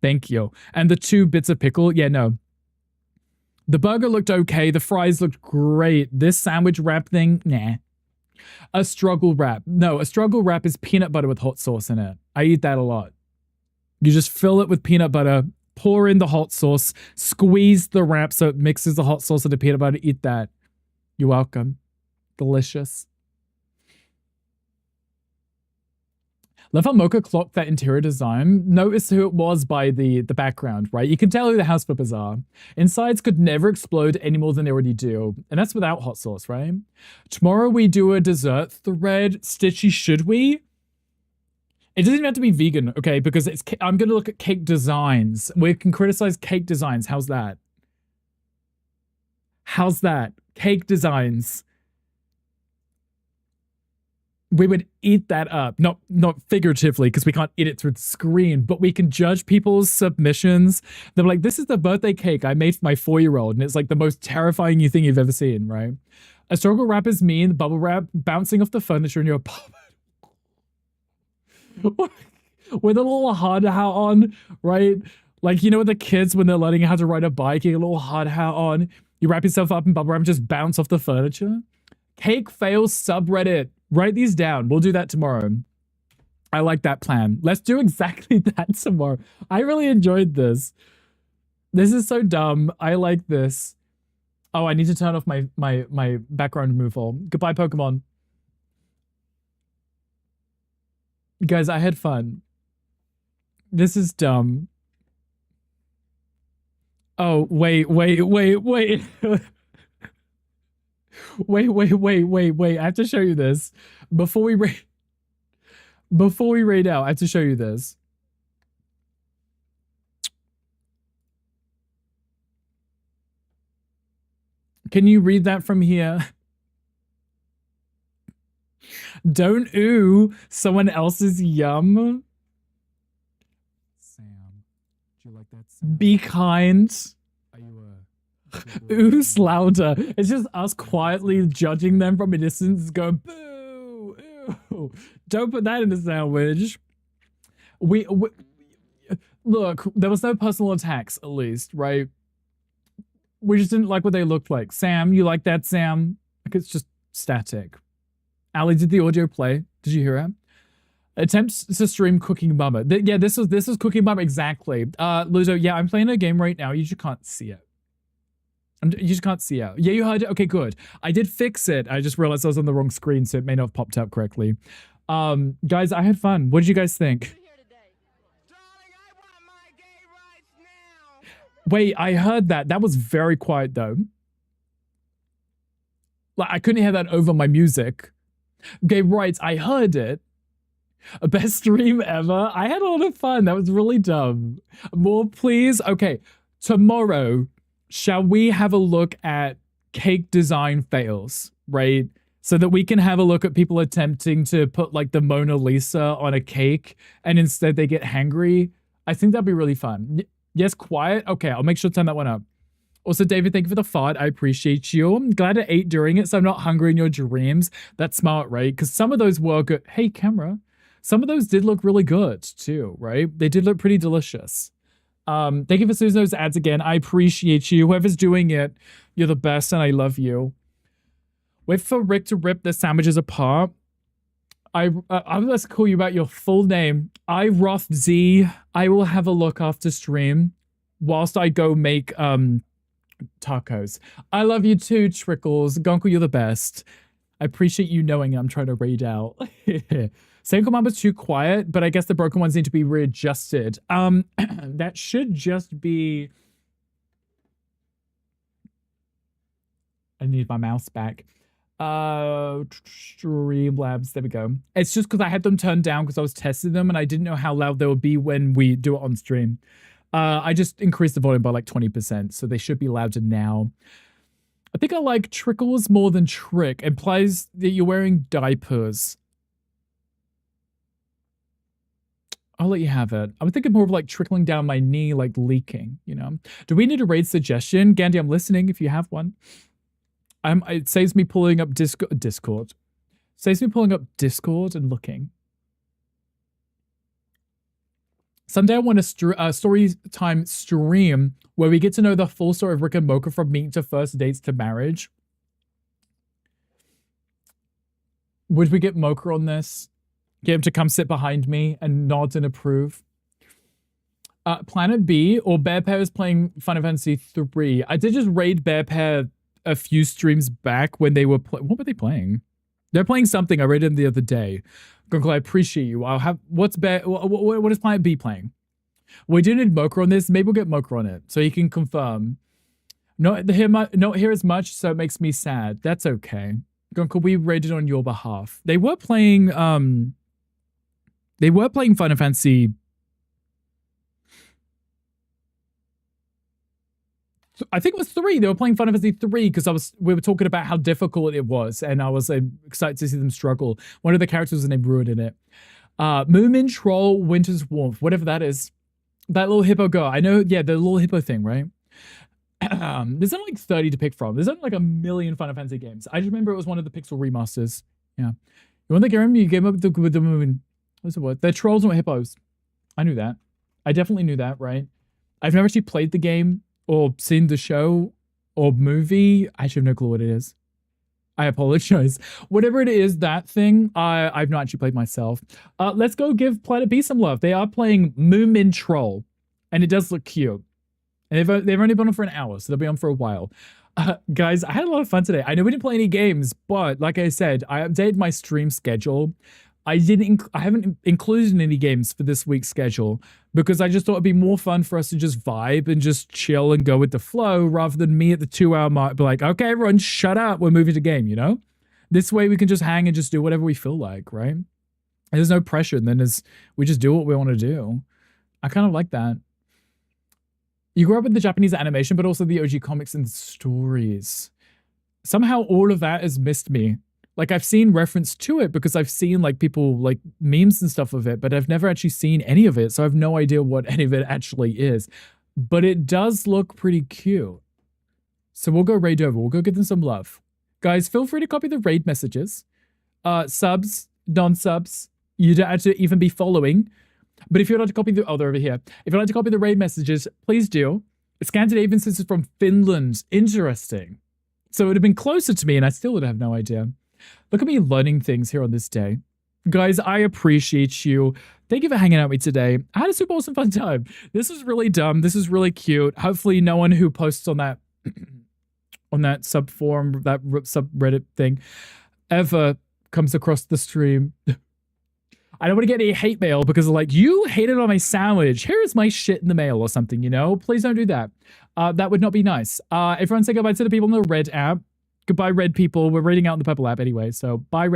Thank you. And the 2 bits of pickle. Yeah, no. The burger looked okay. The fries looked great. This sandwich wrap thing, nah. A struggle wrap. No, a struggle wrap is peanut butter with hot sauce in it. I eat that a lot. You just fill it with peanut butter, pour in the hot sauce, squeeze the wrap so it mixes the hot sauce with the peanut butter. Eat that. You're welcome. Delicious. Love how Mocha clocked that interior design. Notice who it was by the background, right? You can tell who the house flippers are. Insides could never explode any more than they already do. And that's without hot sauce, right? Tomorrow we do a dessert thread. Stitchy, should we? It doesn't even have to be vegan, okay? Because I'm going to look at cake designs. We can criticize cake designs. How's that? How's that? Cake designs. We would eat that up. Not figuratively, because we can't eat it through the screen, but we can judge people's submissions. They're like, this is the birthday cake I made for my 4-year-old, and it's like the most terrifying thing you've ever seen, right? A struggle wrap is mean, bubble wrap bouncing off the furniture in your apartment. With a little hard hat on, right? Like, you know, the kids when they're learning how to ride a bike, you get a little hard hat on, you wrap yourself up in bubble wrap and just bounce off the furniture. Cake fails subreddit. Write these down. We'll do that tomorrow. I like that plan. Let's do exactly that tomorrow. I really enjoyed this. This is so dumb. I like this. Oh, I need to turn off my background removal. Goodbye, Pokemon. Guys, I had fun. This is dumb. Oh, wait. Wait. I have to show you this. Before we raid out, I have to show you this. Can you read that from here? Don't ooh someone else's yum. Sam, do you like that, Sam? Be kind. Are you Who's louder? It's just us quietly judging them from a distance, going boo, ew. Don't put that in a sandwich. We look. There was no personal attacks, at least, right? We just didn't like what they looked like. Sam, you like that, Sam? Like it's just static. Ali, did the audio play? Did you hear it? Attempts to stream Cooking Mama. Yeah, this is Cooking Mama exactly. Ludo, yeah, I'm playing a game right now. You just can't see it. You just can't see it. Yeah, you heard it? Okay, good. I did fix it. I just realized I was on the wrong screen, so it may not have popped up correctly. Guys, I had fun. What did you guys think? Wait, I heard that. That was very quiet, though. Like, I couldn't hear that over my music. Gay rights, I heard it. Best stream ever. I had a lot of fun. That was really dumb. More, please? Okay, tomorrow, shall we have a look at cake design fails, right? So that we can have a look at people attempting to put like the Mona Lisa on a cake and instead they get hangry. I think that'd be really fun. Yes, quiet? Okay, I'll make sure to turn that one up. Also, David, thank you for the fart. I appreciate you. I'm glad I ate during it, so I'm not hungry in your dreams. That's smart, right? Because some of those were good. Hey, camera. Some of those did look really good, too, right? They did look pretty delicious. Thank you for Susan those ads again. I appreciate you. Whoever's doing it, you're the best, and I love you. Wait for Rick to rip the sandwiches apart. I'm going to call you about your full name. iRothZ. I will have a look after stream whilst I go make tacos. I love you too, Trickles. Gonko, you're the best. I appreciate you knowing I'm trying to raid out. Same command was too quiet, but I guess the broken ones need to be readjusted. That should just be... I need my mouse back. Streamlabs, there we go. It's just because I had them turned down because I was testing them and I didn't know how loud they would be when we do it on stream. I just increased the volume by like 20%, so they should be louder now. I think I like Trickles more than Trick. It implies that you're wearing diapers. I'll let you have it. I'm thinking more of like trickling down my knee, like leaking, you know? Do we need a raid suggestion? Gandhi, I'm listening if you have one. It saves me pulling up Discord. Saves me pulling up Discord and looking. Someday I want a story time stream where we get to know the full story of Rick and Mocha from meeting to first dates to marriage. Would we get Mocha on this? Get him to come sit behind me and nod and approve. Planet B or Bear Pair is playing Final Fantasy 3. I did just raid Bear Pair a few streams back when they were what were they playing? They're playing something. I read them the other day. Gunkle, I appreciate you. I'll have what is Planet B playing? We do need Mocha on this. Maybe we'll get Mocha on it so he can confirm. Not hear as much, so it makes me sad. That's okay. Gunkle, we raided on your behalf. They were playing Final Fantasy. I think it was 3. They were playing Final Fantasy 3 because we were talking about how difficult it was, and I was excited to see them struggle. One of the characters was named Ruin in it. Moomin Troll Winter's Warmth, whatever that is. That little hippo girl. I know, yeah, the little hippo thing, right? There's only like 30 to pick from. There's only like a million Final Fantasy games. I just remember it was one of the Pixel remasters. Yeah. You want the game? You game up with the Moomin. What's the word? They're trolls, not hippos. I knew that. I definitely knew that, right? I've never actually played the game or seen the show or movie. I actually have no clue what it is. I apologize. Whatever it is, that thing, I've not actually played myself. Let's go give Planet B some love. They are playing Moomin Troll, and it does look cute. And they've only been on for an hour, so they'll be on for a while. Guys, I had a lot of fun today. I know we didn't play any games, but like I said, I updated my stream schedule. I haven't included any games for this week's schedule because I just thought it'd be more fun for us to just vibe and just chill and go with the flow rather than me at the 2-hour mark be like, okay, everyone shut up, we're moving to game, you know? This way we can just hang and just do whatever we feel like, right? And there's no pressure, and then we just do what we want to do. I kind of like that. You grew up with the Japanese animation, but also the OG comics and stories. Somehow all of that has missed me. Like, I've seen reference to it because I've seen, like, people, like, memes and stuff of it, but I've never actually seen any of it, so I have no idea what any of it actually is. But it does look pretty cute. So we'll go raid over. We'll go give them some love. Guys, feel free to copy the raid messages. Subs, non-subs. You don't have to even be following. But if you'd like to copy the... Oh, they're over here. If you'd like to copy the raid messages, please do. Scandinavian sisters from Finland. Interesting. So it would have been closer to me, and I still would have no idea. Look at me learning things here on this day. Guys, I appreciate you. Thank you for hanging out with me today. I had a super awesome fun time. This was really dumb. This is really cute. Hopefully no one who posts on that on that subforum, that subreddit thing, ever comes across the stream. I don't want to get any hate mail because like, you hated on my sandwich. Here's my shit in the mail or something, you know? Please don't do that. That would not be nice. Everyone say goodbye to the people in the red app. Goodbye, red people. We're raiding out in the purple app anyway, so bye, red.